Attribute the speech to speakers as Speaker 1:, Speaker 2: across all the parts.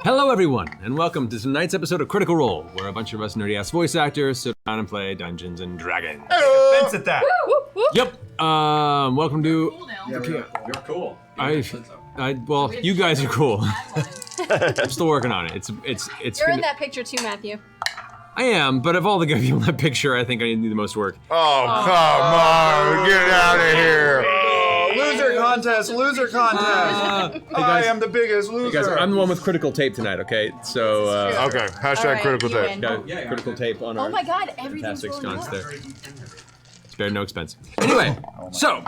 Speaker 1: Hello everyone, and welcome to tonight's episode of Critical Role, where a bunch of us nerdy-ass voice actors sit down and play Dungeons and Dragons.
Speaker 2: Offense at that.
Speaker 1: Yep. Welcome to.
Speaker 3: Cool now.
Speaker 2: You're cool.
Speaker 1: Well, you guys are cool. I'm still working on it. It's.
Speaker 3: You're in that picture too, Matthew.
Speaker 1: I am, but of all the people in that picture, I think I need the most work.
Speaker 4: Oh, come on, get out of here.
Speaker 2: Loser contest. I am the biggest loser.
Speaker 1: You guys, I'm the one with critical tape tonight, okay? So,
Speaker 4: Okay, hashtag
Speaker 3: All right,
Speaker 4: critical
Speaker 3: you
Speaker 4: tape.
Speaker 3: win.
Speaker 1: got critical tape on our
Speaker 3: Oh my God, everything's
Speaker 1: fantastic
Speaker 3: going
Speaker 1: sconce
Speaker 3: up.
Speaker 1: there. Spared no expense. Anyway, so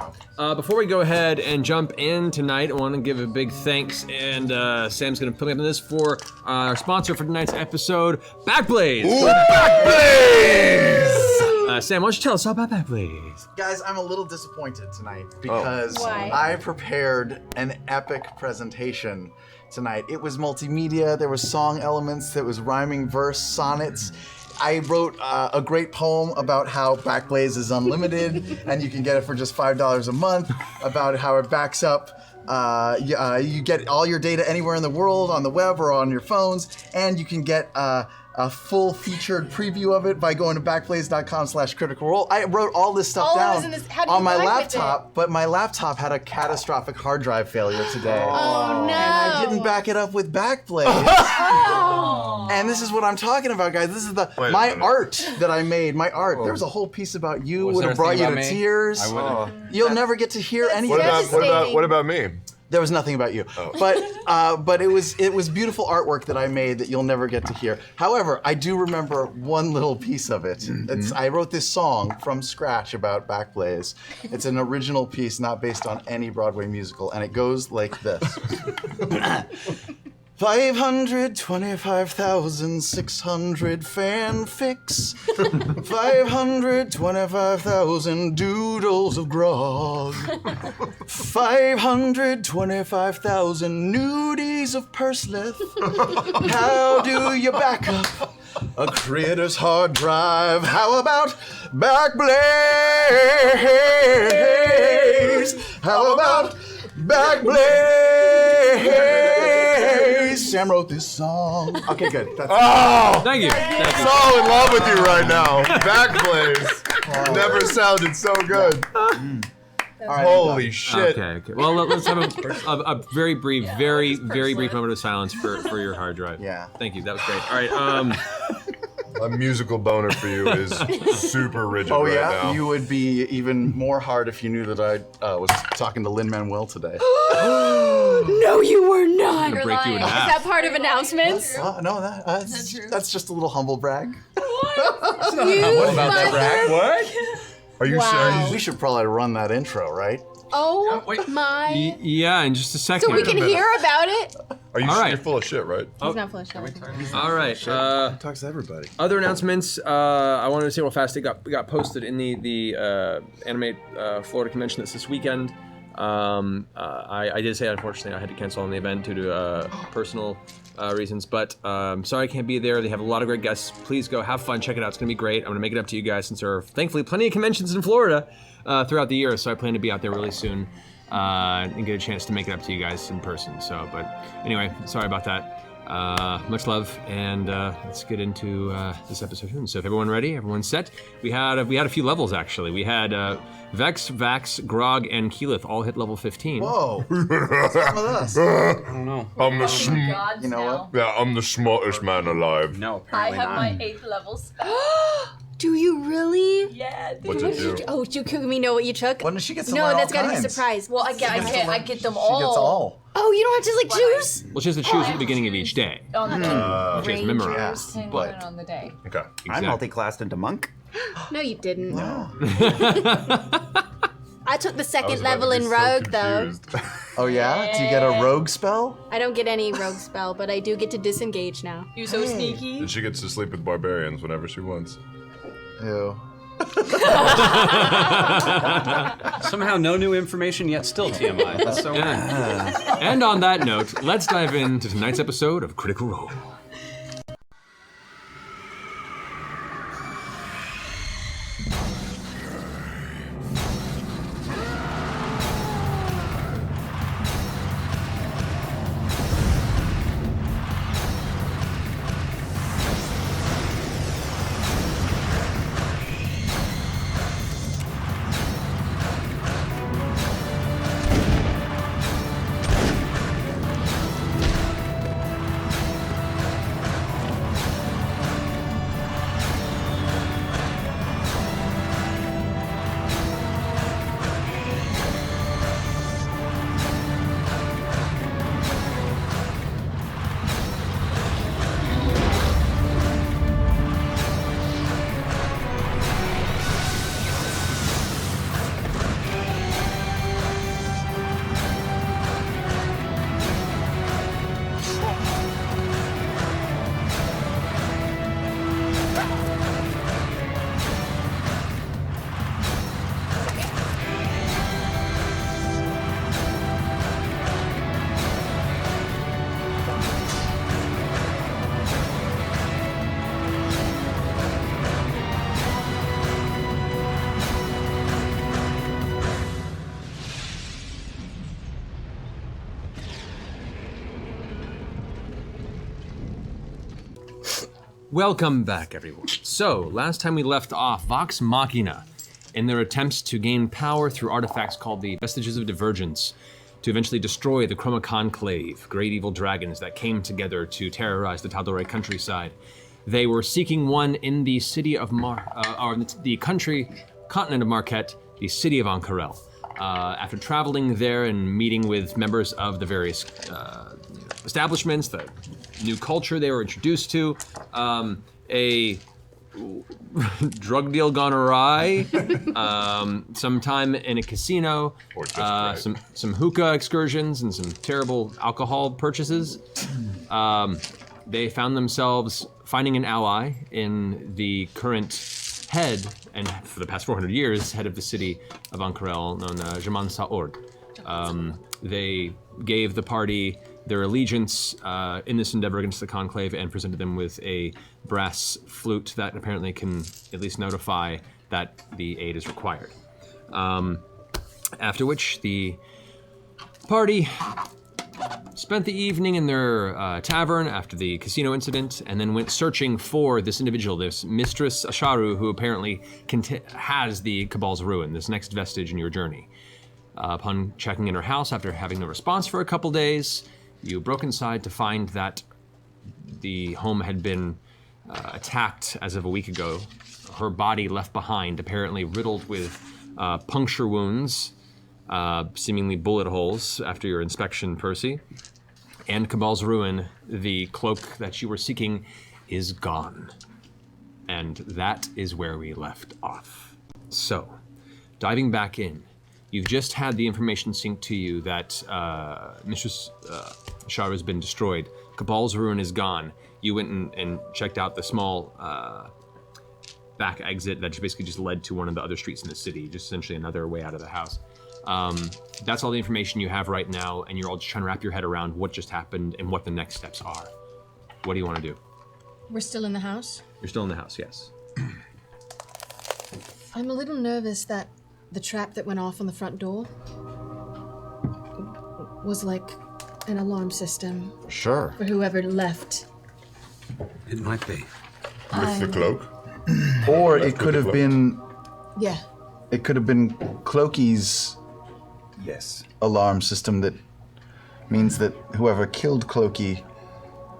Speaker 1: before we go ahead and jump in tonight, I want to give a big thanks, and Sam's going to put me up on this for our sponsor for tonight's episode, Backblaze.
Speaker 4: Ooh, Backblaze!
Speaker 1: Sam, why don't you tell us all about Backblaze?
Speaker 5: Guys, I'm a little disappointed tonight because
Speaker 3: Why?
Speaker 5: I prepared an epic presentation tonight. It was multimedia, there was song elements, there was rhyming verse, sonnets. I wrote a great poem about how Backblaze is unlimited and you can get it for just $5 a month, about how it backs up. You get all your data anywhere in the world, on the web or on your phones, and you can get a full featured preview of it by going to backblaze.com/criticalrole. I wrote all this stuff
Speaker 3: All
Speaker 5: down
Speaker 3: this in this- how do
Speaker 5: on
Speaker 3: you
Speaker 5: my
Speaker 3: work with
Speaker 5: laptop, but my laptop had a catastrophic hard drive failure today.
Speaker 3: Oh no!
Speaker 5: And I didn't back it up with Backblaze.
Speaker 3: Oh.
Speaker 5: And this is what I'm talking about, guys. This is
Speaker 4: Wait a
Speaker 5: my
Speaker 4: minute.
Speaker 5: art that I made. My art. There was a whole piece about you.
Speaker 6: Was
Speaker 5: Would
Speaker 6: there
Speaker 5: have
Speaker 6: a
Speaker 5: brought
Speaker 6: thing
Speaker 5: you to
Speaker 6: about me?
Speaker 5: tears.
Speaker 6: I would've.
Speaker 5: You'll never get to hear
Speaker 3: That's
Speaker 5: anything.
Speaker 4: What about me?
Speaker 5: There was nothing about you, but it was beautiful artwork that I made that you'll never get to hear. However, I do remember one little piece of it. I wrote this song from scratch about Backblaze. It's an original piece, not based on any Broadway musical, and it goes like this. 525,600 fanfics, 525,000 doodles of grog, 525,000 nudies of purslith. How do you back up a creator's hard drive? How about Backblaze? How about Backblaze? Sam wrote this song. Okay, good. That's
Speaker 1: Thank you.
Speaker 4: So in love with you right now. Backblaze. Never sounded so good. Holy shit.
Speaker 1: Okay. Well, let's have a very brief moment of silence for your hard drive.
Speaker 5: Yeah.
Speaker 1: Thank you. That was great. All right.
Speaker 4: A musical boner for you is super rigid
Speaker 5: Oh
Speaker 4: right
Speaker 5: yeah,
Speaker 4: now.
Speaker 5: you would be even more hard if you knew that I was talking to Lin-Manuel today.
Speaker 3: No, you were not.
Speaker 1: Gonna break you in
Speaker 3: Is
Speaker 1: half.
Speaker 3: that part of announcements?
Speaker 5: No, that's just a little humble brag.
Speaker 6: What about that, Bragg? What?
Speaker 4: Are you
Speaker 3: Wow.
Speaker 4: serious?
Speaker 5: We should probably run that intro, right?
Speaker 3: Oh
Speaker 6: wait.
Speaker 3: my!
Speaker 1: Yeah, in just a second.
Speaker 3: So we can hear about it.
Speaker 4: Are you
Speaker 1: All right.
Speaker 4: You're full of shit, right?
Speaker 3: He's not full of shit.
Speaker 1: All right.
Speaker 5: Talks to everybody.
Speaker 1: Other announcements. I wanted to say real fast. They got posted in the Animate Florida convention that's this weekend. I did say unfortunately I had to cancel on the event due to personal reasons, but sorry I can't be there. They have a lot of great guests. Please go have fun, check it out. It's gonna be great. I'm gonna make it up to you guys since there are thankfully plenty of conventions in Florida throughout the year, so I plan to be out there really soon and get a chance to make it up to you guys in person. So, but anyway, sorry about that. Much love, and let's get into this episode. So if everyone ready, everyone's set. We had a few levels actually. We had Vex, Vax, Grog, and Keyleth all hit level 15.
Speaker 5: Whoa. What's wrong with us?
Speaker 6: I don't know.
Speaker 4: I'm the
Speaker 5: You know what?
Speaker 4: Yeah, I'm the smartest man alive.
Speaker 6: No,
Speaker 7: I
Speaker 6: apparently
Speaker 7: have
Speaker 6: not.
Speaker 7: my 8th level spell.
Speaker 3: Do you really?
Speaker 7: Yeah.
Speaker 4: What's it do?
Speaker 3: Oh, can we know what you took?
Speaker 5: When does she get some
Speaker 3: No,
Speaker 5: at
Speaker 3: that's
Speaker 5: all
Speaker 3: gotta be a
Speaker 5: times?
Speaker 3: surprise.
Speaker 7: Well, I get them all.
Speaker 5: She gets all.
Speaker 3: Oh, you don't have to like choose?
Speaker 1: Well, she has to choose at the beginning of each day.
Speaker 7: On the day.
Speaker 1: She has to memorize.
Speaker 7: And
Speaker 5: but-
Speaker 7: one on the day.
Speaker 4: Okay.
Speaker 6: I
Speaker 1: Exactly.
Speaker 6: multi-classed into monk.
Speaker 3: No, you didn't.
Speaker 5: No.
Speaker 3: I took the
Speaker 4: I
Speaker 3: second
Speaker 4: was about
Speaker 3: level
Speaker 4: to
Speaker 3: in
Speaker 4: be so
Speaker 3: rogue though.
Speaker 4: confused.
Speaker 5: Oh yeah? Do you get a rogue spell?
Speaker 3: I don't get any rogue spell, but I do get to disengage now.
Speaker 7: You so sneaky.
Speaker 4: And she gets to sleep with barbarians whenever she wants.
Speaker 5: Ew.
Speaker 6: Somehow no new information yet still TMI. That's so weird.
Speaker 1: And on that note, let's dive into tonight's episode of Critical Role. Welcome back, everyone. So, last time we left off, Vox Machina, in their attempts to gain power through artifacts called the Vestiges of Divergence, to eventually destroy the Chroma Conclave, great evil dragons that came together to terrorize the Tal'Dorei countryside. They were seeking one in the city of the continent of Marquette, the city of Ank'Harel. After traveling there and meeting with members of the various establishments, the new culture they were introduced to, a drug deal gone awry, some time in a casino, some hookah excursions, and some terrible alcohol purchases. They found themselves finding an ally in the current head, and for the past 400 years, head of the city of Ank'Harel, known as Jaman Sa'ord. They gave the party their allegiance in this endeavor against the Conclave and presented them with a brass flute that apparently can at least notify that the aid is required. After which, the party spent the evening in their tavern after the casino incident, and then went searching for this individual, this Mistress Asharu, who apparently has the Cabal's Ruin, this next vestige in your journey. Upon checking in her house after having no response for a couple days, you broke inside to find that the home had been attacked as of a week ago. Her body left behind, apparently riddled with puncture wounds, seemingly bullet holes after your inspection, Percy. And Cabal's Ruin, the cloak that you were seeking, is gone. And that is where we left off. So, diving back in, you've just had the information synced to you that Mistress Ashara has been destroyed. Cabal's Ruin is gone. You went and checked out the small back exit that basically just led to one of the other streets in the city, just essentially another way out of the house. That's all the information you have right now, and you're all just trying to wrap your head around what just happened and what the next steps are. What do you want to do?
Speaker 3: We're still in the house?
Speaker 1: You're still in the house, yes.
Speaker 3: I'm a little nervous that the trap that went off on the front door was like an alarm system
Speaker 5: Sure.
Speaker 3: for whoever left.
Speaker 6: It might be.
Speaker 4: With the cloak?
Speaker 5: Or it could have been
Speaker 3: Yeah.
Speaker 5: Clokey's alarm system that means that whoever killed Clokey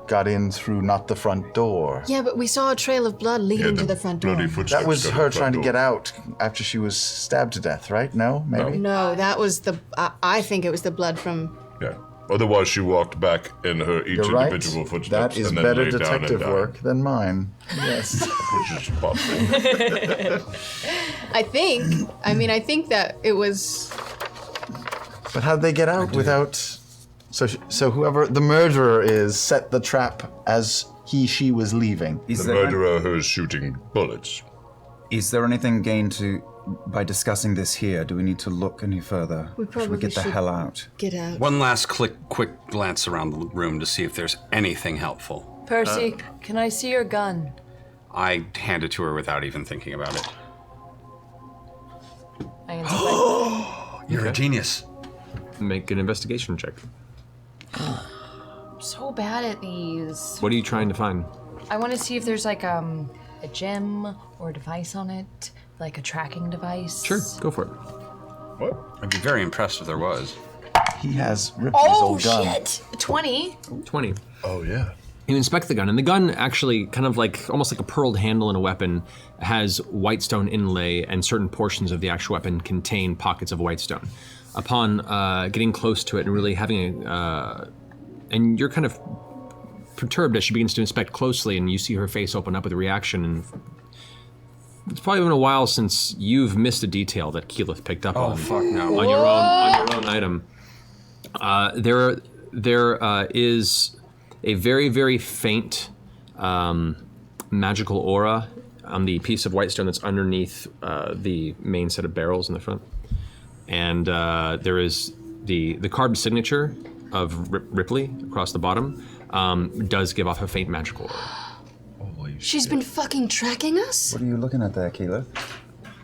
Speaker 5: got in through not the front door.
Speaker 3: Yeah, but we saw a trail of blood leading to the front door.
Speaker 4: Bloody footsteps
Speaker 5: That was
Speaker 4: go to
Speaker 5: her
Speaker 4: the
Speaker 5: trying to
Speaker 4: front
Speaker 5: get
Speaker 4: door.
Speaker 5: out after she was stabbed to death, right? No? Maybe?
Speaker 3: No, that was the. I think it was the blood from.
Speaker 4: Yeah. Otherwise, she walked back in her each
Speaker 5: You're right.
Speaker 4: individual footsteps
Speaker 5: That is
Speaker 4: and then
Speaker 5: better
Speaker 4: laid down and
Speaker 5: detective
Speaker 4: died.
Speaker 5: work than mine. Yes.
Speaker 4: Which is possible.
Speaker 3: I think that it was.
Speaker 5: But how'd they get out without... So whoever the murderer is set the trap as she was leaving.
Speaker 4: The murderer who is shooting bullets.
Speaker 8: Is there anything gained by discussing this here? Do we need to look any further?
Speaker 3: We
Speaker 8: Should we
Speaker 3: probably
Speaker 8: get the
Speaker 3: should.
Speaker 8: hell out?
Speaker 3: Get out.
Speaker 6: One last quick glance around the room to see if there's anything helpful.
Speaker 7: Percy, can I see your gun?
Speaker 6: I hand it to her without even thinking about it.
Speaker 7: I can
Speaker 6: You're a genius.
Speaker 1: Make an investigation check.
Speaker 7: I'm so bad at these.
Speaker 1: What are you trying to find?
Speaker 7: I want to see if there's like a gem or a device on it, like a tracking device.
Speaker 1: Sure, go for it.
Speaker 4: What?
Speaker 6: I'd be very impressed if there was.
Speaker 5: He has Ripley's
Speaker 7: Oh
Speaker 5: old gun.
Speaker 7: shit! 20.
Speaker 1: 20.
Speaker 4: Oh, yeah.
Speaker 1: You inspect the gun, and the gun actually, kind of like, almost like a pearled handle in a weapon, has white stone inlay, and certain portions of the actual weapon contain pockets of white stone. Upon getting close to it and really having and you're kind of perturbed as she begins to inspect closely, and you see her face open up with a reaction, and it's probably been a while since you've missed a detail that Keyleth picked up on.
Speaker 6: Oh, fuck no.
Speaker 1: On your own item. There is a very, very faint magical aura on the piece of white stone that's underneath the main set of barrels in the front. And there is the carved signature of Ripley across the bottom does give off a faint magical aura.
Speaker 3: She's been fucking tracking us?
Speaker 8: What are you looking at there, Keela?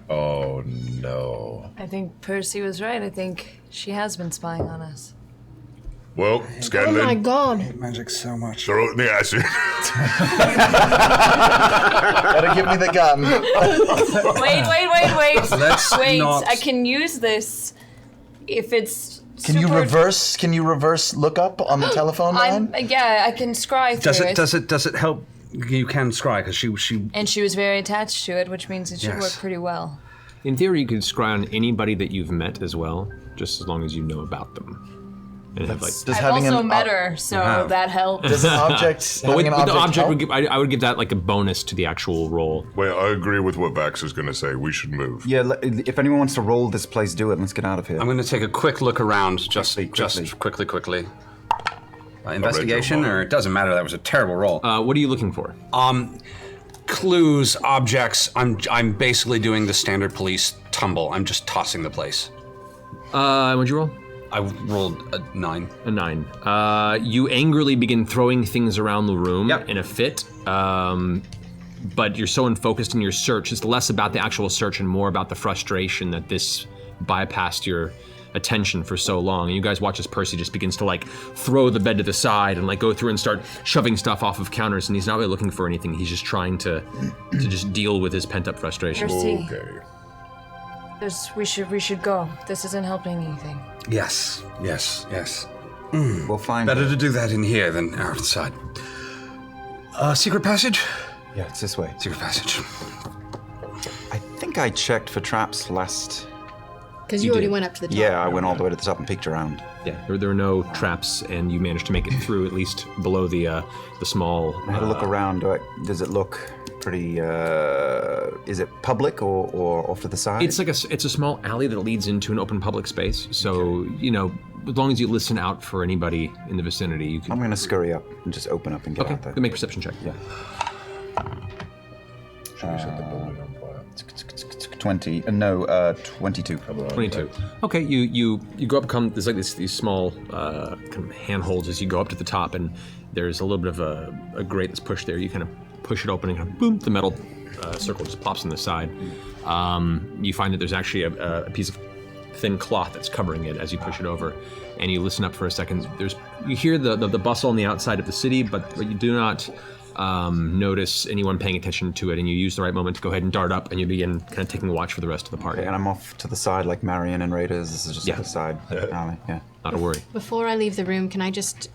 Speaker 4: Oh, no.
Speaker 7: I think Percy was right. I think she has been spying on us.
Speaker 9: Well,
Speaker 3: Oh
Speaker 9: Scanlan.
Speaker 3: my god.
Speaker 2: Magic so much.
Speaker 9: Throw it in the acid.
Speaker 5: Better give me the gun.
Speaker 10: Wait.
Speaker 6: Let's
Speaker 10: Wait,
Speaker 6: not-
Speaker 10: I can use this if it's.
Speaker 5: Can you reverse look up on the telephone line?
Speaker 10: Yeah, I can scry through it.
Speaker 6: Does it help? You can scry because she.
Speaker 10: And she was very attached to it, which means it should
Speaker 6: Yes.
Speaker 10: work pretty well.
Speaker 1: In theory, you could scry on anybody that you've met as well, just as long as you know about them. And have like.
Speaker 5: Does
Speaker 10: I've
Speaker 5: having
Speaker 10: also
Speaker 5: an
Speaker 10: met her, so that helps.
Speaker 5: Does an object
Speaker 1: But with
Speaker 5: having an
Speaker 1: the
Speaker 5: object
Speaker 1: object, would
Speaker 5: help?
Speaker 1: give, I would give that like a bonus to the actual roll.
Speaker 9: Wait, I agree with what Vax is going to say. We should move.
Speaker 8: Yeah, if anyone wants to roll this place, do it. Let's get out of here.
Speaker 6: I'm going to take a quick look around, just quickly. Investigation, or it doesn't matter. That was a terrible roll.
Speaker 1: What are you looking for?
Speaker 6: Clues, objects. I'm basically doing the standard police tumble. I'm just tossing the place.
Speaker 1: What'd you roll?
Speaker 6: I rolled a 9.
Speaker 1: A 9. You angrily begin throwing things around the room in a fit, but you're so focused in your search, it's less about the actual search and more about the frustration that this bypassed your attention for so long. And you guys watch as Percy just begins to like throw the bed to the side and like go through and start shoving stuff off of counters, and he's not really looking for anything. He's just trying to just deal with his pent-up frustration.
Speaker 10: Percy.
Speaker 9: Okay.
Speaker 10: We should go. This isn't helping anything.
Speaker 6: Yes.
Speaker 8: We'll find
Speaker 6: Better
Speaker 8: it.
Speaker 6: to do that in here than outside. Secret passage?
Speaker 8: Yeah, it's this way.
Speaker 6: Secret passage.
Speaker 8: I think I checked for traps last.
Speaker 3: Because you already went up to the top.
Speaker 8: Yeah, I went all the way to the top and peeked around.
Speaker 1: Yeah, there were no traps, and you managed to make it through at least below the small.
Speaker 8: I had a look around. Does it look pretty? Is it public or off to the side?
Speaker 1: It's like it's a small alley that leads into an open public space. So you know, as long as you listen out for anybody in the vicinity, you can.
Speaker 8: I'm gonna scurry up and just open up and get out there.
Speaker 1: Go make a perception check.
Speaker 8: Yeah.
Speaker 9: Should we set the building on fire?
Speaker 8: 22.
Speaker 1: 22. Okay, you go up. There's like these small kind of handholds as you go up to the top, and there's a little bit of a grate that's pushed there. You kind of push it open, and kind of boom, the metal circle just pops on the side. You find that there's actually a piece of thin cloth that's covering it as you push it over, and you listen up for a second. You hear the bustle on the outside of the city, but you do not notice anyone paying attention to it, and you use the right moment to go ahead and dart up, and you begin kind of taking watch for the rest of the party.
Speaker 8: Okay, and I'm off to the side like Marion and Raiders. This is just the side alley. Yeah.
Speaker 1: Not a worry.
Speaker 3: Before I leave the room, can I just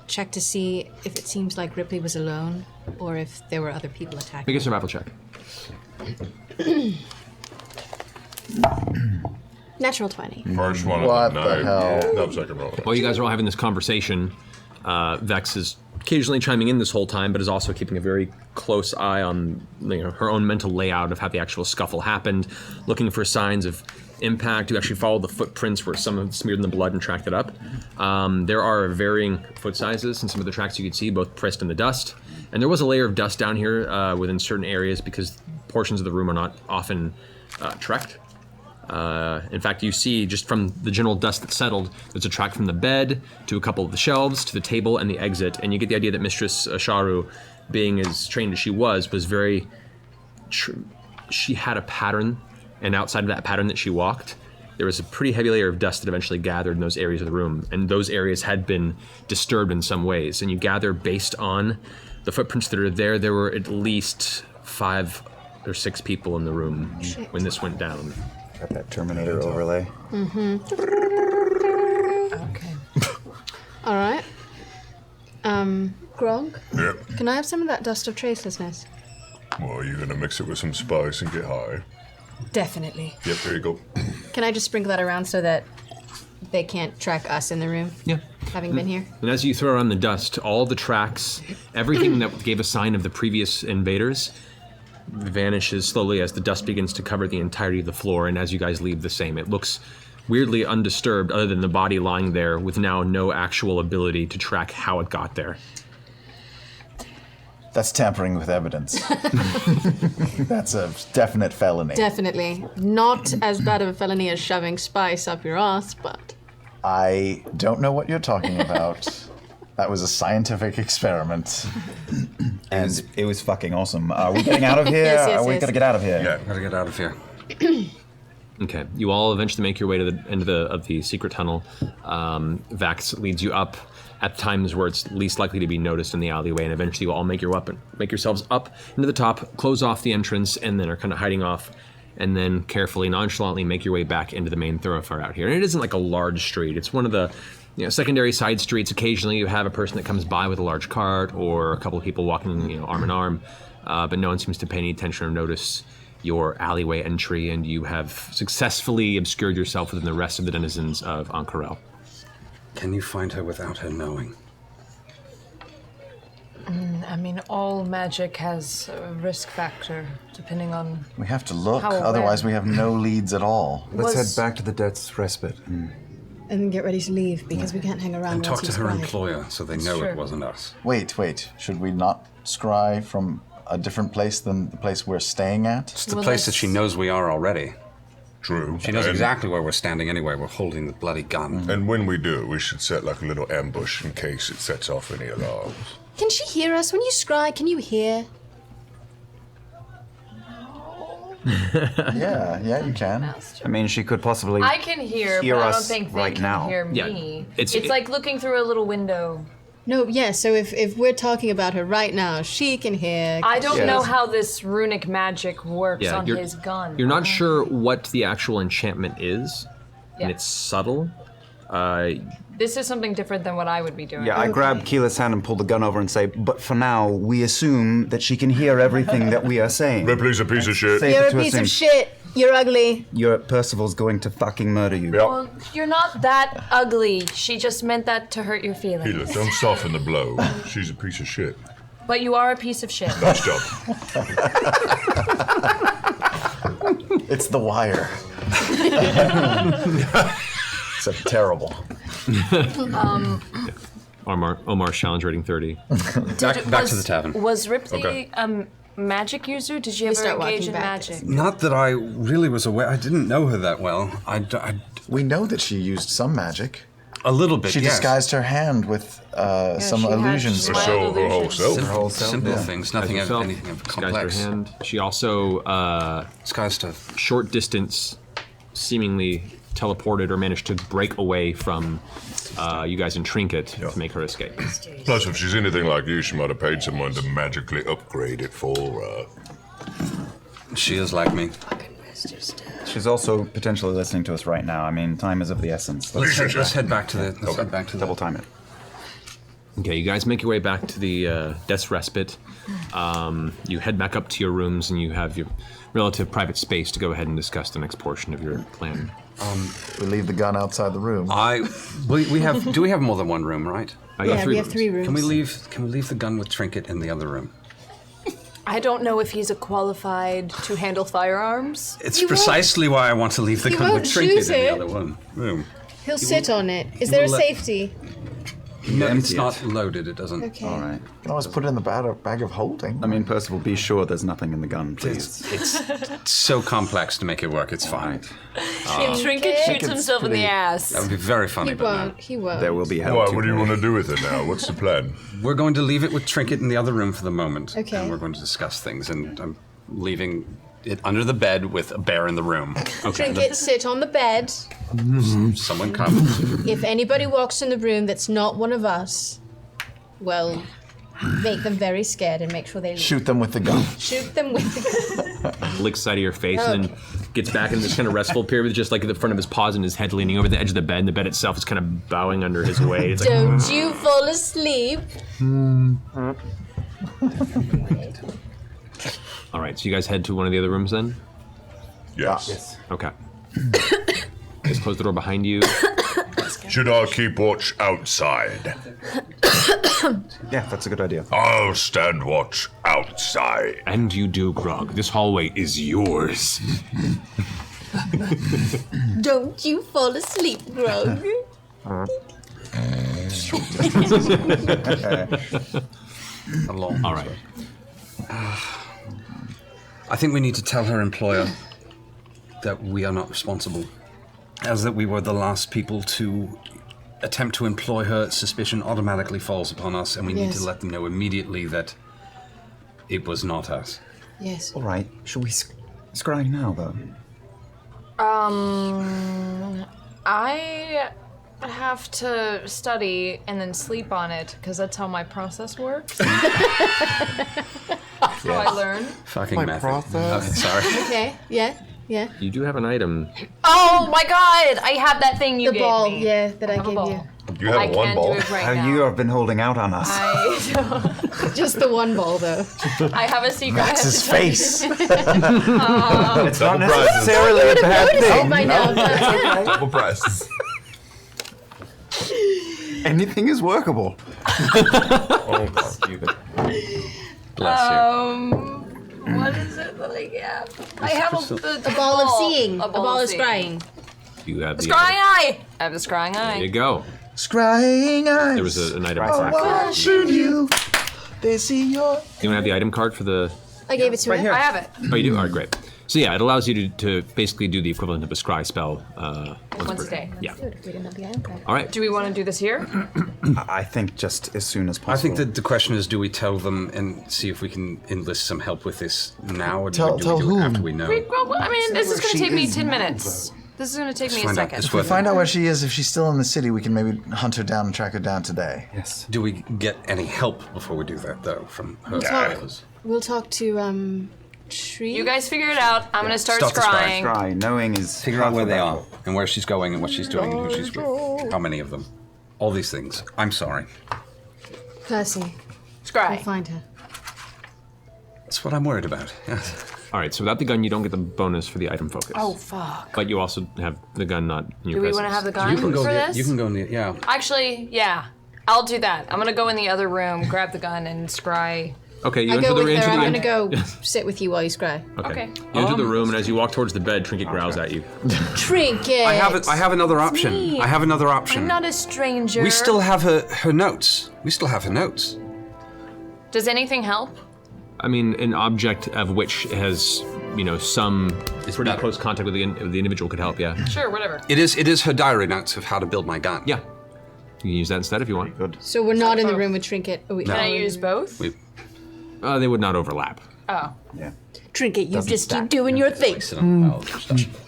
Speaker 3: check to see if it seems like Ripley was alone or if there were other people attacking?
Speaker 1: Make a survival check.
Speaker 3: Natural 20.
Speaker 9: First one.
Speaker 5: What the hell?
Speaker 9: No, second roll.
Speaker 1: While you guys are all having this conversation, Vex is occasionally chiming in this whole time, but is also keeping a very close eye on her own mental layout of how the actual scuffle happened, looking for signs of impact. You actually follow the footprints where some have smeared in the blood and tracked it up. There are varying foot sizes in some of the tracks you could see, both pressed in the dust. And there was a layer of dust down here within certain areas because portions of the room are not often trekked. In fact, you see just from the general dust that settled, there's a track from the bed to a couple of the shelves to the table and the exit, and you get the idea that Mistress Sharu, being as trained as she was very. She had a pattern, and outside of that pattern that she walked, there was a pretty heavy layer of dust that eventually gathered in those areas of the room, and those areas had been disturbed in some ways. And you gather based on the footprints that are there, there were at least 5 or 6 people in the room when this went down.
Speaker 8: Got that Terminator overlay.
Speaker 3: Mm-hmm.
Speaker 10: Okay.
Speaker 3: All right. Grog?
Speaker 9: Yep.
Speaker 3: Can I have some of that dust of tracelessness?
Speaker 9: Well, you're gonna mix it with some spice and get high.
Speaker 3: Definitely.
Speaker 9: Yep, there you go.
Speaker 3: Can I just sprinkle that around so that they can't track us in the room?
Speaker 1: Yeah.
Speaker 3: Having been here?
Speaker 1: And as you throw around the dust, all the tracks, everything that gave a sign of the previous invaders, vanishes slowly as the dust begins to cover the entirety of the floor, and as you guys leave the same. It looks weirdly undisturbed other than the body lying there with now no actual ability to track how it got there.
Speaker 5: That's tampering with evidence. That's a definite felony.
Speaker 3: Definitely. Not as bad of a felony as shoving spice up your ass, but...
Speaker 5: I don't know what you're talking about. That was a scientific experiment.
Speaker 8: And it was fucking awesome. Are we getting out of here?
Speaker 3: Yes,
Speaker 8: Are we
Speaker 3: yes.
Speaker 8: gonna get out of here?
Speaker 6: Yeah, gotta get out of here.
Speaker 1: Okay, you all eventually make your way to the end of the secret tunnel. Vax leads you up at times where it's least likely to be noticed in the alleyway, and eventually you all make yourselves up into the top, close off the entrance, and then are kind of hiding off, and then carefully, nonchalantly make your way back into the main thoroughfare out here. And it isn't like a large street; it's one of the secondary side streets. Occasionally, you have a person that comes by with a large cart, or a couple of people walking, arm in arm, but no one seems to pay any attention or notice your alleyway entry, and you have successfully obscured yourself within the rest of the denizens of Ankarel.
Speaker 6: Can you find her without her knowing?
Speaker 10: I mean, all magic has a risk factor, depending on.
Speaker 5: We have to look,
Speaker 10: How aware.
Speaker 5: otherwise we have no leads at all.
Speaker 8: Let's head back to the Death's Respite.
Speaker 3: And then get ready to leave because we can't hang around.
Speaker 6: And talk
Speaker 3: once
Speaker 6: to
Speaker 3: he's
Speaker 6: her
Speaker 3: arrived.
Speaker 6: employer so they know it wasn't us.
Speaker 5: Wait. Should we not scry from a different place than the place we're staying at?
Speaker 6: It's the place that she knows we are already.
Speaker 9: True.
Speaker 6: She knows
Speaker 9: And-
Speaker 6: exactly where we're standing anyway. We're holding the bloody gun.
Speaker 9: And when we do, we should set like a little ambush in case it sets off any alarms.
Speaker 3: Can she hear us when you scry? Can you hear?
Speaker 5: Yeah, you can.
Speaker 8: I mean, she could possibly
Speaker 10: I can hear, but I don't
Speaker 8: us
Speaker 10: think they
Speaker 8: right
Speaker 10: can
Speaker 8: now.
Speaker 10: hear
Speaker 1: Yeah,
Speaker 10: me.
Speaker 1: it's-
Speaker 10: It's like looking through a little window.
Speaker 3: No, yeah. So if we're talking about her right now, she can hear.
Speaker 10: I don't know how this runic magic works on
Speaker 1: you're,
Speaker 10: his gun.
Speaker 1: You're not sure what the actual enchantment is,
Speaker 10: Yeah.
Speaker 1: and it's subtle.
Speaker 10: This is something different than what I would be doing.
Speaker 8: Yeah, I grab Keela's hand and pull the gun over and say, but for now, we assume that she can hear everything that we are saying.
Speaker 9: Ripley's a piece of shit.
Speaker 8: Safe
Speaker 3: You're a
Speaker 8: to
Speaker 3: piece
Speaker 8: assume.
Speaker 3: of shit. You're ugly.
Speaker 8: Percival's going to fucking murder you.
Speaker 10: Well, you're not that ugly. She just meant that to hurt your feelings.
Speaker 9: Healer, don't soften the blow. She's a piece of shit.
Speaker 10: But you are a piece of shit.
Speaker 9: Nice job.
Speaker 5: It's the wire. It's terrible.
Speaker 1: Omar's challenge rating 30.
Speaker 6: Back to the tavern.
Speaker 10: Was Ripley
Speaker 1: Okay.
Speaker 10: a magic user? Did you ever
Speaker 3: start
Speaker 10: engage
Speaker 3: walking
Speaker 10: in
Speaker 3: back.
Speaker 10: magic?
Speaker 6: Not that I really was aware. I didn't know her that well.
Speaker 5: We know that she used some magic.
Speaker 6: A little bit,
Speaker 5: She
Speaker 6: yes.
Speaker 5: disguised her hand with some
Speaker 10: she had
Speaker 5: illusions.
Speaker 10: some-
Speaker 9: So her whole self.
Speaker 8: Her whole self.
Speaker 6: Simple
Speaker 8: Yeah.
Speaker 6: things, nothing of
Speaker 1: Herself,
Speaker 6: anything of
Speaker 1: disguised
Speaker 6: complex.
Speaker 1: her hand. She also
Speaker 6: Disguised stuff.
Speaker 1: short distance, seemingly teleported or managed to break away from you guys in Trinket to make her escape.
Speaker 9: Plus, if she's anything like you, she might have paid someone to magically upgrade it for her.
Speaker 6: She is like me.
Speaker 8: She's also potentially listening to us right now. I mean, time is of the essence.
Speaker 6: Let's head back to the. Let's head back to the
Speaker 8: double time it.
Speaker 1: Okay, you guys make your way back to the Death's Respite. You head back up to your rooms, and you have your relative private space to go ahead and discuss the next portion of your plan.
Speaker 5: We leave the gun outside the room.
Speaker 6: We have. Do we have more than one room, right?
Speaker 1: You have
Speaker 3: Yeah,
Speaker 1: three
Speaker 3: we have
Speaker 1: rooms.
Speaker 3: 3 rooms.
Speaker 6: Can we leave the gun with Trinket in the other room?
Speaker 10: I don't know if he's qualified to handle firearms.
Speaker 6: It's
Speaker 3: You
Speaker 6: precisely why I want to leave the
Speaker 3: You
Speaker 6: gun with
Speaker 3: won't
Speaker 6: Trinket
Speaker 3: choose
Speaker 6: in the
Speaker 3: it.
Speaker 6: other one. room.
Speaker 3: He'll sit on it. Is there a
Speaker 6: let-
Speaker 3: safety?
Speaker 6: No, it's
Speaker 8: Empty it.
Speaker 6: not loaded. It doesn't.
Speaker 3: Okay.
Speaker 8: All right.
Speaker 5: You can always put it in the bag of holding.
Speaker 8: I mean, Percival, be sure there's nothing in the gun, please.
Speaker 6: It's so complex to make it work. It's fine.
Speaker 10: If Trinket shoots himself in the ass.
Speaker 6: That would be very funny,
Speaker 3: He
Speaker 6: but no.
Speaker 3: won't. He won't.
Speaker 8: There will be hell.
Speaker 9: Why?
Speaker 8: to
Speaker 9: What do you
Speaker 8: pay.
Speaker 9: want to do with it now? What's the plan?
Speaker 6: We're going to leave it with Trinket in the other room for the moment.
Speaker 3: Okay.
Speaker 6: And we're going to discuss things, and I'm leaving it under the bed with a bear in the room. Okay.
Speaker 3: Trinket, sit on the bed.
Speaker 6: Someone come.
Speaker 3: If anybody walks in the room that's not one of us, well, make them very scared and make sure they leave.
Speaker 5: Shoot them with the gun.
Speaker 3: Shoot them with the gun.
Speaker 1: Licks side of your face and then gets back in this kind of restful period with just like the front of his paws and his head leaning over the edge of the bed, and the bed itself is kind of bowing under his weight. It's like,
Speaker 3: Don't you fall asleep.
Speaker 1: all right, so you guys head to one of the other rooms then?
Speaker 9: Yes.
Speaker 1: Okay. Just close the door behind you.
Speaker 9: Should I keep watch outside?
Speaker 8: Yeah, that's a good idea.
Speaker 9: I'll stand watch outside.
Speaker 1: And you do, Grog. This hallway is yours.
Speaker 3: Don't you fall asleep, Grog.
Speaker 6: All right. I think we need to tell her employer that we are not responsible, as that we were the last people to attempt to employ her. Suspicion automatically falls upon us, and we need
Speaker 3: Yes.
Speaker 6: to let them know immediately that it was not us.
Speaker 3: Yes.
Speaker 8: All right. Shall we scry now, though?
Speaker 10: I have to study and then sleep on it because that's how my process works. That's how I learn.
Speaker 6: Fucking
Speaker 2: My
Speaker 6: method.
Speaker 2: process.
Speaker 6: Sorry.
Speaker 3: Okay. Yeah. Yeah.
Speaker 1: You do have an item.
Speaker 10: Oh my god! I have that thing you
Speaker 3: The
Speaker 10: gave
Speaker 3: ball.
Speaker 10: me.
Speaker 3: Yeah, that I
Speaker 10: have a
Speaker 3: gave
Speaker 10: ball.
Speaker 3: you.
Speaker 9: You have
Speaker 10: I
Speaker 9: one
Speaker 10: can't
Speaker 9: ball.
Speaker 10: do it right
Speaker 8: How
Speaker 10: now.
Speaker 8: you have been holding out on us.
Speaker 3: Just the one ball, though.
Speaker 10: I have a secret.
Speaker 8: Max's face. It's
Speaker 9: Double
Speaker 8: not
Speaker 9: prizes.
Speaker 8: necessarily a bad thing.
Speaker 3: By now, but-
Speaker 9: Double prizes.
Speaker 8: Anything is workable.
Speaker 9: Oh, God.
Speaker 2: Stupid.
Speaker 6: Bless you.
Speaker 10: What is it that I have? I have a
Speaker 3: ball of seeing.
Speaker 10: A ball
Speaker 3: of
Speaker 10: seeing.
Speaker 3: scrying.
Speaker 1: You have the
Speaker 10: Scrying eye! I have the scrying
Speaker 1: There
Speaker 10: eye.
Speaker 1: you go.
Speaker 5: Scrying eyes.
Speaker 1: There was an item.
Speaker 5: Oh, watching you. They see your.
Speaker 1: Do you want to have the item card for the?
Speaker 3: I gave it to him.
Speaker 10: I have it.
Speaker 1: Oh, you do. All right, great. So yeah, it allows you to basically do the equivalent of a scry spell
Speaker 10: Once a day.
Speaker 1: Yeah.
Speaker 3: Good, if we didn't have the item card.
Speaker 1: All right.
Speaker 10: Do we want to do this here?
Speaker 8: I think just as soon as possible.
Speaker 6: I think that the question is, do we tell them and see if we can enlist some help with this now, or do
Speaker 5: Tell-
Speaker 6: we do
Speaker 5: tell
Speaker 6: it
Speaker 5: whom?
Speaker 6: after we know?
Speaker 10: Well, I mean, this is going to
Speaker 5: She
Speaker 10: take me
Speaker 5: is
Speaker 10: 10 minutes. This is going to take me a
Speaker 6: Find out.
Speaker 10: second.
Speaker 6: It's
Speaker 5: If we
Speaker 6: worth
Speaker 5: find
Speaker 6: it.
Speaker 5: out where she is, if she's still in the city, we can maybe hunt her down and track her down today.
Speaker 8: Yes.
Speaker 6: Do we get any help before we do that, though, from her?
Speaker 3: We'll talk to Tree.
Speaker 10: You guys figure it out. I'm going to start
Speaker 6: Start the scry.
Speaker 10: scrying.
Speaker 8: Try. Knowing is
Speaker 6: Figure out
Speaker 8: half
Speaker 6: where
Speaker 8: the
Speaker 6: they are,
Speaker 8: battle.
Speaker 6: and where she's going, and what she's doing, and who she's with. How many of them. All these things. I'm sorry.
Speaker 3: Percy. We'll
Speaker 10: Scry.
Speaker 3: find her.
Speaker 6: That's what I'm worried about. Yes.
Speaker 1: All right. So without the gun, you don't get the bonus for the item focus.
Speaker 10: Oh, fuck.
Speaker 1: But you also have the gun not in your
Speaker 10: Do we
Speaker 1: presence.
Speaker 10: want to have the gun
Speaker 6: You can go.
Speaker 10: for this?
Speaker 6: You can go in the. Yeah.
Speaker 10: Actually, yeah. I'll do that. I'm going to go in the other room, grab the gun, and scry.
Speaker 1: Okay, you
Speaker 3: I
Speaker 1: enter
Speaker 3: go
Speaker 1: the
Speaker 3: with her. I'm
Speaker 1: room.
Speaker 3: gonna go sit with you while you scry.
Speaker 10: Okay.
Speaker 1: You enter the room, and as you walk towards the bed, Trinket growls at you.
Speaker 3: Trinket.
Speaker 6: I have another option.
Speaker 10: me.
Speaker 6: I have another option.
Speaker 10: I'm not a stranger.
Speaker 6: We still have her notes. We still have her notes.
Speaker 10: Does anything help?
Speaker 1: I mean, an object of which has, some pretty
Speaker 6: better.
Speaker 1: close contact with the individual could help. Yeah.
Speaker 10: Sure, whatever.
Speaker 6: It is her diary notes of how to build my gun.
Speaker 1: Yeah. You can use that instead if you want.
Speaker 8: Good.
Speaker 3: So we're not in the room with Trinket. Oh,
Speaker 10: Can I use both?
Speaker 1: They would not overlap.
Speaker 10: Oh.
Speaker 8: Yeah.
Speaker 3: Trinket, you just keep doing your thing.
Speaker 6: Oh,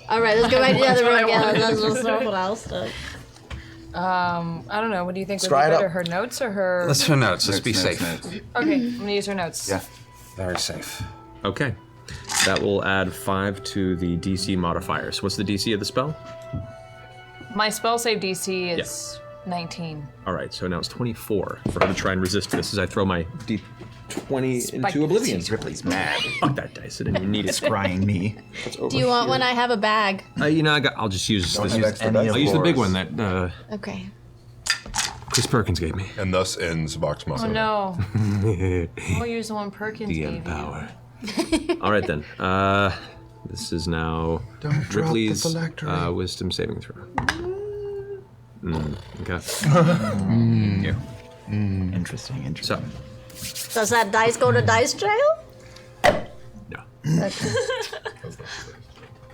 Speaker 3: All right, let's go back to the other room again. Let's just know what else.
Speaker 10: I don't know. What do you think would
Speaker 5: Scry
Speaker 10: be
Speaker 5: it up.
Speaker 10: better? Her notes or her?
Speaker 6: Let's her notes. Let's be
Speaker 8: Notes,
Speaker 6: safe.
Speaker 8: notes.
Speaker 10: Okay, I'm gonna use her notes.
Speaker 8: Yeah.
Speaker 6: Very safe.
Speaker 1: Okay. That will add 5 to the DC modifier. So what's the DC of the spell?
Speaker 10: My spell save DC is 19.
Speaker 1: All right, so now it's 24 for her to try and resist this as I throw my D20
Speaker 10: Spike
Speaker 1: into oblivion.
Speaker 8: Ripley's mad.
Speaker 1: Fuck that dice. I didn't even need it.
Speaker 8: Scrying me.
Speaker 3: Do you want one? I have a bag.
Speaker 1: I'll just use
Speaker 5: Don't
Speaker 1: this.
Speaker 5: have extra dice.
Speaker 1: I'll use the big
Speaker 5: Yours.
Speaker 1: one that
Speaker 3: Okay.
Speaker 1: Chris Perkins gave me.
Speaker 9: And thus ends Vox
Speaker 10: Oh
Speaker 9: Machina.
Speaker 10: no. I'll use the one Perkins
Speaker 1: The
Speaker 10: gave you.
Speaker 1: Empower. All right then. This is now
Speaker 5: Don't drop the
Speaker 1: Ripley's
Speaker 5: phylactery.
Speaker 1: wisdom saving throw. Okay.
Speaker 8: Interesting.
Speaker 1: So,
Speaker 3: Does that dice go to dice trail?
Speaker 1: no.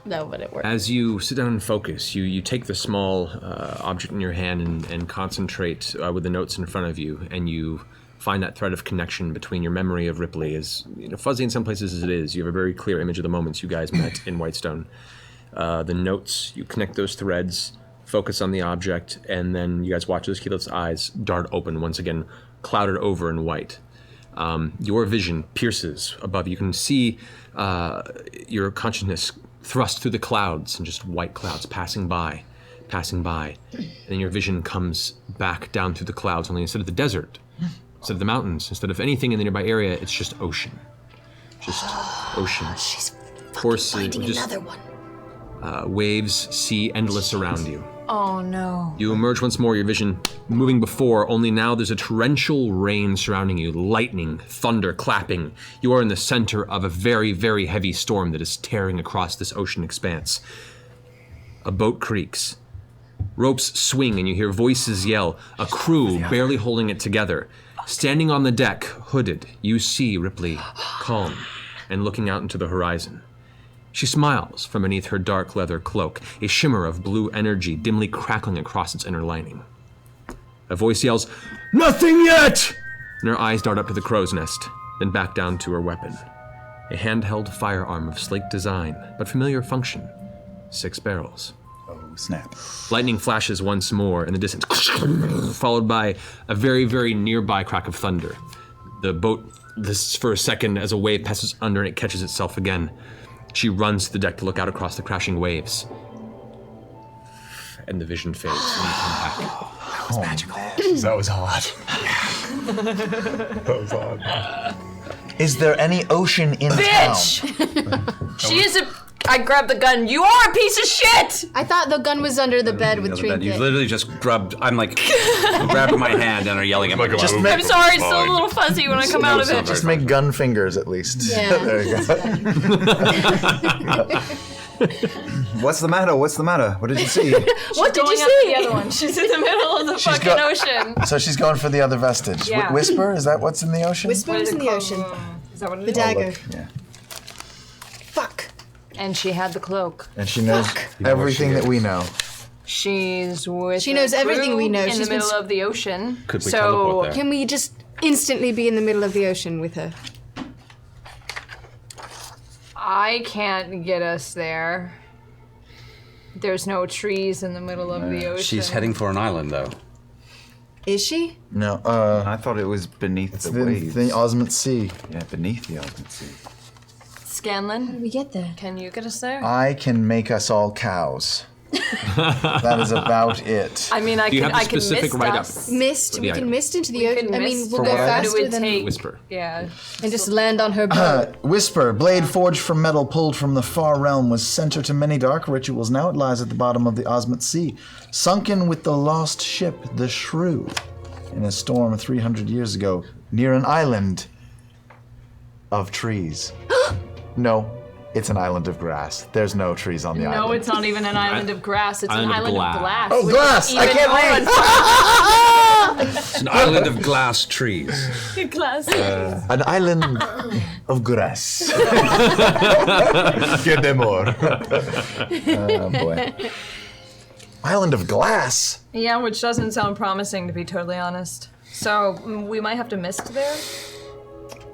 Speaker 3: No, but it works.
Speaker 1: As you sit down and focus, you take the small object in your hand and concentrate with the notes in front of you, and you find that thread of connection between your memory of Ripley, as fuzzy in some places as it is. You have a very clear image of the moments you guys met in Whitestone. The notes, you connect those threads, focus on the object, and then you guys watch those Keyleth's eyes dart open, once again clouded over in white. Your vision pierces above. You can see your consciousness thrust through the clouds, and just white clouds passing by. And then your vision comes back down through the clouds, only instead of the desert, instead of the mountains, instead of anything in the nearby area, it's just ocean. Just ocean.
Speaker 3: She's
Speaker 1: Horses,
Speaker 3: finding
Speaker 1: just
Speaker 3: another one.
Speaker 1: waves, sea endless around you.
Speaker 10: Oh no.
Speaker 1: You emerge once more, your vision moving before, only now there's a torrential rain surrounding you, lightning, thunder, clapping. You are in the center of a very, very heavy storm that is tearing across this ocean expanse. A boat creaks. Ropes swing and you hear voices yell, a crew barely holding it together. Standing on the deck, hooded, you see Ripley, calm, and looking out into the horizon. She smiles from beneath her dark leather cloak, a shimmer of blue energy dimly crackling across its inner lining. A voice yells, "Nothing yet!" And her eyes dart up to the crow's nest, then back down to her weapon. A handheld firearm of sleek design, but familiar function, 6 barrels.
Speaker 8: Oh, snap.
Speaker 1: Lightning flashes once more in the distance, followed by a very, very nearby crack of thunder. The boat, this for a second, as a wave passes under and it catches itself again. She runs to the deck to look out across the crashing waves. And the vision fades and you come back.
Speaker 5: That was magical.
Speaker 2: That was hot.
Speaker 4: That was hot.
Speaker 5: Is there any ocean in
Speaker 10: Bitch!
Speaker 5: town?
Speaker 10: She is a. I grabbed the gun. You are a piece of shit!
Speaker 3: I thought the gun was under the bed with
Speaker 6: You
Speaker 3: Trinket.
Speaker 6: literally just grabbed. I'm like, grabbed my hand and are yelling at me.
Speaker 5: Just
Speaker 10: I'm sorry, it's still a little fuzzy when I come out of it.
Speaker 5: Just make gun fingers at least.
Speaker 3: Yeah.
Speaker 5: There you go.
Speaker 8: What's the matter? What's the matter? What did you see?
Speaker 10: What did you see? The other one. She's in the middle of the fucking ocean.
Speaker 5: So she's going for the other vestige.
Speaker 10: Yeah.
Speaker 5: Whisper, is that what's in the ocean?
Speaker 3: Whisper is in the ocean.
Speaker 10: Is that what it
Speaker 3: The
Speaker 10: is?
Speaker 3: dagger.
Speaker 5: Look, yeah.
Speaker 3: Fuck.
Speaker 10: And she had the cloak.
Speaker 5: And she knows everything that we know.
Speaker 10: She's with.
Speaker 3: She knows
Speaker 10: the
Speaker 3: everything
Speaker 10: crew
Speaker 3: we know.
Speaker 10: In
Speaker 3: She's
Speaker 10: the
Speaker 3: been
Speaker 10: middle of the ocean.
Speaker 6: Could we
Speaker 10: so
Speaker 6: teleport there?
Speaker 3: Can we just instantly be in the middle of the ocean with her?
Speaker 10: I can't get us there. There's no trees in the middle of the ocean.
Speaker 6: She's heading for an island, though.
Speaker 3: Is she?
Speaker 5: No,
Speaker 8: I thought it was beneath the
Speaker 5: the,
Speaker 8: waves.
Speaker 5: the Osmond Sea.
Speaker 8: Yeah, beneath the Osmond Sea.
Speaker 10: Scanlan,
Speaker 3: We get there.
Speaker 10: can you get us there?
Speaker 5: I can make us all cows. That is about it.
Speaker 10: I mean, I
Speaker 1: Do you
Speaker 10: can.
Speaker 1: have the
Speaker 10: I can
Speaker 1: specific
Speaker 10: mist
Speaker 1: write-up?
Speaker 10: us.
Speaker 3: Mist. We
Speaker 1: Yeah.
Speaker 3: can mist into the
Speaker 10: We
Speaker 3: ocean.
Speaker 10: can
Speaker 3: I mean,
Speaker 10: mist
Speaker 3: we'll
Speaker 10: for
Speaker 3: go
Speaker 10: what it
Speaker 3: faster
Speaker 10: would
Speaker 3: than
Speaker 10: take.
Speaker 1: Whisper.
Speaker 10: Yeah.
Speaker 3: and just land on her boat.
Speaker 5: Whisper, blade forged from metal pulled from the far realm, was center to many dark rituals. Now it lies at the bottom of the Osmond Sea, sunken with the lost ship, the Shrew, in a storm 300 years ago, near an island of trees. No, it's an island of grass. There's no trees on the island.
Speaker 10: No, it's not even an island of grass. It's
Speaker 1: Island
Speaker 10: an
Speaker 1: of
Speaker 10: island
Speaker 1: glass.
Speaker 10: of glass.
Speaker 5: Oh,
Speaker 10: which
Speaker 5: glass!
Speaker 10: is
Speaker 5: I
Speaker 10: even
Speaker 5: can't
Speaker 10: more
Speaker 5: read.
Speaker 6: It's an island of glass trees.
Speaker 10: unfun- glass.
Speaker 5: An island of grass.
Speaker 4: Get them more.
Speaker 5: Oh boy. Island of glass.
Speaker 10: Yeah, which doesn't sound promising, to be totally honest. So we might have to mist there.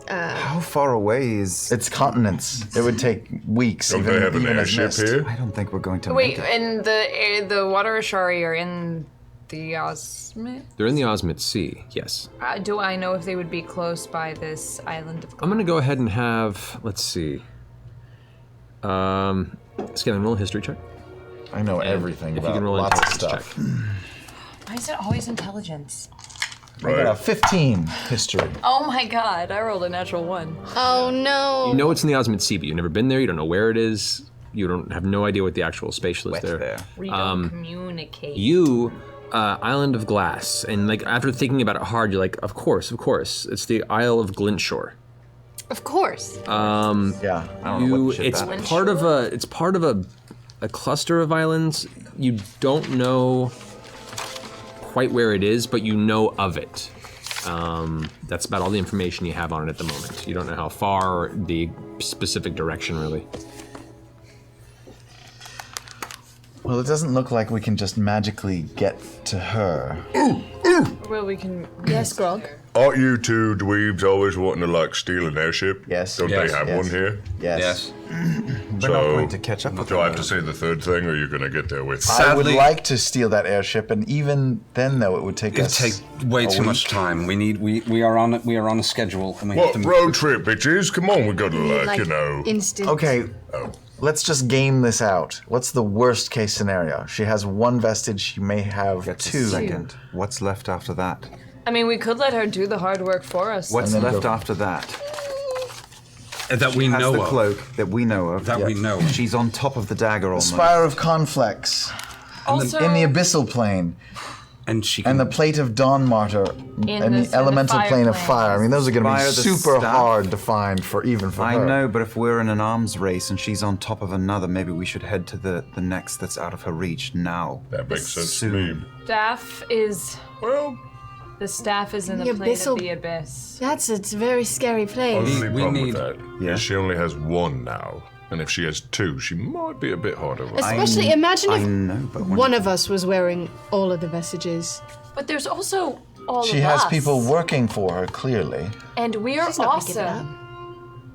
Speaker 8: How far away is...
Speaker 5: It's continents. It would take weeks.
Speaker 9: Don't
Speaker 5: even,
Speaker 9: they have an
Speaker 5: even as
Speaker 9: airship
Speaker 5: mist.
Speaker 9: here?
Speaker 8: I don't think we're going to
Speaker 10: Wait,
Speaker 8: make it.
Speaker 10: and the water Ashari are in the Osmond?
Speaker 1: They're in the Osmond Sea, yes.
Speaker 10: Do I know if they would be close by this island of
Speaker 1: I'm gonna go ahead and have, let's see. Scanlan, roll a history check.
Speaker 5: I know everything
Speaker 1: If you
Speaker 5: about
Speaker 1: can roll an
Speaker 5: lots of
Speaker 1: intelligence
Speaker 5: stuff.
Speaker 1: check.
Speaker 7: Why is it always intelligence?
Speaker 5: I got a 15 history.
Speaker 10: Oh my god, I rolled a natural 1.
Speaker 3: Oh no.
Speaker 1: You know it's in the Osmond Sea, but you've never been there, you don't know where it is, you don't have no idea what the actual spatial is
Speaker 8: Wet there.
Speaker 10: We don't communicate.
Speaker 1: You, Island of Glass, and like after thinking about it hard, you're like, of course, it's the Isle of Glintshore.
Speaker 3: Of course.
Speaker 5: Yeah.
Speaker 8: I don't know what ship
Speaker 1: It's
Speaker 8: that is.
Speaker 1: part of a cluster of islands. You don't know quite where it is, but you know of it. That's about all the information you have on it at the moment. You don't know how far or the specific direction, really.
Speaker 5: Well, it doesn't look like we can just magically get to her.
Speaker 10: Well, we can.
Speaker 3: Yes, Grog.
Speaker 9: Aren't you two dweebs always wanting to like steal an airship?
Speaker 5: Yes.
Speaker 9: Don't
Speaker 6: Yes.
Speaker 9: they have
Speaker 5: Yes.
Speaker 9: one here?
Speaker 5: Yes.
Speaker 8: We're not going to catch up with
Speaker 9: Do I
Speaker 8: them.
Speaker 9: have to say the third thing, or are you gonna get there with?
Speaker 5: I would
Speaker 6: Sadly-
Speaker 5: like to steal that airship, and even then, though, it would take
Speaker 6: It'd
Speaker 5: us
Speaker 6: take way
Speaker 5: a
Speaker 6: too much
Speaker 5: week.
Speaker 6: time. We are on a schedule, and we have
Speaker 9: What
Speaker 6: to.
Speaker 9: road trip, bitches? Come on, we gotta
Speaker 3: Like
Speaker 9: you know.
Speaker 3: instant.
Speaker 5: Okay, let's just game this out. What's the worst case scenario? She has one vestige, she may have
Speaker 8: Get to
Speaker 5: two.
Speaker 8: second. What's left after that?
Speaker 10: I mean, we could let her do the hard work for us.
Speaker 8: What's
Speaker 5: then
Speaker 8: left
Speaker 5: go-
Speaker 8: after that?
Speaker 6: That we
Speaker 8: Has
Speaker 6: know
Speaker 8: the
Speaker 6: of.
Speaker 8: cloak that we know of.
Speaker 6: That we know.
Speaker 8: She's on top of the dagger almost.
Speaker 5: Spire of Conflex
Speaker 10: Also,
Speaker 5: in the abyssal plane,
Speaker 6: And she can.
Speaker 5: and the plate of Dawn Martyr, and
Speaker 10: the
Speaker 5: the elemental
Speaker 10: fire
Speaker 5: plane of
Speaker 10: plane.
Speaker 5: fire. I mean, those are going to
Speaker 8: Spire
Speaker 5: be
Speaker 8: the
Speaker 5: super
Speaker 8: staff.
Speaker 5: hard to find for
Speaker 8: I
Speaker 5: her.
Speaker 8: know, but if we're in an arms race and she's on top of another, maybe we should head to the next that's out of her reach now.
Speaker 9: That makes sense to
Speaker 8: Soon.
Speaker 9: me.
Speaker 10: staff is.
Speaker 9: Well,
Speaker 10: The staff is in the
Speaker 3: The
Speaker 10: plane
Speaker 3: abyssal-
Speaker 10: of the abyss.
Speaker 3: That's a very scary place.
Speaker 9: only
Speaker 6: we
Speaker 9: problem
Speaker 6: need-
Speaker 9: with that
Speaker 8: Yeah.
Speaker 9: is she only has one now, and if she has two, she might be a bit harder.
Speaker 3: Especially, imagine
Speaker 8: I
Speaker 3: if
Speaker 8: know, but when
Speaker 3: one of us was wearing all of the vestiges.
Speaker 10: But there's also all
Speaker 5: She
Speaker 10: of
Speaker 5: has
Speaker 10: us.
Speaker 5: people working for her, clearly.
Speaker 10: And we are
Speaker 3: She's not gonna give it
Speaker 10: awesome.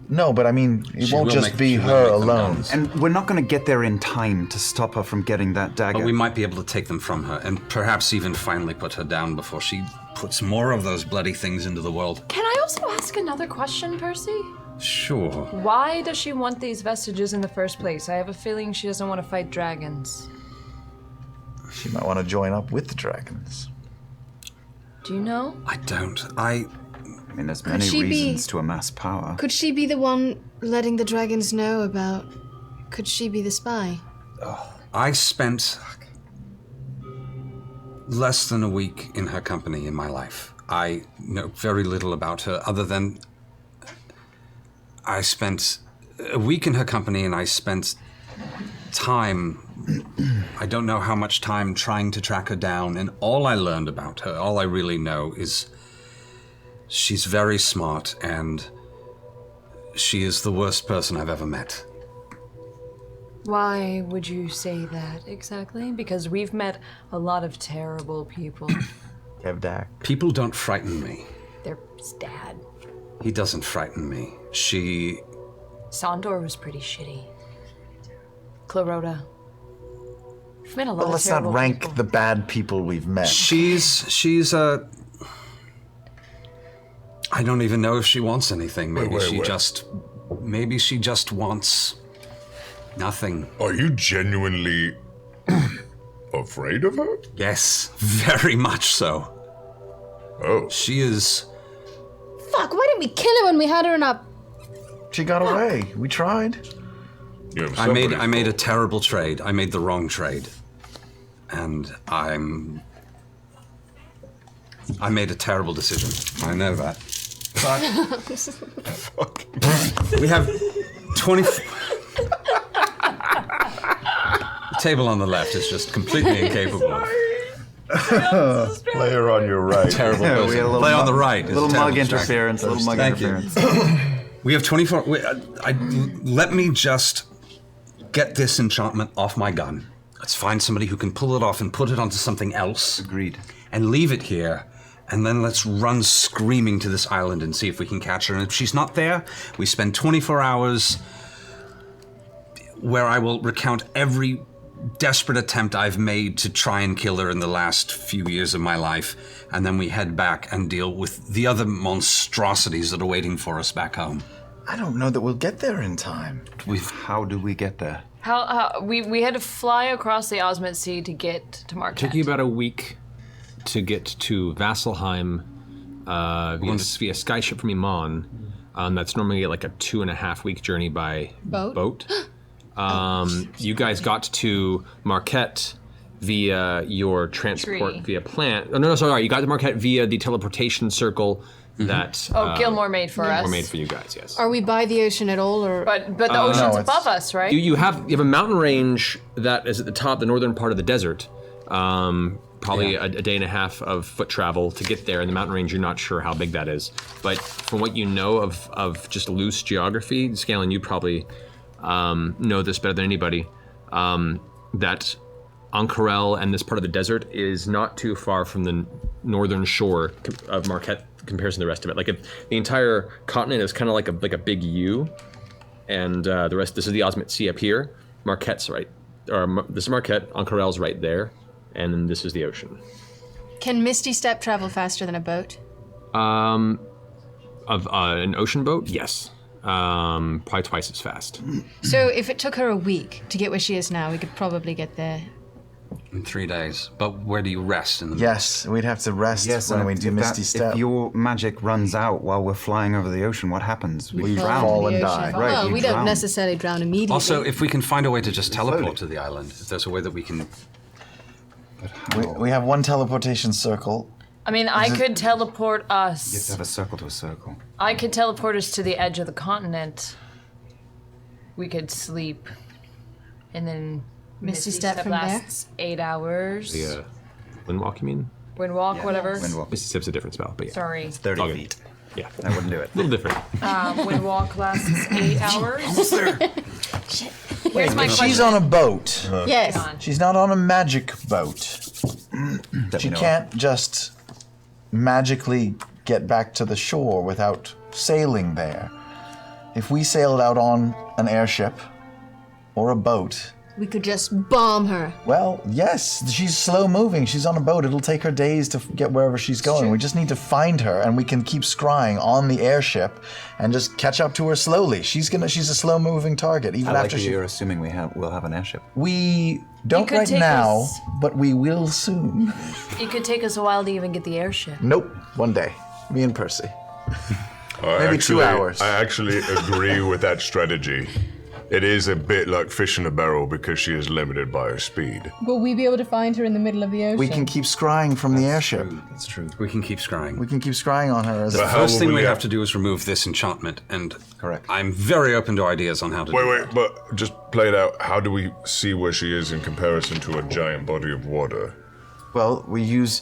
Speaker 5: No, but I mean, it
Speaker 6: She
Speaker 5: won't
Speaker 6: will
Speaker 5: just
Speaker 6: make-
Speaker 5: be
Speaker 6: she will
Speaker 5: her
Speaker 6: make them
Speaker 5: alone.
Speaker 6: known.
Speaker 8: And we're not going to get there in time to stop her from getting that dagger.
Speaker 6: But we might be able to take them from her, and perhaps even finally put her down before she puts more of those bloody things into the world.
Speaker 10: Can I also ask another question, Percy?
Speaker 6: Sure.
Speaker 10: Why does she want these vestiges in the first place? I have a feeling she doesn't want to fight dragons.
Speaker 5: She might want to join up with the dragons.
Speaker 10: Do you know?
Speaker 6: I don't.
Speaker 8: I mean, there's many
Speaker 3: she be-
Speaker 8: reasons to amass power.
Speaker 3: Could she be the one letting the dragons know about... Could she be the spy?
Speaker 6: I spent less than a week in her company in my life. I know very little about her other than I spent a week in her company and I spent time, I don't know how much time, trying to track her down, and all I learned about her, all I really know is she's very smart and she is the worst person I've ever met.
Speaker 10: Why would you say that exactly? Because we've met a lot of terrible people.
Speaker 5: Kevdak.
Speaker 6: People don't frighten me.
Speaker 10: Their dad.
Speaker 6: He doesn't frighten me. She...
Speaker 10: Sondor was pretty shitty. Clarota. We've met a lot
Speaker 5: But
Speaker 10: of
Speaker 5: let's not
Speaker 10: terrible
Speaker 5: rank
Speaker 10: people.
Speaker 5: the bad people we've met.
Speaker 6: She's a... I don't even know if she wants anything. Maybe maybe she just wants nothing.
Speaker 9: Are you genuinely afraid of her?
Speaker 6: Yes, very much so.
Speaker 9: Oh.
Speaker 6: She is...
Speaker 3: Fuck, why didn't we kill her when we had her in our...
Speaker 5: She got away. We tried.
Speaker 6: I made a terrible trade. I made the wrong trade. And I made a terrible decision. I know that. But we have 20... The table on the left is just completely incapable of...
Speaker 9: Player on your right.
Speaker 6: Terrible
Speaker 5: Yeah,
Speaker 6: person.
Speaker 5: we had a little
Speaker 6: Play on
Speaker 5: mug-
Speaker 6: the right. is
Speaker 5: little
Speaker 6: a terrible
Speaker 5: mug interference,
Speaker 6: distraction.
Speaker 5: little mug
Speaker 6: Thank you.
Speaker 5: interference.
Speaker 6: We have 24... let me just get this enchantment off my gun. Let's find somebody who can pull it off and put it onto something else.
Speaker 8: Agreed.
Speaker 6: And leave it here. And then let's run screaming to this island and see if we can catch her. And if she's not there, we spend 24 hours where I will recount every desperate attempt I've made to try and kill her in the last few years of my life. And then we head back and deal with the other monstrosities that are waiting for us back home.
Speaker 5: I don't know that we'll get there in time.
Speaker 8: How do we get there?
Speaker 10: How we had to fly across the Osmond Sea to get to Marquette.
Speaker 1: Took you about a week to get to Vasselheim via skyship from Iman. That's normally like a 2.5 week journey by boat. You guys got to Marquette via your transport via plant. Oh, no, sorry. You got to Marquette via the teleportation circle that
Speaker 10: Gilmore made for us.
Speaker 1: Gilmore made for you guys, yes.
Speaker 3: Are we by the ocean at all, or...?
Speaker 10: But the ocean's above us, right?
Speaker 1: You have a mountain range that is at the top, the northern part of the desert. Probably a day and a half of foot travel to get there. In the mountain range, you're not sure how big that is. But from what you know of just loose geography, Scanlan, you probably know this better than anybody, that Ankarel and this part of the desert is not too far from the northern shore of Marquette comparison to the rest of it. Like if the entire continent is kind of like a big U, and the rest, this is the Osmond Sea up here. Marquette's right, this is Marquette, Ankarel's right there, and then this is the ocean.
Speaker 3: Can Misty Step travel faster than a boat?
Speaker 1: Of an ocean boat, yes. Probably twice as fast.
Speaker 3: So if it took her a week to get where she is now, we could probably get there.
Speaker 6: In 3 days. But where do you rest in the
Speaker 5: Yes, we'd have to rest when we do Misty Step.
Speaker 8: If your magic runs out while we're flying over the ocean, what happens?
Speaker 5: We
Speaker 8: drown.
Speaker 5: fall and die.
Speaker 8: Right,
Speaker 3: Well,
Speaker 8: you
Speaker 3: we
Speaker 8: drown.
Speaker 3: don't necessarily drown immediately.
Speaker 6: Also, if we can find a way to just teleport to the island, if there's a way that we can...
Speaker 5: We have one teleportation circle.
Speaker 10: I mean, I could teleport us.
Speaker 8: You have to have a circle to a circle.
Speaker 10: I could teleport us to the edge of the continent. We could sleep, and then
Speaker 3: Misty Step from there?
Speaker 10: lasts 8 hours.
Speaker 1: The Windwalk, you mean?
Speaker 10: Windwalk, whatever.
Speaker 1: Misty Step's a different spell, but yeah.
Speaker 10: Sorry.
Speaker 8: It's 30
Speaker 1: Okay.
Speaker 8: feet.
Speaker 1: Yeah.
Speaker 8: I wouldn't do it.
Speaker 1: A little different.
Speaker 10: Windwalk lasts 8 hours.
Speaker 5: Almost there.
Speaker 10: Here's my
Speaker 5: If
Speaker 10: question.
Speaker 5: she's on a boat.
Speaker 3: Yes.
Speaker 5: She's not on a magic boat. She can't just magically get back to the shore without sailing there. if we sailed out on an airship or a boat,
Speaker 3: We could just bomb her.
Speaker 5: well, yes, she's slow moving. She's on a boat. It'll take her days to get wherever she's going. We just need to find her, and we can keep scrying on the airship and just catch up to her slowly. She's a slow moving target, even
Speaker 8: I like
Speaker 5: after
Speaker 8: that you're assuming we'll have an airship.
Speaker 5: We don't
Speaker 7: could
Speaker 5: right
Speaker 7: take
Speaker 5: now,
Speaker 7: us-
Speaker 5: but we will soon.
Speaker 7: It could take us a while to even get the airship.
Speaker 5: Nope, one day. Me and Percy.
Speaker 9: I
Speaker 5: Maybe 2 hours.
Speaker 9: I actually agree with that strategy. It is a bit like fish in a barrel because she is limited by her speed.
Speaker 11: Will we be able to find her in the middle of the ocean?
Speaker 5: We can keep scrying from the airship.
Speaker 8: That's true.
Speaker 6: We can keep scrying.
Speaker 5: We can keep scrying on her.
Speaker 6: The first thing we have to do is remove this enchantment, and
Speaker 8: correct.
Speaker 6: I'm very open to ideas on how to do
Speaker 9: Wait, but just play it out. How do we see where she is in comparison to a giant body of water?
Speaker 5: Well, we use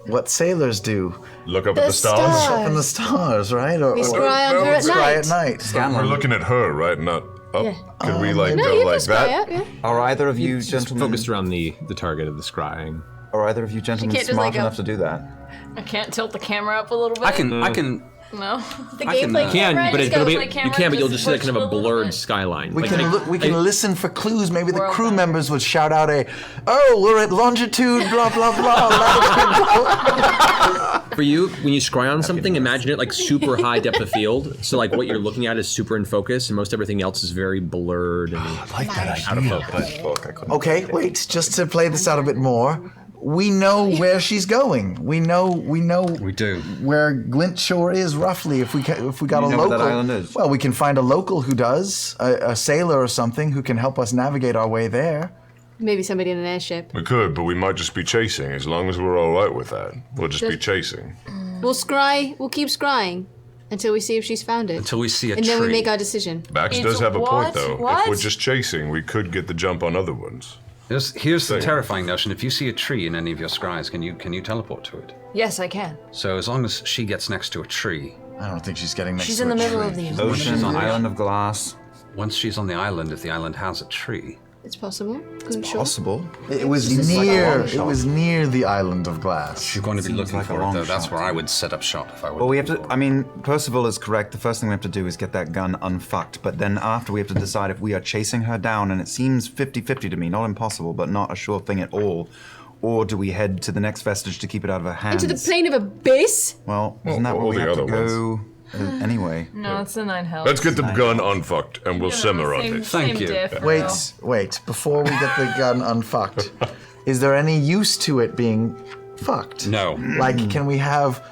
Speaker 5: what sailors do.
Speaker 9: Look up at the stars?
Speaker 5: Up in the stars, right?
Speaker 3: We scry on her at night.
Speaker 5: Scry at night.
Speaker 9: We're looking at her, right? Not up.
Speaker 3: Yeah.
Speaker 9: Could we like
Speaker 3: No,
Speaker 9: go
Speaker 3: you
Speaker 9: like
Speaker 3: can scry
Speaker 9: that?
Speaker 3: out, yeah.
Speaker 8: Are either of you
Speaker 12: Just
Speaker 8: gentlemen
Speaker 12: focused around the target of the scrying.
Speaker 8: Are either of you gentlemen
Speaker 10: can't just,
Speaker 8: smart
Speaker 10: like, go-
Speaker 8: enough to do that?
Speaker 10: I can't tilt the camera up a little bit.
Speaker 6: I can.
Speaker 10: No.
Speaker 3: The
Speaker 6: I can,
Speaker 3: gameplay
Speaker 6: uh,
Speaker 1: Can, but it'll be,
Speaker 10: Gameplay
Speaker 1: you
Speaker 10: camera
Speaker 1: can, but you'll
Speaker 10: just
Speaker 1: just see that kind of a
Speaker 10: push a little
Speaker 1: blurred
Speaker 10: bit.
Speaker 1: skyline.
Speaker 5: We
Speaker 1: Like,
Speaker 5: can
Speaker 1: like-
Speaker 5: we can listen for clues. Maybe the crew members would shout out we're at longitude, blah, blah, blah. latitude,
Speaker 1: For you, when you scry on something, imagine it like super high depth of field. So like what you're looking at is super in focus, and most everything else is very blurred and out of focus.
Speaker 5: Okay, wait, just to play this out a bit more. We know where she's going. We know
Speaker 6: We do.
Speaker 5: where Glintshore is roughly. If we got
Speaker 8: You
Speaker 5: a
Speaker 8: know
Speaker 5: local,
Speaker 8: where that island is?
Speaker 5: well, we can find a local who does, a sailor or something who can help us navigate our way there.
Speaker 3: Maybe somebody in an airship.
Speaker 9: We could, but we might just be chasing. As long as we're all right with that, we'll just be
Speaker 3: Just-
Speaker 9: chasing.
Speaker 3: We'll keep scrying until we see if she's found it.
Speaker 6: Until we see a
Speaker 3: and then we
Speaker 6: tree.
Speaker 3: make our decision.
Speaker 9: Bax
Speaker 10: It's
Speaker 9: does have a point,
Speaker 10: what?
Speaker 9: though. If
Speaker 10: What?
Speaker 9: we're just chasing, we could get the jump on other ones.
Speaker 6: Here's the terrifying notion. If you see a tree in any of your scries, can you teleport to it?
Speaker 7: Yes, I can.
Speaker 6: So as long as she gets next to a tree.
Speaker 5: I don't think she's getting next
Speaker 7: She's
Speaker 5: to
Speaker 7: in the
Speaker 5: a
Speaker 7: middle
Speaker 5: tree.
Speaker 7: of the
Speaker 8: Ocean, island of glass.
Speaker 6: Once she's on the island, if the island has a tree.
Speaker 3: It's possible. Glintshore.
Speaker 8: Possible.
Speaker 5: It was
Speaker 8: This is like a
Speaker 5: near.
Speaker 8: long
Speaker 5: It
Speaker 8: shot.
Speaker 5: was near the island of glass.
Speaker 6: You're going to be
Speaker 8: Seems
Speaker 6: looking
Speaker 8: like a
Speaker 6: for it,
Speaker 8: long
Speaker 6: though. That's
Speaker 8: shot.
Speaker 6: where I would set up shop if I were.
Speaker 8: Well, we have to. I mean, Percival is correct. The first thing we have to do is get that gun unfucked. But then after, we have to decide if we are chasing her down, and it seems 50-50 to me. Not impossible, but not a sure thing at all. Or do we head to the next vestige to keep it out of her hands?
Speaker 3: Into the plane of abyss?
Speaker 8: Well, isn't that
Speaker 9: all
Speaker 8: where we
Speaker 9: the
Speaker 8: have to
Speaker 9: other
Speaker 8: go anyway?
Speaker 10: No, it's the 9 hells.
Speaker 9: Let's get the gun unfucked, and we'll simmer on it.
Speaker 6: Thank you.
Speaker 5: Wait. Before we get the gun unfucked, is there any use to it being fucked?
Speaker 6: No.
Speaker 5: Like, can we have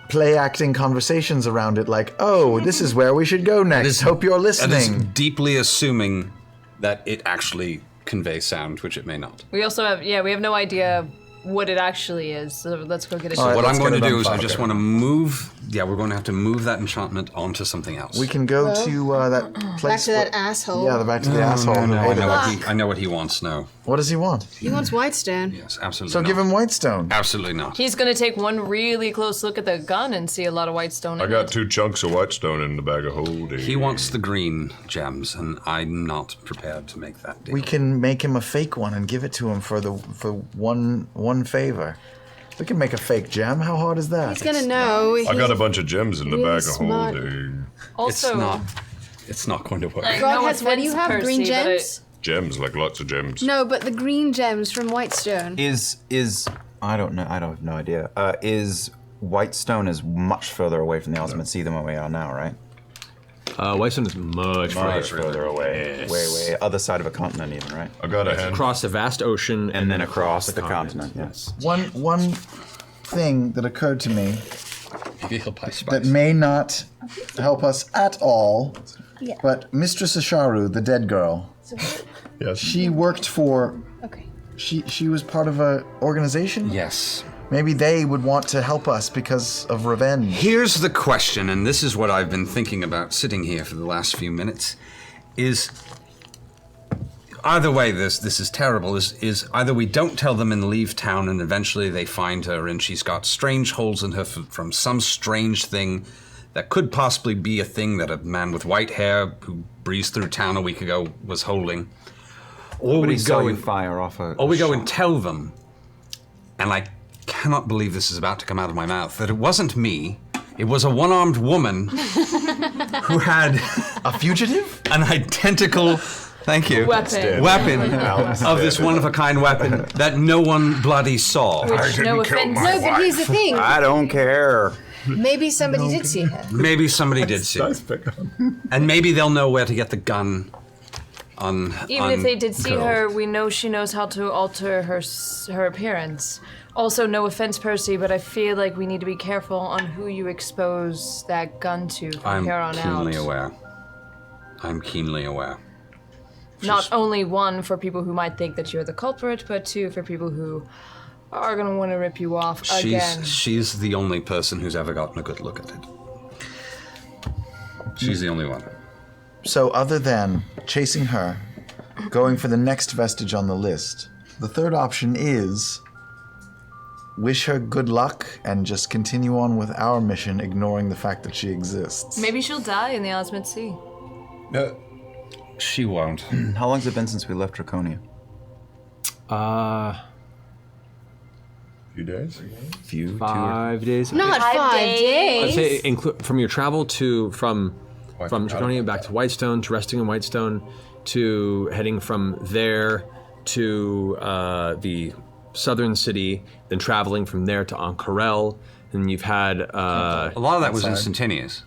Speaker 5: play acting conversations around it? Like, oh, this is where we should go next. Hope you're
Speaker 6: That is
Speaker 5: listening.
Speaker 6: deeply assuming that it actually conveys sound, which it may not.
Speaker 10: We also have, we have no idea what it actually is. So let's go get it.
Speaker 6: So
Speaker 5: right,
Speaker 6: what I'm
Speaker 5: let's
Speaker 6: going to
Speaker 5: get it
Speaker 6: do is I
Speaker 5: unfucked.
Speaker 6: just want to move. Yeah, we're going to have to move that enchantment onto something else.
Speaker 5: We can go to that place.
Speaker 3: Back to that
Speaker 5: where-
Speaker 3: asshole.
Speaker 5: Yeah, back to the asshole. who
Speaker 6: I
Speaker 5: hated
Speaker 6: know
Speaker 5: us.
Speaker 6: I know what he wants now.
Speaker 5: What does he want?
Speaker 3: He wants Whitestone.
Speaker 6: Yes, absolutely.
Speaker 5: So
Speaker 6: not.
Speaker 5: give him Whitestone.
Speaker 6: Absolutely not.
Speaker 10: He's gonna take one really close look at the gun and see a lot of white stone
Speaker 9: I
Speaker 10: in
Speaker 9: got
Speaker 10: it.
Speaker 9: 2 chunks of whitestone in the bag of holding.
Speaker 6: He wants the green gems, and I'm not prepared to make that deal.
Speaker 5: We can make him a fake one and give it to him for one favor. We can make a fake gem. How hard is that?
Speaker 3: He's gonna know.
Speaker 9: I got a bunch of gems in the
Speaker 3: really
Speaker 9: bag of
Speaker 3: smart.
Speaker 9: holding.
Speaker 10: Also,
Speaker 6: It's not going to work.
Speaker 10: like,
Speaker 3: God
Speaker 10: no
Speaker 3: has, what do you
Speaker 10: offense,
Speaker 3: have? Green
Speaker 10: Percy, but
Speaker 3: gems?
Speaker 9: Gems, like lots of gems.
Speaker 3: No, but the green gems from Whitestone.
Speaker 8: Is I don't know. I don't have no idea. Is Whitestone is much further away from the ultimate sea than where we are now, right?
Speaker 12: Whitestone is much
Speaker 8: Much
Speaker 12: further.
Speaker 8: further away. Way other side of a continent, even, right?
Speaker 9: I got a hand.
Speaker 1: Across a vast ocean
Speaker 8: And then across the continent. Yes.
Speaker 5: One thing that occurred to me
Speaker 6: Veiled by spice.
Speaker 5: that may not help us at all, but Mistress Asharu, the dead girl,
Speaker 9: Yes.
Speaker 5: she worked for.
Speaker 3: Okay.
Speaker 5: She was part of a organization.
Speaker 6: Yes.
Speaker 5: Maybe they would want to help us because of revenge.
Speaker 6: Here's the question, and this is what I've been thinking about sitting here for the last few minutes, is either way, this is terrible, is either we don't tell them and leave town and eventually they find her and she's got strange holes in her from some strange thing that could possibly be a thing that a man with white hair who breezed through town a week ago was holding. Or
Speaker 8: But
Speaker 6: we
Speaker 8: he saw
Speaker 6: go
Speaker 8: you
Speaker 6: and
Speaker 8: fire off a.
Speaker 6: Or we go
Speaker 8: shot.
Speaker 6: and tell them, and I cannot believe this is about to come out of my mouth, that it wasn't me, It was a one-armed woman who had
Speaker 5: a fugitive,
Speaker 6: an identical. Thank you.
Speaker 10: Weapon
Speaker 6: of this one-of-a-kind weapon that no one bloody saw.
Speaker 10: Which, no offense.
Speaker 3: No, but here's the thing.
Speaker 8: I don't care.
Speaker 3: Maybe somebody did see her.
Speaker 6: Maybe somebody did see her. And maybe they'll know where to get the gun on.
Speaker 10: Even if they did see her, we know she knows how to alter her appearance. Also, no offense, Percy, but I feel like we need to be careful on who you expose that gun to from here on out.
Speaker 6: I'm keenly aware.
Speaker 10: Not only one, for people who might think that you're the culprit, but two, for people who are going to want to rip you off again.
Speaker 6: She's the only person who's ever gotten a good look at it. She's the only one.
Speaker 5: So other than chasing her, going for the next vestige on the list, the third option is wish her good luck and just continue on with our mission, ignoring the fact that she exists.
Speaker 10: Maybe she'll die in the Osmond Sea.
Speaker 6: No, she won't.
Speaker 8: How long's it been since we left Draconia?
Speaker 9: Few days?
Speaker 12: 5 days.
Speaker 3: Not 5 days.
Speaker 1: I'd say from your travel from Draconia back to Whitestone, to resting in Whitestone, to heading from there to the southern city, then traveling from there to Ank'Harel, and you've had
Speaker 6: a lot of that was instantaneous.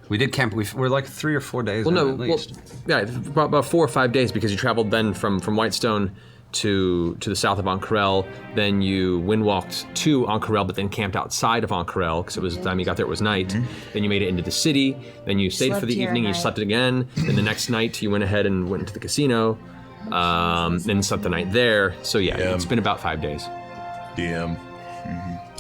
Speaker 6: We did camp. We're like 3 or 4 days.
Speaker 1: Well, no,
Speaker 6: at least.
Speaker 1: about 4 or 5 days because you traveled then from Whitestone to the south of Ank'Harel. Then you windwalked to Ank'Harel, but then camped outside of Ank'Harel because it was the time you got there. It was night.
Speaker 6: Mm-hmm.
Speaker 1: Then you made it into the city. Then you stayed for the evening. You slept again. Then the next night you went ahead and went into the casino. Then slept the night there. So yeah, it's been about 5 days.
Speaker 9: DM.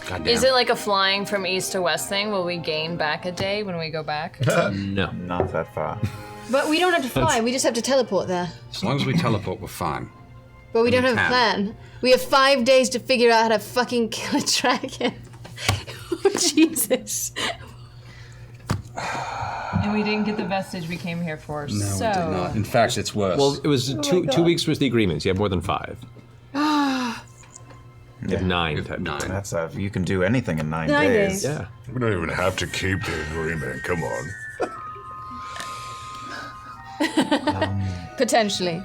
Speaker 6: Goddamn.
Speaker 10: Is it like a flying from east to west thing? Will we gain back a day when we go back?
Speaker 1: No.
Speaker 8: Not that far.
Speaker 3: But we don't have to fly. We just have to teleport there.
Speaker 6: As long as we teleport, we're fine.
Speaker 3: But we don't
Speaker 6: We
Speaker 3: have a
Speaker 6: can.
Speaker 3: plan. We have 5 days to figure out how to fucking kill a dragon. Jesus.
Speaker 10: And we didn't get the vestige we came here for,
Speaker 6: No, we did not. In fact, it's worse.
Speaker 1: Well, it was two weeks was the agreements. You have more than 5. You have 9.
Speaker 6: Nine.
Speaker 8: That's you can do anything in 9
Speaker 3: 9
Speaker 8: days.
Speaker 3: days.
Speaker 1: Yeah.
Speaker 9: We don't even have to keep the agreement. Come on.
Speaker 11: Potentially.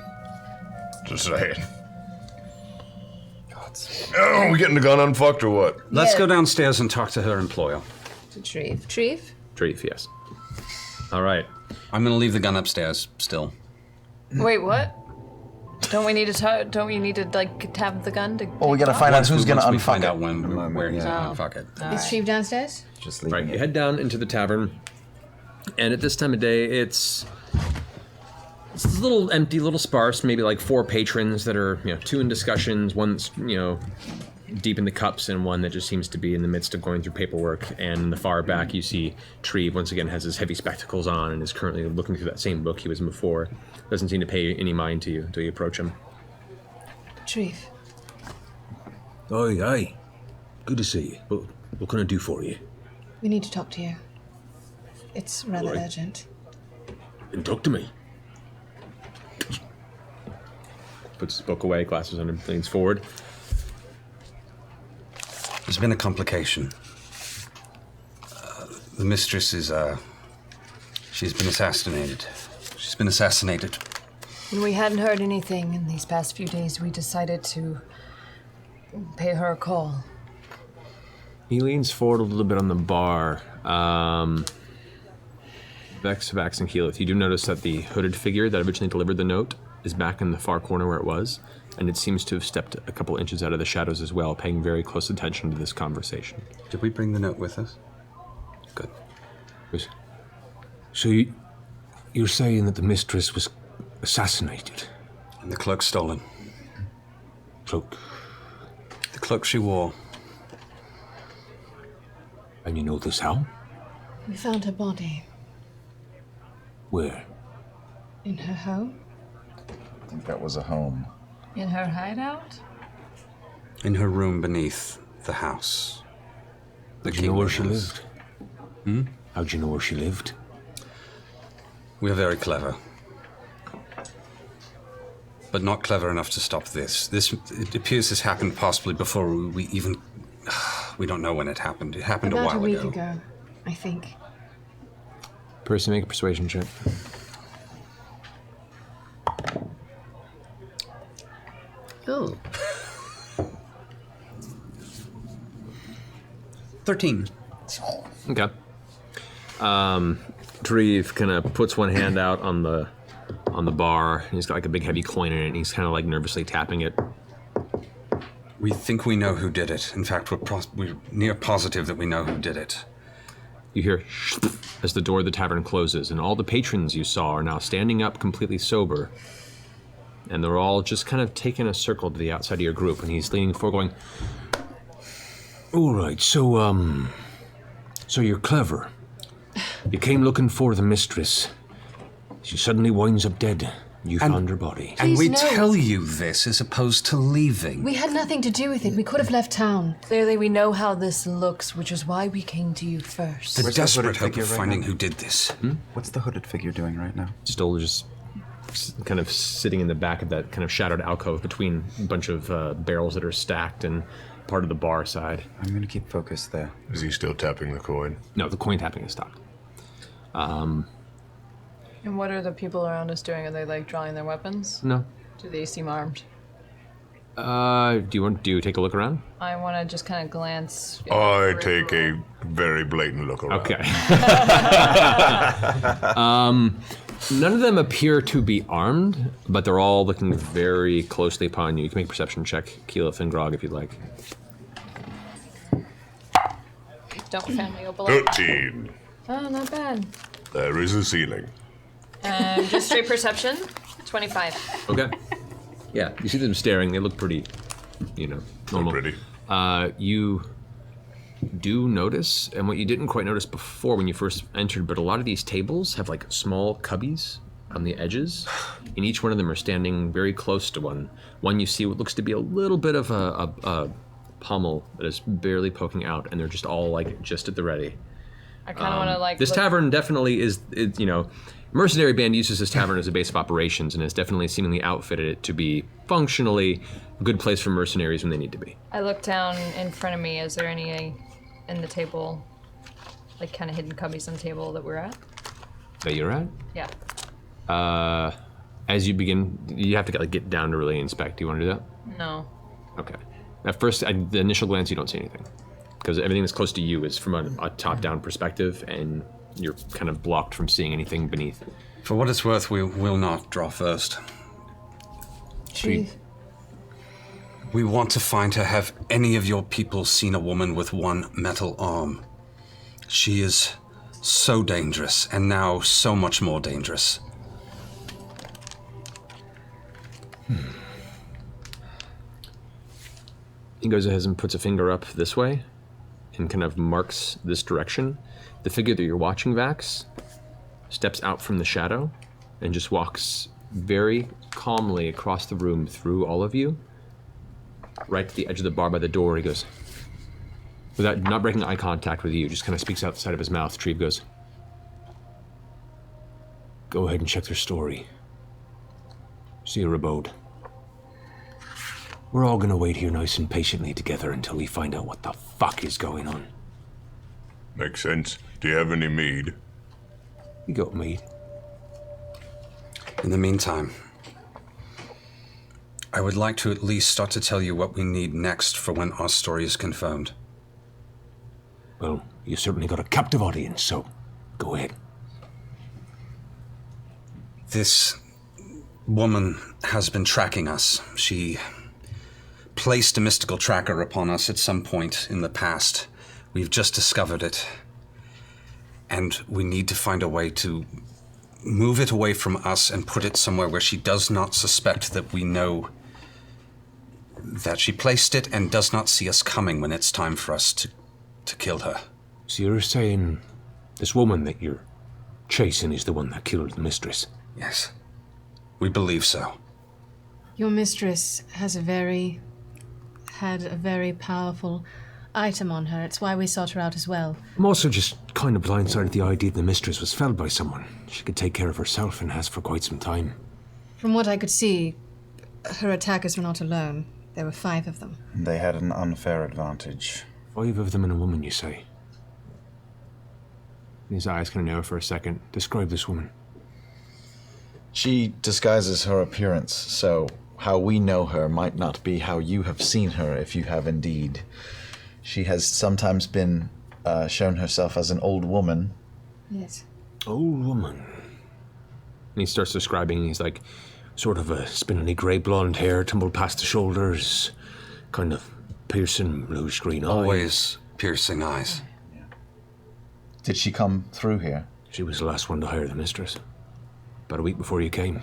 Speaker 9: Just saying. Oh, we getting the gun unfucked or what?
Speaker 6: Let's go downstairs and talk to her employer.
Speaker 3: Treve. Treve?
Speaker 1: Treve, yes. All right.
Speaker 6: I'm gonna leave the gun upstairs still.
Speaker 10: Wait, what? Don't we need to like have the gun to?
Speaker 5: Well, we gotta find out who's gonna
Speaker 6: Once we
Speaker 5: unfuck
Speaker 6: find
Speaker 5: it.
Speaker 6: out where he's gonna unfuck it.
Speaker 3: Is Treve downstairs?
Speaker 8: Just
Speaker 1: Right.
Speaker 8: leaving
Speaker 1: You
Speaker 8: it.
Speaker 1: head down into the tavern, and at this time of day, it's a little empty, a little sparse. Maybe like 4 patrons that are 2 in discussions, one's deep in the cups, and one that just seems to be in the midst of going through paperwork. And in the far back, you see Treve once again has his heavy spectacles on and is currently looking through that same book he was in before. Doesn't seem to pay any mind to you until you approach him.
Speaker 3: Treve.
Speaker 12: Aye, aye. Good to see you. What can I do for you?
Speaker 3: We need to talk to you. It's rather
Speaker 12: Right.
Speaker 3: urgent.
Speaker 12: And talk to me.
Speaker 1: Puts his book away, glasses under, leans forward.
Speaker 6: There's been a complication. The mistress is, she's been assassinated. She's been assassinated.
Speaker 10: When we hadn't heard anything in these past few days, we decided to pay her a call.
Speaker 1: He leans forward a little bit on the bar. Vex, and Keyleth, you do notice that the hooded figure that originally delivered the note is back in the far corner where it was, and it seems to have stepped a couple inches out of the shadows as well, paying very close attention to this conversation.
Speaker 6: Did we bring the note with us? Good.
Speaker 12: So you're saying that the mistress was assassinated?
Speaker 6: And the cloak stolen.
Speaker 12: Cloak?
Speaker 6: The cloak she wore.
Speaker 12: And you know this how?
Speaker 3: We found her body
Speaker 12: Where?
Speaker 3: in her home.
Speaker 5: I think that was a home.
Speaker 10: In her hideout?
Speaker 6: In her room beneath the house.
Speaker 12: Did you know where she lived? How'd you know where she lived?
Speaker 6: We're very clever. But not clever enough to stop this. It appears this happened possibly before we even... We don't know when it happened. It happened
Speaker 3: About
Speaker 6: a while
Speaker 3: a week
Speaker 6: ago.
Speaker 3: ago. I think.
Speaker 1: Percy, make a persuasion check.
Speaker 3: Oh.
Speaker 6: 13.
Speaker 1: Okay. Dreve kind of puts one hand out on the bar, and he's got like a big heavy coin in it, and he's kind of like nervously tapping it.
Speaker 6: We think we know who did it. In fact, we're near positive that we know who did it.
Speaker 1: You hear as the door of the tavern closes, and all the patrons you saw are now standing up completely sober. And they're all just kind of taking a circle to the outside of your group, and he's leaning forward going,
Speaker 12: all right, so you're clever. You came looking for the mistress. She suddenly winds up dead. You found her body.
Speaker 6: And we
Speaker 3: no.
Speaker 6: tell you this as opposed to leaving.
Speaker 3: We had nothing to do with it. We could have left town.
Speaker 10: Clearly, we know how this looks, which is why we came to you first.
Speaker 6: The
Speaker 8: Where's
Speaker 6: desperate
Speaker 8: hooded
Speaker 6: hope
Speaker 8: figure
Speaker 6: of
Speaker 8: right
Speaker 6: finding
Speaker 8: now?
Speaker 6: who did this.
Speaker 8: What's the hooded figure doing right now?
Speaker 1: still just kind of sitting in the back of that kind of shadowed alcove between a bunch of barrels that are stacked and part of the bar side.
Speaker 8: I'm going to keep focused there.
Speaker 9: Is he still tapping the coin?
Speaker 1: No, the coin tapping is stopped.
Speaker 10: And what are the people around us doing? Are they like drawing their weapons?
Speaker 1: No.
Speaker 10: Do they seem armed?
Speaker 1: Do you take a look around?
Speaker 10: I want to just kind of glance.
Speaker 9: I take a very blatant look around.
Speaker 1: Okay. None of them appear to be armed, but they're all looking very closely upon you. You can make a perception check, Keyleth and Grog, if you'd like.
Speaker 10: Don't family go below.
Speaker 9: 13.
Speaker 10: Oh, not bad.
Speaker 9: There is a ceiling.
Speaker 10: Just straight perception. 25.
Speaker 1: Okay. Yeah, you see them staring. They look pretty, normal.
Speaker 9: Pretty.
Speaker 1: You do notice, and what you didn't quite notice before when you first entered, but a lot of these tables have like small cubbies on the edges, and each one of them are standing very close to one. One you see what looks to be a little bit of a pommel that is barely poking out, and they're just all like just at the ready.
Speaker 10: I kind of want to like.
Speaker 1: This tavern definitely is, Mercenary Band uses this tavern as a base of operations and has definitely seemingly outfitted it to be functionally a good place for mercenaries when they need to be.
Speaker 10: I look down in front of me. Is there any in the table, like kind of hidden cubbies on the table that we're at?
Speaker 1: That you're at?
Speaker 10: Yeah.
Speaker 1: As you begin, you have to get down to really inspect. Do you want to do that?
Speaker 10: No.
Speaker 1: Okay. At first, the initial glance, you don't see anything. Because everything that's close to you is from a top-down perspective, and you're kind of blocked from seeing anything beneath.
Speaker 6: For what it's worth, we will not draw first. We want to find her. Have any of your people seen a woman with one metal arm? She is so dangerous, and now so much more dangerous.
Speaker 1: He goes ahead and puts a finger up this way and kind of marks this direction. The figure that you're watching, Vax, steps out from the shadow and just walks very calmly across the room through all of you, right to the edge of the bar by the door. He goes, without not breaking eye contact with you, just kind of speaks out the side of his mouth. Treve goes,
Speaker 12: Go ahead and check their story. See her abode. We're all gonna wait here nice and patiently together until we find out what the fuck is going on.
Speaker 9: Makes sense. Do you have any mead?
Speaker 12: You got mead.
Speaker 6: In the meantime, I would like to at least start to tell you what we need next for when our story is confirmed.
Speaker 12: Well, you certainly got a captive audience, so go ahead.
Speaker 6: This woman has been tracking us. She placed a mystical tracker upon us at some point in the past. We've just discovered it. And we need to find a way to move it away from us and put it somewhere where she does not suspect that we know that she placed it and does not see us coming when it's time for us to kill her.
Speaker 12: So you're saying this woman that you're chasing is the one that killed the mistress?
Speaker 6: Yes. We believe so.
Speaker 3: Your mistress had a very powerful item on her. It's why we sought her out as well.
Speaker 12: I'm also just kind of blindsided the idea the mistress was felled by someone. She could take care of herself and has for quite some time.
Speaker 3: From what I could see, her attackers were not alone. There were 5 of them.
Speaker 8: They had an unfair advantage.
Speaker 12: 5 of them and a woman, you say? And his eyes kind of narrow for a second. Describe this woman.
Speaker 5: She disguises her appearance, so how we know her might not be how you have seen her, if you have indeed. She has sometimes been shown herself as an old woman.
Speaker 3: Yes.
Speaker 12: Old woman. And he starts describing, he's like, sort of a spindly grey blonde hair tumbled past the shoulders, kind of piercing bluish green eyes.
Speaker 6: Always piercing eyes.
Speaker 5: Did she come through here?
Speaker 12: She was the last one to hire the mistress. About a week before you came.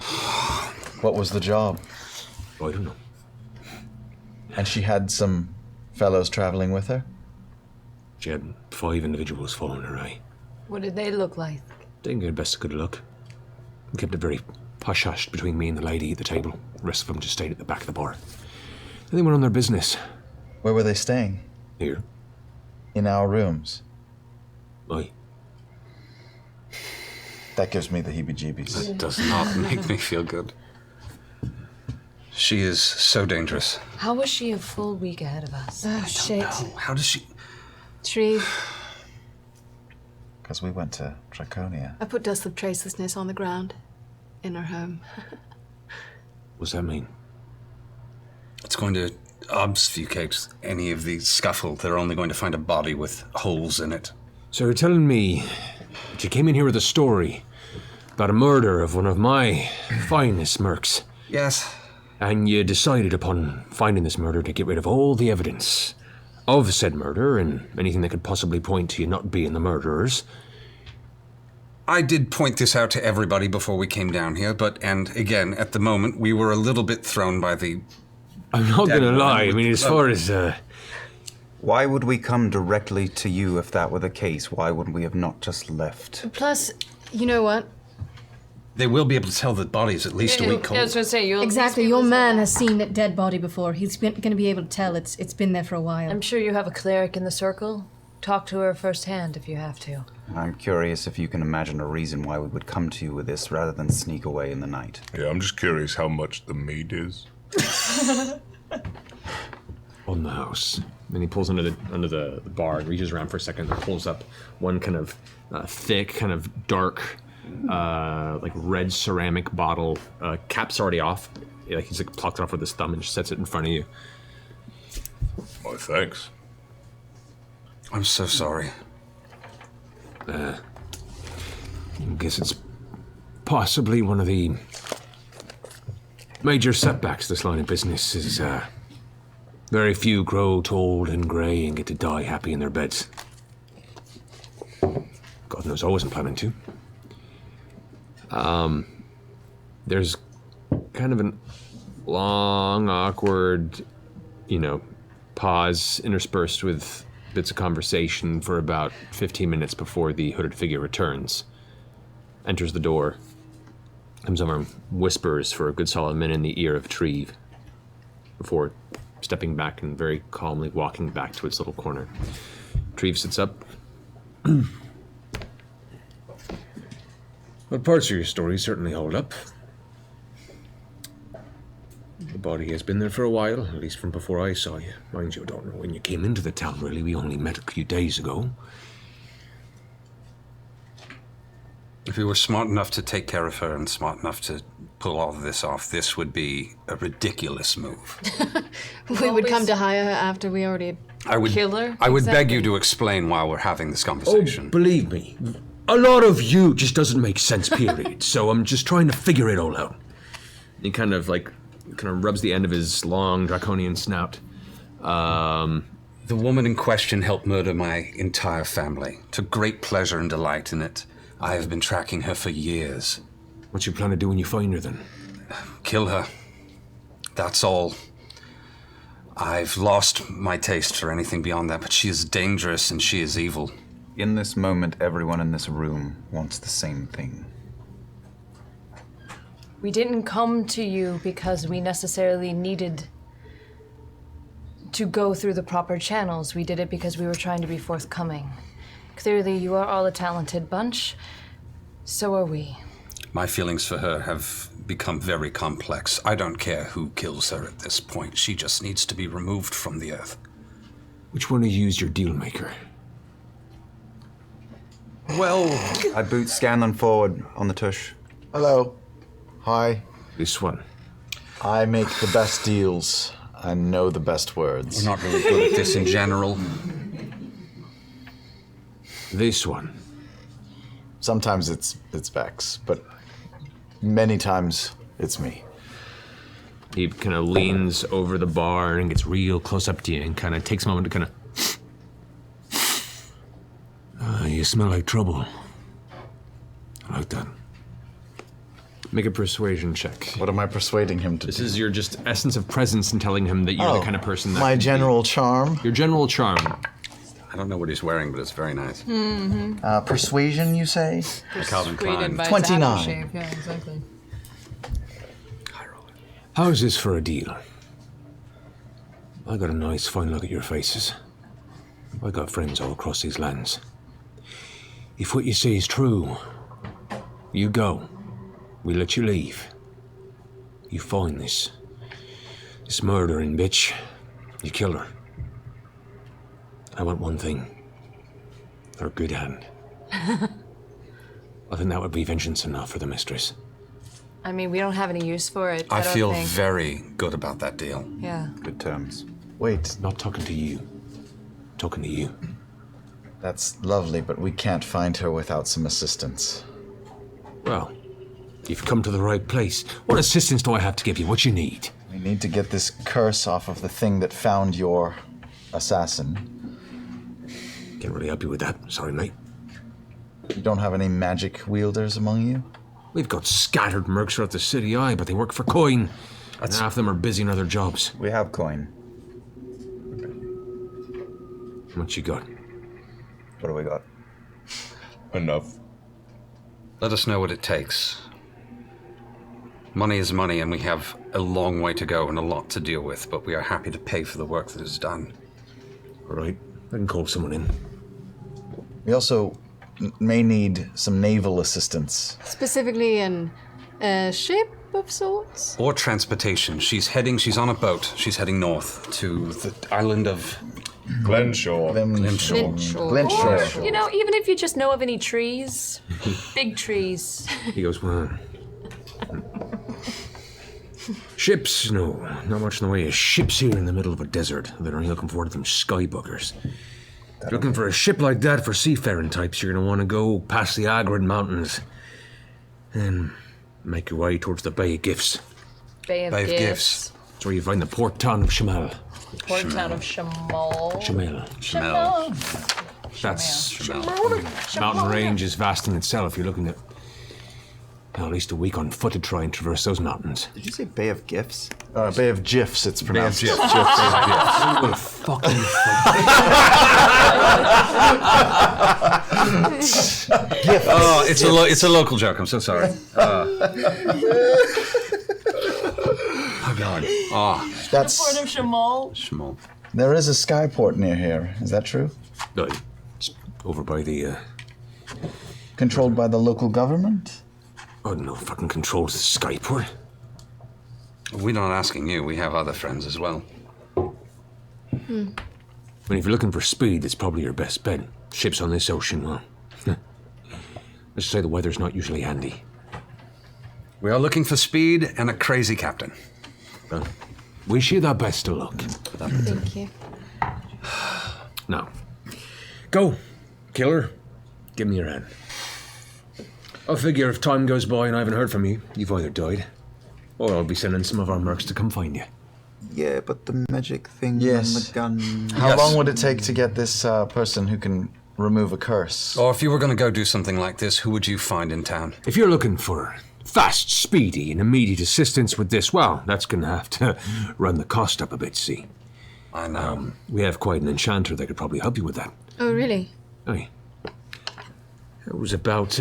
Speaker 5: What was the job?
Speaker 12: I don't know.
Speaker 5: And she had some fellows traveling with her?
Speaker 12: She had 5 individuals following her eye.
Speaker 10: What did they look like?
Speaker 12: Didn't get best of good luck. We kept it very hush-hushed between me and the lady at the table. The rest of them just stayed at the back of the bar. Then they went on their business.
Speaker 5: Where were they staying?
Speaker 12: Here.
Speaker 5: In our rooms?
Speaker 12: Aye.
Speaker 5: That gives me the heebie-jeebies.
Speaker 6: That does not make me feel good. She is so dangerous.
Speaker 10: How was she a full week ahead of us?
Speaker 3: Oh, shit.
Speaker 6: How does she...
Speaker 3: Tree.
Speaker 5: Because we went to Draconia.
Speaker 3: I put dust of tracelessness on the ground in her home.
Speaker 12: What's that mean?
Speaker 6: It's going to obfuscate any of the scuffle. They're only going to find a body with holes in it.
Speaker 12: So you're telling me that you came in here with a story about a murder of one of my finest mercs?
Speaker 6: Yes.
Speaker 12: And you decided upon finding this murder to get rid of all the evidence of said murder and anything that could possibly point to you not being the murderers.
Speaker 6: I did point this out to everybody before we came down here, and again, at the moment, we were a little bit thrown by the...
Speaker 12: I'm not gonna lie, I mean, as far as,
Speaker 8: Why would we come directly to you if that were the case? Why would we have not just left?
Speaker 3: Plus, you know what?
Speaker 6: They will be able to tell the body's at least a week old.
Speaker 10: I was going to say, you'll
Speaker 11: Exactly. Your man has seen a dead body before. He's going to be able to tell it's been there for a while.
Speaker 10: I'm sure you have a cleric in the circle. Talk to her firsthand if you have to.
Speaker 8: I'm curious if you can imagine a reason why we would come to you with this rather than sneak away in the night.
Speaker 9: Yeah, I'm just curious how much the meat is.
Speaker 12: on the house. Then he pulls under the bar and reaches around for a second and pulls up one kind of thick, kind of dark, like red ceramic bottle. Cap's already off. Like he's like plucked it off with his thumb and just sets it in front of you.
Speaker 9: Oh, thanks.
Speaker 6: I'm so sorry.
Speaker 12: I guess it's possibly one of the major setbacks this line of business is very few grow old and grey and get to die happy in their beds. God knows I wasn't planning to. There's kind of a long, awkward, pause interspersed with bits of conversation for about 15 minutes before the hooded figure returns. Enters the door, comes over and whispers for a good solid minute in the ear of Treve before stepping back and very calmly walking back to its little corner. Treve sits up. Well, parts of your story certainly hold up. The body has been there for a while, at least from before I saw you. Mind you, I don't know when you came into the town, really. We only met a few days ago.
Speaker 6: If we were smart enough to take care of her and smart enough to pull all of this off, this would be a ridiculous move.
Speaker 3: We would come to hire her after we already
Speaker 10: kill her?
Speaker 6: I would beg you to explain while we're having this conversation.
Speaker 12: Oh, believe me, a lot of you just doesn't make sense, period. So I'm just trying to figure it all out. He kind of rubs the end of his long draconian snout.
Speaker 6: The woman in question helped murder my entire family. Took great pleasure and delight in it. I have been tracking her for years.
Speaker 12: What you plan to do when you find her, then?
Speaker 6: Kill her. That's all. I've lost my taste for anything beyond that, but she is dangerous and she is evil.
Speaker 8: In this moment, everyone in this room wants the same thing.
Speaker 10: We didn't come to you because we necessarily needed to go through the proper channels. We did it because we were trying to be forthcoming. Clearly, you are all a talented bunch. So are we.
Speaker 6: My feelings for her have become very complex. I don't care who kills her at this point. She just needs to be removed from the earth.
Speaker 12: Which one of you is your deal maker?
Speaker 5: Well,
Speaker 8: I boot Scanlan forward on the tush.
Speaker 5: Hello. Hi.
Speaker 12: This one.
Speaker 5: I make the best deals and know the best words.
Speaker 6: We're not really good at this in general.
Speaker 12: This one.
Speaker 5: Sometimes it's Vex, but many times it's me.
Speaker 12: He kind of leans over the bar and gets real close up to you and kind of takes a moment to kind of... you smell like trouble. I like that. Make a persuasion check.
Speaker 5: What am I persuading him to do?
Speaker 12: This is your just essence of presence and telling him that you're the kind of person that...
Speaker 5: My general charm?
Speaker 12: Your general charm.
Speaker 6: I don't know what he's wearing, but it's very nice.
Speaker 10: Mm-hmm.
Speaker 5: Persuasion, you say?
Speaker 6: Calvin Klein.
Speaker 5: 29.
Speaker 10: Yeah, exactly.
Speaker 12: How's this for a deal? I got a nice fine look at your faces. I got friends all across these lands. If what you say is true, you go. We let you leave. You find this murdering bitch. You kill her. I want one thing. Her good hand. I think that would be vengeance enough for the mistress.
Speaker 10: I mean, we don't have any use for it.
Speaker 6: I
Speaker 10: don't
Speaker 6: feel
Speaker 10: think.
Speaker 6: very good about that deal.
Speaker 10: Yeah.
Speaker 8: Good terms.
Speaker 5: Wait.
Speaker 12: Not talking to you. Talking to you.
Speaker 5: That's lovely, but we can't find her without some assistance.
Speaker 12: Well, you've come to the right place. What assistance do I have to give you? What you need?
Speaker 5: We need to get this curse off of the thing that found your assassin.
Speaker 12: Can't really help you with that. Sorry, mate.
Speaker 5: You don't have any magic wielders among you?
Speaker 12: We've got scattered mercs throughout the city, aye, but they work for coin. And half of them are busy in other jobs.
Speaker 8: We have coin.
Speaker 12: What you got?
Speaker 8: What do we got?
Speaker 9: Enough.
Speaker 6: Let us know what it takes. Money is money, and we have a long way to go and a lot to deal with, but we are happy to pay for the work that is done.
Speaker 12: All right, I can call someone in.
Speaker 5: We also may need some naval assistance.
Speaker 11: Specifically a ship of sorts?
Speaker 6: Or transportation. She's on a boat. She's heading north to the island of...
Speaker 9: Glintshore.
Speaker 10: Or, you know, even if you just know of any trees, big trees.
Speaker 12: He goes, well... Ships? No, not much in the way of ships here in the middle of a desert. They're only looking forward to them skybuggers. Looking for a ship like that for seafaring types, you're going to want to go past the Agrid Mountains and make your way towards the Bay of Gifts.
Speaker 10: Bay of Gifts.
Speaker 12: That's where you find the port town of Shamal.
Speaker 10: Port town of Shamal.
Speaker 12: Shamal. That's mountain range is vast in itself. You're looking at least a week on foot to try and traverse those mountains.
Speaker 8: Did you say Bay of Gifts?
Speaker 5: Bay of Gifs, it's pronounced.
Speaker 8: Bay of Gifs.
Speaker 12: What a fucking
Speaker 6: Oh, it's a local joke. I'm so sorry. Oh God. Oh.
Speaker 5: That's
Speaker 10: Port of Shamal.
Speaker 6: Shamal.
Speaker 5: There is a skyport near here. Is that true?
Speaker 12: No, it's over by the.
Speaker 5: Controlled by the local government?
Speaker 12: Oh no, fucking controls the skyport.
Speaker 6: We're not asking you. We have other friends as well.
Speaker 12: I mean, if you're looking for speed, it's probably your best bet. Ships on this ocean, well, let's say the weather's not usually handy.
Speaker 6: We are looking for speed and a crazy captain.
Speaker 12: Well, wish you the best of luck.
Speaker 11: Thank you.
Speaker 12: Now, go, killer. Give me your hand. I figure if time goes by and I haven't heard from you, you've either died, or I'll be sending some of our mercs to come find you.
Speaker 8: Yeah, but the magic thing
Speaker 5: Yes.
Speaker 8: and the gun...
Speaker 5: How long would it take to get this person who can remove a curse?
Speaker 6: Or if you were going to go do something like this, who would you find in town?
Speaker 12: If you're looking for fast, speedy, and immediate assistance with this, well, that's going to have to run the cost up a bit, see?
Speaker 6: I know.
Speaker 12: We have quite an enchanter that could probably help you with that.
Speaker 11: Oh, really?
Speaker 12: Aye. It was about,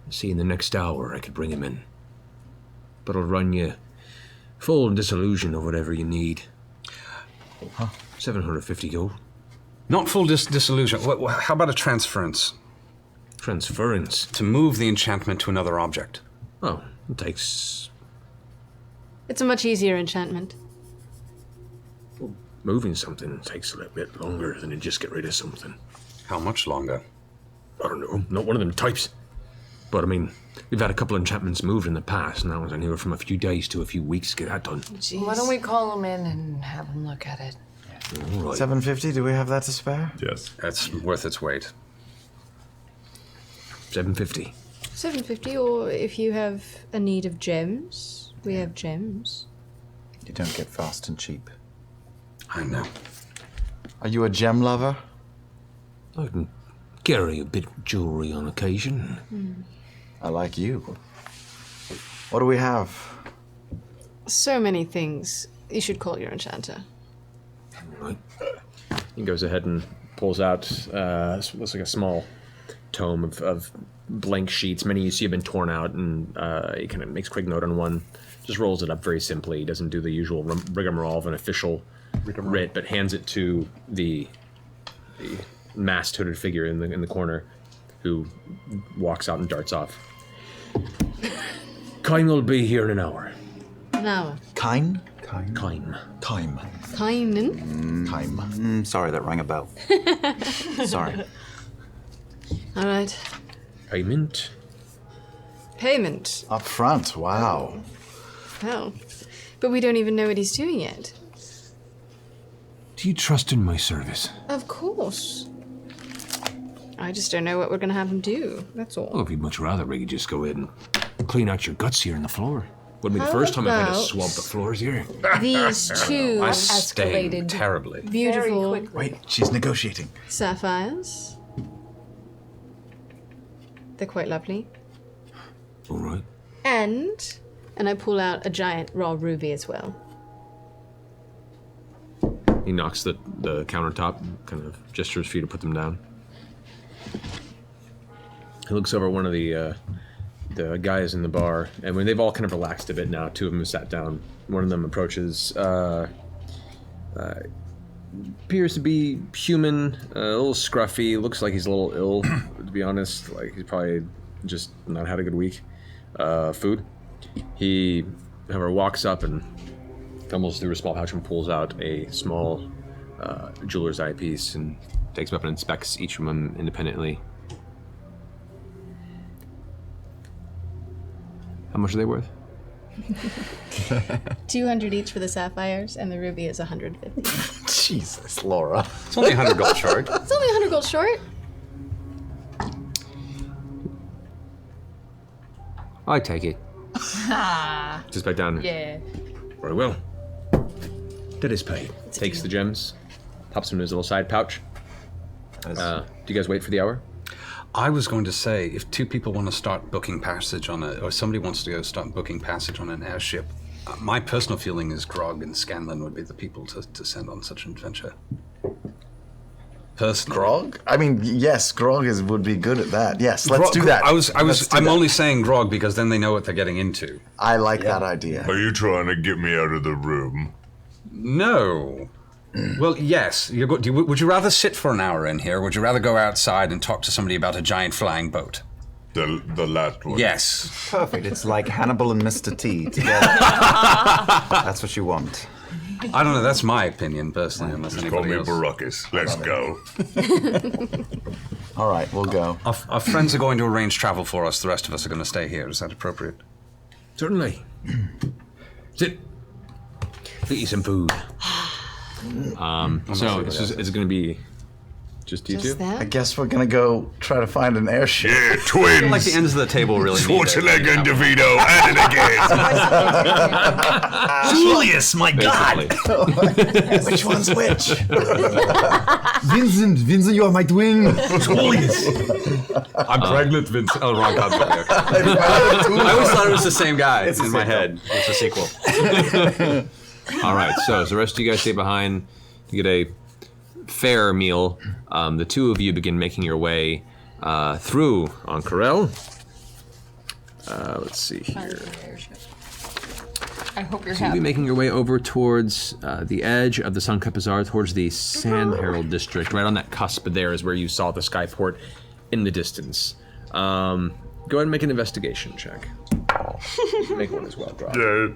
Speaker 12: see, in the next hour I could bring him in. But I'll run you full disillusion or whatever you need. 750 gold.
Speaker 6: Not full disillusion. How about a transference?
Speaker 12: Transference?
Speaker 6: To move the enchantment to another object.
Speaker 12: Oh, it takes...
Speaker 11: It's a much easier enchantment.
Speaker 12: Moving something takes a little bit longer than to just get rid of something.
Speaker 6: How much longer?
Speaker 12: I don't know, not one of them types. But I mean, we've had a couple enchantments moved in the past, and that was anywhere from a few days to a few weeks to get that done.
Speaker 10: Jeez. Why don't we call him in and have him look at it?
Speaker 12: Right.
Speaker 5: 750, do we have that to spare?
Speaker 9: Yes.
Speaker 6: That's worth its weight.
Speaker 12: 750.
Speaker 11: 750, or if you have a need of gems, we have gems.
Speaker 5: You don't get fast and cheap.
Speaker 6: I know.
Speaker 5: Are you a gem lover?
Speaker 12: I can carry a bit of jewelry on occasion.
Speaker 5: I like you. What do we have?
Speaker 11: So many things. You should call your enchanter.
Speaker 12: Right.
Speaker 1: He goes ahead and pulls out, looks like a small tome of blank sheets. Many you see have been torn out, and he kind of makes a quick note on one. Just rolls it up very simply. He doesn't do the usual rigmarole of an official writ, but hands it to the masked hooded figure in the corner, who walks out and darts off. Kine will be here in an hour.
Speaker 11: An hour.
Speaker 5: Kine?
Speaker 12: Kine.
Speaker 5: Time.
Speaker 11: Kynen.
Speaker 5: Time.
Speaker 8: Sorry, that rang a bell. Sorry.
Speaker 11: All right.
Speaker 1: Payment.
Speaker 11: Payment.
Speaker 5: Up front, wow.
Speaker 11: Well, but we don't even know what he's doing yet.
Speaker 12: Do you trust in my service?
Speaker 11: Of course. I just don't know what we're gonna have him do. That's all.
Speaker 12: Well, if you'd much rather, we could just go in and clean out your guts here on the floor. Wouldn't be the
Speaker 11: How
Speaker 12: first time I've had to
Speaker 11: about
Speaker 12: swab the floors here.
Speaker 11: These two
Speaker 6: I stain
Speaker 11: escalated
Speaker 6: terribly.
Speaker 11: beautiful
Speaker 5: Wait, she's negotiating.
Speaker 11: sapphires. They're quite lovely.
Speaker 12: All right.
Speaker 11: And I pull out a giant raw ruby as well.
Speaker 1: He knocks the countertop, kind of gestures for you to put them down. He looks over one of the guys in the bar, and when they've all kind of relaxed a bit now, two of them have sat down. One of them approaches, appears to be human, a little scruffy, looks like he's a little ill, to be honest. Like he's probably just not had a good week. Food. He, however, walks up and fumbles through a small pouch and pulls out a small jeweler's eye piece and takes them up and inspects each of them independently. How much are they worth?
Speaker 11: 200 each for the sapphires, and the ruby is 150.
Speaker 5: Jesus, Laura.
Speaker 6: It's only 100 gold short.
Speaker 11: It's only 100 gold short.
Speaker 1: I take it.
Speaker 10: Ah.
Speaker 1: Just back down.
Speaker 10: Yeah.
Speaker 1: Very well. That is paid. Takes the gems, pops them in his little side pouch. Do you guys wait for the hour?
Speaker 6: I was going to say, if two people want to start booking passage on or somebody wants to go start booking passage on an airship, my personal feeling is Grog and Scanlan would be the people to send on such an adventure. Personally.
Speaker 5: Grog? I mean, yes, Grog would be good at that. Yes, let's do that.
Speaker 6: I'm only saying Grog because then they know what they're getting into.
Speaker 5: I like that idea.
Speaker 9: Are you trying to get me out of the room?
Speaker 6: No. Well, yes. Would you rather sit for an hour in here, or would you rather go outside and talk to somebody about a giant flying boat?
Speaker 9: The last one.
Speaker 6: Yes.
Speaker 8: Perfect. It's like Hannibal and Mr. T together. That's what you want.
Speaker 6: I don't know. That's my opinion, personally, unless
Speaker 9: Just call
Speaker 6: anybody
Speaker 9: me
Speaker 6: else.
Speaker 9: Baracus. Let's go.
Speaker 5: All right, we'll go.
Speaker 6: Our friends are going to arrange travel for us. The rest of us are going to stay here. Is that appropriate?
Speaker 12: Certainly. Sit. Get you some food.
Speaker 1: So it's going to be just you two?
Speaker 5: I guess we're gonna go try to find an airship.
Speaker 9: Yeah, twins.
Speaker 6: I feel like the ends of the table really need it.
Speaker 9: Schwarzenegger and DeVito at it again.
Speaker 5: Julius, my God! Which one's which?
Speaker 8: Vincent, you are my twin.
Speaker 5: Julius.
Speaker 6: I'm pregnant, Vince. Oh, wrong company. Okay. I always thought it was the same guy in my head. It's a sequel.
Speaker 1: All right, so the rest of you guys stay behind to get a fair meal. The two of you begin making your way through on Corel. Let's see here.
Speaker 10: I hope you're
Speaker 1: So you'll be making your way over towards the edge of the Suncut Bazaar, towards the Sand Herald district. Right on that cusp there is where you saw the Skyport in the distance. Go ahead and make an investigation check. Make one as well, Drop.
Speaker 9: Yeah.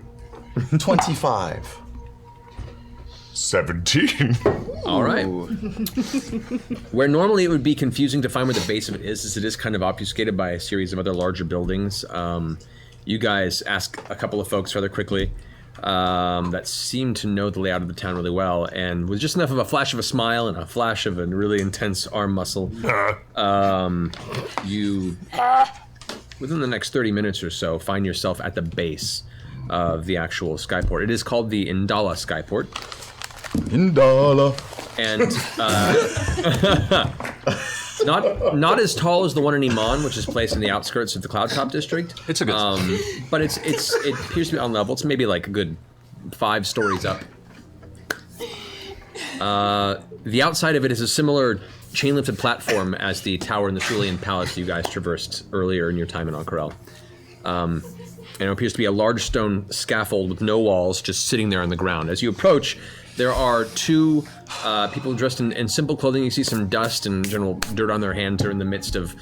Speaker 5: 25.
Speaker 9: 17.
Speaker 1: All right. Where normally it would be confusing to find where the base of it is it is kind of obfuscated by a series of other larger buildings. You guys ask a couple of folks rather quickly that seem to know the layout of the town really well, and with just enough of a flash of a smile and a flash of a really intense arm muscle, you, within the next 30 minutes or so, find yourself at the base of the actual skyport. It is called the Indala Skyport.
Speaker 5: Indala.
Speaker 1: And not as tall as the one in Iman, which is placed in the outskirts of the Cloudtop district.
Speaker 6: It's a good
Speaker 1: but it appears to be on level. It's maybe like a good 5 stories up. The outside of it is a similar chain-lifted platform as the tower in the Cerulean Palace you guys traversed earlier in your time in Ank'Harel. And it appears to be a large stone scaffold with no walls, just sitting there on the ground. As you approach, there are 2 people dressed in simple clothing. You see some dust and general dirt on their hands. They're in the midst of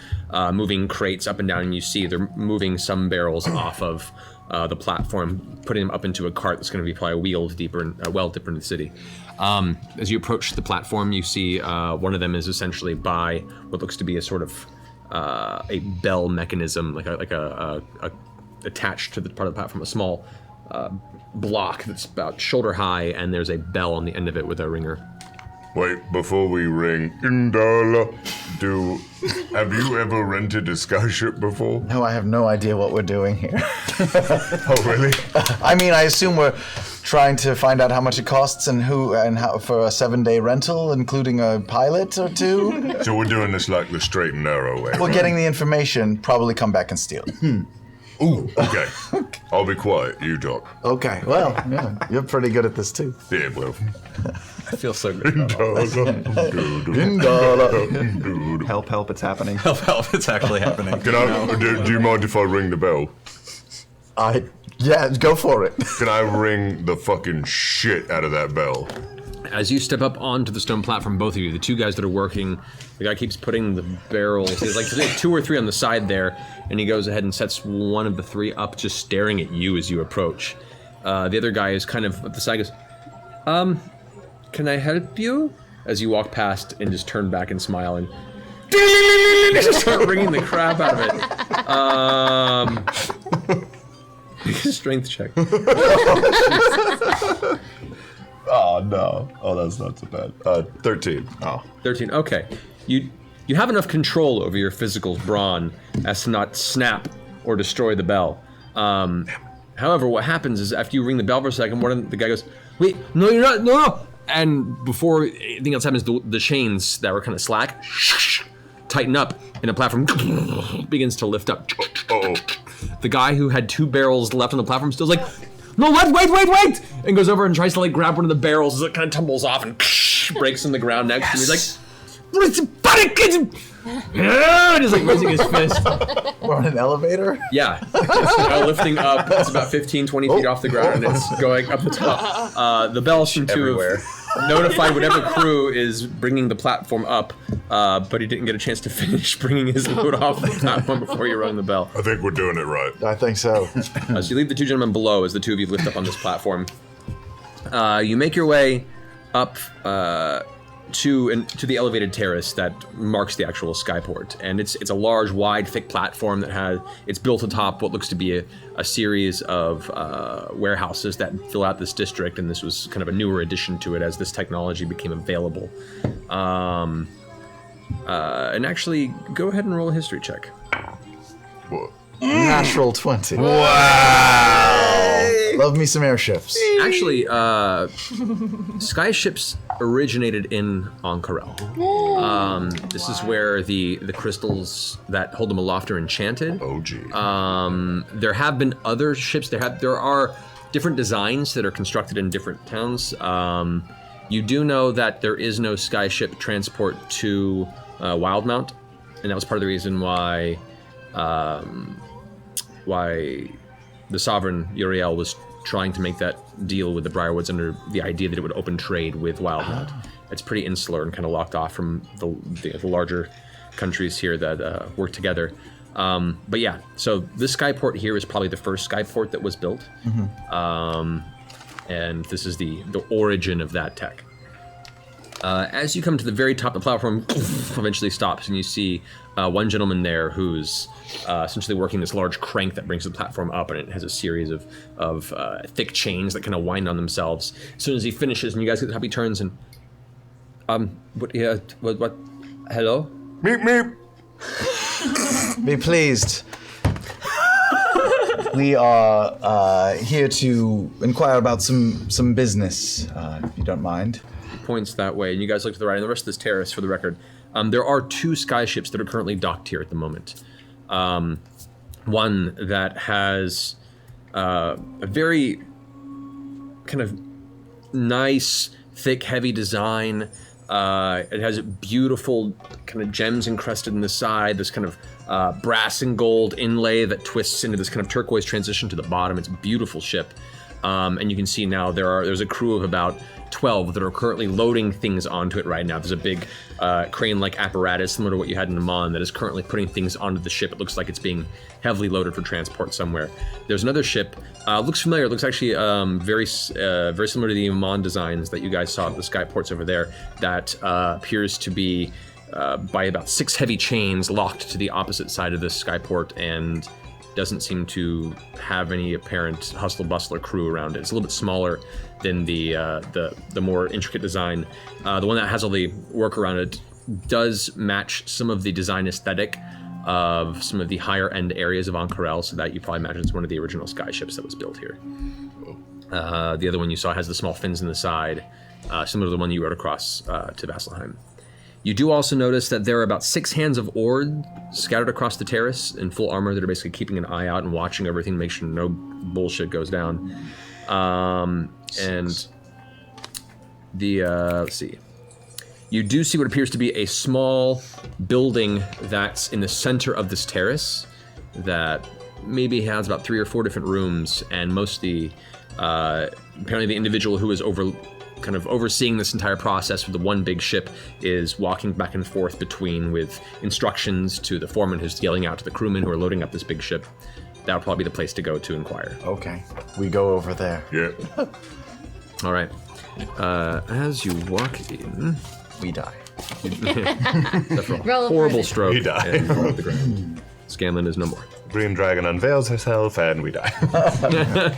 Speaker 1: moving crates up and down, and you see they're moving some barrels off of the platform, putting them up into a cart that's going to be probably wheeled deeper, well deeper into the city. As you approach the platform, you see one of them is essentially by what looks to be a sort of a bell mechanism, like a attached to the part of the platform, a small block that's about shoulder high, and there's a bell on the end of it with a ringer.
Speaker 9: Wait, before we ring, Indala, have you ever rented a skyship before?
Speaker 5: No, I have no idea what we're doing here.
Speaker 9: Oh, really?
Speaker 5: I mean, I assume we're trying to find out how much it costs and how for a 7-day rental, including a pilot or 2.
Speaker 9: So we're doing this like the straight and narrow way.
Speaker 5: We're getting the information, probably come back and steal it.
Speaker 9: Ooh, okay. I'll be quiet. You talk.
Speaker 5: Okay, well, yeah, you're pretty good at this too.
Speaker 9: Yeah, well.
Speaker 1: I feel so good.
Speaker 8: Indala. Help, it's happening.
Speaker 6: Help, it's actually happening.
Speaker 9: Do you mind if I ring the bell?
Speaker 5: Yeah, go for it.
Speaker 9: Can I ring the fucking shit out of that bell?
Speaker 1: As you step up onto the stone platform, both of you, the 2 guys that are working, the guy keeps putting the barrels, there's like 2 or 3 on the side there, and he goes ahead and sets one of the 3 up, just staring at you as you approach. The other guy is kind of at the side, goes, can I help you? As you walk past and just turn back and smile and just start ringing the crap out of it. Make a strength check.
Speaker 9: Oh, no. Oh, that's not so bad. 13. Oh.
Speaker 1: 13, okay. You have enough control over your physical brawn as to not snap or destroy the bell. However, what happens is after you ring the bell for a second, one of the guy goes, wait, no, you're not, no! And before anything else happens, the chains that were kind of slack tighten up, and the platform begins to lift up.
Speaker 9: Uh-oh.
Speaker 1: The guy who had 2 barrels left on the platform still is like, no, wait! And goes over and tries to like grab one of the barrels as it kind of tumbles off and breaks in the ground next to him. He's like, and he's like raising his fist.
Speaker 5: We're on an elevator?
Speaker 1: Yeah. It's now lifting up. It's about 15, 20 feet off the ground, and it's going up the top. The bell seemed to have notified whatever crew is bringing the platform up, but he didn't get a chance to finish bringing his load off the platform before you rang the bell.
Speaker 9: I think we're doing it right.
Speaker 5: I think so.
Speaker 1: So you leave the 2 gentlemen below as the 2 of you lift up on this platform. You make your way up to the elevated terrace that marks the actual skyport, and it's a large, wide, thick platform that it's built atop what looks to be a series of warehouses that fill out this district, and this was kind of a newer addition to it as this technology became available. And actually, go ahead and roll a history check.
Speaker 9: What?
Speaker 5: Natural 20. Wow! Love me some airships.
Speaker 1: Actually, skyships originated in Ank'Harel. This is where the crystals that hold them aloft are enchanted.
Speaker 9: Oh, gee.
Speaker 1: There have been other ships. There are different designs that are constructed in different towns. You do know that there is no skyship transport to Wildmount, and that was part of the reason why the sovereign Uriel was trying to make that deal with the Briarwoods under the idea that it would open trade with Wildmount. It's pretty insular and kind of locked off from the larger countries here that work together. But yeah, so this skyport here is probably the first skyport that was built. and this is the origin of that tech. As you come to the very top, the platform eventually stops, and you see one gentleman there who's essentially working this large crank that brings the platform up, and it has a series of thick chains that kind of wind on themselves. As soon as he finishes, and you guys get the top, he turns and, what, hello?
Speaker 9: Meep, meep.
Speaker 5: Be pleased. We are here to inquire about some business, if you don't mind.
Speaker 1: Points that way, and you guys look to the right, and the rest of this terrace, for the record, there are 2 skyships that are currently docked here at the moment. One that has a very kind of nice, thick, heavy design. It has beautiful kind of gems encrusted in the side, this kind of brass and gold inlay that twists into this kind of turquoise transition to the bottom. It's a beautiful ship. And you can see now there's a crew of about 12 that are currently loading things onto it right now. There's a big crane-like apparatus similar to what you had in Amman that is currently putting things onto the ship. It looks like it's being heavily loaded for transport somewhere. There's another ship. Looks familiar. It looks actually very similar to the Amman designs that you guys saw at the skyports over there. That appears to be by about 6 heavy chains locked to the opposite side of this skyport, and doesn't seem to have any apparent hustle bustle or crew around it. It's a little bit smaller than the more intricate design. The one that has all the work around it does match some of the design aesthetic of some of the higher end areas of Ank'Harel, so that you probably imagine it's one of the original skyships that was built here. The other one you saw has the small fins in the side, similar to the one you rode across to Vasselheim. You do also notice that there are about 6 hands of Ord scattered across the terrace in full armor that are basically keeping an eye out and watching everything to make sure no bullshit goes down. And the, let's see. You do see what appears to be a small building that's in the center of this terrace that maybe has about 3 or 4 different rooms, and most of the, apparently the individual who is kind of overseeing this entire process with the one big ship is walking back and forth between with instructions to the foreman who's yelling out to the crewmen who are loading up this big ship. That'll probably be the place to go to inquire.
Speaker 5: Okay, we go over there.
Speaker 9: Yeah.
Speaker 1: All right. As you walk in,
Speaker 5: we die.
Speaker 1: Except for a
Speaker 11: Roll
Speaker 1: horrible
Speaker 11: for it.
Speaker 1: stroke.
Speaker 9: We die.
Speaker 1: And fall to the ground. Scanlan is no more.
Speaker 9: Green Dragon unveils herself and we die.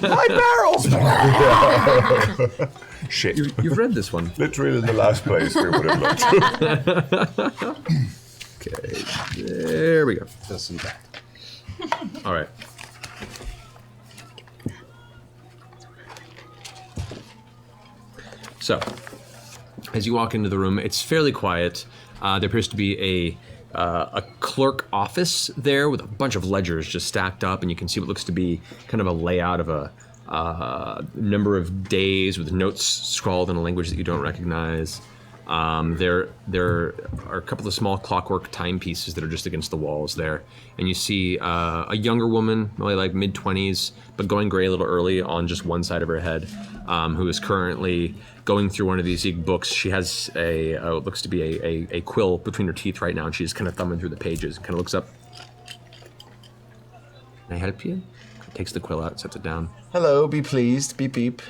Speaker 5: My barrels!
Speaker 9: Shit.
Speaker 1: You've read this one.
Speaker 9: Literally the last place we would have looked.
Speaker 1: Okay, there we go.
Speaker 6: Doesn't that.
Speaker 1: All right. So, as you walk into the room, it's fairly quiet. There appears to be a clerk office there with a bunch of ledgers just stacked up, and you can see what looks to be kind of a layout of a number of days with notes scrawled in a language that you don't recognize. There are a couple of small clockwork timepieces that are just against the walls there, and you see a younger woman, probably like mid-20s, but going gray a little early on just one side of her head, who is currently going through one of these Geek books. She has what looks to be a quill between her teeth right now, and she's kind of thumbing through the pages and kind of looks up. Can I help you? Takes the quill out, sets it down.
Speaker 5: Hello, be pleased, beep beep.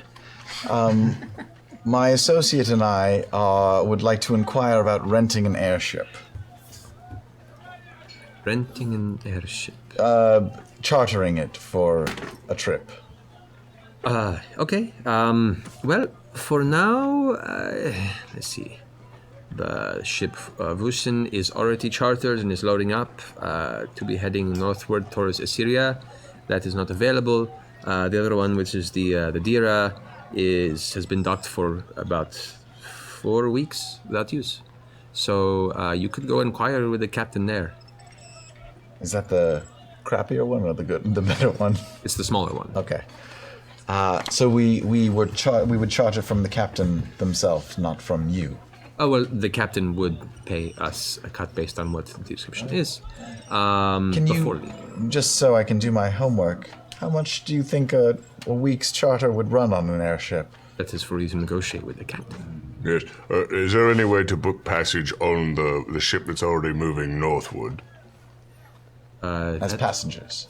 Speaker 5: My associate and I would like to inquire about renting an airship.
Speaker 1: Renting an airship?
Speaker 5: Chartering it for a trip.
Speaker 1: Okay. Well, for now, let's see. The ship Vusin is already chartered and is loading up to be heading northward towards Assyria. That is not available. The other one, which is the Dira, has been docked for about 4 weeks without use. So you could go inquire with the captain there.
Speaker 5: Is that the crappier one or the better one?
Speaker 1: It's the smaller one.
Speaker 5: Okay. So we would charge it from the captain themselves, not from you.
Speaker 1: Oh, well, the captain would pay us a cut based on what the description is.
Speaker 5: Can you, just so I can do my homework, how much do you think a week's charter would run on an airship?
Speaker 1: That is for you to negotiate with the captain.
Speaker 9: Yes. Is there any way to book passage on the ship that's already moving northward?
Speaker 5: As passengers.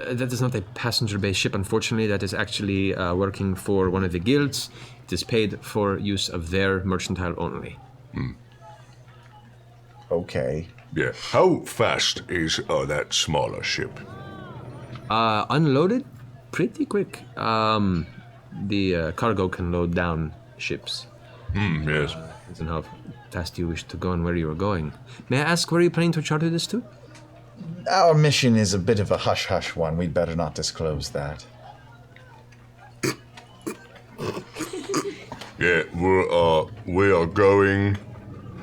Speaker 1: That is not a passenger-based ship, unfortunately. That is actually working for one of the guilds. It is paid for use of their mercantile only.
Speaker 5: Okay.
Speaker 9: Yeah. How fast is that smaller ship?
Speaker 1: Unloaded? Pretty quick. The cargo can load down ships.
Speaker 9: Yes.
Speaker 1: And how fast you wish to go and where you are going. May I ask where you planning to charter this to?
Speaker 5: Our mission is a bit of a hush-hush one. We'd better not disclose that.
Speaker 9: Yeah, we are going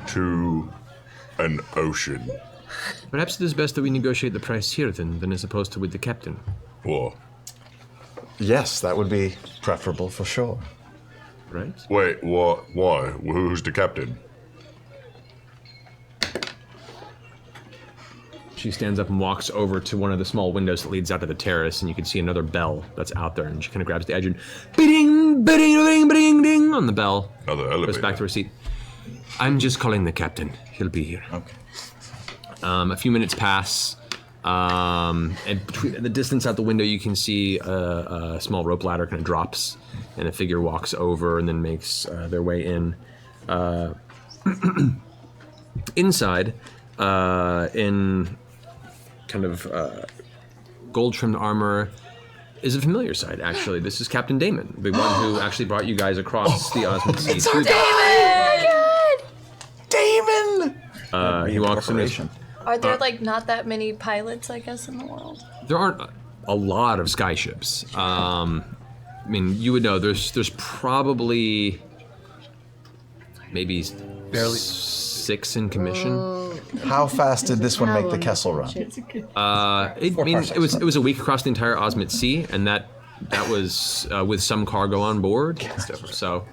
Speaker 9: to an ocean.
Speaker 1: Perhaps it is best that we negotiate the price here than as opposed to with the captain.
Speaker 9: What?
Speaker 5: Yes, that would be preferable for sure.
Speaker 1: Right?
Speaker 9: Wait, what? Why? Who's the captain?
Speaker 1: She stands up and walks over to one of the small windows that leads out to the terrace, and you can see another bell that's out there, and she kind of grabs the edge and bing, bing, bing, bing, ding on the bell.
Speaker 9: Another elevator.
Speaker 1: Goes back to her seat. I'm just calling the captain. He'll be here.
Speaker 5: Okay.
Speaker 1: A few minutes pass, and between the distance out the window, you can see a small rope ladder kind of drops, and a figure walks over and then makes their way in. Inside, in kind of gold-trimmed armor, is a familiar sight, actually. This is Captain Damon, the one who actually brought you guys across the Osmond Sea.
Speaker 7: It's our Damon!
Speaker 5: Damon!
Speaker 1: He walks in.
Speaker 10: Are there like not that many pilots, I guess, in the world?
Speaker 1: There aren't a lot of skyships. I mean, you would know. There's probably maybe barely 6 in commission.
Speaker 5: How fast did this one make the Kessel Run?
Speaker 1: It was a week across the entire Osmond Sea, and that was with some cargo on board. So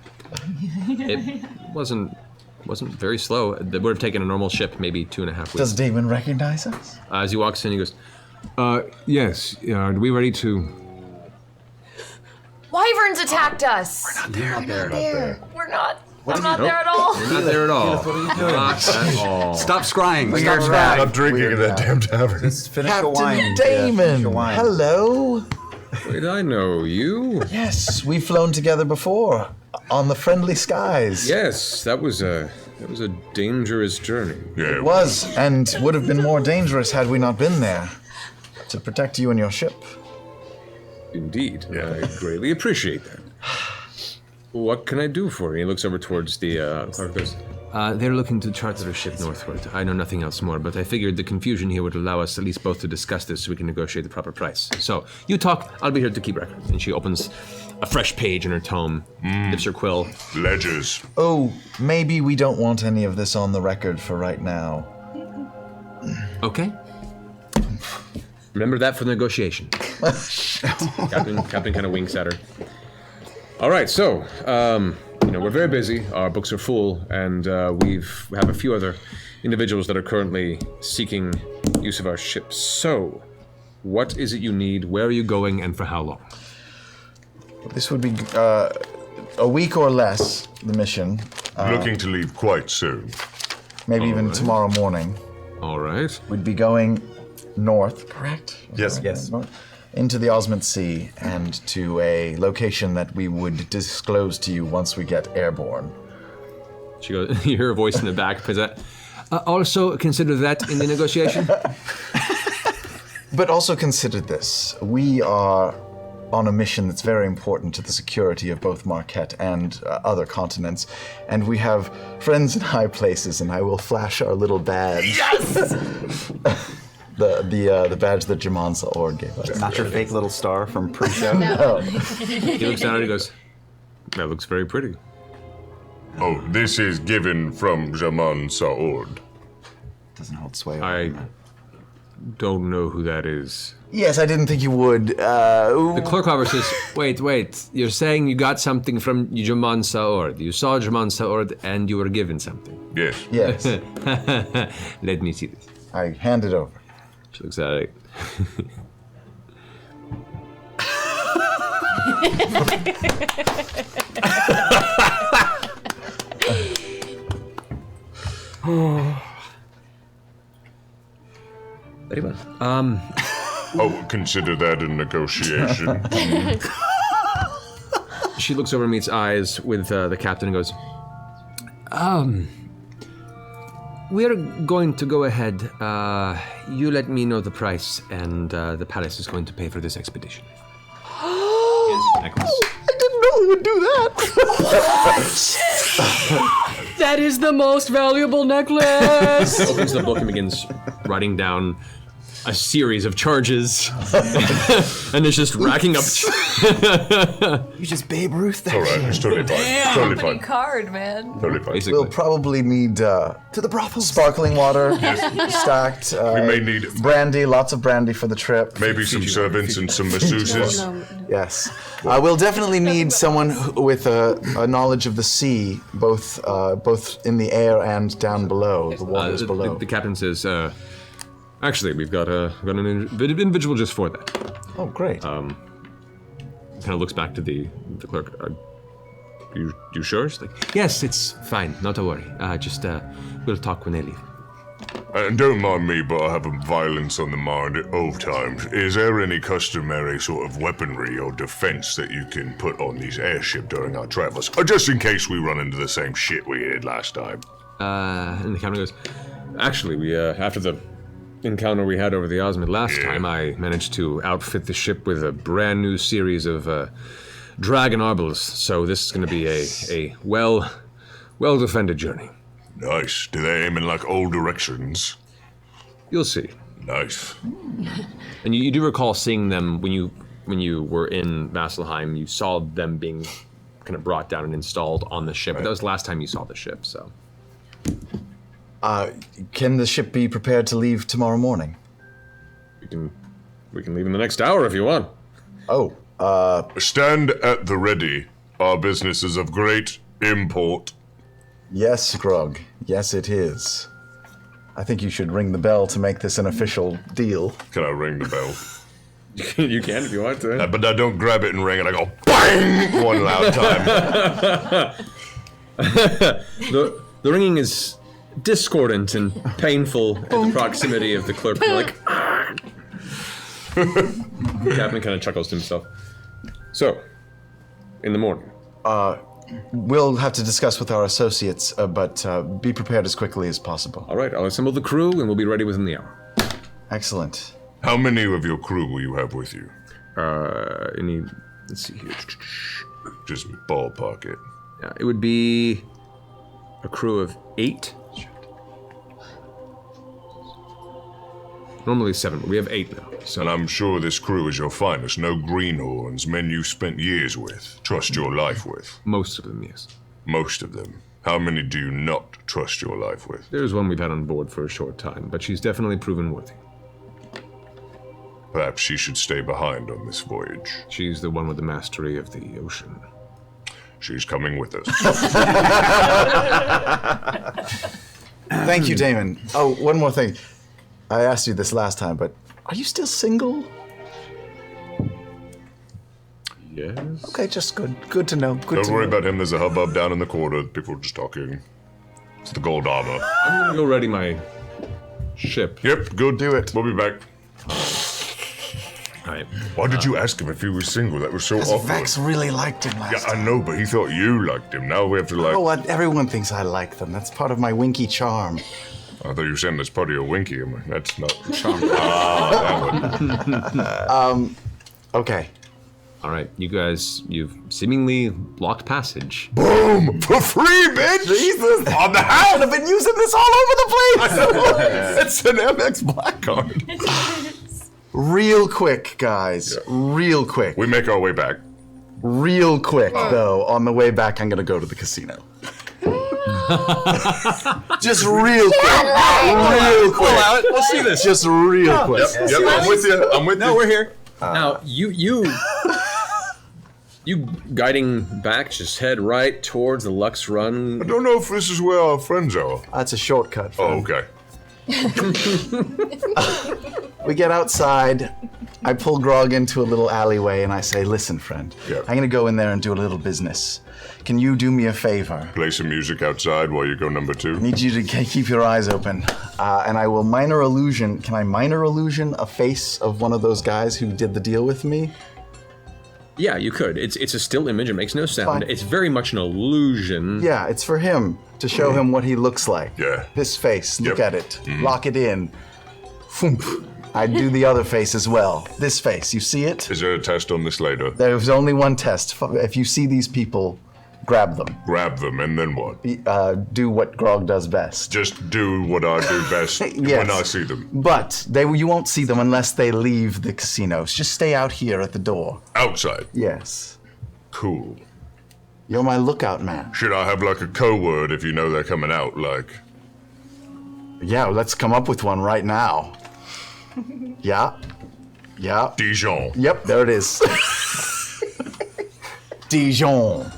Speaker 1: it wasn't very slow. It would have taken a normal ship maybe 2.5 weeks.
Speaker 5: Does Damon recognize us?
Speaker 1: As he walks in, he goes,
Speaker 12: Yes. Are we ready to...
Speaker 10: Wyverns attacked us!
Speaker 1: We're not there.
Speaker 10: We're not. I'm not there at all.
Speaker 1: You're not there at all.
Speaker 6: Not at all. Stop scrying.
Speaker 5: Stop
Speaker 6: scrying.
Speaker 9: I'm drinking in that damn tavern.
Speaker 8: Just finish
Speaker 5: Captain
Speaker 8: the wine.
Speaker 5: Damon!
Speaker 8: Yeah, finish the wine.
Speaker 5: Hello!
Speaker 1: Wait, I know you.
Speaker 5: Yes, we've flown together before on the friendly skies.
Speaker 12: Yes, that was a dangerous journey.
Speaker 9: Yeah,
Speaker 5: It was, and would have been more dangerous had we not been there to protect you and your ship.
Speaker 12: Indeed. I greatly appreciate that. What can I do for you? He looks over towards the clerk. Goes,
Speaker 1: They're looking to charter a ship northward. I know nothing else more, but I figured the confusion here would allow us at least both to discuss this so we can negotiate the proper price. So, you talk, I'll be here to keep record. And she opens a fresh page in her tome, dips her quill.
Speaker 9: Ledgers.
Speaker 5: Oh, maybe we don't want any of this on the record for right now.
Speaker 1: Okay. Remember that for the negotiation.
Speaker 12: Captain kind of winks at her. All right, so, we're very busy. Our books are full, and we have a few other individuals that are currently seeking use of our ships. So, what is it you need? Where are you going, and for how long?
Speaker 5: This would be a week or less, the mission.
Speaker 9: Looking to leave quite soon.
Speaker 5: Maybe even tomorrow morning.
Speaker 1: All right.
Speaker 5: We'd be going north, correct?
Speaker 9: Yes.
Speaker 8: Yes.
Speaker 5: North, into the Osmond Sea and to a location that we would disclose to you once we get airborne.
Speaker 1: She goes, you hear a voice in the back. Also consider that in the negotiation?
Speaker 5: But also consider this. We are on a mission that's very important to the security of both Marquette and other continents, and we have friends in high places, and I will flash our little badge.
Speaker 10: Yes!
Speaker 5: The badge that Jamon Saor gave us.
Speaker 8: Not your fake little star from pre-show.
Speaker 5: No.
Speaker 1: He looks down and he goes, that looks very pretty.
Speaker 9: Oh, this is given from Jaman Saord.
Speaker 8: Doesn't hold sway.
Speaker 12: I don't know who that is.
Speaker 5: Yes, I didn't think you would.
Speaker 1: The clerk officer says, wait, you're saying you got something from Jaman Saord. You saw Jaman Saord and you were given something.
Speaker 9: Yes.
Speaker 5: Yes.
Speaker 1: Let me see this.
Speaker 5: I hand it over.
Speaker 1: She looks at it. Very well.
Speaker 9: Oh, consider that a negotiation.
Speaker 1: She looks over and meets eyes with the captain and goes, we're going to go ahead. You let me know the price, and the palace is going to pay for this expedition. Necklace.
Speaker 5: I didn't know he would do that.
Speaker 11: That is the most valuable necklace.
Speaker 1: Opens the book and begins writing down a series of charges, and it's just racking up.
Speaker 5: You just Babe Ruth that.
Speaker 9: All right, it's totally fine. Totally fine.
Speaker 10: Card, man.
Speaker 9: Totally fine.
Speaker 5: We'll probably need to the brothel. Sparkling water, stacked.
Speaker 9: We may need
Speaker 5: brandy, lots of brandy for the trip.
Speaker 9: Maybe some servants and some masseuses.
Speaker 5: Yes, we'll definitely need someone with a knowledge of the sea, both in the air and down below, the waters below.
Speaker 1: The captain says, actually, we've got an individual just for that.
Speaker 5: Oh, great.
Speaker 1: Kind of looks back to the clerk. You sure? She's like, yes, it's fine. Not to worry. We'll talk when they leave.
Speaker 9: And don't mind me, but I have a violence on the mind at all times. Is there any customary sort of weaponry or defense that you can put on these airships during our travels? Or just in case we run into the same shit we did last time?
Speaker 1: And the captain goes, actually, we after the encounter we had over the Osmond last time, I managed to outfit the ship with a brand new series of dragon arbals, so this is going to be a well-defended journey.
Speaker 9: Nice. Do they aim in like all directions?
Speaker 1: You'll see.
Speaker 9: Nice.
Speaker 1: And you do recall seeing them when you were in Vasselheim. You saw them being kind of brought down and installed on the ship. But that was the last time you saw the ship. So.
Speaker 5: Can the ship be prepared to leave tomorrow morning?
Speaker 1: We can leave in the next hour if you want.
Speaker 5: Oh,
Speaker 9: stand at the ready. Our business is of great import.
Speaker 5: Yes, Grog. Yes, it is. I think you should ring the bell to make this an official deal.
Speaker 9: Can I ring the bell?
Speaker 1: You can if you want to.
Speaker 9: But I don't grab it and ring it. I go bang one loud time.
Speaker 1: The ringing is discordant and painful at the proximity of the clerk. You're like, the captain kind of chuckles to himself. So, in the morning.
Speaker 5: We'll have to discuss with our associates, but be prepared as quickly as possible.
Speaker 1: All right, I'll assemble the crew and we'll be ready within the hour.
Speaker 5: Excellent.
Speaker 9: How many of your crew will you have with you?
Speaker 1: Let's see here.
Speaker 9: Just ballpark it.
Speaker 1: Yeah, it would be a crew of 8. Normally 7, but we have 8 now.
Speaker 9: So. And I'm sure this crew is your finest. No greenhorns, men you spent years with, trust your life with.
Speaker 1: Most of them, yes.
Speaker 9: Most of them. How many do you not trust your life with?
Speaker 1: There's one we've had on board for a short time, but she's definitely proven worthy.
Speaker 9: Perhaps she should stay behind on this voyage.
Speaker 1: She's the one with the mastery of the ocean.
Speaker 9: She's coming with us.
Speaker 5: Thank you, Damon. Oh, one more thing. I asked you this last time, but are you still single?
Speaker 1: Yes.
Speaker 5: Okay, just good. Good to know.
Speaker 9: Don't worry about him. There's a hubbub down in the corner. People are just talking. It's the gold armor.
Speaker 1: I'm gonna go ready my ship.
Speaker 9: Yep, good.
Speaker 5: Do it.
Speaker 9: We'll be back.
Speaker 1: Right.
Speaker 9: Why did you ask him if he was single? That was so awkward.
Speaker 5: Vex really liked him last time.
Speaker 9: I know, but he thought you liked him. Now we have to like...
Speaker 5: Oh, what? Everyone thinks I like them. That's part of my winky charm.
Speaker 9: I thought you were saying that's part of your winky. I'm like, that's not charm.
Speaker 5: that one. Okay.
Speaker 1: All right, you guys, you've seemingly blocked passage.
Speaker 9: Boom! For free, bitch!
Speaker 5: Jesus!
Speaker 9: On the house!
Speaker 5: I've been using this all over the place!
Speaker 9: It's an MX Black card.
Speaker 5: Real quick, guys. Yeah. Real quick.
Speaker 9: We make our way back.
Speaker 5: Real quick, though. On the way back, I'm gonna go to the casino. Just real quick. Real quick.
Speaker 1: Let's see this.
Speaker 5: Just real quick.
Speaker 9: Yep, I'm with you. I'm with you.
Speaker 1: No, we're here. Now, you guiding back, just head right towards the Lux Run.
Speaker 9: I don't know if this is where our friends are.
Speaker 5: That's a shortcut.
Speaker 9: Oh, okay.
Speaker 5: We get outside. I pull Grog into a little alleyway and I say, listen, friend,
Speaker 9: Yeah.
Speaker 5: I'm going to go in there and do a little business. Can you do me a favor?
Speaker 9: Play some music outside while you go number 2.
Speaker 5: I need you to keep your eyes open. And I will minor illusion. Can I minor illusion a face of one of those guys who did the deal with me?
Speaker 1: Yeah, you could. It's a still image. It makes no sound.
Speaker 5: Fine.
Speaker 1: It's very much an illusion.
Speaker 5: Yeah, it's for him to show him what he looks like.
Speaker 9: Yeah.
Speaker 5: This face, look
Speaker 9: Yep.
Speaker 5: at it, lock it in. Foomp. I do the other face as well. This face, you see it?
Speaker 9: Is there a test on this later?
Speaker 5: There's only one test. If you see these people, grab them.
Speaker 9: Grab them, and then what?
Speaker 5: Do what Grog does best.
Speaker 9: Just do what I do best
Speaker 5: Yes.
Speaker 9: when I see them.
Speaker 5: But you won't see them unless they leave the casinos. Just stay out here at the door.
Speaker 9: Outside?
Speaker 5: Yes.
Speaker 9: Cool.
Speaker 5: You're my lookout man.
Speaker 9: Should I have like a code word if you know they're coming out, like?
Speaker 5: Yeah, let's come up with one right now. Yeah. Yeah.
Speaker 9: Dijon.
Speaker 5: Yep, there it is. Dijon.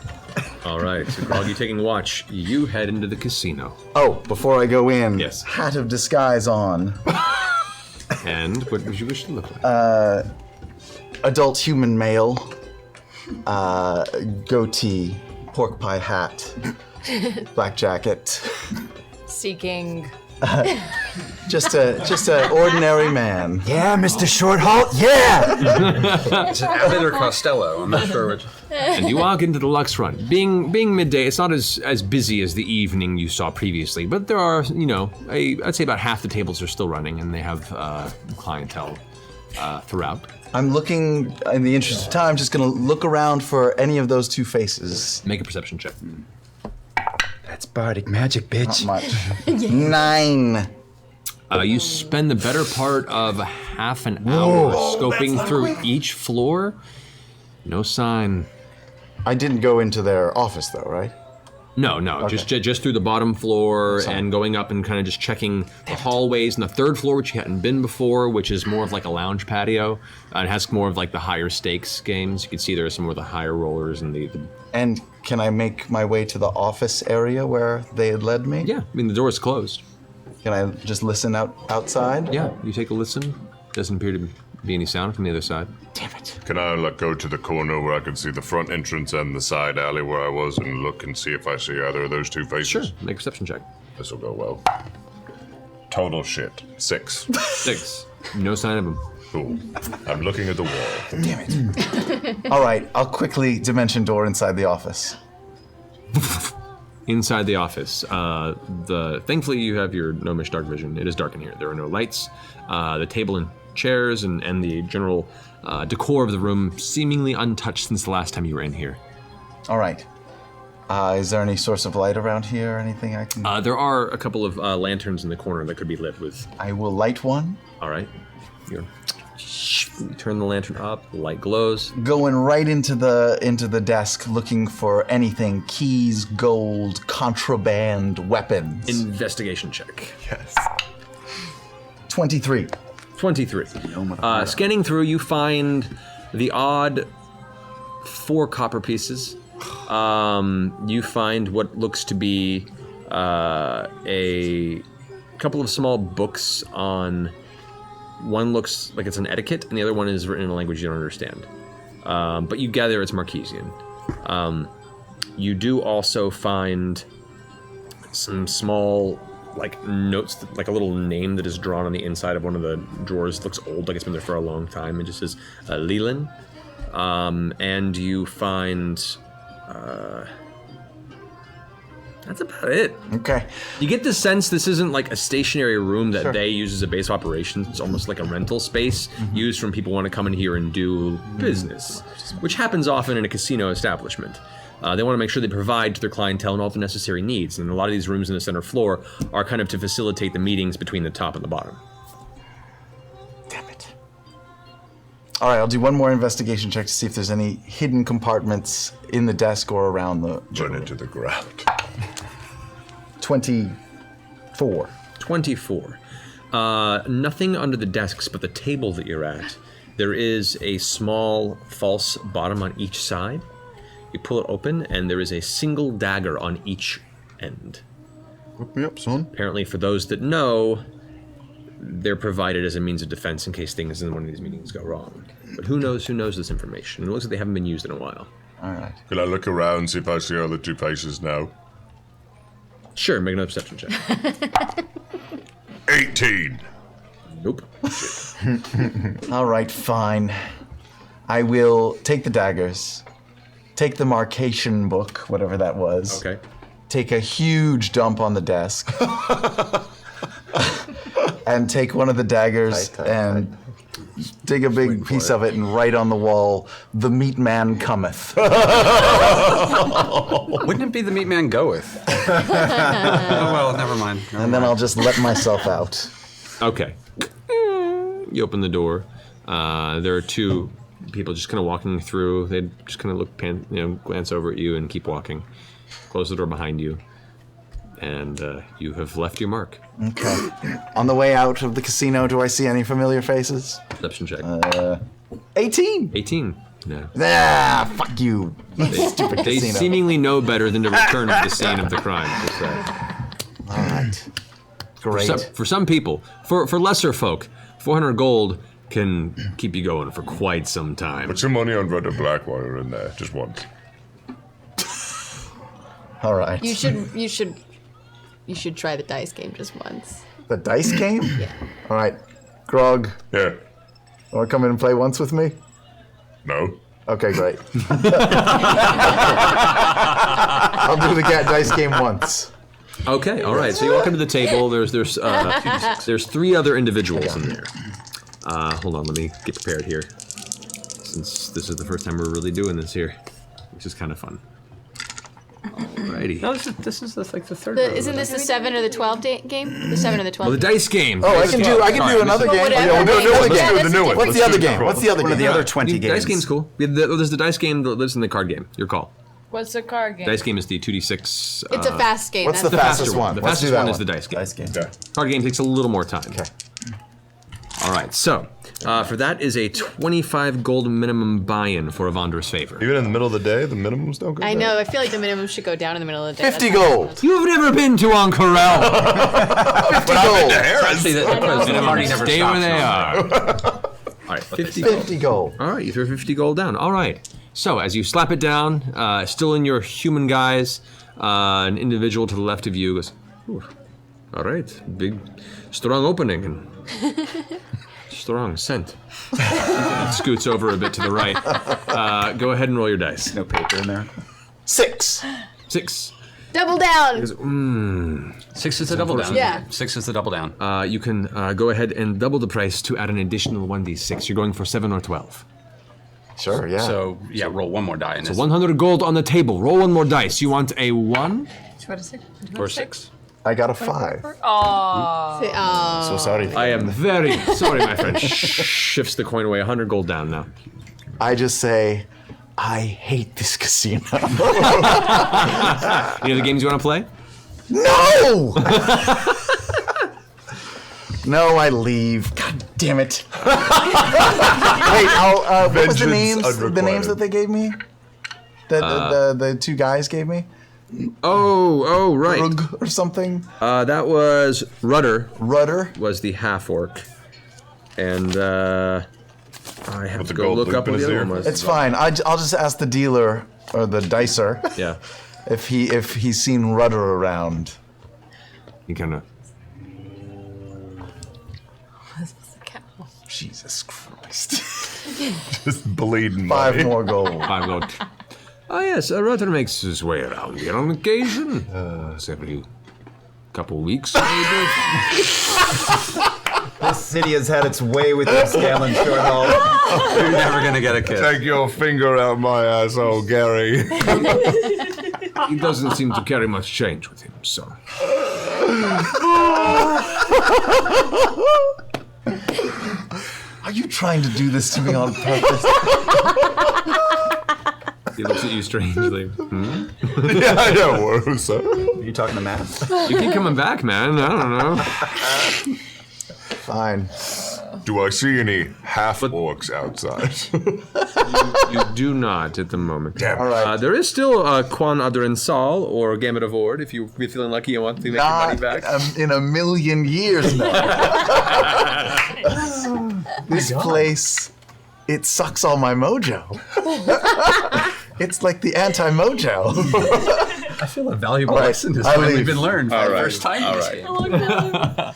Speaker 1: All right, so Grog, you taking watch. You head into the casino.
Speaker 5: Oh, before I go in,
Speaker 1: Yes.
Speaker 5: hat of disguise on.
Speaker 1: And what would you wish to look like?
Speaker 5: Adult human male. Goatee. Pork pie hat. Black jacket.
Speaker 10: Seeking.
Speaker 5: Just a ordinary man.
Speaker 8: Yeah, Mr. Shorthalt, yeah!
Speaker 6: It's an Abbott or Costello. I'm not sure which.
Speaker 1: And you walk into the Lux front. Being midday, it's not as busy as the evening you saw previously, but there are, I'd say about half the tables are still running, and they have clientele throughout.
Speaker 5: I'm looking, in the interest of time, just gonna look around for any of those two faces.
Speaker 1: Make a perception check.
Speaker 8: That's bardic magic, bitch.
Speaker 5: Not much. 9.
Speaker 1: You spend the better part of half an hour scoping through each floor. No sign.
Speaker 5: I didn't go into their office though, right?
Speaker 1: No,
Speaker 5: Okay.
Speaker 1: just through the bottom floor and going up and kind of just checking the hallways and the third floor, which you hadn't been before, which is more of like a lounge patio. It has more of like the higher stakes games. You can see there are some more of the higher rollers and the
Speaker 5: And can I make my way to the office area where they had led me?
Speaker 1: Yeah, I mean the door is closed.
Speaker 5: Can I just listen outside?
Speaker 1: Yeah, you take a listen. Doesn't appear to be any sound from the other side.
Speaker 5: Damn it.
Speaker 9: Can I like go to the corner where I can see the front entrance and the side alley where I was and look and see if I see either of those two faces?
Speaker 1: Sure, make a perception check.
Speaker 9: This will go well. Total shit. 6.
Speaker 1: 6. No sign of him.
Speaker 9: Cool. I'm looking at the wall.
Speaker 5: Damn it. All right, I'll quickly dimension door inside the office.
Speaker 1: Inside the office, thankfully you have your gnomish dark vision. It is dark in here. There are no lights. The table and chairs and the general decor of the room seemingly untouched since the last time you were in here.
Speaker 5: All right. Is there any source of light around here? Anything I can...
Speaker 1: There are a couple of lanterns in the corner that could be lit with...
Speaker 5: I will light one.
Speaker 1: All right. You turn the lantern up, the light glows.
Speaker 5: Going right into the desk looking for anything, keys, gold, contraband, weapons.
Speaker 1: Investigation check.
Speaker 5: Yes. 23.
Speaker 1: 23. Scanning through, you find the odd 4 copper pieces. You find what looks to be a couple of small books on... One looks like it's an etiquette, and the other one is written in a language you don't understand. But you gather it's Marquesian. You do also find some small, notes, like a little name that is drawn on the inside of one of the drawers. It looks old, like it's been there for a long time. It just says Leland. And you find... That's about it.
Speaker 5: Okay.
Speaker 1: You get the sense this isn't like a stationary room that
Speaker 5: Sure.
Speaker 1: they use as a base of operations. It's almost like a rental space used from people who want to come in here and do business, which happens often in a casino establishment. They want to make sure they provide to their clientele and all the necessary needs. And a lot of these rooms in the center floor are kind of to facilitate the meetings between the top and the bottom.
Speaker 5: Damn it. All right, I'll do one more investigation check to see if there's any hidden compartments in the desk or around the...
Speaker 9: Run into the ground.
Speaker 5: 24.
Speaker 1: 24. Nothing under the desks but the table that you're at. There is a small false bottom on each side. You pull it open, and there is a single dagger on each end.
Speaker 2: Hook me up, son.
Speaker 1: Apparently, for those that know, they're provided as a means of defense in case things in one of these meetings go wrong. But who knows this information? It looks like they haven't been used in a while.
Speaker 5: All right.
Speaker 9: Can I look around, see if I see other two faces now?
Speaker 1: Sure, make another perception check.
Speaker 9: 18.
Speaker 1: Nope.
Speaker 5: All right, fine. I will take the daggers, take the marcation book, whatever that was.
Speaker 1: Okay.
Speaker 5: Take a huge dump on the desk. And take one of the daggers and dig a big piece of it and write on the wall, "The meat man cometh."
Speaker 6: Wouldn't it be the meat man goeth? Oh, well, never mind.
Speaker 5: And then I'll just let myself out.
Speaker 1: Okay. You open the door. There are two people just kind of walking through. They just kind of look, glance over at you and keep walking. Close the door behind you. And you have left your mark.
Speaker 5: Okay. On the way out of the casino, do I see any familiar faces?
Speaker 1: Perception check.
Speaker 5: 18.
Speaker 1: 18. No.
Speaker 5: Ah, fuck you. Stupid
Speaker 1: They
Speaker 5: casino.
Speaker 1: seemingly know better than to return to the scene of the crime.
Speaker 5: All right. Great.
Speaker 1: For some people, for lesser folk, 400 gold can keep you going for quite some time.
Speaker 9: Put some money on Red or Blackwire in there, just once.
Speaker 5: All right.
Speaker 13: You should try the dice game just once.
Speaker 5: The dice game?
Speaker 13: Yeah.
Speaker 5: All right. Grog.
Speaker 9: Yeah.
Speaker 5: Want to come in and play once with me?
Speaker 9: No.
Speaker 5: Okay, great. I'll do the dice game once.
Speaker 1: Okay, all right. So you walk into the table. There's 3 other individuals in there. Hold on, let me get prepared here. Since this is the first time we're really doing this here, which is kind of fun. Alrighty.
Speaker 6: No, this is like the third.
Speaker 13: Isn't this the 7 or the 12 game? The 7 or the 12.
Speaker 1: Well, the dice game.
Speaker 5: Oh, I can do another game.
Speaker 13: Whatever.
Speaker 5: We'll do another
Speaker 13: Yeah,
Speaker 5: game.
Speaker 13: that's okay.
Speaker 5: What's the other game? What's the other game?
Speaker 8: The other 20 games.
Speaker 1: Dice game's cool. There's the dice game that lives in the card game. Your call.
Speaker 10: What's the card game?
Speaker 1: Dice game is the 2d6.
Speaker 13: It's a fast game.
Speaker 5: What's the
Speaker 13: that's
Speaker 5: fastest one?
Speaker 1: The
Speaker 5: Let's do
Speaker 1: fastest
Speaker 5: that
Speaker 1: one is the dice game.
Speaker 8: Dice game.
Speaker 1: Card game takes a little more time.
Speaker 5: Okay.
Speaker 1: All right, so for that is a 25 gold minimum buy-in for Evandra's favor.
Speaker 9: Even in the middle of the day, the minimums don't go
Speaker 13: I
Speaker 9: down?
Speaker 13: know. I feel like the minimum should go down in the middle of the day.
Speaker 5: 50 gold.
Speaker 1: You've never been to Ankarel.
Speaker 5: 50 gold.
Speaker 6: Actually, the party never
Speaker 1: Stay where they
Speaker 6: stops.
Speaker 1: are. All right,
Speaker 5: 50 gold.
Speaker 1: All right, you throw 50 gold down. All right. So as you slap it down, still in your human guise, an individual to the left of you goes, "Ooh, all right, big, strong opening and strong scent." Scoots over a bit to the right. Go ahead and roll your dice.
Speaker 8: No paper in there.
Speaker 5: 6.
Speaker 1: 6.
Speaker 13: Double down.
Speaker 6: 6 is the double down.
Speaker 13: Yeah.
Speaker 6: 6 is the double down.
Speaker 1: You can go ahead and double the price to add an additional 1d6. You're going for 7 or 12.
Speaker 5: Sure, yeah.
Speaker 6: So roll one more die.
Speaker 1: So 100 gold on the table. Roll one more dice. You want a 1
Speaker 6: or 6?
Speaker 5: I got a 5.
Speaker 10: Aww.
Speaker 5: So sorry.
Speaker 1: I am very sorry, my friend. Shifts the coin away. 100 gold down now.
Speaker 5: I just say, I hate this casino.
Speaker 1: Any other games you want to play?
Speaker 5: No! No, I leave. God damn it. Wait, what was the names? The names that they gave me? The 2 guys gave me?
Speaker 1: Oh, right.
Speaker 5: Rug or something?
Speaker 1: That was Rudder.
Speaker 5: Rudder?
Speaker 1: Was the half-orc. And I have
Speaker 9: With
Speaker 1: to
Speaker 9: the
Speaker 1: go
Speaker 9: gold
Speaker 1: look
Speaker 9: loop
Speaker 1: up
Speaker 9: in
Speaker 1: what
Speaker 9: his
Speaker 1: the other
Speaker 9: ear.
Speaker 1: one was.
Speaker 5: It's fine. I'll just ask the dealer, or the dicer,
Speaker 1: Yeah.
Speaker 5: if he's seen Rudder around.
Speaker 1: You kind of...
Speaker 5: Jesus Christ.
Speaker 9: Just bleeding
Speaker 5: 5
Speaker 9: money.
Speaker 5: more gold.
Speaker 1: 5 gold. Oh, yes, Rudder makes his way around here on occasion. Every couple weeks, maybe.
Speaker 8: This city has had its way with this Galen short haul.
Speaker 6: You're never gonna get a kiss.
Speaker 9: Take your finger out my asshole, Gary.
Speaker 1: He doesn't seem to carry much change with him, so...
Speaker 5: Are you trying to do this to me on purpose?
Speaker 1: He looks at you strangely. Hmm?
Speaker 9: Yeah, I know. What was that?
Speaker 8: Are you talking to Matt?
Speaker 1: You keep coming back, man. I don't know.
Speaker 5: Fine.
Speaker 9: Do I see any half-orcs outside?
Speaker 1: You do not at the moment.
Speaker 9: Damn.
Speaker 5: All right.
Speaker 1: There is still Quan Adren Sal or Gambit of Ord if you're feeling lucky and want to make your money back.
Speaker 5: In a million years now. This place, it sucks all my mojo. It's like the anti-mojo.
Speaker 6: I feel a valuable
Speaker 5: All right,
Speaker 6: lesson has
Speaker 5: I
Speaker 6: finally
Speaker 5: leave.
Speaker 6: been learned for
Speaker 1: All
Speaker 6: the
Speaker 1: right,
Speaker 6: first time.
Speaker 1: all
Speaker 6: this
Speaker 1: right.
Speaker 6: game.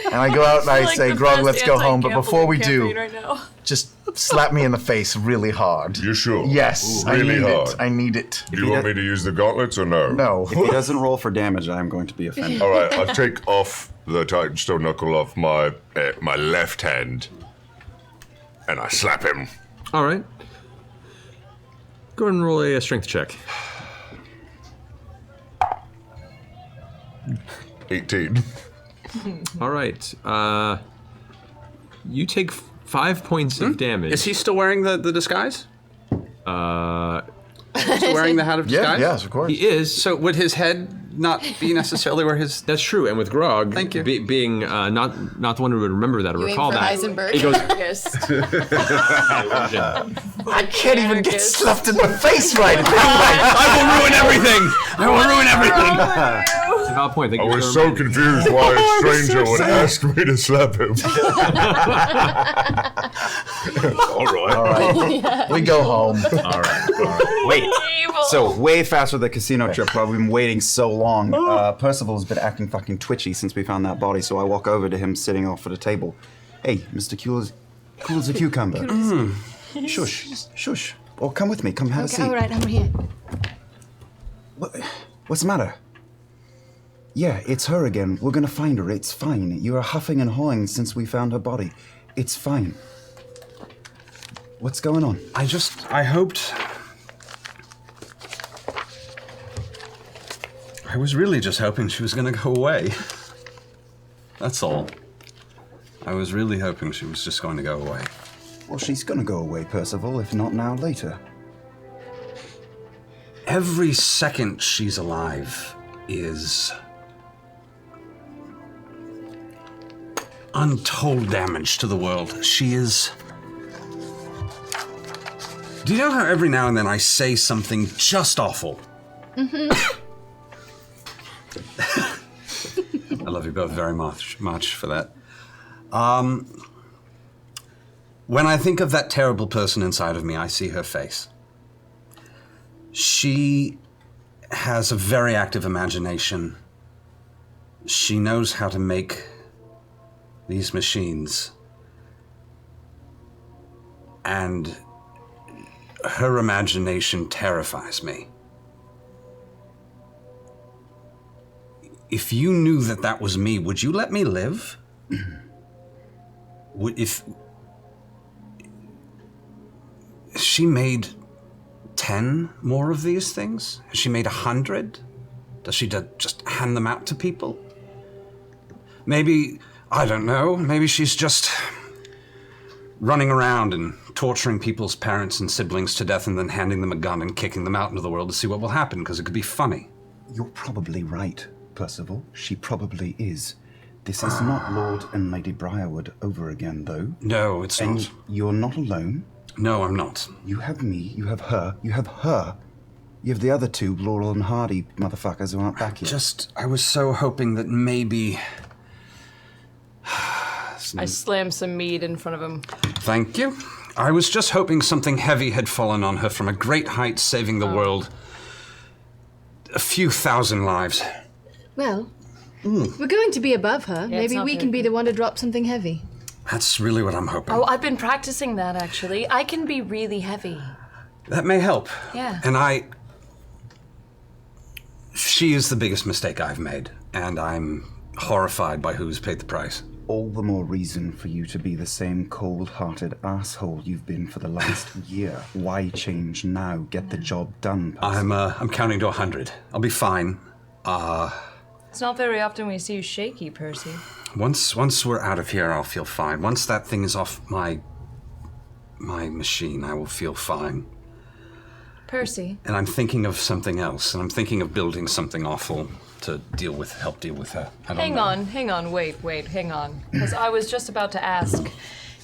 Speaker 5: And I go out and I
Speaker 10: Like
Speaker 5: say,
Speaker 10: the
Speaker 5: Grog,
Speaker 10: best
Speaker 5: let's go home. But before we
Speaker 10: anti-gambling
Speaker 5: do,
Speaker 10: campaign right now.
Speaker 5: just slap me in the face really hard.
Speaker 9: You sure?
Speaker 5: Yes,
Speaker 9: Ooh, really
Speaker 5: I need
Speaker 9: hard.
Speaker 5: it. I need it.
Speaker 9: Do you want me to use the gauntlets or no?
Speaker 5: No.
Speaker 8: If he doesn't roll for damage, I am going to be offended.
Speaker 9: All right, I'll take off the Titan Stone Knuckle off my my left hand, and I slap him.
Speaker 1: All right. Go ahead and roll a strength check.
Speaker 9: 18.
Speaker 1: All right. You take 5 points of damage.
Speaker 6: Is he still wearing the disguise? Still wearing the hat of disguise?
Speaker 5: Yes, of course.
Speaker 1: He is.
Speaker 6: So would his head not be necessarily where his...
Speaker 1: That's true. And with Grog,
Speaker 6: Thank you.
Speaker 1: being not the one who would remember that or
Speaker 13: You aim
Speaker 1: recall
Speaker 13: for
Speaker 1: that,
Speaker 13: Heisenberg.
Speaker 1: he goes.
Speaker 5: I can't even get slapped in the face right now.
Speaker 6: I will ruin everything! I will ruin everything!
Speaker 1: It's a valid point.
Speaker 9: I was so confused why a stranger would ask me to slap him. All right.
Speaker 5: All right. We go home.
Speaker 1: All right.
Speaker 8: Wait. So, way faster the casino trip, but we've been waiting so long. Percival's been acting fucking twitchy since we found that body, so I walk over to him sitting off at a table. Hey, Mr. Cool as a cucumber. Shush, shush. Or come with me, come have a seat.
Speaker 11: All right, I'm here.
Speaker 8: What's the matter? Yeah, it's her again. We're gonna find her. It's fine. You are huffing and hawing since we found her body. It's fine. What's going on?
Speaker 6: I hoped... I was really just hoping she was gonna go away. That's all. I was really hoping she was just going to go away.
Speaker 8: Well, she's gonna go away, Percival, if not now, later.
Speaker 6: Every second she's alive is untold damage to the world. She is... Do you know how every now and then I say something just awful?
Speaker 11: Mm-hmm.
Speaker 6: I love you both very much for that. When I think of that terrible person inside of me, I see her face. She has a very active imagination. She knows how to make these machines. And her imagination terrifies me. If you knew that that was me, would you let me live? If she made 10 more of these things? Has she made 100? Does she just hand them out to people? Maybe, I don't know, maybe she's just running around and torturing people's parents and siblings to death and then handing them a gun and kicking them out into the world to see what will happen, because it could be funny.
Speaker 8: You're probably right, Percival. She probably is. This is not Lord and Lady Briarwood over again, though.
Speaker 6: No, it's
Speaker 8: and
Speaker 6: not.
Speaker 8: You're not alone.
Speaker 6: No, I'm not.
Speaker 8: You have me, you have her, you have her. You have the other two Laurel and Hardy motherfuckers who aren't back yet.
Speaker 6: I was so hoping that maybe...
Speaker 10: I slammed some mead in front of him.
Speaker 6: Thank you. I was just hoping something heavy had fallen on her from a great height, saving the world. A few thousand lives.
Speaker 11: Well, we're going to be above her.
Speaker 10: Yeah, it's
Speaker 11: Maybe
Speaker 10: not
Speaker 11: we
Speaker 10: very
Speaker 11: can be the one to drop something heavy.
Speaker 6: That's really what I'm hoping.
Speaker 10: Oh, I've been practicing that, actually. I can be really heavy.
Speaker 6: That may help.
Speaker 10: Yeah.
Speaker 6: And she is the biggest mistake I've made, and I'm horrified by who's paid the price.
Speaker 8: All the more reason for you to be the same cold-hearted asshole you've been for the last year. Why change now? Get the job done, Percy.
Speaker 6: I'm counting to 100. I'll be fine.
Speaker 10: It's not very often we see you shaky, Percy.
Speaker 6: Once we're out of here, I'll feel fine. Once that thing is off my machine, I will feel fine.
Speaker 10: Percy.
Speaker 6: And I'm thinking of something else, and I'm thinking of building something awful to help deal with her. I don't know.
Speaker 10: Hang on, wait, hang on. Because I was just about to ask,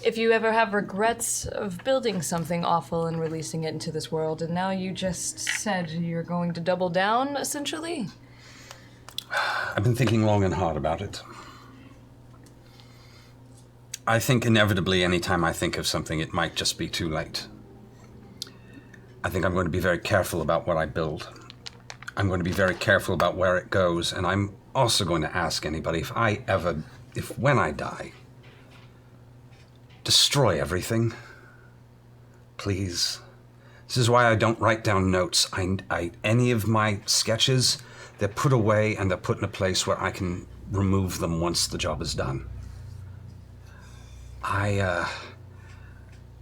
Speaker 10: if you ever have regrets of building something awful and releasing it into this world, and now you just said you're going to double down, essentially?
Speaker 6: I've been thinking long and hard about it. I think inevitably anytime I think of something, it might just be too late. I think I'm going to be very careful about what I build. I'm going to be very careful about where it goes, and I'm also going to ask anybody if when I die, destroy everything. Please. This is why I don't write down notes. Any of my sketches, they're put away and they're put in a place where I can remove them once the job is done.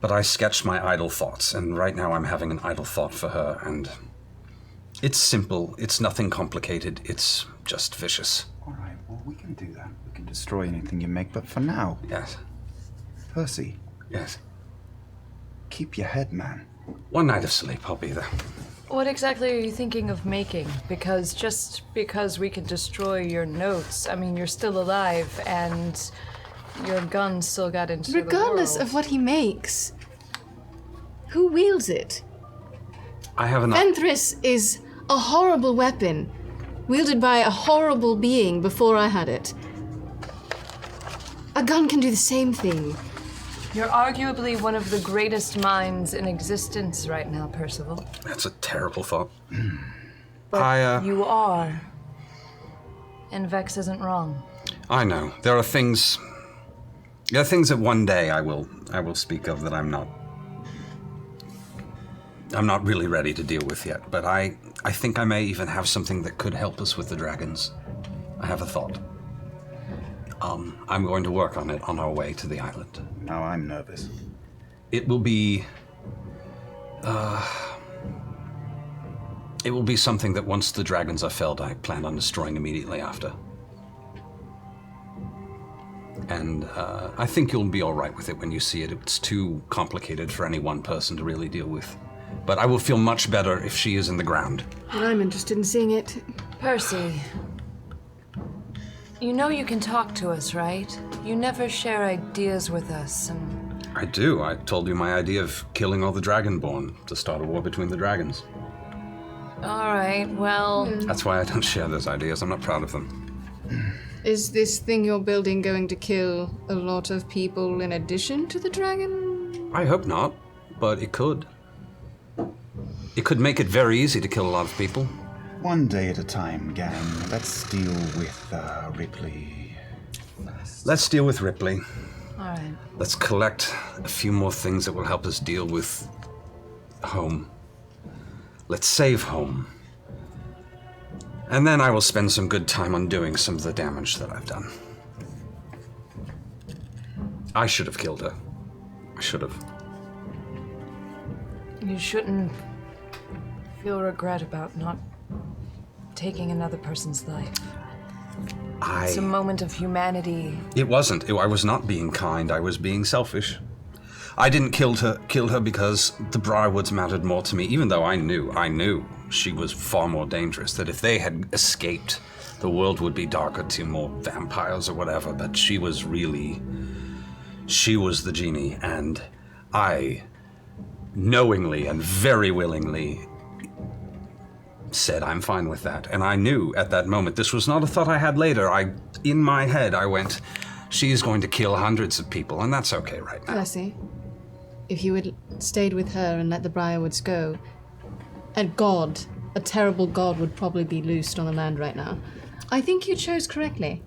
Speaker 6: But I sketched my idle thoughts, and right now I'm having an idle thought for her, and it's simple. It's nothing complicated. It's just vicious.
Speaker 8: All right, well, we can do that. We can destroy anything you make, but for now...
Speaker 6: Yes.
Speaker 8: Percy.
Speaker 6: Yes.
Speaker 8: Keep your head, man.
Speaker 6: One night of sleep, I'll be there.
Speaker 10: What exactly are you thinking of making? Because just because we can destroy your notes, I mean, you're still alive, and your gun still got into the world.
Speaker 11: Regardless of what he makes, who wields it?
Speaker 6: I have an...
Speaker 11: Fenthris is a horrible weapon, wielded by a horrible being before I had it. A gun can do the same thing.
Speaker 10: You're arguably one of the greatest minds in existence right now, Percival.
Speaker 6: That's a terrible thought.
Speaker 10: But you are. And Vex isn't wrong.
Speaker 6: I know. There are things that one day I will speak of that I'm not really ready to deal with yet, but I think I may even have something that could help us with the dragons. I have a thought. I'm going to work on it on our way to the island.
Speaker 8: Now I'm nervous.
Speaker 6: It will be something that once the dragons are felled, I plan on destroying immediately after. And I think you'll be all right with it when you see it. It's too complicated for any one person to really deal with. But I will feel much better if she is in the ground.
Speaker 11: And I'm interested in seeing it.
Speaker 10: Percy, you know you can talk to us, right? You never share ideas with us, and...
Speaker 6: I do. I told you my idea of killing all the Dragonborn to start a war between the dragons.
Speaker 10: All right, well...
Speaker 6: That's why I don't share those ideas. I'm not proud of them.
Speaker 11: Is this thing you're building going to kill a lot of people in addition to the dragon?
Speaker 6: I hope not, but it could. It could make it very easy to kill a lot of people.
Speaker 8: One day at a time, gang. Let's deal with Ripley.
Speaker 6: Let's deal with Ripley.
Speaker 10: All right.
Speaker 6: Let's collect a few more things that will help us deal with home. Let's save home. And then I will spend some good time undoing some of the damage that I've done. I should have killed her. I should have.
Speaker 10: You shouldn't feel regret about not taking another person's life. It's a moment of humanity.
Speaker 6: It wasn't. I was not being kind. I was being selfish. I didn't kill her because the Briarwoods mattered more to me, even though I knew she was far more dangerous, that if they had escaped, the world would be darker to more vampires or whatever, but she was the genie, and I knowingly and very willingly said I'm fine with that. And I knew at that moment, this was not a thought I had later, in my head I went, she's going to kill hundreds of people, and that's okay right now.
Speaker 11: Percy, if you had stayed with her and let the Briarwoods go, a terrible god would probably be loosed on the land right now. I think you chose correctly.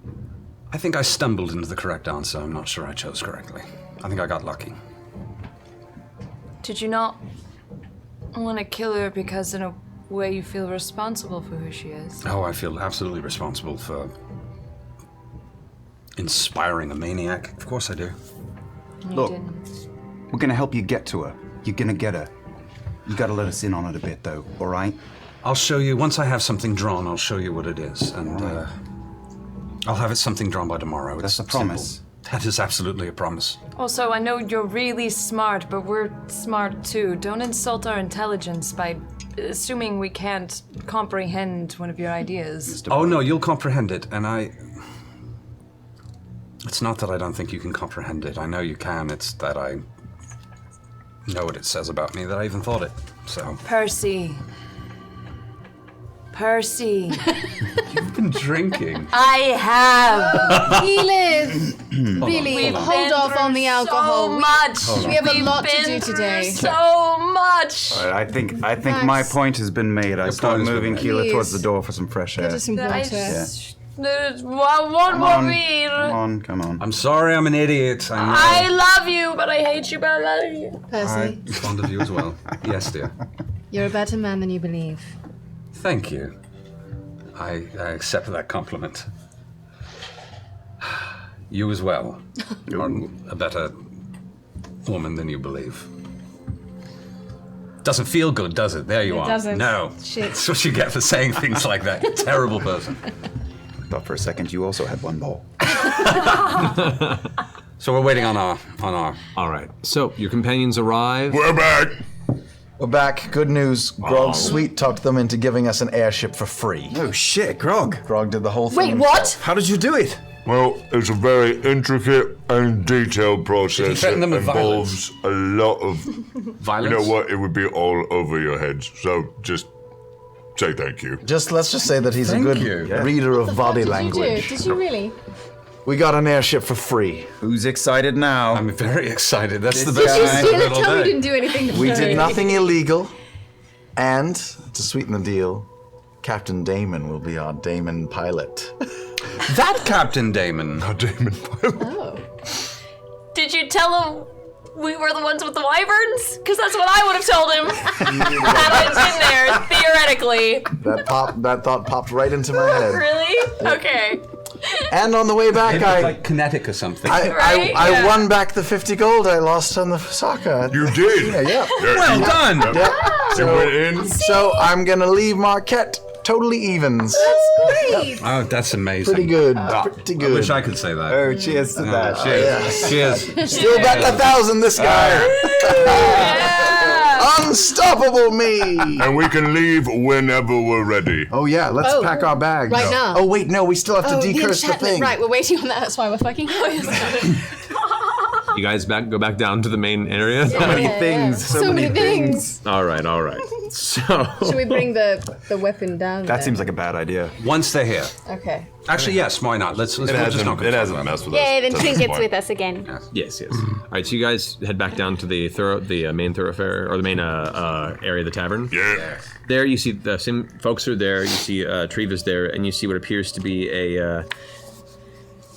Speaker 6: I think I stumbled into the correct answer. I'm not sure I chose correctly. I think I got lucky.
Speaker 10: Did you not want to kill her because in a way you feel responsible for who she is?
Speaker 6: Oh, I feel absolutely responsible for inspiring a maniac. Of course I do.
Speaker 8: Look, we're gonna help you get to her. You're gonna get her. You gotta let us in on it a bit, though, all right?
Speaker 6: I'll show you, once I have something drawn, I'll show you what it is, and I'll have it something drawn by tomorrow.
Speaker 8: That's a promise.
Speaker 6: Simple. That is absolutely a promise.
Speaker 10: Also, I know you're really smart, but we're smart too. Don't insult our intelligence by assuming we can't comprehend one of your ideas.
Speaker 6: Oh no, you'll comprehend it, and It's not that I don't think you can comprehend it. I know you can. It's that I know what it says about me, that I even thought it. So.
Speaker 10: Percy.
Speaker 6: You've been drinking.
Speaker 10: I have.
Speaker 11: Keyleth, really, hold off on the alcohol.
Speaker 10: So much.
Speaker 11: We have a lot to
Speaker 10: We've
Speaker 11: do
Speaker 10: been through
Speaker 11: today.
Speaker 10: So much.
Speaker 8: All right, I think my point has been made. I start moving Keela towards the door for some fresh air.
Speaker 11: Get us some water.
Speaker 10: There's one more beer.
Speaker 8: Come on.
Speaker 6: I'm sorry, I'm an idiot. I know.
Speaker 10: I love you, but I hate you, but I love you.
Speaker 11: Percy,
Speaker 6: I'm fond of you as well. Yes, dear.
Speaker 11: you're a better man than you believe.
Speaker 6: Thank you. I accept that compliment. You as well are a better woman than you believe. Doesn't feel good, does it? There you are.
Speaker 11: It doesn't.
Speaker 6: No.
Speaker 11: Shit.
Speaker 6: That's what you get for saying things like that. You terrible person.
Speaker 8: Thought for a second you also had one ball.
Speaker 6: So we're waiting on our.
Speaker 1: All right. So your companions arrive.
Speaker 9: We're back.
Speaker 5: We're back. Good news. Grog Sweet talked them into giving us an airship for free.
Speaker 8: Oh shit, Grog.
Speaker 5: Grog did the whole thing.
Speaker 10: Wait,
Speaker 5: himself.
Speaker 10: what?
Speaker 8: How did you do it?
Speaker 9: Well, it's a very intricate and detailed process that
Speaker 6: threaten them with
Speaker 9: involves a lot of...
Speaker 6: Violence?
Speaker 9: You know what? It would be all over your heads. So just say thank you.
Speaker 5: Let's just say that he's a good reader of body language.
Speaker 11: Did you really?
Speaker 5: We got an airship for free.
Speaker 8: Who's excited now?
Speaker 6: I'm very excited. That's the
Speaker 11: Did
Speaker 6: best
Speaker 11: you
Speaker 6: thing
Speaker 11: steal
Speaker 6: of
Speaker 11: it?
Speaker 6: the
Speaker 11: Tell me you
Speaker 6: day.
Speaker 11: didn't do anything.
Speaker 5: We did nothing illegal. And, to sweeten the deal, Captain Damon will be our Damon pilot.
Speaker 6: That Captain Damon.
Speaker 9: Our Damon pilot.
Speaker 11: Oh.
Speaker 10: Did you tell him we were the ones with the wyverns? Because that's what I would have told him. Had I been there, theoretically.
Speaker 5: That thought popped right into my head.
Speaker 10: Really? Okay.
Speaker 5: And on the way back,
Speaker 6: It looked like kinetic or something.
Speaker 5: I won back the 50 gold I lost on the soccer.
Speaker 9: You did?
Speaker 5: Yeah.
Speaker 6: Well done.
Speaker 5: Yep.
Speaker 9: You went in?
Speaker 5: So I'm going to leave Marquette totally evens.
Speaker 11: That's great.
Speaker 6: Oh, that's amazing.
Speaker 5: Pretty good.
Speaker 6: Ah,
Speaker 5: Pretty
Speaker 6: I
Speaker 5: good.
Speaker 6: wish I could say that.
Speaker 8: Oh, cheers to that.
Speaker 6: Cheers. Cheers.
Speaker 5: Still bet 1,000 this guy. Unstoppable me.
Speaker 9: And we can leave whenever we're ready.
Speaker 5: Oh yeah, let's pack our bags.
Speaker 11: Right now.
Speaker 5: Oh wait, no, we still have to decurse the
Speaker 11: enchantment.
Speaker 5: thing.
Speaker 11: Right, we're waiting on that. That's why we're fucking.
Speaker 1: You guys go back down to the main area?
Speaker 8: So many things.
Speaker 11: So many things.
Speaker 1: All right. So
Speaker 11: Should we bring the weapon down?
Speaker 8: That
Speaker 11: there?
Speaker 8: seems like a bad idea.
Speaker 6: Once they're here.
Speaker 11: Okay.
Speaker 6: Actually, yes. Why not? Let's
Speaker 9: It hasn't messed with us.
Speaker 14: Yay, then
Speaker 9: to this
Speaker 14: Trinket's
Speaker 9: point.
Speaker 14: with us again.
Speaker 1: Yes. All right. So you guys head back down to the main thoroughfare or the main area of the tavern.
Speaker 9: Yeah.
Speaker 1: There you see the same folks are there. You see Treva's there, and you see what appears to be a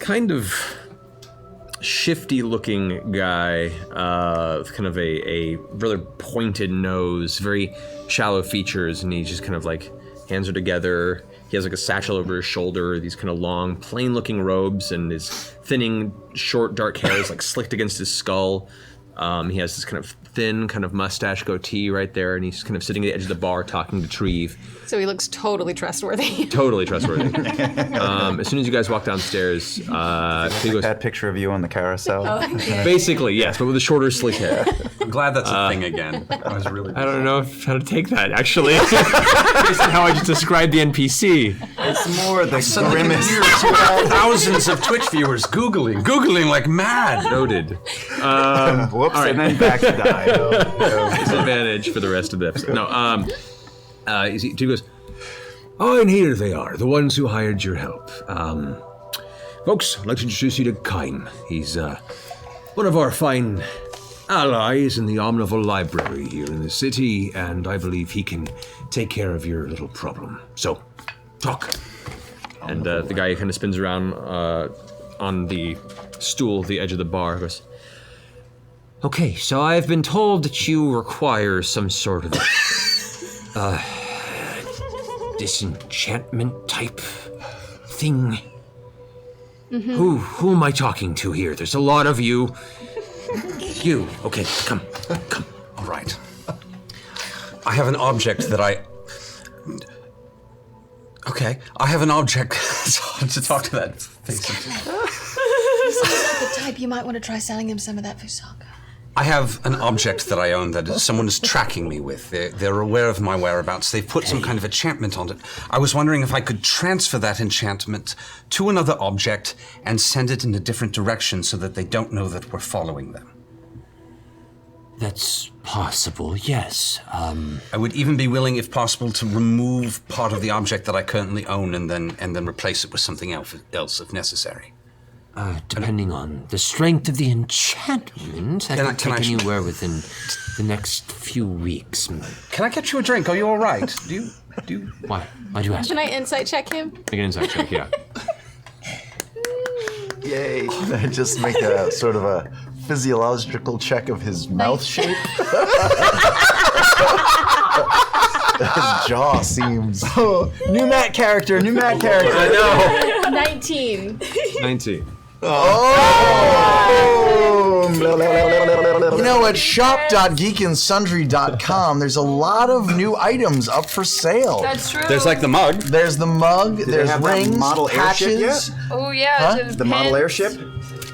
Speaker 1: kind of shifty-looking guy, with kind of a rather pointed nose, very shallow features, and he's just kind of like hands are together. He has like a satchel over his shoulder, these kind of long, plain-looking robes, and his thinning, short, dark hair is like slicked against his skull. He has this kind of thin, kind of mustache goatee right there, and he's kind of sitting at the edge of the bar talking to Treve.
Speaker 11: So he looks totally trustworthy.
Speaker 1: Totally trustworthy. As soon as you guys walk downstairs, he goes,
Speaker 8: That picture of you on the carousel.
Speaker 1: basically, yes, but with a shorter, sleek hair.
Speaker 6: I'm glad that's a thing again. I was really.
Speaker 1: I don't know how to take that, actually. Based on how I just described the NPC.
Speaker 8: It's more the
Speaker 6: Suddenly
Speaker 8: grimace.
Speaker 6: can hear thousands of Twitch viewers googling like mad.
Speaker 1: Noted.
Speaker 8: Whoops,
Speaker 1: all right.
Speaker 8: and then back to die.
Speaker 1: Disadvantage for the rest of the episode. No, he goes, oh, and here they are, the ones who hired your help. Folks, I'd like to introduce you to Kaim. He's one of our fine allies in the Omnivore Library here in the city, and I believe he can take care of your little problem. So, talk. And the guy kind of spins around on the stool at the edge of the bar, goes, okay, so I've been told that you require some sort of disenchantment type thing.
Speaker 11: Mm-hmm.
Speaker 1: Who am I talking to here? There's a lot of you. You, okay, come.
Speaker 6: All right. I have an object that I. Okay, I have an object. It's hard to talk to that face.
Speaker 11: He seems like the type you might want to try selling him some of that Fusaka.
Speaker 6: I have an object that I own that someone is tracking me with. They're aware of my whereabouts. They've put some kind of enchantment on it. I was wondering if I could transfer that enchantment to another object and send it in a different direction so that they don't know that we're following them.
Speaker 12: That's possible, yes.
Speaker 6: I would even be willing, if possible, to remove part of the object that I currently own and then replace it with something else if necessary.
Speaker 12: Depending on the strength of the enchantment, that can take anywhere within the next few weeks.
Speaker 6: Can I get you a drink? Are you all right? Do you?
Speaker 12: Why? Why do you ask?
Speaker 11: Can I insight check him?
Speaker 12: Make an insight check, yeah.
Speaker 5: Yay. Just make a sort of a physiological check of his mouth shape. His jaw seems... Oh, new Matt character.
Speaker 12: I
Speaker 11: know. 19.
Speaker 12: 19.
Speaker 5: Oh! You know, at shop.geekandsundry.com, there's a lot of new items up for sale.
Speaker 10: That's true.
Speaker 6: There's like the mug.
Speaker 5: There's the mug. There's
Speaker 2: have
Speaker 5: rings,
Speaker 2: that model airship
Speaker 5: patches.
Speaker 2: yet?
Speaker 10: Oh yeah.
Speaker 5: Huh?
Speaker 2: The model airship?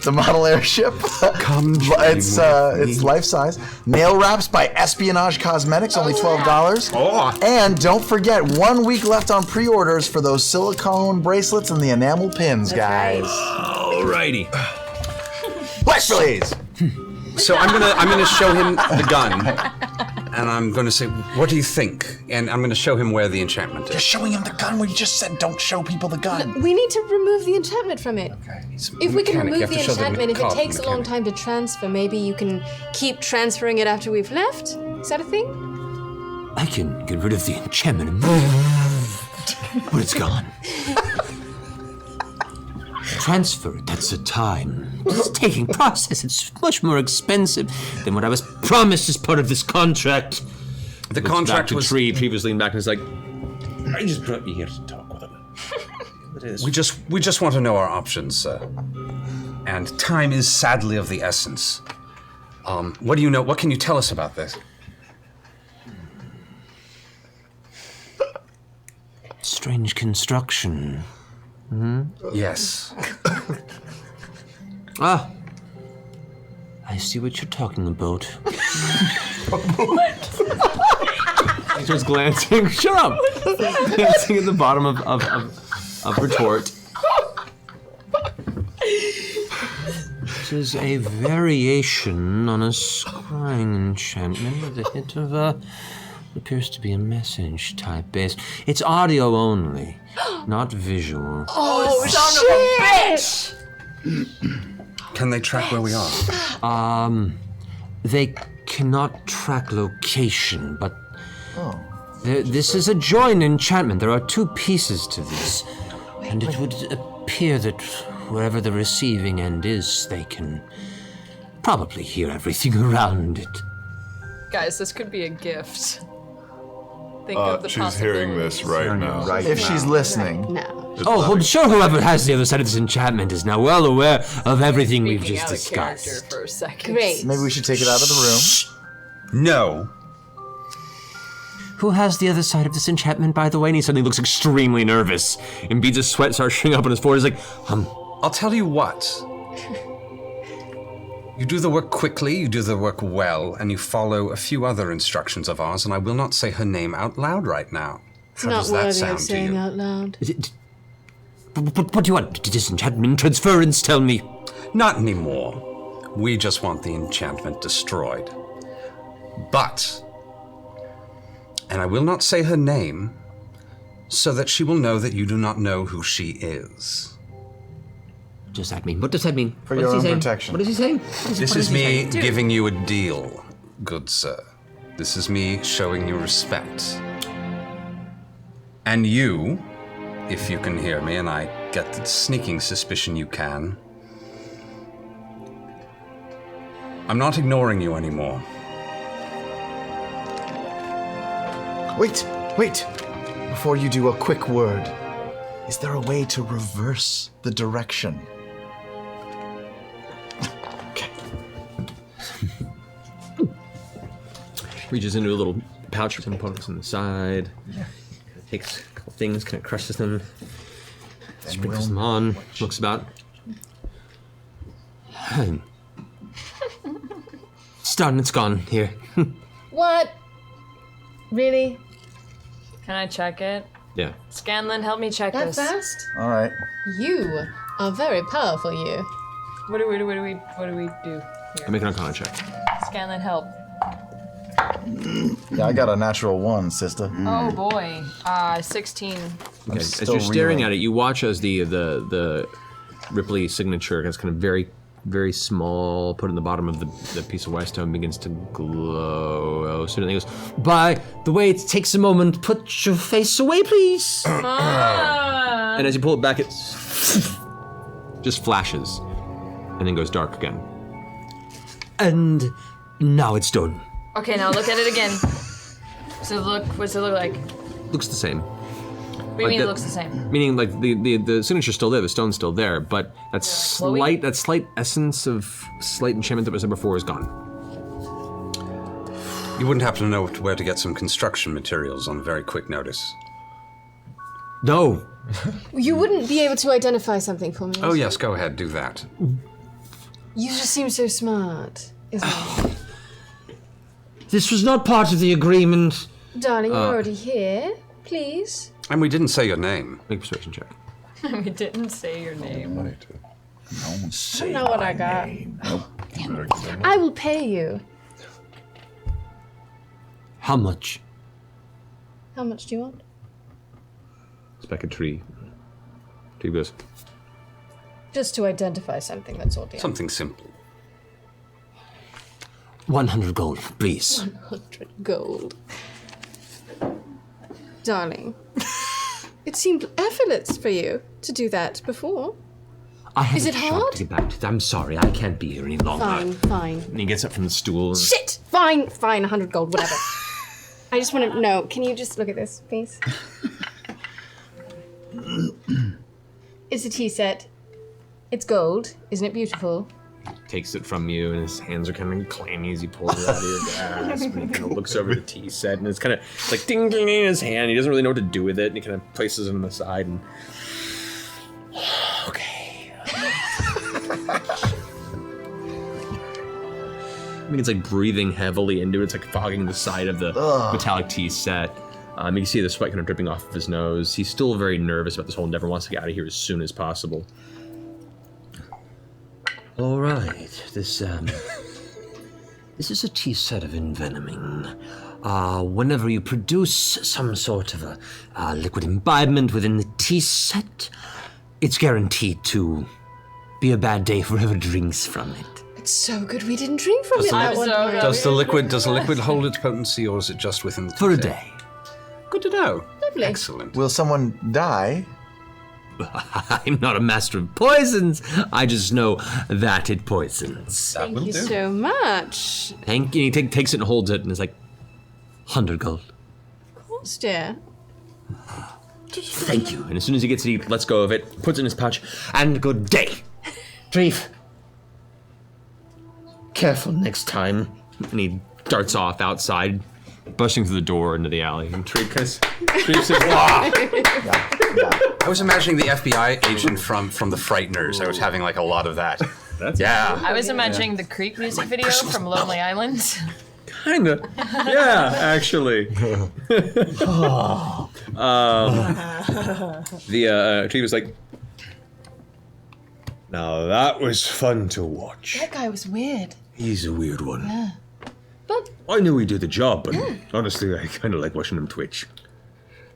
Speaker 5: The model airship. It's life size. Nail wraps by Espionage Cosmetics, only $12.
Speaker 6: Oh.
Speaker 5: And don't forget, 1 week left on pre-orders for those silicone bracelets and the enamel pins, guys.
Speaker 12: Alrighty.
Speaker 5: Black Blaze.
Speaker 6: So I'm gonna show him the gun, and I'm gonna say, "What do you think?" And I'm gonna show him where the enchantment
Speaker 5: You're
Speaker 6: is.
Speaker 5: showing him the gun when you just said don't show people the gun.
Speaker 11: We need to remove the enchantment from it. If we can remove the enchantment, if it takes a long time to transfer, maybe you can keep transferring it after we've left? Is that a thing?
Speaker 12: I can get rid of the enchantment, but it's gone. Transfer, that's a time. It's taking process. It's much more expensive than what I was promised as part of this contract.
Speaker 6: The contract was...
Speaker 1: Tree previously leaned back and is like, I just brought you here to talk with him.
Speaker 6: We just want to know our options, sir. And time is sadly of the essence. What do you know? What can you tell us about this?
Speaker 12: Strange construction.
Speaker 6: Yes.
Speaker 12: Ah, I see what you're talking about. He starts glancing. Shut up! Glancing at the bottom of retort. This is a variation on a scrying enchantment with a hint of what appears to be a message type base. It's audio only, not visual.
Speaker 10: Oh, son of a bitch!
Speaker 6: Can they track where we are?
Speaker 12: They cannot track location, but this is a joint enchantment. There are two pieces to this, and it would appear that wherever the receiving end is, they can probably hear everything around it.
Speaker 10: Guys, this could be a gift. Think of the
Speaker 9: She's hearing this right now.
Speaker 5: If she's listening.
Speaker 11: No.
Speaker 12: Oh, I'm sure whoever has the other side of this enchantment is now well aware of everything we've
Speaker 10: Speaking
Speaker 12: just
Speaker 10: out of character
Speaker 12: discussed.
Speaker 10: for a second.
Speaker 11: Great.
Speaker 5: Maybe we should take it out of the room.
Speaker 6: No.
Speaker 12: Who has the other side of this enchantment, by the way? And he suddenly looks extremely nervous. And beads of sweat start shooting up on his forehead. He's like,
Speaker 6: I'll tell you what. You do the work quickly, you do the work well, and you follow a few other instructions of ours, and I will not say her name out loud right now.
Speaker 11: It's
Speaker 6: How
Speaker 11: not
Speaker 6: does that
Speaker 11: worthy
Speaker 6: sound
Speaker 11: of
Speaker 6: to
Speaker 11: saying
Speaker 6: you?
Speaker 11: out loud.
Speaker 12: What do you want? Disenchantment transference, tell me.
Speaker 6: Not anymore. We just want the enchantment destroyed. But, and I will not say her name, so that she will know that you do not know who she is.
Speaker 12: What does that mean? What does that mean?
Speaker 5: For
Speaker 12: What
Speaker 5: your
Speaker 12: is he
Speaker 5: own
Speaker 12: saying?
Speaker 5: protection.
Speaker 12: What is he saying?
Speaker 6: This is me giving you a deal, good sir. This is me showing you respect. And you, if you can hear me, and I get the sneaking suspicion you can, I'm not ignoring you anymore.
Speaker 5: Wait. Before you do, a quick word. Is there a way to reverse the direction? Okay.
Speaker 1: Reaches into a little pouch with some components on the side. Takes a couple things, kind of crushes them. Sprinkles them on. Looks about.
Speaker 12: done. It's gone. Here.
Speaker 11: What? Really?
Speaker 10: Can I check it?
Speaker 1: Yeah.
Speaker 10: Scanlan, help me check
Speaker 11: That
Speaker 10: this.
Speaker 11: fast?
Speaker 5: All right.
Speaker 11: You are very powerful, you.
Speaker 10: What do we do here?
Speaker 1: I make an Arcana check.
Speaker 10: Scanlan, help.
Speaker 5: Yeah, I got a natural 1, sister.
Speaker 10: Oh boy. 16.
Speaker 1: Okay. As you're staring at it, you watch as the Ripley signature gets kind of very, very small, put in the bottom of the piece of white stone, begins to glow. So then he goes, by the way, it takes a moment. Put your face away, please. And as you pull it back, it just flashes and then goes dark again.
Speaker 12: And now it's done.
Speaker 10: Okay, now look at it again. What's it look like?
Speaker 1: Looks the same.
Speaker 10: What do you mean it looks the same?
Speaker 1: Meaning, like, the signature's still there, the stone's still there, but that slight essence of slight enchantment that was there before is gone.
Speaker 6: You wouldn't happen to know where to get some construction materials on very quick notice?
Speaker 12: No.
Speaker 11: You wouldn't be able to identify something for me.
Speaker 6: Oh yes, go ahead, do that.
Speaker 11: You just seem so smart, isn't it?
Speaker 12: This was not part of the agreement.
Speaker 11: Darling, you're already here. Please.
Speaker 6: And we didn't say your name.
Speaker 1: Make a persuasion check.
Speaker 10: We didn't say your name.
Speaker 11: I know what I got. I will pay you.
Speaker 12: How much?
Speaker 11: How much do you want?
Speaker 1: Speck a tree. Tree goes,
Speaker 11: Just to identify something, that's all, dear.
Speaker 6: Something simple.
Speaker 12: 100 gold, please.
Speaker 11: 100 gold. Darling, it seemed effortless for you to do that before.
Speaker 12: I have
Speaker 11: Is it
Speaker 12: a shot
Speaker 11: hard?
Speaker 12: to get back to. I'm sorry, I can't be here any longer.
Speaker 11: Fine.
Speaker 1: and he gets up from the stool. And
Speaker 11: Shit! Fine, 100 gold, whatever. I just want to know, can you just look at this, please? It's a tea set. It's gold. Isn't it beautiful?
Speaker 1: takes it from you, and his hands are kind of clammy as he pulls it out of your grasp. And he kind of looks over the tea set, and it's kind of like ding ding in his hand. He doesn't really know what to do with it, and he kind of places it on the side. And okay. I mean, it's like breathing heavily into it. It's like fogging the side of the metallic tea set. You can see the sweat kind of dripping off of his nose. He's still very nervous about this whole endeavor. Wants to get out of here as soon as possible.
Speaker 12: All right, this is a tea set of envenoming. Whenever you produce some sort of a liquid imbibement within the tea set, it's guaranteed to be a bad day for whoever drinks from it.
Speaker 11: It's so good we didn't drink from it that one time.
Speaker 6: Does the liquid hold its potency, or is it just within the tea
Speaker 12: For a
Speaker 6: set?
Speaker 12: day.
Speaker 6: Good to know.
Speaker 11: Lovely.
Speaker 6: Excellent.
Speaker 5: Will someone die?
Speaker 12: I'm not a master of poisons. I just know that it poisons.
Speaker 11: Thank you so much.
Speaker 12: Thank you. He takes it and holds it and is like, 100 gold.
Speaker 11: Of course, dear.
Speaker 1: Thank you. And as soon as he gets it, he lets go of it, puts it in his pouch.
Speaker 12: And good day. Treef. Careful next time.
Speaker 1: And he darts off outside, bursting through the door into the alley. And Treef says, "Wah!"
Speaker 6: I was imagining the FBI agent from the Frighteners. I was having like a lot of that. Yeah.
Speaker 10: I was imagining the Creek music video from Lonely Island.
Speaker 1: Kinda. Yeah, actually. Treef was like, now that was fun to watch.
Speaker 11: That guy was weird.
Speaker 1: He's a weird one.
Speaker 11: Yeah. But
Speaker 1: I knew he'd do the job, but honestly, I kind of like watching him twitch.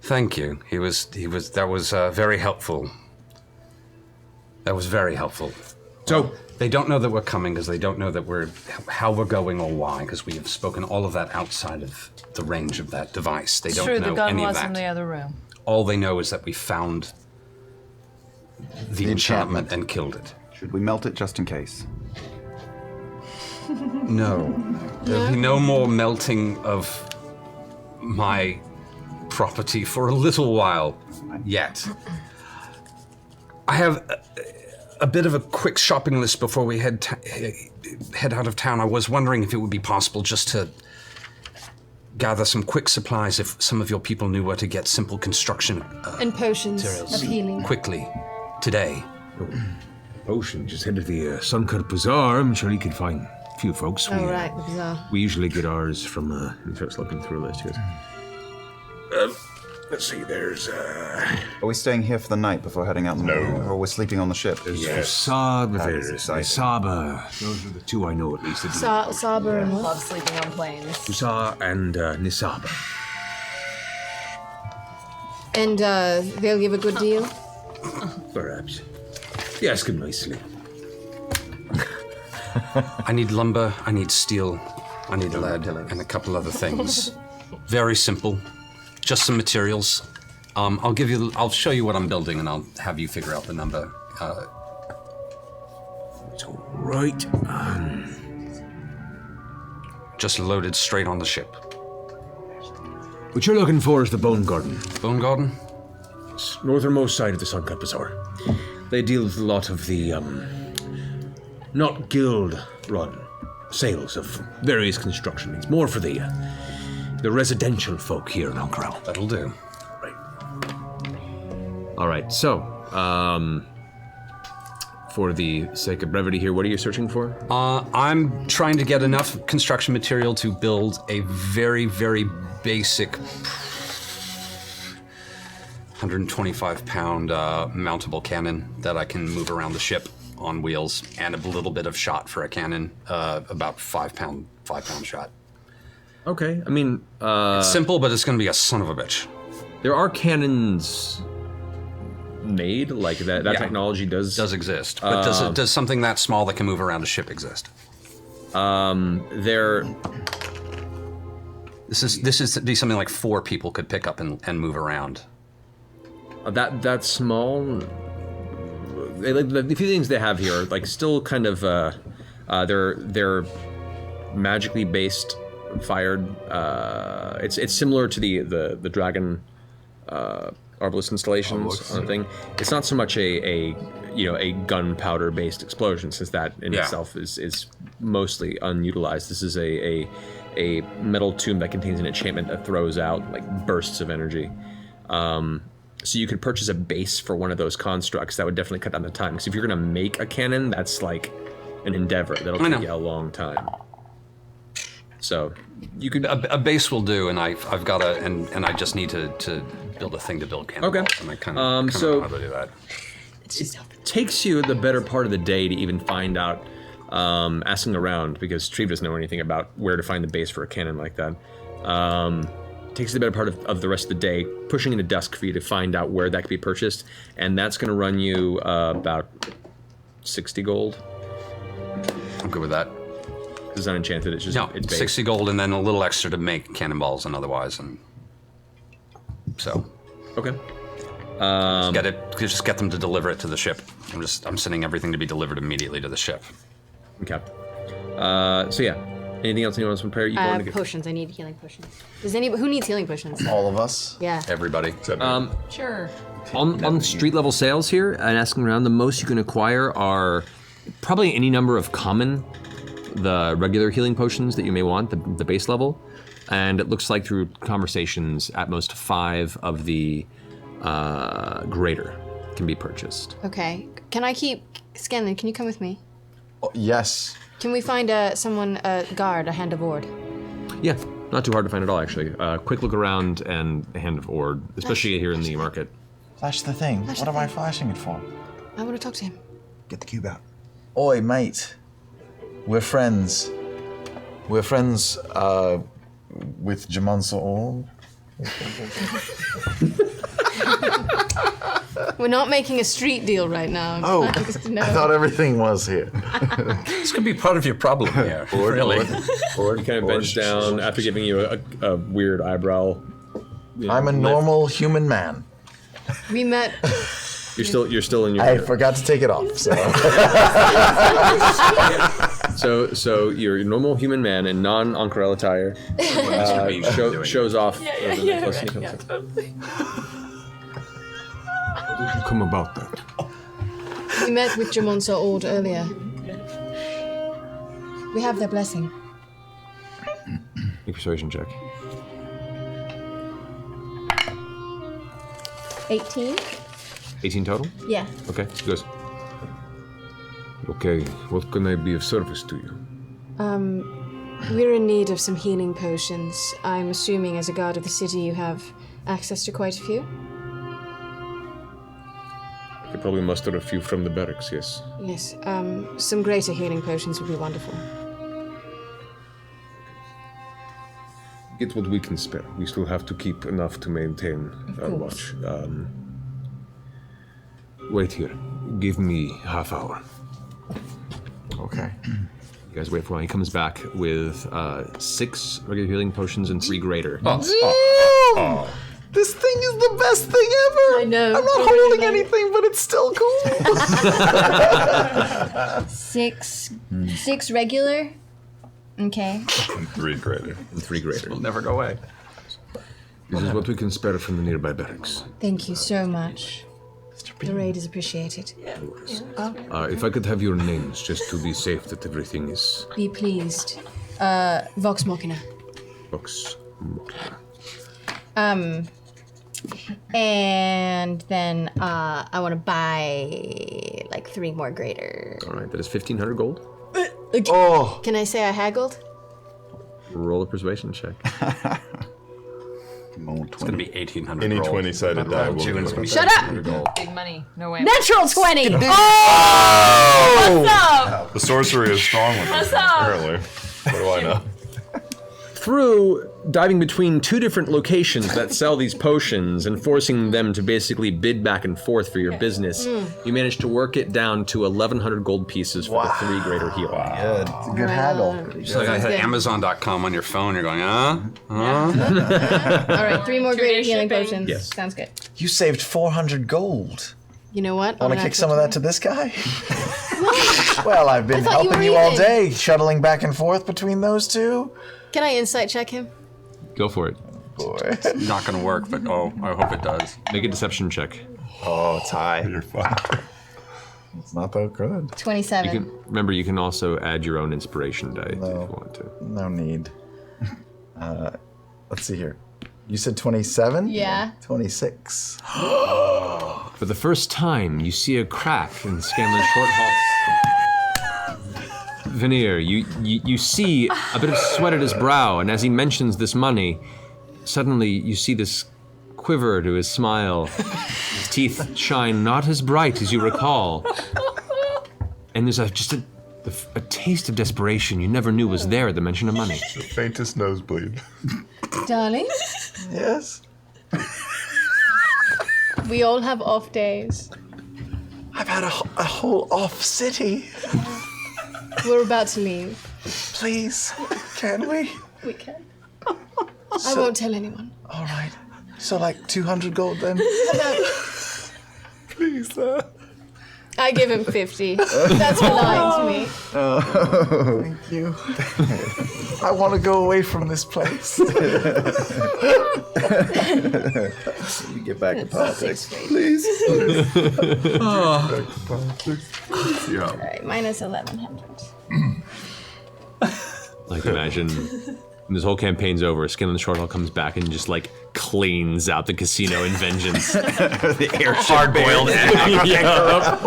Speaker 6: Thank you. That was very helpful. That was very helpful.
Speaker 1: So
Speaker 6: they don't know that we're coming because they don't know that how we're going or why, because we have spoken all of that outside of the range of that device. They don't
Speaker 10: True,
Speaker 6: know
Speaker 10: the gun
Speaker 6: any
Speaker 10: was
Speaker 6: of
Speaker 10: in
Speaker 6: that.
Speaker 10: the other room.
Speaker 6: All they know is that we found the enchantment and killed it.
Speaker 8: Should we melt it just in case?
Speaker 6: No. There'll be no more melting of my property for a little while yet. I have a bit of a quick shopping list before we head out of town. I was wondering if it would be possible just to gather some quick supplies if some of your people knew where to get simple construction
Speaker 11: and potions
Speaker 6: materials
Speaker 11: of healing.
Speaker 6: quickly today.
Speaker 12: Potion, just head to the Suncut Bazaar. I'm sure you could find few folks.
Speaker 11: Oh, right, the bazaar.
Speaker 12: We usually get ours from.
Speaker 1: He starts looking through a list. He goes,
Speaker 12: let's see. There's.
Speaker 8: Are we staying here for the night before heading out? No. Or we're sleeping on the ship?
Speaker 12: There's Saba, there's Nisaba. Those are the two I know at least.
Speaker 11: Saba and what?
Speaker 7: Love sleeping on planes.
Speaker 12: Usa and Nisaba.
Speaker 11: And they'll give a good deal?
Speaker 12: Perhaps. You ask him nicely.
Speaker 6: I need lumber, I need steel, I need lead, and a couple other things. Very simple. Just some materials. I'll show you what I'm building and I'll have you figure out the number.
Speaker 12: It's all right.
Speaker 6: Just loaded straight on the ship.
Speaker 12: What you're looking for is the Bone Garden.
Speaker 6: Bone Garden?
Speaker 12: It's northernmost side of the Suncut Bazaar. They deal with a lot of the, not guild-run sales of various construction. It's more for the residential folk here in Ank'Rel.
Speaker 6: That'll do.
Speaker 12: Right.
Speaker 1: all right, so, for the sake of brevity here, what are you searching for?
Speaker 6: I'm trying to get enough construction material to build a very, very basic 125-pound mountable cannon that I can move around the ship on wheels, and a little bit of shot for a cannon, about 5-pound shot.
Speaker 1: Okay, I mean...
Speaker 6: it's simple, but it's going to be a son of a bitch.
Speaker 1: There are cannons made, like that technology does
Speaker 6: exist, but does something that small that can move around a ship exist? This is something like 4 people could pick up and move around.
Speaker 1: That small. The few things they have here are like still kind of they're magically based, fired. It's similar to the dragon Arbalest installations on the thing. It's not so much a gunpowder based explosion, since that in itself is mostly unutilized. This is a metal tomb that contains an enchantment that throws out like bursts of energy. So you could purchase a base for one of those constructs. That would definitely cut down the time. Because if you're going to make a cannon, that's like an endeavor. That'll take you a long time. So you could
Speaker 6: a base will do, and I've got and I just need to build a thing to build cannonballs. Okay. And I kind of know how to do that.
Speaker 1: It takes you the better part of the day to even find out, asking around, because Treve doesn't know anything about where to find the base for a cannon like that. Takes the better part of the rest of the day pushing in a desk for you to find out where that could be purchased, and that's going to run you about 60 gold.
Speaker 6: I'm good with that.
Speaker 1: It's not enchanted. It's just it's
Speaker 6: 60 gold, and then a little extra to make cannonballs and otherwise, and so.
Speaker 1: Okay.
Speaker 6: Just get them to deliver it to the ship. I'm sending everything to be delivered immediately to the ship.
Speaker 1: Okay. So yeah. Anything else anyone wants to prepare? You going to get
Speaker 11: potions. I need healing potions. Who needs healing potions?
Speaker 5: All of us.
Speaker 11: Yeah.
Speaker 6: Everybody.
Speaker 11: Sure.
Speaker 1: On street level sales here, and asking around, the most you can acquire are probably any number of common, the regular healing potions that you may want, the base level, and it looks like through conversations, at most 5 of the greater can be purchased.
Speaker 11: Okay. Can I keep Scanlan? Can you come with me?
Speaker 5: Oh, yes.
Speaker 11: Can we find someone, a guard, a hand of Ord?
Speaker 1: Yeah, not too hard to find at all, actually. Quick look around and a hand of Ord, especially here in the market.
Speaker 5: Flash the thing.
Speaker 11: Flash
Speaker 5: what
Speaker 11: the
Speaker 5: am I
Speaker 11: thing.
Speaker 5: flashing it for?
Speaker 11: I want to talk to him.
Speaker 8: Get the cube out.
Speaker 5: Oi, mate. We're friends. We're friends with Jamonsa All.
Speaker 11: We're not making a street deal right now.
Speaker 5: Oh,
Speaker 11: No.
Speaker 5: I thought everything was here.
Speaker 6: This could be part of your problem here. Really.
Speaker 1: Ord kind of bends down after giving you a weird eyebrow.
Speaker 5: I'm a normal human man.
Speaker 11: We met.
Speaker 1: You're still in your.
Speaker 5: I forgot to take it off.
Speaker 1: So you're a normal human man in non-Ank'Rel attire. Shows off.
Speaker 12: Totally. How did you come about that?
Speaker 11: We met with Jamonsa Ord earlier. We have their blessing.
Speaker 1: Make a persuasion check.
Speaker 11: 18?
Speaker 1: 18 total?
Speaker 11: Yeah.
Speaker 1: Okay, he goes.
Speaker 12: Okay, what can I be of service to you?
Speaker 11: We're in need of some healing potions. I'm assuming as a guard of the city you have access to quite a few?
Speaker 12: I could probably muster a few from the barracks, yes.
Speaker 11: Yes, some greater healing potions would be wonderful.
Speaker 12: Get what we can spare. We still have to keep enough to maintain our watch. Wait here. Give me half hour.
Speaker 5: Okay.
Speaker 1: You guys wait for a while. He comes back with 6 regular healing potions and 3 greater.
Speaker 5: This thing is the best thing ever!
Speaker 11: I know.
Speaker 5: I'm not holding anything, but it's still cool.
Speaker 14: 6 regular. Okay.
Speaker 9: And 3 greater.
Speaker 1: And 3 greater.
Speaker 6: Will never go away.
Speaker 12: This is what we can spare from the nearby barracks.
Speaker 11: Thank you so much. The raid is appreciated.
Speaker 12: If I could have your names, just to be safe that everything is...
Speaker 11: Be pleased. Vox Machina.
Speaker 12: Vox Machina.
Speaker 14: And then I want to buy like 3 more greater.
Speaker 1: All right, that is 1,500 gold.
Speaker 5: Oh!
Speaker 11: Can I say I haggled?
Speaker 1: Roll a persuasion check.
Speaker 6: It's going to be 1,800
Speaker 9: Any
Speaker 6: gold.
Speaker 9: 20-sided die will
Speaker 6: June is
Speaker 9: be
Speaker 6: gonna be
Speaker 14: Shut up!
Speaker 6: 1,800 gold.
Speaker 10: Big money. No way.
Speaker 14: Natural 20!
Speaker 9: Oh!
Speaker 14: What's up?
Speaker 9: The sorcery is strong with
Speaker 14: What's
Speaker 9: this,
Speaker 14: up?
Speaker 9: apparently. What do I know?
Speaker 1: Through diving between 2 different locations that sell these potions and forcing them to basically bid back and forth for your business, you managed to work it down to 1,100 gold pieces for the 3 greater heal.
Speaker 5: Good. It's a good haggle.
Speaker 6: It's like I had Amazon.com on your phone. You're going,
Speaker 11: All right, 3 more greater healing potions.
Speaker 1: Yes.
Speaker 11: Sounds good.
Speaker 5: You saved 400 gold.
Speaker 11: You know what?
Speaker 5: Want to kick some of that to this guy? Well, I've been
Speaker 11: I thought you
Speaker 5: helping
Speaker 11: were
Speaker 5: you all
Speaker 11: even.
Speaker 5: day, shuttling back and forth between those two.
Speaker 11: Can I insight check him?
Speaker 1: Go for it.
Speaker 5: Boy.
Speaker 6: not going to work, but I hope it does.
Speaker 1: Make a deception check.
Speaker 5: Oh, it's high.
Speaker 9: You're fine.
Speaker 5: It's not that good.
Speaker 14: 27.
Speaker 1: Remember, you can also add your own inspiration die if you want to.
Speaker 5: No need. Let's see here. You said 27?
Speaker 14: Yeah.
Speaker 5: 26.
Speaker 1: For the first time, you see a crack in Scanlan's short hall. Veneer, you see a bit of sweat at his brow, and as he mentions this money, suddenly you see this quiver to his smile. His teeth shine not as bright as you recall. And there's just a taste of desperation you never knew was there at the mention of money.
Speaker 9: The faintest nosebleed.
Speaker 11: Darling,
Speaker 5: Yes?
Speaker 11: we all have off days.
Speaker 5: I've had a whole off city.
Speaker 11: We're about to leave.
Speaker 5: Please, can we?
Speaker 11: We can. I won't tell anyone.
Speaker 5: All right. So like 200 gold then? Please,
Speaker 11: I give him 50. That's polite to me.
Speaker 5: Oh, thank you. I want to go away from this place.
Speaker 8: Get back to politics.
Speaker 5: Please.
Speaker 9: Yeah.
Speaker 14: All right, minus 1,100.
Speaker 1: Like, imagine when this whole campaign's over, Scanlan Shorthall comes back and just, like, cleans out the casino in vengeance.
Speaker 8: The airship
Speaker 1: hard-boiled egg.
Speaker 8: Yeah.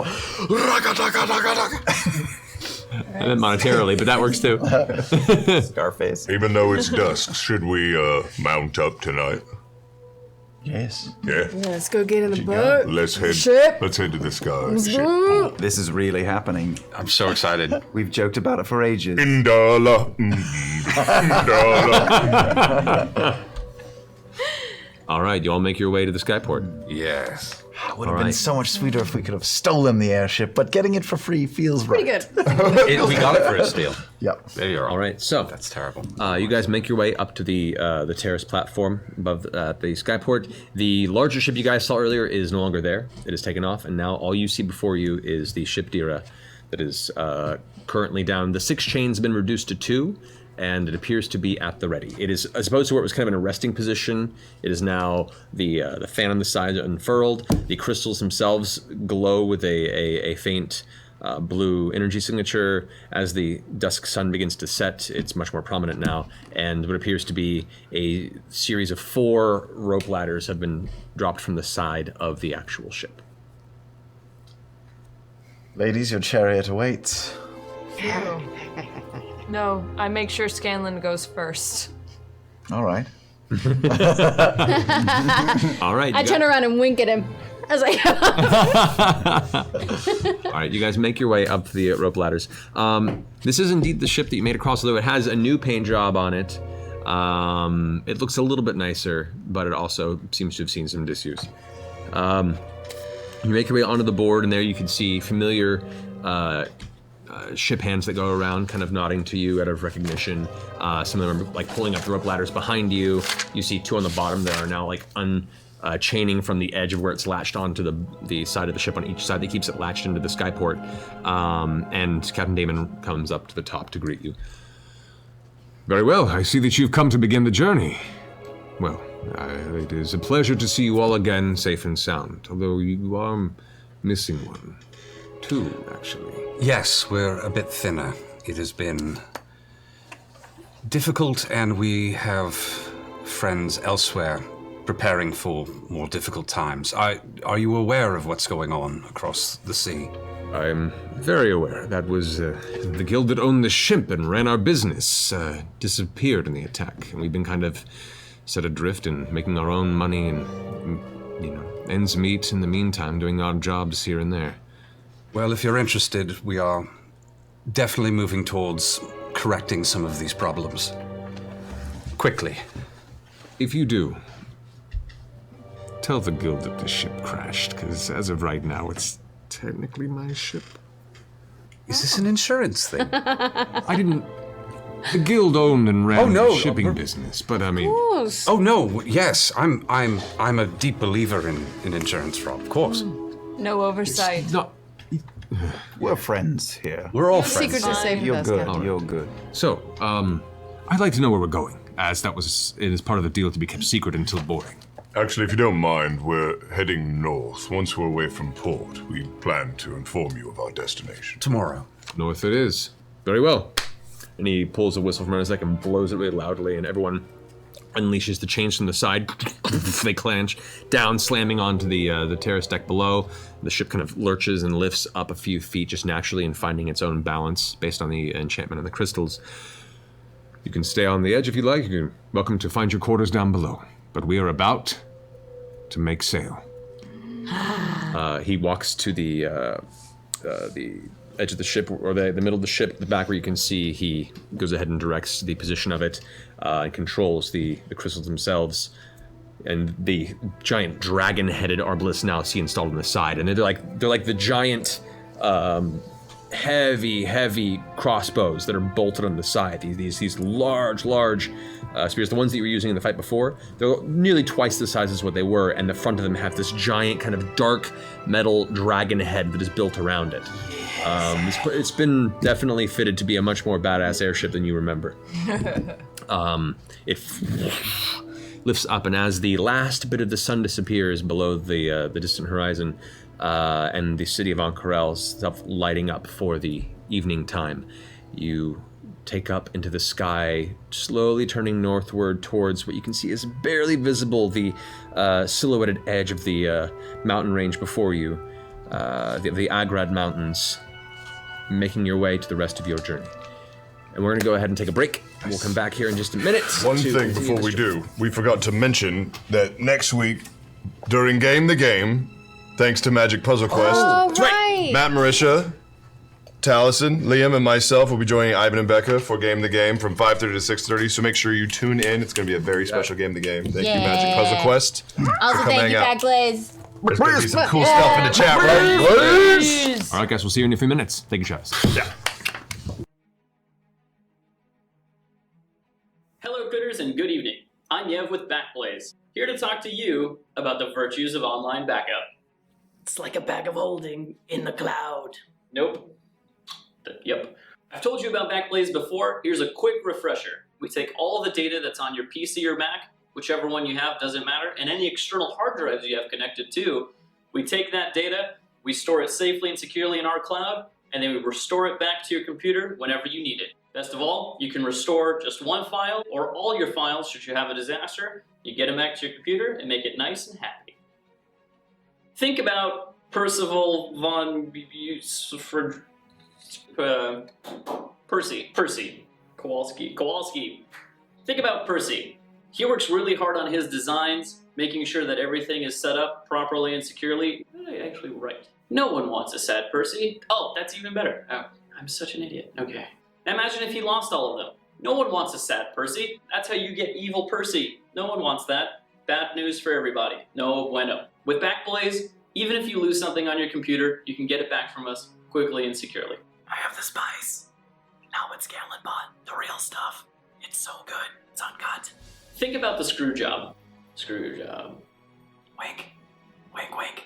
Speaker 1: I meant monetarily, but that works too.
Speaker 8: Scarface.
Speaker 9: Even though it's dusk, should we mount up tonight?
Speaker 5: Yes.
Speaker 9: Yeah.
Speaker 11: Let's go get in the boat.
Speaker 9: Let's head.
Speaker 11: Ship.
Speaker 9: Let's head to the sky.
Speaker 8: This is really happening.
Speaker 6: I'm so excited.
Speaker 8: We've joked about it for ages.
Speaker 9: Indala. Indala.
Speaker 1: All right, you all make your way to the skyport.
Speaker 6: Yes.
Speaker 5: It would have been so much sweeter if we could have stolen the airship, but getting it for free feels
Speaker 11: Pretty
Speaker 5: right.
Speaker 11: good.
Speaker 6: We got it for a steal.
Speaker 5: Yep.
Speaker 6: There you are.
Speaker 1: All right, so
Speaker 6: That's terrible.
Speaker 1: you guys make your way up to the terrace platform above the skyport. The larger ship you guys saw earlier is no longer there. It has taken off, and now all you see before you is the ship Dira that is currently down. The 6 chains have been reduced to 2, and it appears to be at the ready. It is, as opposed to where it was kind of in a resting position, it is now the fan on the side unfurled. The crystals themselves glow with a faint blue energy signature. As the dusk sun begins to set, it's much more prominent now, and what appears to be a series of 4 rope ladders have been dropped from the side of the actual ship.
Speaker 5: Ladies, your chariot awaits.
Speaker 10: No, I make sure Scanlan goes first.
Speaker 5: All right.
Speaker 1: All right.
Speaker 14: I turn around and wink at him as I
Speaker 1: All right, you guys make your way up the rope ladders. This is indeed the ship that you made across, although it has a new paint job on it. It looks a little bit nicer, but it also seems to have seen some disuse. You make your way onto the board, and there you can see familiar ship hands that go around, kind of nodding to you out of recognition. Some of them are like pulling up the rope ladders behind you. You see two on the bottom that are now like chaining from the edge of where it's latched onto the side of the ship on each side that keeps it latched into the skyport. And Captain Damon comes up to the top to greet you.
Speaker 12: Very well, I see that you've come to begin the journey. Well, it is a pleasure to see you all again, safe and sound, although you are missing one. Two, actually.
Speaker 6: Yes, we're a bit thinner. It has been difficult, and we have friends elsewhere preparing for more difficult times. Are you aware of what's going on across the sea?
Speaker 12: I'm very aware. That was the guild that owned the ship and ran our business disappeared in the attack, and we've been kind of set adrift and making our own money and, ends meet in the meantime, doing odd jobs here and there.
Speaker 6: Well, if you're interested, we are definitely moving towards correcting some of these problems. Quickly.
Speaker 12: If you do, tell the guild that the ship crashed, because as of right now, it's technically my ship.
Speaker 6: Is this an insurance thing?
Speaker 12: I didn't... The guild owned and ran the shipping business, but I mean...
Speaker 6: Oh no, yes, I'm a deep believer in insurance, Rob, of course.
Speaker 10: No oversight.
Speaker 8: We're friends here.
Speaker 6: We're all friends.
Speaker 11: Secrets are safe with
Speaker 8: You're
Speaker 11: us,
Speaker 8: good.
Speaker 11: Captain.
Speaker 8: You're good.
Speaker 12: So, I'd like to know where we're going, as it is part of the deal to be kept secret until boarding.
Speaker 9: Actually, if you don't mind, we're heading north. Once we're away from port, we plan to inform you of our destination.
Speaker 6: Tomorrow.
Speaker 12: North it is.
Speaker 1: Very well. And he pulls a whistle from his neck and blows it really loudly, and everyone unleashes the chains from the side. They clench down, slamming onto the terrace deck below. The ship kind of lurches and lifts up a few feet just naturally and finding its own balance based on the enchantment of the crystals.
Speaker 12: You can stay on the edge if you like. You're welcome to find your quarters down below. But we are about to make sail.
Speaker 1: He walks to the edge of the ship, or the middle of the ship, the back where you can see he goes ahead and directs the position of it, and controls the crystals themselves. And the giant dragon-headed arbalists now see installed on the side, and they're like the giant, heavy crossbows that are bolted on the side. These large spears, the ones that you were using in the fight before, they're nearly twice the size as what they were, and the front of them have this giant kind of dark metal dragon head that is built around it. It's been definitely fitted to be a much more badass airship than you remember. It lifts up, and as the last bit of the sun disappears below the distant horizon, and the city of Ank'Harel stuff lighting up for the evening time, you take up into the sky, slowly turning northward towards what you can see is barely visible, the silhouetted edge of the mountain range before you, the Agrad Mountains, making your way to the rest of your journey. And we're going to go ahead and take a break. We'll come back here in just a minute.
Speaker 9: One thing before we do, we forgot to mention that next week, during Game the Game, thanks to Magic Puzzle Quest,
Speaker 14: Oh, right.
Speaker 9: Matt, Marisha, Taliesin, Liam, and myself will be joining Ivan and Becca for Game the Game from 5:30 to 6:30, so make sure you tune in. It's going to be a very special Game the Game. Thank you, Magic Puzzle Quest.
Speaker 14: Also,
Speaker 9: for
Speaker 14: thank
Speaker 9: coming
Speaker 14: you,
Speaker 9: out.
Speaker 14: Back Blaze.
Speaker 9: There's going to be some cool stuff in the chat, right?
Speaker 12: All right, guys, we'll see you in a few minutes. Thank you, Travis.
Speaker 9: Yeah.
Speaker 15: Hello, critters, and good evening. I'm Yev with Backblaze, here to talk to you about the virtues of online backup. It's like a bag of holding in the cloud. Nope. Yep. I've told you about Backblaze before. Here's a quick refresher. We take all the data that's on your PC or Mac, whichever one you have, doesn't matter, and any external hard drives you have connected to. We take that data, we store it safely and securely in our cloud, and then we restore it back to your computer whenever you need it. Best of all, you can restore just one file or all your files should you have a disaster. You get them back to your computer and make it nice and happy. Think about Percival von Percy. Kowalski. Think about Percy. He works really hard on his designs, making sure that everything is set up properly and securely. What did I actually write? No one wants a sad Percy. Oh, that's even better. Oh, I'm such an idiot. Okay. Now imagine if he lost all of them. No one wants a sad Percy. That's how you get evil Percy. No one wants that. Bad news for everybody. No bueno. With Backblaze, even if you lose something on your computer, you can get it back from us quickly and securely. I have the spice. Now it's Galenbot, the real stuff. It's so good. It's uncut. Think about the screw job. Screw job. Wink. Wink, wink.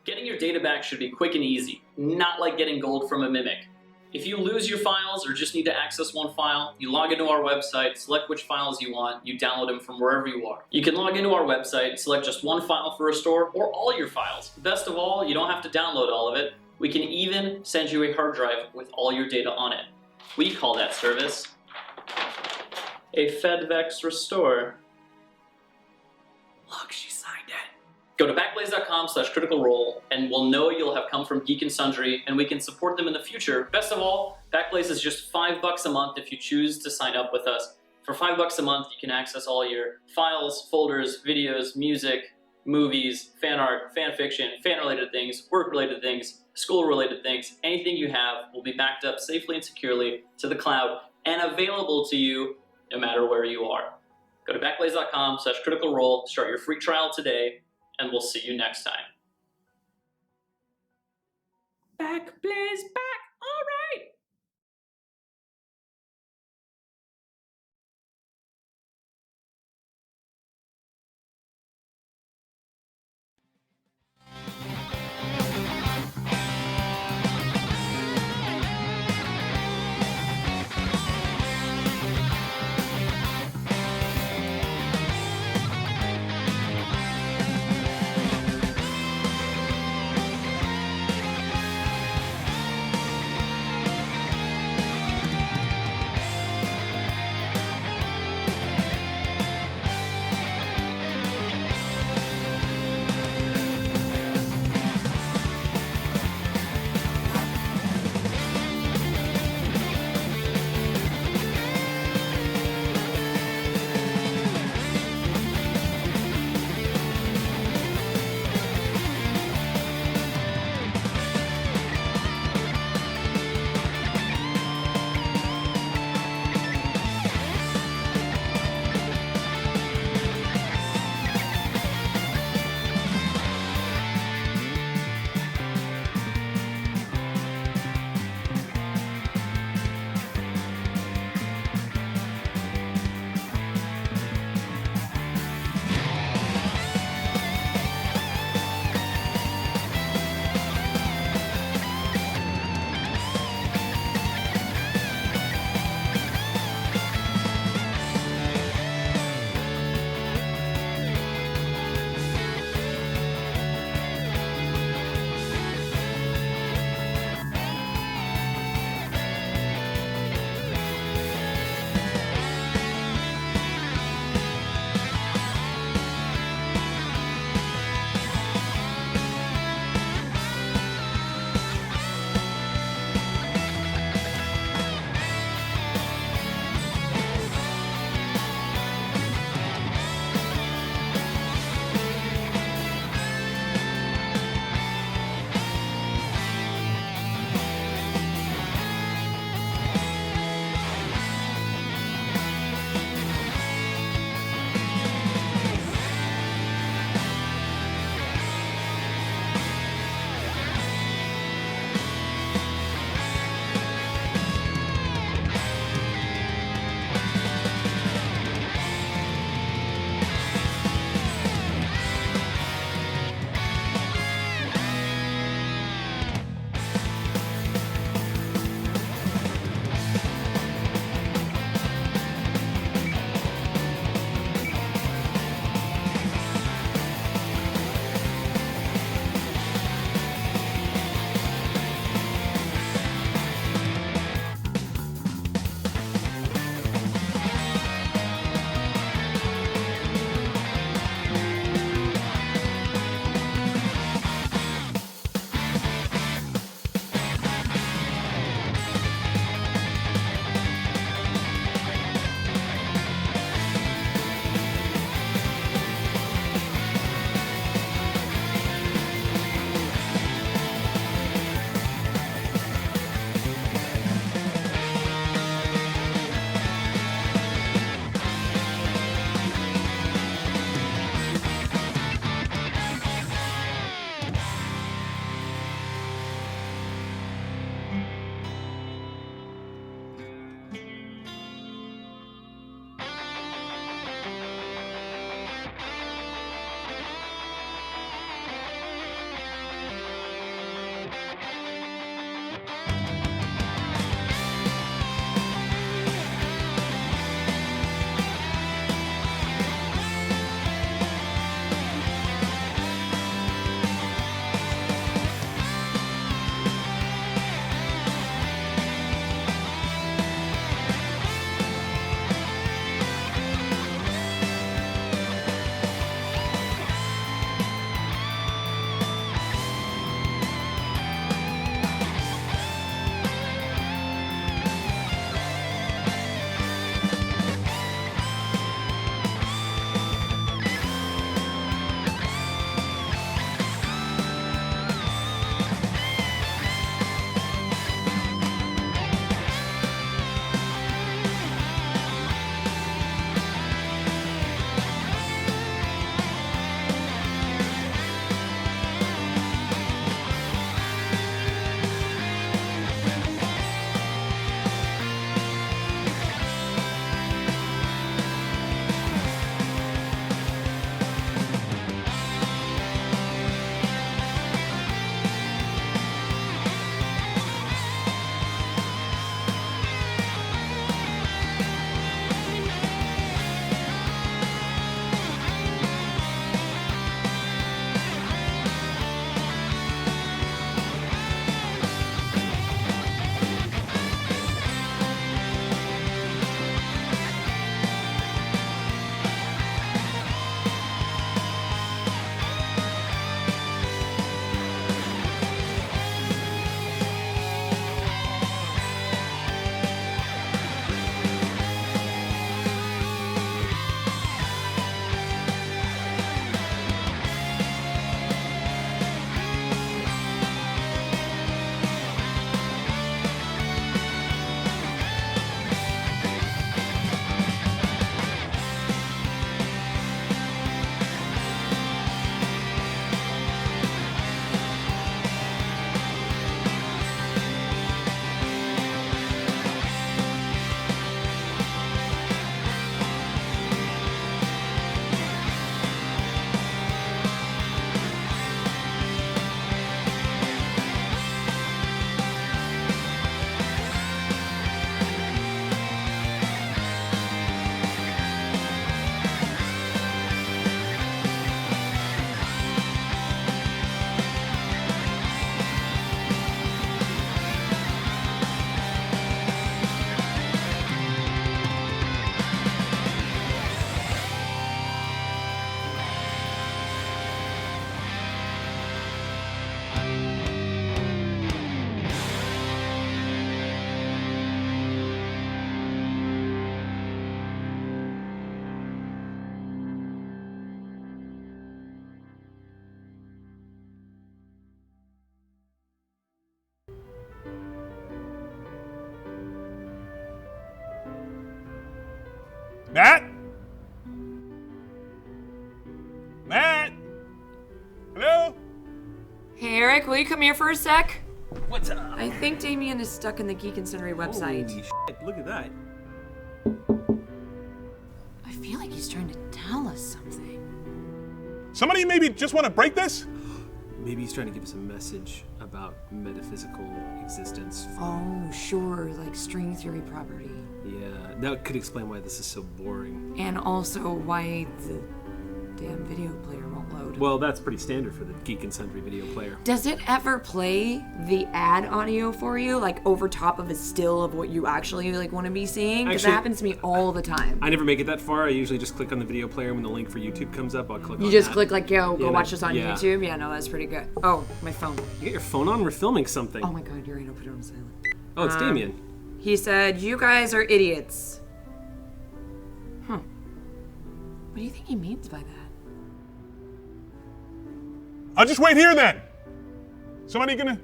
Speaker 15: Getting your data back should be quick and easy, not like getting gold from a mimic. If you lose your files or just need to access one file, you log into our website, select which files you want, you download them from wherever you are. You can log into our website, select just one file for restore, or all your files. Best of all, you don't have to download all of it. We can even send you a hard drive with all your data on it. We call that service a FedVex Restore. Look, she signed it. Go to backblaze.com/criticalrole and we'll know you'll have come from Geek and Sundry and we can support them in the future. Best of all, Backblaze is just $5 a month if you choose to sign up with us. For $5 a month, you can access all your files, folders, videos, music, movies, fan art, fan fiction, fan-related things, work-related things, school-related things. Anything you have will be backed up safely and securely to the cloud and available to you no matter where you are. Go to backblaze.com/criticalrole, start your free trial today, and we'll see you next time. Backblaze back! All right!
Speaker 16: Eric, will you come here for a sec?
Speaker 12: What's up?
Speaker 16: I think Damien is stuck in the Geek and Sundry website.
Speaker 12: Holy shit, look at that.
Speaker 16: I feel like he's trying to tell us something.
Speaker 17: Somebody maybe just want to break this?
Speaker 18: Maybe he's trying to give us a message about metaphysical existence.
Speaker 16: Oh, sure, like string theory property.
Speaker 18: Yeah, that could explain why this is so boring.
Speaker 16: And also why the damn video player won't load.
Speaker 18: Well, that's pretty standard for the Geek and Sundry video player.
Speaker 16: Does it ever play the ad audio for you, like over top of a still of what you actually like want to be seeing? Because that
Speaker 18: Actually-
Speaker 16: happens to me all the time.
Speaker 18: I never make it that far. I usually just click on the video player when the link for YouTube comes up. I'll click on
Speaker 16: You just
Speaker 18: that.
Speaker 16: click like, yo, go
Speaker 18: Yeah,
Speaker 16: watch this on
Speaker 18: yeah.
Speaker 16: YouTube? Yeah, no, that's pretty good. Oh, my phone.
Speaker 18: You get your phone on? We're filming something.
Speaker 16: Oh my god, you're right, I'll put it on silent.
Speaker 18: Oh, it's Damien.
Speaker 16: He said, you guys are idiots. Huh. What do you think he means by that?
Speaker 17: I'll just wait here then. Somebody gonna...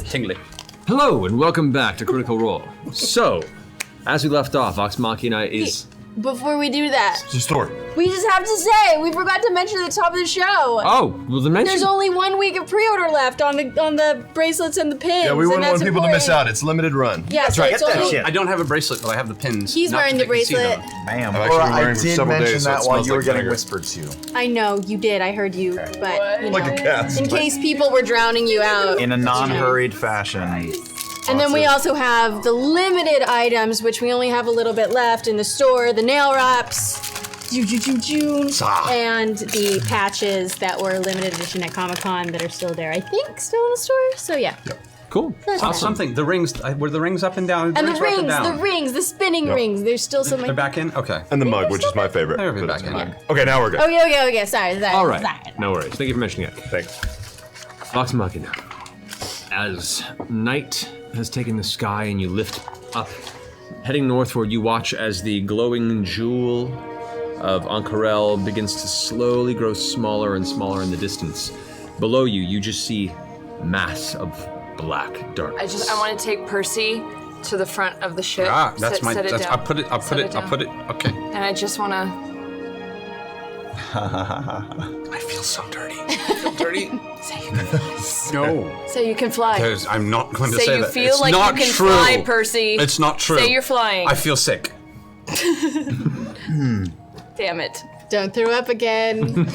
Speaker 1: Tingly. Hello and welcome back to Critical Role. So, as we left off, Vox Machina is...
Speaker 11: Before we do that,
Speaker 1: It's a story.
Speaker 11: we just have to say we forgot to mention at the top of the show.
Speaker 1: Oh, well then mention...
Speaker 11: There's only 1 week of pre-order left on the bracelets and the pins.
Speaker 4: Yeah, we
Speaker 11: and
Speaker 4: wouldn't
Speaker 11: that's
Speaker 4: want people to miss
Speaker 11: important.
Speaker 4: out. It's limited run.
Speaker 11: Yeah, That's so right. it's
Speaker 6: Get that
Speaker 11: only-
Speaker 6: shit. I don't have a bracelet, but I have the pins.
Speaker 11: He's
Speaker 6: Not
Speaker 11: wearing
Speaker 6: that
Speaker 11: the
Speaker 6: they can see
Speaker 11: bracelet.
Speaker 6: them.
Speaker 8: Bam.
Speaker 4: I've actually
Speaker 5: Or
Speaker 4: been wearing
Speaker 5: I
Speaker 4: it for
Speaker 5: did
Speaker 4: several
Speaker 5: mention
Speaker 4: days, so
Speaker 5: that
Speaker 4: it
Speaker 5: while
Speaker 4: smells
Speaker 5: you were
Speaker 4: like
Speaker 5: getting
Speaker 4: vinegar.
Speaker 5: whispered to.
Speaker 11: I know you did. I heard you, but you
Speaker 4: Like
Speaker 11: know,
Speaker 4: a cat.
Speaker 11: in case people were drowning you out.
Speaker 8: In a non-hurried fashion.
Speaker 11: And then we also have the limited items, which we only have a little bit left in the store. The nail wraps, and the patches that were limited edition at Comic-Con that are still there. I think still in the store. So yeah.
Speaker 1: Cool.
Speaker 11: That's
Speaker 6: Awesome. Something. The rings, were the rings up and down?
Speaker 11: And the
Speaker 6: were up
Speaker 11: rings,
Speaker 6: down?
Speaker 11: the rings, the spinning
Speaker 4: Yep.
Speaker 11: rings. There's still some.
Speaker 6: They're back in? Okay.
Speaker 4: And the mug, which is my favorite.
Speaker 6: They're
Speaker 4: but
Speaker 6: back
Speaker 4: it's
Speaker 6: in.
Speaker 4: mug. Okay, now we're good.
Speaker 11: Okay. Sorry.
Speaker 1: All right.
Speaker 11: Sorry.
Speaker 1: No worries. Thank you for mentioning it.
Speaker 4: Thanks.
Speaker 1: Vox Machina. As night has taken the sky and you lift up, heading northward, you watch as the glowing jewel of Ankarel begins to slowly grow smaller and smaller in the distance. Below you, you just see mass of black darkness.
Speaker 10: I want to take Percy to the front of the ship.
Speaker 6: Ah, that's
Speaker 10: set,
Speaker 6: my.
Speaker 10: Set it
Speaker 6: That's,
Speaker 10: down.
Speaker 6: I'll put it. Okay.
Speaker 10: And I just want to.
Speaker 6: I feel so dirty. I feel dirty.
Speaker 10: Say you can fly.
Speaker 6: No.
Speaker 10: Say you can fly.
Speaker 6: I'm not going to
Speaker 10: Say
Speaker 6: say
Speaker 10: you
Speaker 6: that.
Speaker 10: feel
Speaker 6: It's
Speaker 10: like
Speaker 6: not
Speaker 10: you can
Speaker 6: true.
Speaker 10: fly, Percy.
Speaker 6: It's not true.
Speaker 10: Say you're flying.
Speaker 6: I feel sick.
Speaker 10: Damn it.
Speaker 11: Don't throw up again.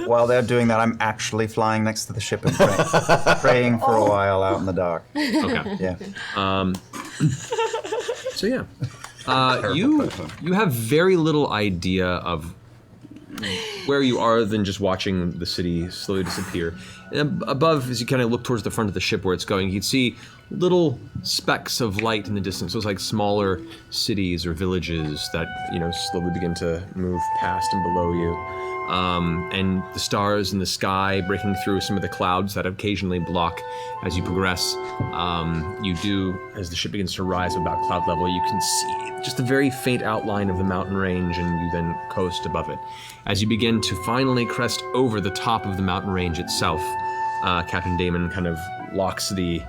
Speaker 8: While they're doing that, I'm actually flying next to the ship and praying for a while out in the dark.
Speaker 1: Okay.
Speaker 8: Yeah.
Speaker 1: So yeah, you have very little idea of where you are than just watching the city slowly disappear. And above, as you kind of look towards the front of the ship where it's going, you can see little specks of light in the distance. Those like smaller cities or villages that slowly begin to move past and below you. And the stars in the sky breaking through some of the clouds that occasionally block as you progress. You do, as the ship begins to rise about cloud level, you can see just a very faint outline of the mountain range, and you then coast above it. As you begin to finally crest over the top of the mountain range itself, Captain Damon kind of locks the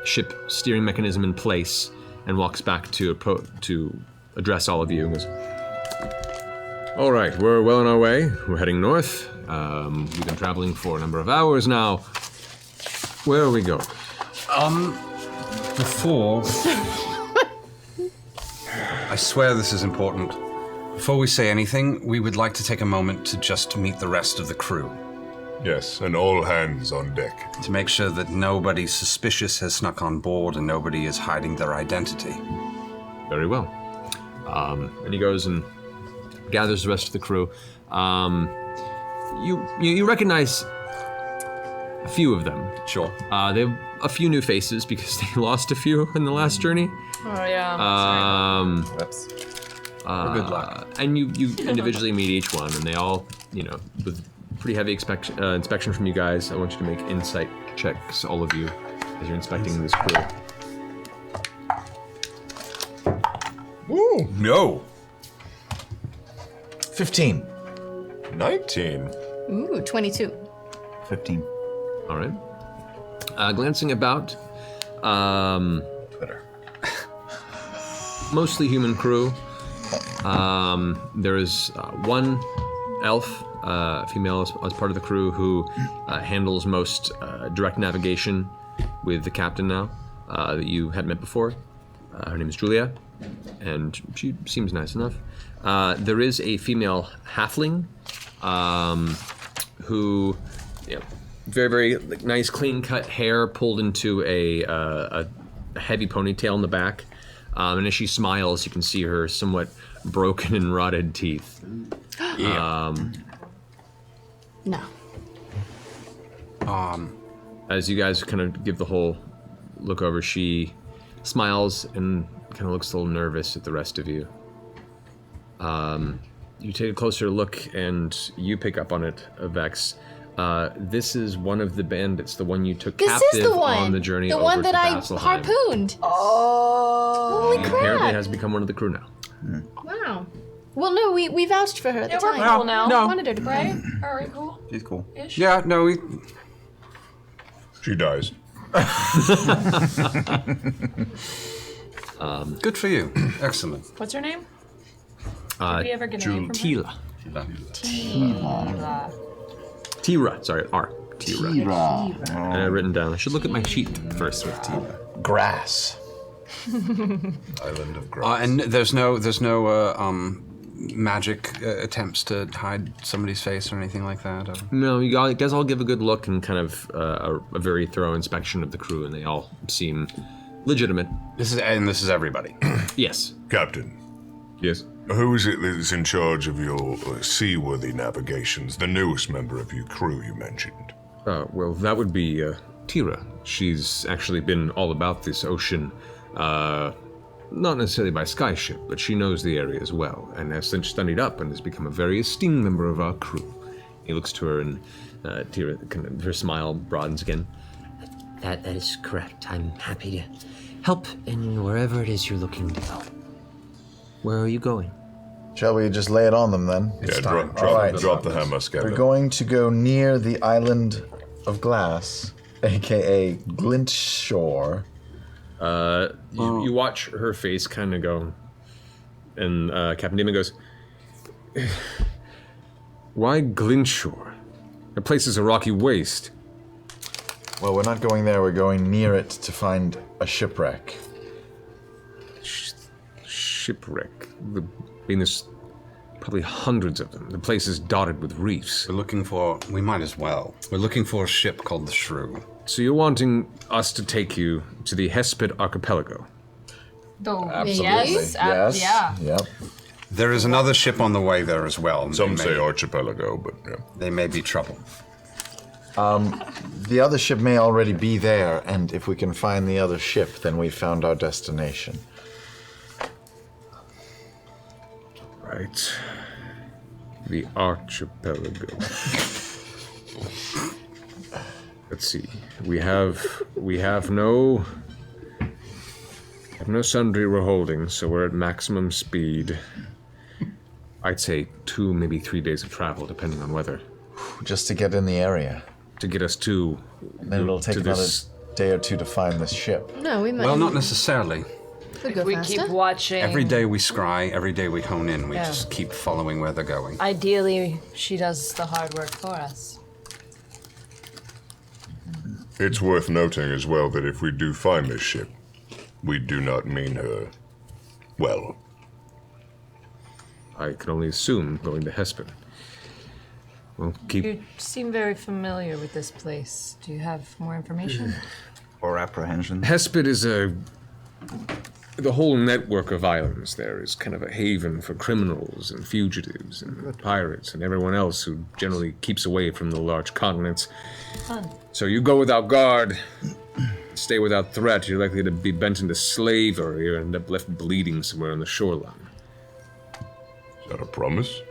Speaker 1: ship steering mechanism in place and walks back to address all of you and goes, all right, we're well on our way. We're heading north. We've been traveling for a number of hours now. Where are we going?
Speaker 6: Before... I swear this is important. Before we say anything, we would like to take a moment to just meet the rest of the crew.
Speaker 9: Yes, and all hands on deck.
Speaker 6: To make sure that nobody suspicious has snuck on board and nobody is hiding their identity.
Speaker 1: Very well. And he goes and gathers the rest of the crew. You recognize a few of them.
Speaker 6: Sure.
Speaker 1: They have a few new faces because they lost a few in the last journey.
Speaker 10: Oh yeah.
Speaker 1: Whoops. Good luck. And you individually meet each one, and they all, with pretty heavy inspection from you guys. I want you to make insight checks, all of you, as you're inspecting this crew.
Speaker 9: Woo!
Speaker 6: No.
Speaker 5: 15.
Speaker 9: 19.
Speaker 11: Ooh, 22.
Speaker 8: 15.
Speaker 1: All right. Glancing about, mostly human crew. There is one elf, female as part of the crew, who handles most direct navigation with the captain now, that you hadn't met before. Her name is Julia, and she seems nice enough. There is a female halfling who, very, very nice, clean-cut hair pulled into a heavy ponytail in the back. And as she smiles, you can see her somewhat broken and rotted teeth.
Speaker 11: No.
Speaker 1: As you guys kind of give the whole look over, she smiles and kind of looks a little nervous at the rest of you. You take a closer look and you pick up on it, Vex. This is one of the bandits, the one you took captive on the journey over to Vasselheim.
Speaker 11: The one that I harpooned. Oh. Holy crap.
Speaker 1: Apparently has become one of the crew now.
Speaker 11: Wow. Well, no, we vouched for her at the
Speaker 10: we're
Speaker 11: time.
Speaker 10: cool now.
Speaker 11: We wanted her to
Speaker 10: Right? Are we cool?
Speaker 8: She's cool.
Speaker 10: Ish?
Speaker 6: Yeah, no,
Speaker 9: She dies.
Speaker 6: Good for you. Excellent.
Speaker 10: What's her name? Did we ever get a name from her?
Speaker 1: Tila. Tira, sorry, R. Tira. And I've written down, I should look at my sheet first with Tira.
Speaker 5: Grass.
Speaker 9: Island of grass.
Speaker 6: And there's no magic attempts to hide somebody's face or anything like that?
Speaker 1: No, you guys all give a good look and kind of a very thorough inspection of the crew, and they all seem legitimate.
Speaker 6: This is everybody.
Speaker 1: Yes.
Speaker 9: Captain.
Speaker 1: Yes?
Speaker 9: Who is it that's in charge of your seaworthy navigations? The newest member of your crew you mentioned.
Speaker 1: Well, that would be Tira. She's actually been all about this ocean, not necessarily by skyship, but she knows the area as well, and has since studied up and has become a very esteemed member of our crew. He looks to her, and Tira, kind of, her smile broadens again.
Speaker 19: That is correct. I'm happy to help in wherever it is you're looking to go. Where are you going?
Speaker 5: Shall we just lay it on them then?
Speaker 9: Yeah, drop the hammer, Scabbard.
Speaker 5: We're going to go near the island of glass, aka Glintshore.
Speaker 1: You watch her face kind of go, and Captain Demon goes, "Why Glintshore? The place is a rocky waste."
Speaker 5: Well, we're not going there. We're going near it to find a shipwreck.
Speaker 1: Shipwreck? I mean, there's probably hundreds of them. The place is dotted with reefs.
Speaker 6: We might as well. We're looking for a ship called the Shrew.
Speaker 1: So you're wanting us to take you to the Hesped Archipelago?
Speaker 10: Absolutely.
Speaker 5: Yes.
Speaker 10: Yeah.
Speaker 5: Yep.
Speaker 6: There is another ship on the way there as well.
Speaker 9: Some say archipelago, but yeah.
Speaker 6: They may be trouble.
Speaker 5: The other ship may already be there, and if we can find the other ship, then we found our destination.
Speaker 12: Right. The archipelago. Let's see. We have no Sundry we're holding, so we're at maximum speed. I'd say 2, maybe 3 days of travel, depending on weather.
Speaker 5: Just to get in the area.
Speaker 12: To get us to.
Speaker 5: Then it'll take another day or 2 to find this ship.
Speaker 11: No, we might.
Speaker 6: Well, not necessarily.
Speaker 10: We keep watching.
Speaker 6: Every day we scry, every day we hone in. We
Speaker 10: Yeah.
Speaker 6: just keep following where they're going.
Speaker 10: Ideally, she does the hard work for us.
Speaker 9: It's worth noting as well that if we do find this ship, we do not mean her well.
Speaker 12: I can only assume going to Hespen. Well,
Speaker 10: You seem very familiar with this place. Do you have more information?
Speaker 8: Or apprehension.
Speaker 12: Hesped is the whole network of islands there is kind of a haven for criminals and fugitives and pirates and everyone else who generally keeps away from the large continents.
Speaker 10: Fun.
Speaker 12: So you go without guard, stay without threat, you're likely to be bent into slavery or end up left bleeding somewhere on the shoreline.
Speaker 9: Is that a promise?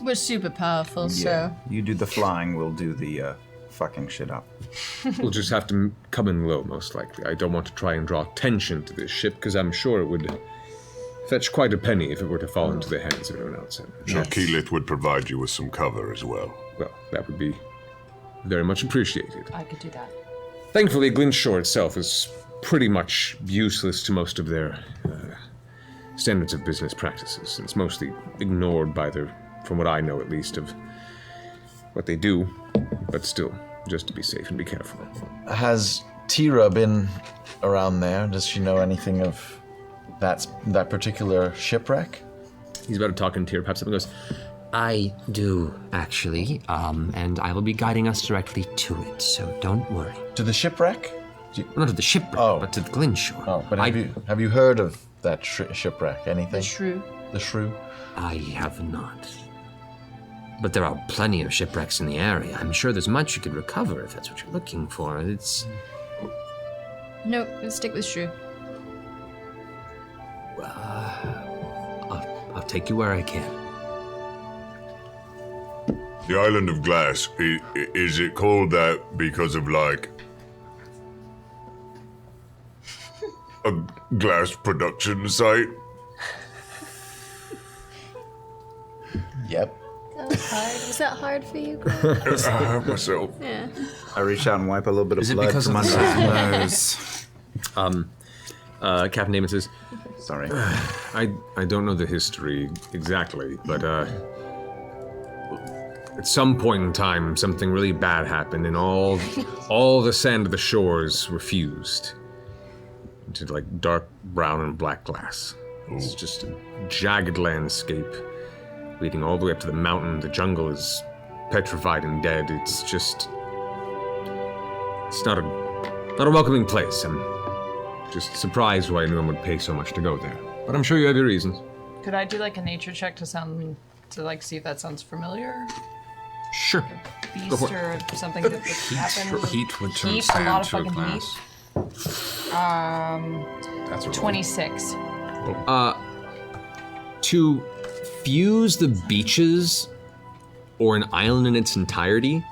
Speaker 11: We're super powerful,
Speaker 8: Yeah.
Speaker 11: so.
Speaker 8: You do the flying, we'll do the fucking shit up.
Speaker 12: We'll just have to come in low, most likely. I don't want to try and draw attention to this ship, because I'm sure it would fetch quite a penny if it were to fall into the hands of everyone else.
Speaker 9: So Keyleth would provide you with some cover as well.
Speaker 12: Well, that would be very much appreciated.
Speaker 10: I could do that.
Speaker 12: Thankfully, Glintshore itself is pretty much useless to most of their standards of business practices. It's mostly ignored by their, from what I know at least, of what they do, but still, just to be safe and be careful.
Speaker 5: Has Tira been around there? Does she know anything of that particular shipwreck?
Speaker 1: He's about to talk in Tira, perhaps someone goes,
Speaker 19: I do, actually, and I will be guiding us directly to it, so don't worry.
Speaker 5: To the shipwreck?
Speaker 19: Not to the shipwreck, but to the Glintshore.
Speaker 5: Oh, but have you heard of that shipwreck? Anything?
Speaker 11: The shrew.
Speaker 5: The shrew?
Speaker 19: I have not. But there are plenty of shipwrecks in the area. I'm sure there's much you could recover if that's what you're looking for. It's...
Speaker 11: Nope, let's stick with shrew.
Speaker 19: I'll take you where I can.
Speaker 9: The Island of Glass, is it called that because of, like, a glass production site?
Speaker 5: Yep.
Speaker 11: That was hard. Was that hard for you?
Speaker 9: I hurt myself.
Speaker 11: Yeah.
Speaker 8: I reach out and wipe a little bit of
Speaker 12: Is it
Speaker 8: blood
Speaker 12: because
Speaker 8: from
Speaker 12: of
Speaker 8: under
Speaker 12: the
Speaker 8: his nose.
Speaker 12: Captain Damon says,
Speaker 8: sorry.
Speaker 12: I don't know the history exactly, but at some point in time, something really bad happened, and all the sand of the shores were fused into like dark brown and black glass. It's just a jagged landscape leading all the way up to the mountain. The jungle is petrified and dead. It's not a welcoming place. I'm just surprised why anyone would pay so much to go there. But I'm sure you have your reasons.
Speaker 10: Could I do like a nature check to see if that sounds familiar?
Speaker 12: Sure.
Speaker 10: Beast or something that would happen.
Speaker 6: Heat would turn
Speaker 10: Heat, a
Speaker 6: sand
Speaker 10: lot of
Speaker 6: to a
Speaker 10: fucking
Speaker 6: glass.
Speaker 10: heat.
Speaker 6: That's a roll.
Speaker 10: 26.
Speaker 1: To fuse the beaches or an island in its entirety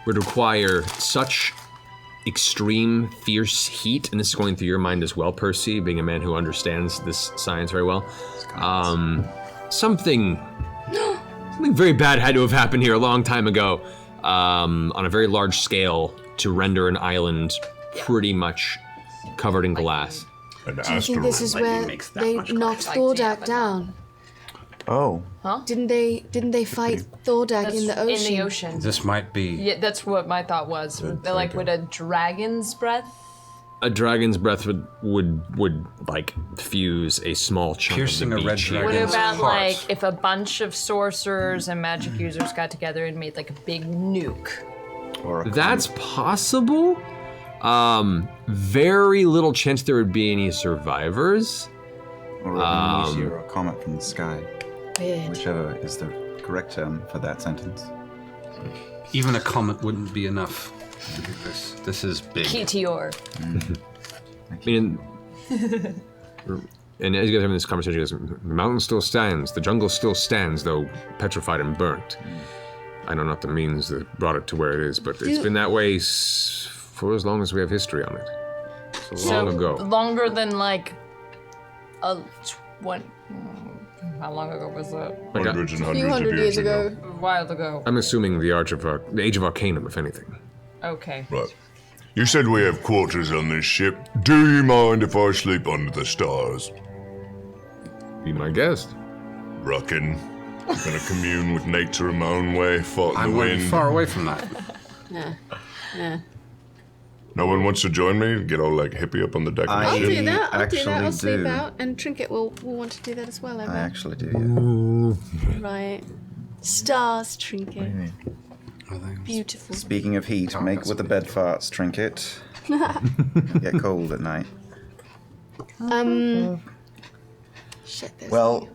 Speaker 1: would require such extreme, fierce heat, and this is going through your mind as well, Percy, being a man who understands this science very well. Something very bad had to have happened here a long time ago, on a very large scale, to render an island pretty much covered in glass.
Speaker 9: An
Speaker 11: Do you think this is where they knocked Thordak down?
Speaker 5: Oh.
Speaker 10: Huh?
Speaker 11: Didn't they fight Thordak in the ocean?
Speaker 10: In the ocean.
Speaker 6: This might be...
Speaker 10: Yeah, that's what my thought was. They're like, would a dragon's breath?
Speaker 1: A dragon's breath would like fuse a small chunk
Speaker 6: Piercing
Speaker 1: of the
Speaker 6: a red
Speaker 1: beach.
Speaker 6: dragon.
Speaker 10: What about like if a bunch of sorcerers and magic users got together and made like a big nuke?
Speaker 1: That's possible. Very little chance there would be any survivors.
Speaker 8: Or a meteor or a comet from the sky.
Speaker 3: Weird.
Speaker 8: Whichever is the correct term for that sentence.
Speaker 6: Even a comment wouldn't be enough to do this. This is big.
Speaker 10: Meteor.
Speaker 1: I mean, and as you guys are having this conversation, you guys, the mountain still stands, the jungle still stands, though petrified and burnt. I know not the means that brought it to where it is, but it's been that way for as long as we have history on it. So long ago.
Speaker 10: Longer than like a how long ago was that?
Speaker 9: Hundreds and
Speaker 3: A
Speaker 9: hundreds
Speaker 3: few hundred
Speaker 9: of
Speaker 3: years
Speaker 9: years
Speaker 3: ago.
Speaker 10: A while ago.
Speaker 1: I'm assuming the Age of Arcanum, if anything.
Speaker 10: Okay.
Speaker 9: Right. You said we have quarters on this ship. Do you mind if I sleep under the stars?
Speaker 1: Be my guest.
Speaker 9: Ruckin'. I'm gonna commune with nature in my own way, fight
Speaker 6: I'm
Speaker 9: the wind.
Speaker 6: far away from that.
Speaker 3: Yeah.
Speaker 9: No one wants to join me? Get all like hippie up on the deck of the
Speaker 3: I'll
Speaker 9: ship?
Speaker 3: do that. I'll do that. I'll
Speaker 8: actually
Speaker 3: sleep
Speaker 8: do.
Speaker 3: out, and Trinket will want to do that as well.
Speaker 8: I actually do, yeah.
Speaker 3: Right. Stars, Trinket. Beautiful.
Speaker 8: Speaking of heat, make with the bed farts, Trinket. Get cold at night.
Speaker 3: Shit.
Speaker 5: Well,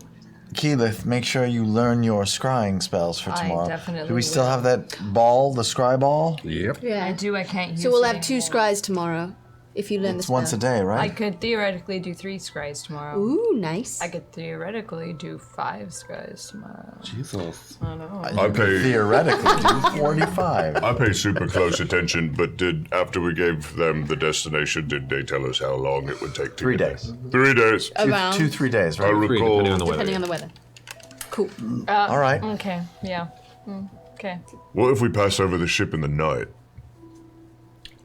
Speaker 5: Keyleth, make sure you learn your scrying spells for
Speaker 10: I
Speaker 5: tomorrow.
Speaker 10: definitely
Speaker 5: Do we still
Speaker 10: will.
Speaker 5: have that ball, the scry ball?
Speaker 6: Yep.
Speaker 3: Yeah.
Speaker 10: I do. I can't use
Speaker 3: So we'll
Speaker 10: it
Speaker 3: have 2 scries tomorrow, if you learn
Speaker 5: It's
Speaker 3: the
Speaker 5: once a
Speaker 3: spell.
Speaker 5: day,
Speaker 10: I
Speaker 5: right?
Speaker 10: could theoretically do 3 scries tomorrow.
Speaker 3: Ooh, nice.
Speaker 10: I could theoretically do 5 scries tomorrow.
Speaker 6: Jesus.
Speaker 10: I know.
Speaker 9: I pay
Speaker 5: Theoretically, do 45.
Speaker 9: I pay super close attention, but after we gave them the destination, did they tell us how long it would take to
Speaker 5: 3
Speaker 9: get
Speaker 5: days.
Speaker 9: 3 days.
Speaker 3: Around.
Speaker 5: 3 days,
Speaker 9: I
Speaker 5: right?
Speaker 9: recall.
Speaker 1: depending on the weather.
Speaker 3: Depending on the weather. Cool.
Speaker 5: All right.
Speaker 10: Okay. Yeah. Okay.
Speaker 9: What if we pass over the ship in the night?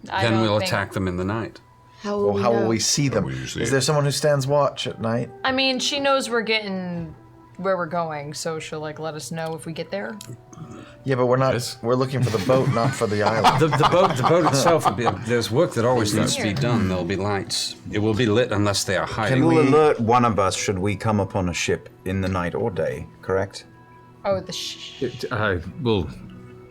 Speaker 6: Then we'll attack them in the night.
Speaker 3: How will
Speaker 5: Well,
Speaker 3: we
Speaker 5: how
Speaker 3: know?
Speaker 5: will we see them?
Speaker 9: usually-
Speaker 5: Is there someone who stands watch at night?
Speaker 10: I mean, she knows we're getting where we're going, so she'll like let us know if we get there.
Speaker 5: Yeah, but we're not. We're looking for the boat, not for the island.
Speaker 6: The boat itself will be. There's work that always needs to be done. There'll be lights. It will be lit unless they are hiding.
Speaker 8: Can we alert one of us should we come upon a ship in the night or day, correct?
Speaker 10: Oh,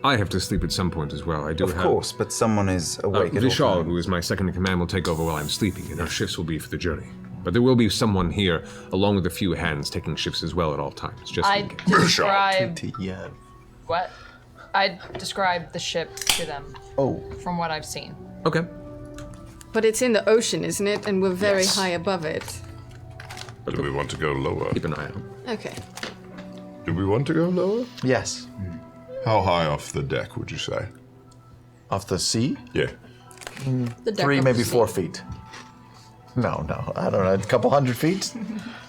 Speaker 1: I have to sleep at some point as well. I do
Speaker 8: Of
Speaker 1: have...
Speaker 8: course, but someone is awake at all
Speaker 1: Vishal,
Speaker 8: times.
Speaker 1: who is my second in command, will take over while I'm sleeping, and our shifts will be for the journey. But there will be someone here, along with a few hands, taking shifts as well at all times. Just
Speaker 10: I
Speaker 1: in case.
Speaker 10: describe what? I describe the ship to them.
Speaker 5: Oh.
Speaker 10: From what I've seen.
Speaker 1: Okay.
Speaker 3: But it's in the ocean, isn't it? And we're very
Speaker 9: Yes.
Speaker 3: high above it.
Speaker 9: Do we want to go lower?
Speaker 1: Keep an eye out.
Speaker 3: Okay.
Speaker 9: Do we want to go lower?
Speaker 5: Yes.
Speaker 9: How high off the deck would you say?
Speaker 5: Off the sea?
Speaker 9: Yeah.
Speaker 3: The deck
Speaker 5: 3,
Speaker 3: of
Speaker 5: maybe
Speaker 3: the
Speaker 5: 4
Speaker 3: sea.
Speaker 5: feet. No, I don't know. A couple hundred feet?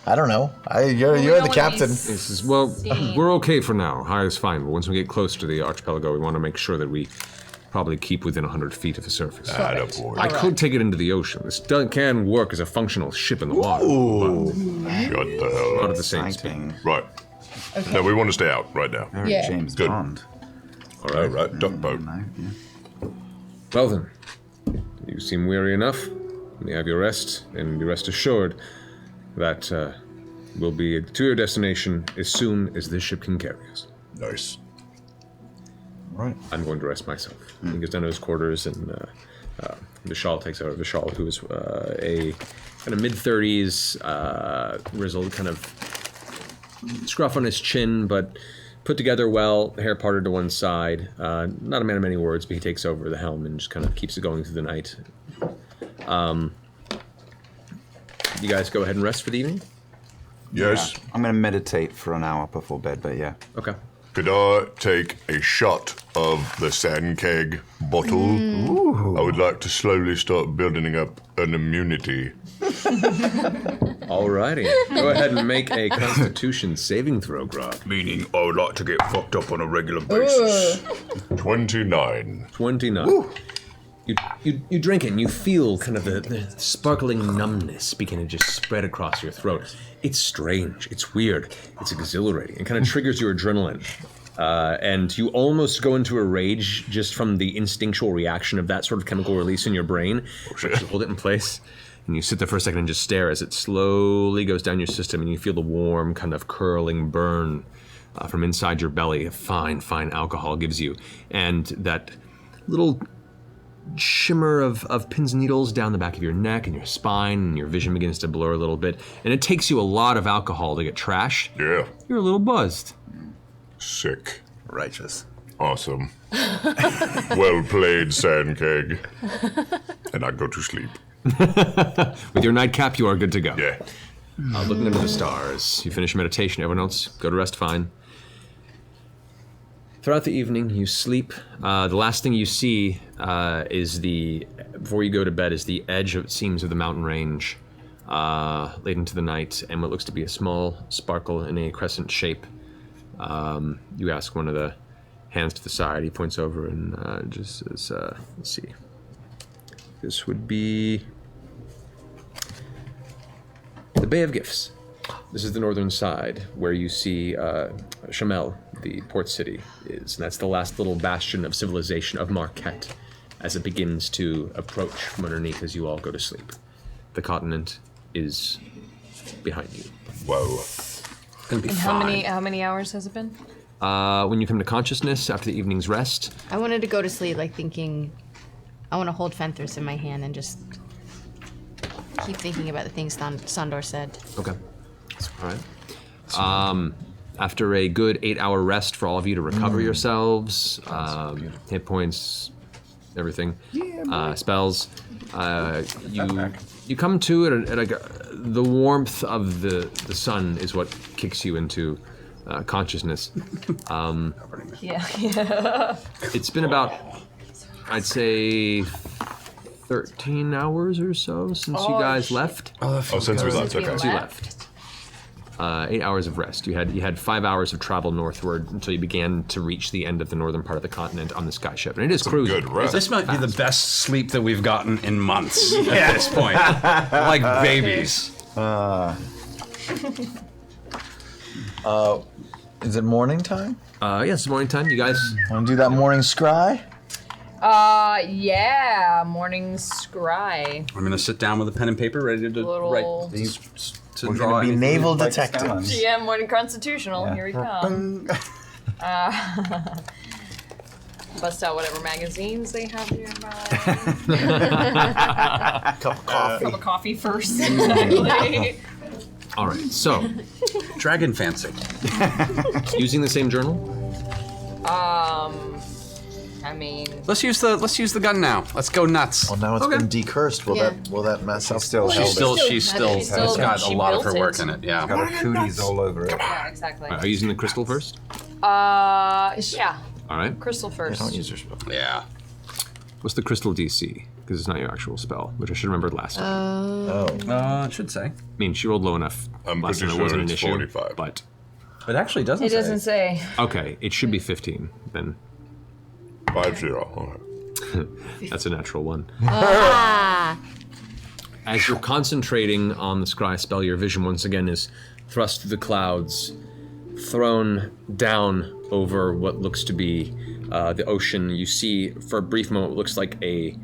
Speaker 5: I don't know. You're the captain.
Speaker 1: This is, well, we're okay for now. High is fine, but once we get close to the archipelago, we want to make sure that we probably keep within 100 feet of the surface. I could take it into the ocean. This can work as a functional ship in the water.
Speaker 9: Ooh. Shut the hell up.
Speaker 1: Not at the same speed.
Speaker 9: Right.
Speaker 3: Okay.
Speaker 9: No, we want to stay out right now.
Speaker 8: Very Yeah. James
Speaker 9: Good.
Speaker 8: Bond.
Speaker 9: All right, duck boat.
Speaker 1: Well then, you seem weary enough. You have your rest, and be rest assured that we'll be to your destination as soon as this ship can carry us.
Speaker 9: Nice.
Speaker 5: Right.
Speaker 1: I'm going to rest myself. He goes down to his quarters, and Vishal takes over. Vishal, who is a kind of mid-30s, grizzled, kind of scruff on his chin, but put together well, hair parted to one side. Not a man of many words, but he takes over the helm and just kind of keeps it going through the night. You guys go ahead and rest for the evening?
Speaker 9: Yes.
Speaker 8: Yeah. I'm going to meditate for an hour before bed, but yeah.
Speaker 1: Okay.
Speaker 9: Could I take a shot of the sand keg bottle? I would like to slowly start building up an immunity.
Speaker 1: Alrighty. Go ahead and make a Constitution saving throw, Grog.
Speaker 9: Meaning I would like to get fucked up on a regular basis. 29.
Speaker 1: 29. You drink it and you feel kind of the sparkling numbness begin to just spread across your throat. It's strange, it's weird, it's exhilarating. It kind of triggers your adrenaline. And you almost go into a rage just from the instinctual reaction of that sort of chemical release in your brain. But you hold it in place and you sit there for a second and just stare as it slowly goes down your system and you feel the warm kind of curling burn from inside your belly. A fine alcohol gives you. And that little shimmer of pins and needles down the back of your neck and your spine, and your vision begins to blur a little bit. And it takes you a lot of alcohol to get trashed.
Speaker 9: Yeah.
Speaker 1: You're a little buzzed.
Speaker 9: Sick.
Speaker 5: Righteous.
Speaker 9: Awesome. Well played, Sandkeg. And I go to sleep.
Speaker 1: With your nightcap, you are good to go.
Speaker 9: Yeah.
Speaker 1: Looking into the stars. You finish meditation. Everyone else, go to rest fine. Throughout the evening, you sleep. The last thing you see is before you go to bed, is the edge, it seems, of the mountain range late into the night, and what looks to be a small sparkle in a crescent shape. You ask one of the hands to the side. He points over and just says, let's see. This would be the Bay of Gifts. This is the northern side where you see Chamel, the port city, is. And that's the last little bastion of civilization of Marquette as it begins to approach from underneath as you all go to sleep. The continent is behind you.
Speaker 9: Whoa.
Speaker 1: It's gonna be
Speaker 10: And
Speaker 1: fine.
Speaker 10: how many hours has it been?
Speaker 1: When you come to consciousness after the evening's rest,
Speaker 11: I wanted to go to sleep, like thinking, I want to hold Fenthras in my hand and just keep thinking about the things Sandor said.
Speaker 1: okay. All right. After a good 8-hour rest for all of you to recover yourselves, hit points, everything, spells, you come to it at the warmth of the sun is what kicks you into consciousness.
Speaker 10: Yeah.
Speaker 1: It's been about, I'd say, 13 hours or so since you guys left.
Speaker 9: Since we left, okay.
Speaker 1: Since you left. 8 hours of rest. You had 5 hours of travel northward until you began to reach the end of the northern part of the continent on the skyship. And it is cruising.
Speaker 9: Good rest.
Speaker 6: This might be the best sleep that we've gotten in months at this point. Like babies.
Speaker 5: Is it morning time?
Speaker 1: Yes, it's morning time. You guys
Speaker 5: want to do that morning scry?
Speaker 10: Yeah, morning scry.
Speaker 6: I'm gonna sit down with a pen and paper, ready to
Speaker 10: Little-
Speaker 6: write these.
Speaker 5: We're gonna be naval detectives.
Speaker 10: Yeah, morning constitutional. Here we come. Bust out whatever magazines they have nearby.
Speaker 5: Cup of coffee.
Speaker 10: Cup of coffee first.
Speaker 1: All right, so
Speaker 6: Dragon fancy.
Speaker 1: using the same journal.
Speaker 10: I mean,
Speaker 6: Let's use the gun now. Let's go nuts.
Speaker 5: Well, now it's been decursed. Will that mess up?
Speaker 6: She's still has got a lot of her
Speaker 10: built
Speaker 6: work
Speaker 10: it.
Speaker 6: in it. Yeah.
Speaker 8: Got her cooties all over it.
Speaker 10: yeah, exactly.
Speaker 1: Are you using the crystal first?
Speaker 10: Yeah.
Speaker 1: All right.
Speaker 10: Crystal first.
Speaker 5: Don't use your spell.
Speaker 6: Yeah.
Speaker 1: What's the crystal DC? Because it's not your actual spell, which I should remember last time.
Speaker 6: It should say.
Speaker 1: I mean, she rolled low enough.
Speaker 9: I'm
Speaker 1: last
Speaker 9: pretty
Speaker 1: time it
Speaker 9: sure
Speaker 1: wasn't an
Speaker 9: it's
Speaker 1: issue,
Speaker 9: 45.
Speaker 1: But
Speaker 6: It actually doesn't
Speaker 10: It doesn't say.
Speaker 1: okay, it should be 15 then.
Speaker 9: 50. All right.
Speaker 1: That's a natural one. As you're concentrating on the scry spell, your vision once again is thrust through the clouds, thrown down over what looks to be the ocean. You see, for a brief moment, what looks like a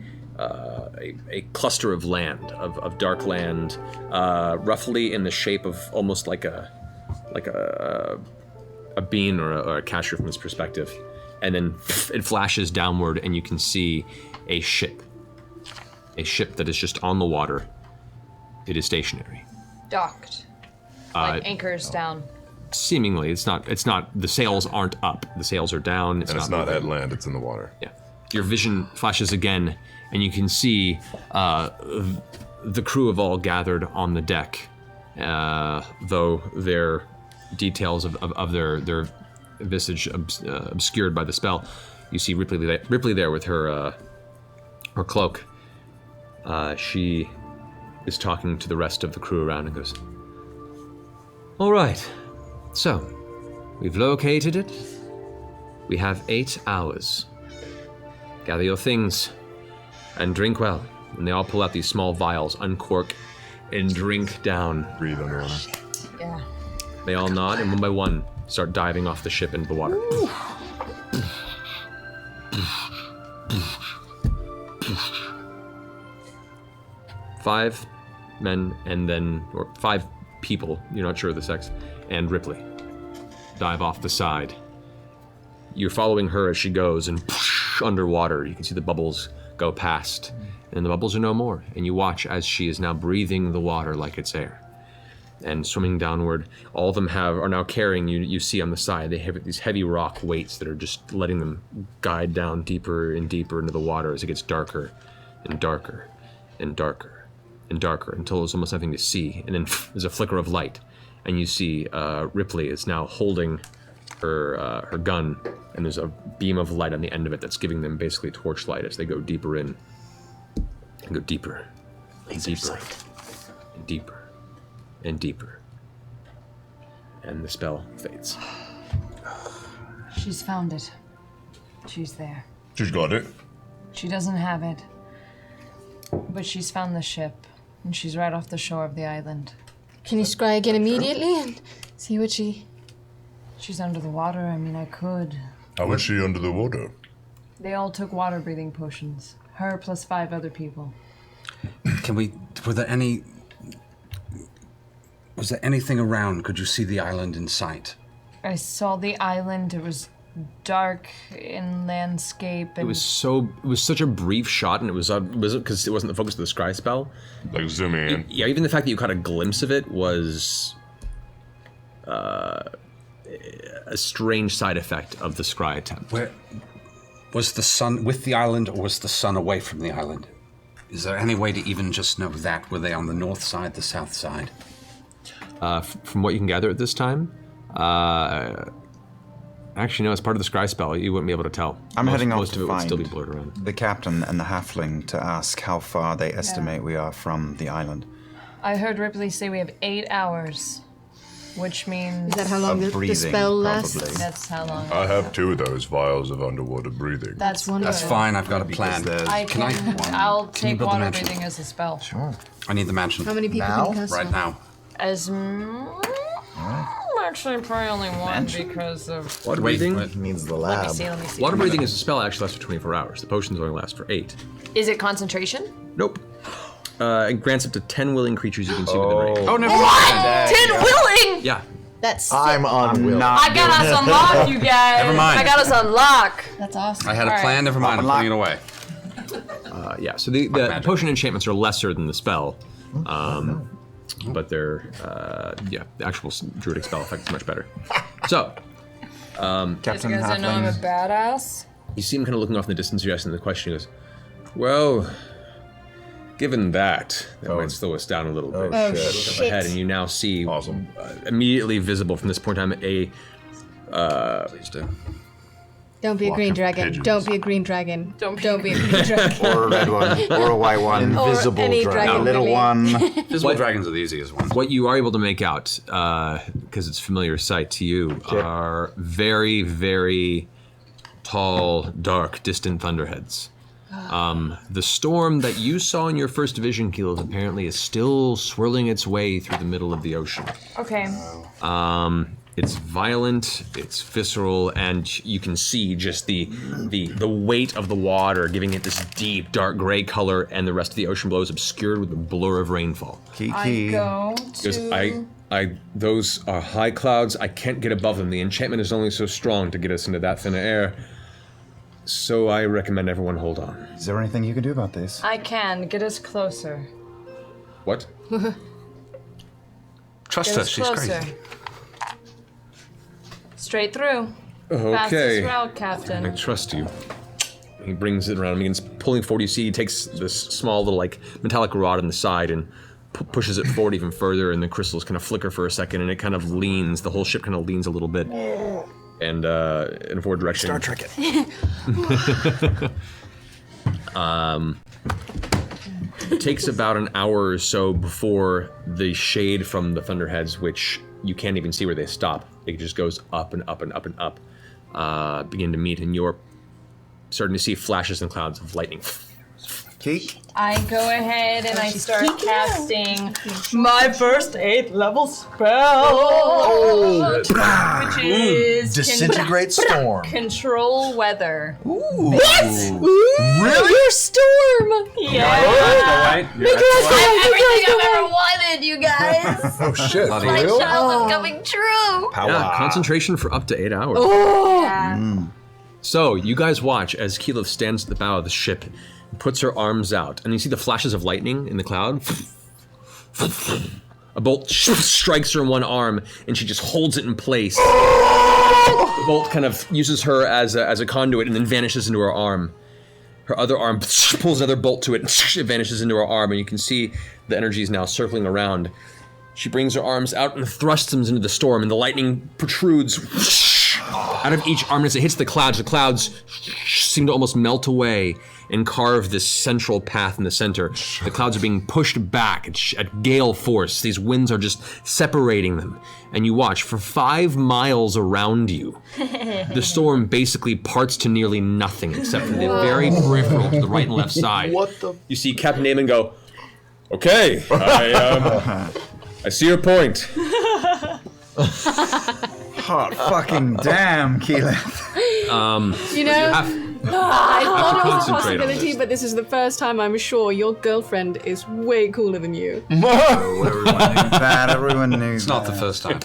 Speaker 1: cluster of land, of dark land, roughly in the shape of almost like a bean or a cashew from this perspective. And then it flashes downward, and you can see a ship that is just on the water. It is stationary.
Speaker 10: Docked. Like anchors down.
Speaker 1: Seemingly, it's not. The sails aren't up. The sails are down.
Speaker 9: It's not at land. It's in the water.
Speaker 1: Yeah. Your vision flashes again, and you can see the crew have all gathered on the deck, though their details of their visage obscured by the spell. You see Ripley there with her cloak. She is talking to the rest of the crew around and goes, "All right, so we've located it. We have 8 hours. Gather your things and drink well." And they all pull out these small vials, uncork, and drink down.
Speaker 9: Breathe underwater.
Speaker 10: Yeah.
Speaker 1: They all nod, and one by one start diving off the ship into the water. Five men or 5 people, you're not sure of the sex, and Ripley dive off the side. You're following her as she goes, and underwater, you can see the bubbles go past, and the bubbles are no more. And you watch as she is now breathing the water like it's air, and swimming downward. All of them are now carrying you. You see on the side they have these heavy rock weights that are just letting them guide down deeper and deeper into the water as it gets darker and darker and darker and darker until there's almost nothing to see. And then there's a flicker of light, and you see Ripley is now holding her gun, and there's a beam of light on the end of it that's giving them basically torchlight as they go deeper in, and go deeper, and deeper, and deeper, and deeper, and the spell fades.
Speaker 10: She's found it. She's there.
Speaker 9: She's got it.
Speaker 10: She doesn't have it, but she's found the ship, and she's right off the shore of the island.
Speaker 11: Can you scry again immediately and see what she...
Speaker 10: She's under the water. I mean, I could.
Speaker 9: How is she under the water?
Speaker 10: They all took water-breathing potions. Her plus 5 other people.
Speaker 6: Was there anything around? Could you see the island in sight?
Speaker 10: I saw the island. It was dark in landscape. And
Speaker 1: It was such a brief shot, and was it because it wasn't the focus of the scry spell?
Speaker 9: Like zooming in.
Speaker 1: Yeah, even the fact that you caught a glimpse of it was a strange side effect of the scry attempt.
Speaker 6: Where was the sun with the island, or was the sun away from the island? Is there any way to even just know that? Were they on the north side, the south side?
Speaker 1: From what you can gather at this time, actually, no, as part of the scry spell, you wouldn't be able to tell.
Speaker 8: I'm heading off
Speaker 1: most
Speaker 8: to
Speaker 1: of it would
Speaker 8: find
Speaker 1: still be blurred around.
Speaker 8: the captain and the halfling to ask how far they estimate we are from the island.
Speaker 10: I heard Ripley say we have 8 hours, which means...
Speaker 11: Is that how long the spell lasts?
Speaker 9: probably.
Speaker 10: That's how long.
Speaker 9: I have 2 of those vials of underwater breathing.
Speaker 10: That's wonderful.
Speaker 6: That's fine. I've got a plan.
Speaker 10: I'll
Speaker 6: Can you
Speaker 10: take
Speaker 6: build the
Speaker 10: water
Speaker 6: mansion?
Speaker 10: breathing as a spell.
Speaker 6: Sure. I need the mansion.
Speaker 11: How many people can you cast
Speaker 6: Right
Speaker 11: on?
Speaker 6: now.
Speaker 10: Actually, probably only one because of...
Speaker 1: Water breathing
Speaker 5: means the
Speaker 10: Let me see, let me see.
Speaker 1: Water breathing as a spell actually lasts for 24 hours. The potions only last for 8.
Speaker 10: Is it concentration?
Speaker 1: Nope. It grants up to 10 willing creatures you can see within range.
Speaker 10: Oh, never mind. 10 willing?
Speaker 1: Yeah.
Speaker 11: That's
Speaker 5: I'm unwilling.
Speaker 10: I got us unlocked, you guys.
Speaker 6: Never mind.
Speaker 10: I got us unlocked.
Speaker 11: That's awesome.
Speaker 6: I had a plan. Never mind. I'm putting it away.
Speaker 1: Yeah, so the potion enchantments are lesser than the spell. But they're, the actual druidic spell effect is much better. So,
Speaker 10: Captain because I know I'm a badass.
Speaker 1: You see him kind of looking off in the distance, you're asking the question, he goes, well, given that might slow us down a little bit.
Speaker 11: Oh,
Speaker 1: Look up
Speaker 11: shit.
Speaker 1: ahead, and you now see, immediately visible from this point in time, please do.
Speaker 11: Don't be a green dragon.
Speaker 1: pigeons.
Speaker 11: Don't be a green dragon. Don't be a green dragon.
Speaker 8: Or a red one, or a white one.
Speaker 11: Or
Speaker 8: Invisible
Speaker 11: any dragon,
Speaker 8: a little
Speaker 11: really.
Speaker 8: one.
Speaker 6: Visible dragons are the easiest ones.
Speaker 1: What you are able to make out, because it's familiar sight to you, are very, very tall, dark, distant thunderheads. The storm that you saw in your first vision, Keels, apparently is still swirling its way through the middle of the ocean.
Speaker 10: Okay.
Speaker 1: It's violent, it's visceral, and you can see just the weight of the water giving it this deep, dark gray color, and the rest of the ocean below is obscured with the blur of rainfall.
Speaker 10: I go
Speaker 1: Because
Speaker 10: to...
Speaker 1: those are high clouds. I can't get above them. The enchantment is only so strong to get us into that thin air. So I recommend everyone hold on.
Speaker 8: Is there anything you can do about this?
Speaker 10: I can. Get us closer.
Speaker 1: What?
Speaker 6: Trust
Speaker 10: Get
Speaker 6: her.
Speaker 10: us
Speaker 6: She's
Speaker 10: closer.
Speaker 6: crazy.
Speaker 10: Straight through.
Speaker 1: Okay.
Speaker 10: Fastest route, Captain.
Speaker 1: I trust you. He brings it around, begins pulling forward. You see, he takes this small little metallic rod on the side and pushes it forward even further, and the crystals kind of flicker for a second, and it kind of leans. The whole ship kind of leans a little bit, and in a forward direction.
Speaker 5: Star Trek it.
Speaker 1: It takes about an hour or so before the shade from the thunderheads, which you can't even see where they stop. It just goes up and up and up and up, begin to meet, and you're starting to see flashes and clouds of lightning.
Speaker 8: Geek?
Speaker 10: I go ahead and I start casting my first 8th level spell, which is
Speaker 5: Disintegrate Storm.
Speaker 10: Control weather.
Speaker 5: What?
Speaker 10: Really?
Speaker 11: Your storm!
Speaker 10: Yeah.
Speaker 11: Everything
Speaker 10: I've ever wanted, you guys.
Speaker 5: Oh shit!
Speaker 10: My
Speaker 5: Real?
Speaker 10: childhood coming true.
Speaker 1: Yeah, concentration for up to 8 hours.
Speaker 10: Oh.
Speaker 1: So you guys watch as Keyleth stands at the bow of the ship and puts her arms out, and you see the flashes of lightning in the cloud. A bolt strikes her in one arm, and she just holds it in place. The bolt kind of uses her as a conduit and then vanishes into her arm. Her other arm pulls another bolt to it, and it vanishes into her arm, and you can see the energy is now circling around. She brings her arms out and thrusts them into the storm, and the lightning protrudes out of each arm as it hits the clouds seem to almost melt away and carve this central path in the center. The clouds are being pushed back at gale force. These winds are just separating them. And you watch for 5 miles around you. The storm basically parts to nearly nothing except for the very peripheral to the right and left side.
Speaker 5: What the?
Speaker 1: You see Captain Naaman go, okay, I see your point.
Speaker 8: Hot fucking damn, Keyleth.
Speaker 11: You know, I thought it was a
Speaker 1: concentrate on
Speaker 11: possibility, but this is the first time I'm sure your girlfriend is way cooler than you.
Speaker 8: Everyone knew that. Everyone knew
Speaker 6: It's not the first time.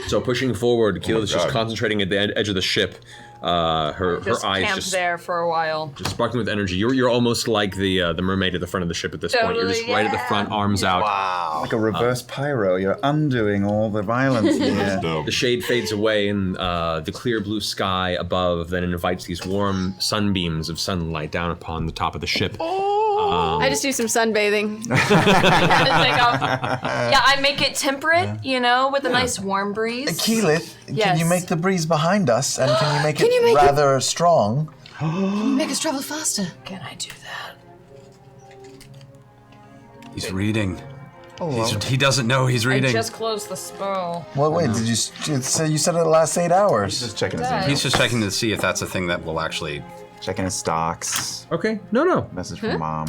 Speaker 1: So pushing forward, Keyleth is just concentrating at the edge of the ship. Her eyes
Speaker 10: camped
Speaker 1: just
Speaker 10: there for a while.
Speaker 1: just sparkling with energy. You're almost like the mermaid at the front of the ship at this point. You're just right at the front, arms out.
Speaker 8: Wow. Like a reverse pyro. You're undoing all the violence here.
Speaker 1: The shade fades away, and the clear blue sky above then invites these warm sunbeams of sunlight down upon the top of the ship.
Speaker 11: I just do some sunbathing.
Speaker 10: Yeah, I make it temperate, you know, with a nice warm breeze.
Speaker 5: Keyleth,
Speaker 10: Yes.
Speaker 5: can you make the breeze behind us, and can you make
Speaker 11: Can
Speaker 5: it
Speaker 11: you make
Speaker 5: rather strong?
Speaker 11: Make us travel faster.
Speaker 10: Can I do that?
Speaker 6: He's reading.
Speaker 5: Oh, well.
Speaker 6: He doesn't know he's reading.
Speaker 10: I just closed the spell.
Speaker 5: Well, wait, did you say you said it the last 8 hours?
Speaker 8: Just checking his
Speaker 10: Yeah.
Speaker 6: He's just checking to see if that's a thing that will actually...
Speaker 8: Checking his stocks.
Speaker 1: Okay, no.
Speaker 8: Message from mom.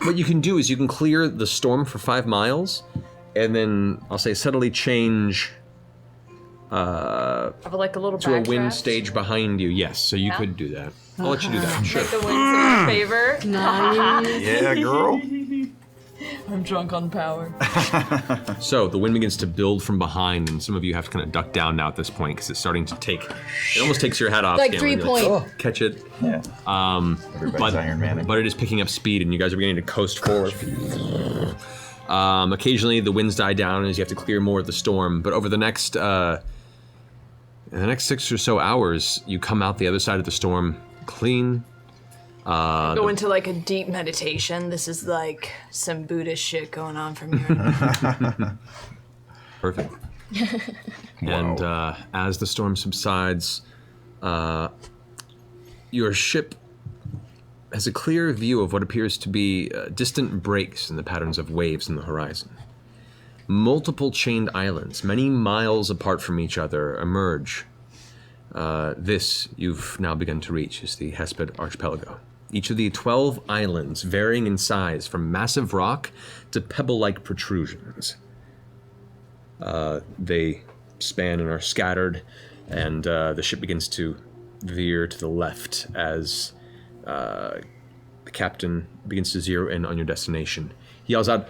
Speaker 1: What you can do is you can clear the storm for 5 miles, and then I'll say subtly change
Speaker 10: Have like a little
Speaker 1: to a wind
Speaker 10: backdraft?
Speaker 1: stage behind you. Yes, so you could do that. I'll let you do that. Sure.
Speaker 10: Make the winds in your favor.
Speaker 11: Nice.
Speaker 8: Yeah, girl.
Speaker 10: I'm drunk on power.
Speaker 1: So the wind begins to build from behind, and some of you have to kind of duck down now at this point because it's starting to take. It almost takes your hat off.
Speaker 11: Like
Speaker 1: Stanley.
Speaker 11: 3 point.
Speaker 1: Oh, catch it.
Speaker 8: Yeah. Everybody's Iron Man.
Speaker 1: But it is picking up speed, and you guys are beginning to coast forward. Occasionally, the winds die down as you have to clear more of the storm. But over the next 6 or so hours, you come out the other side of the storm clean.
Speaker 10: Go into like a deep meditation. This is like some Buddhist shit going on from here.
Speaker 1: Perfect. And as the storm subsides, your ship has a clear view of what appears to be distant breaks in the patterns of waves in the horizon. Multiple chained islands, many miles apart from each other, emerge. This you've now begun to reach is the Hesped Archipelago. Each of the 12 islands varying in size from massive rock to pebble-like protrusions. They span and are scattered, and the ship begins to veer to the left as the captain begins to zero in on your destination. He yells out,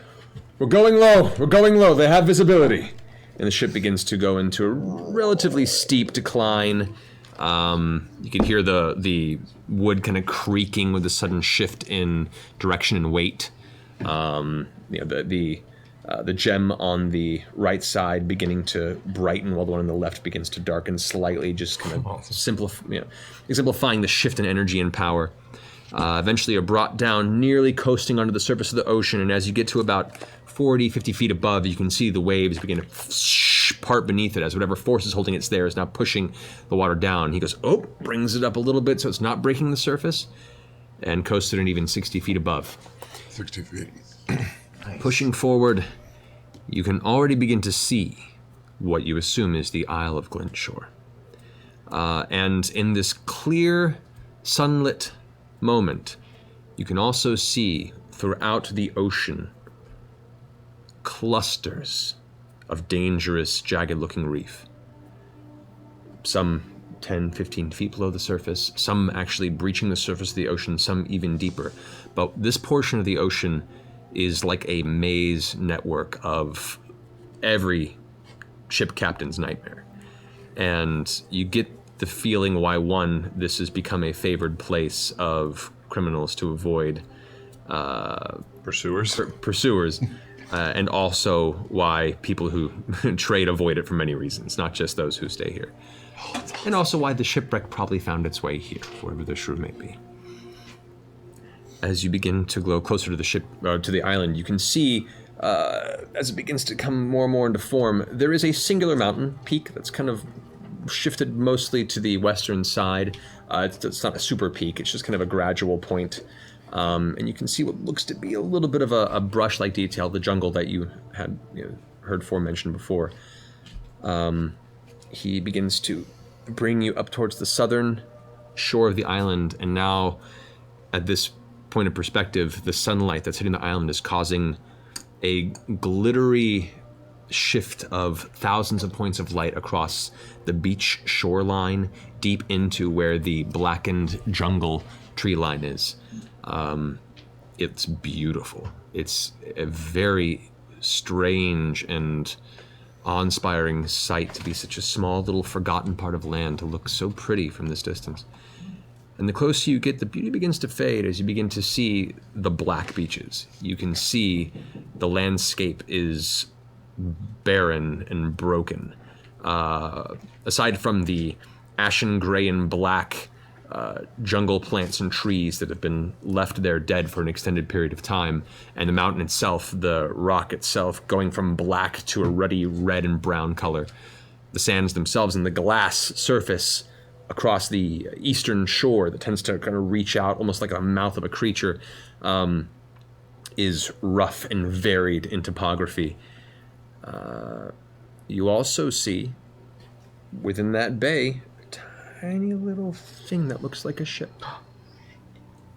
Speaker 1: "We're going low! We're going low! They have visibility!" And the ship begins to go into a relatively steep decline. You can hear the wood kind of creaking with a sudden shift in direction and weight. The gem on the right side beginning to brighten while the one on the left begins to darken slightly, just kind of exemplifying the shift in energy and power. Eventually you're brought down, nearly coasting onto the surface of the ocean, and as you get to about 40, 50 feet above, you can see the waves begin to part beneath it as whatever force is holding it there is now pushing the water down. He goes, brings it up a little bit so it's not breaking the surface, and coasted at even 60 feet above.
Speaker 9: 60 feet.
Speaker 1: Pushing forward, you can already begin to see what you assume is the Isle of Glintshore. And in this clear, sunlit moment, you can also see throughout the ocean clusters of dangerous, jagged-looking reef. Some 10, 15 feet below the surface, some actually breaching the surface of the ocean, some even deeper. But this portion of the ocean is like a maze network of every ship captain's nightmare. and you get the feeling why, one, this has become a favored place of criminals to avoid.
Speaker 2: Pursuers?
Speaker 1: Pursuers. And also why people who trade avoid it for many reasons, not just those who stay here. And also why the shipwreck probably found its way here, wherever the shrew may be. As you begin to go closer to the ship, to the island, you can see, as it begins to come more and more into form, there is a singular mountain peak that's kind of shifted mostly to the western side. It's not a super peak, it's just kind of a gradual point. And you can see what looks to be a little bit of a brush-like detail, the jungle that you had heard mentioned before. He begins to bring you up towards the southern shore of the island, and now, at this point of perspective, the sunlight that's hitting the island is causing a glittery shift of thousands of points of light across the beach shoreline, deep into where the blackened jungle tree line is. It's beautiful. It's a very strange and awe-inspiring sight to be such a small little forgotten part of land, to look so pretty from this distance. And the closer you get, the beauty begins to fade as you begin to see the black beaches. You can see the landscape is barren and broken. Aside from the ashen gray and black jungle plants and trees that have been left there dead for an extended period of time, and the mountain itself, the rock itself, going from black to a ruddy red and brown color. The sands themselves and the glass surface across the eastern shore that tends to kind of reach out almost like a mouth of a creature is rough and varied in topography. You also see within that bay tiny little thing that looks like a ship.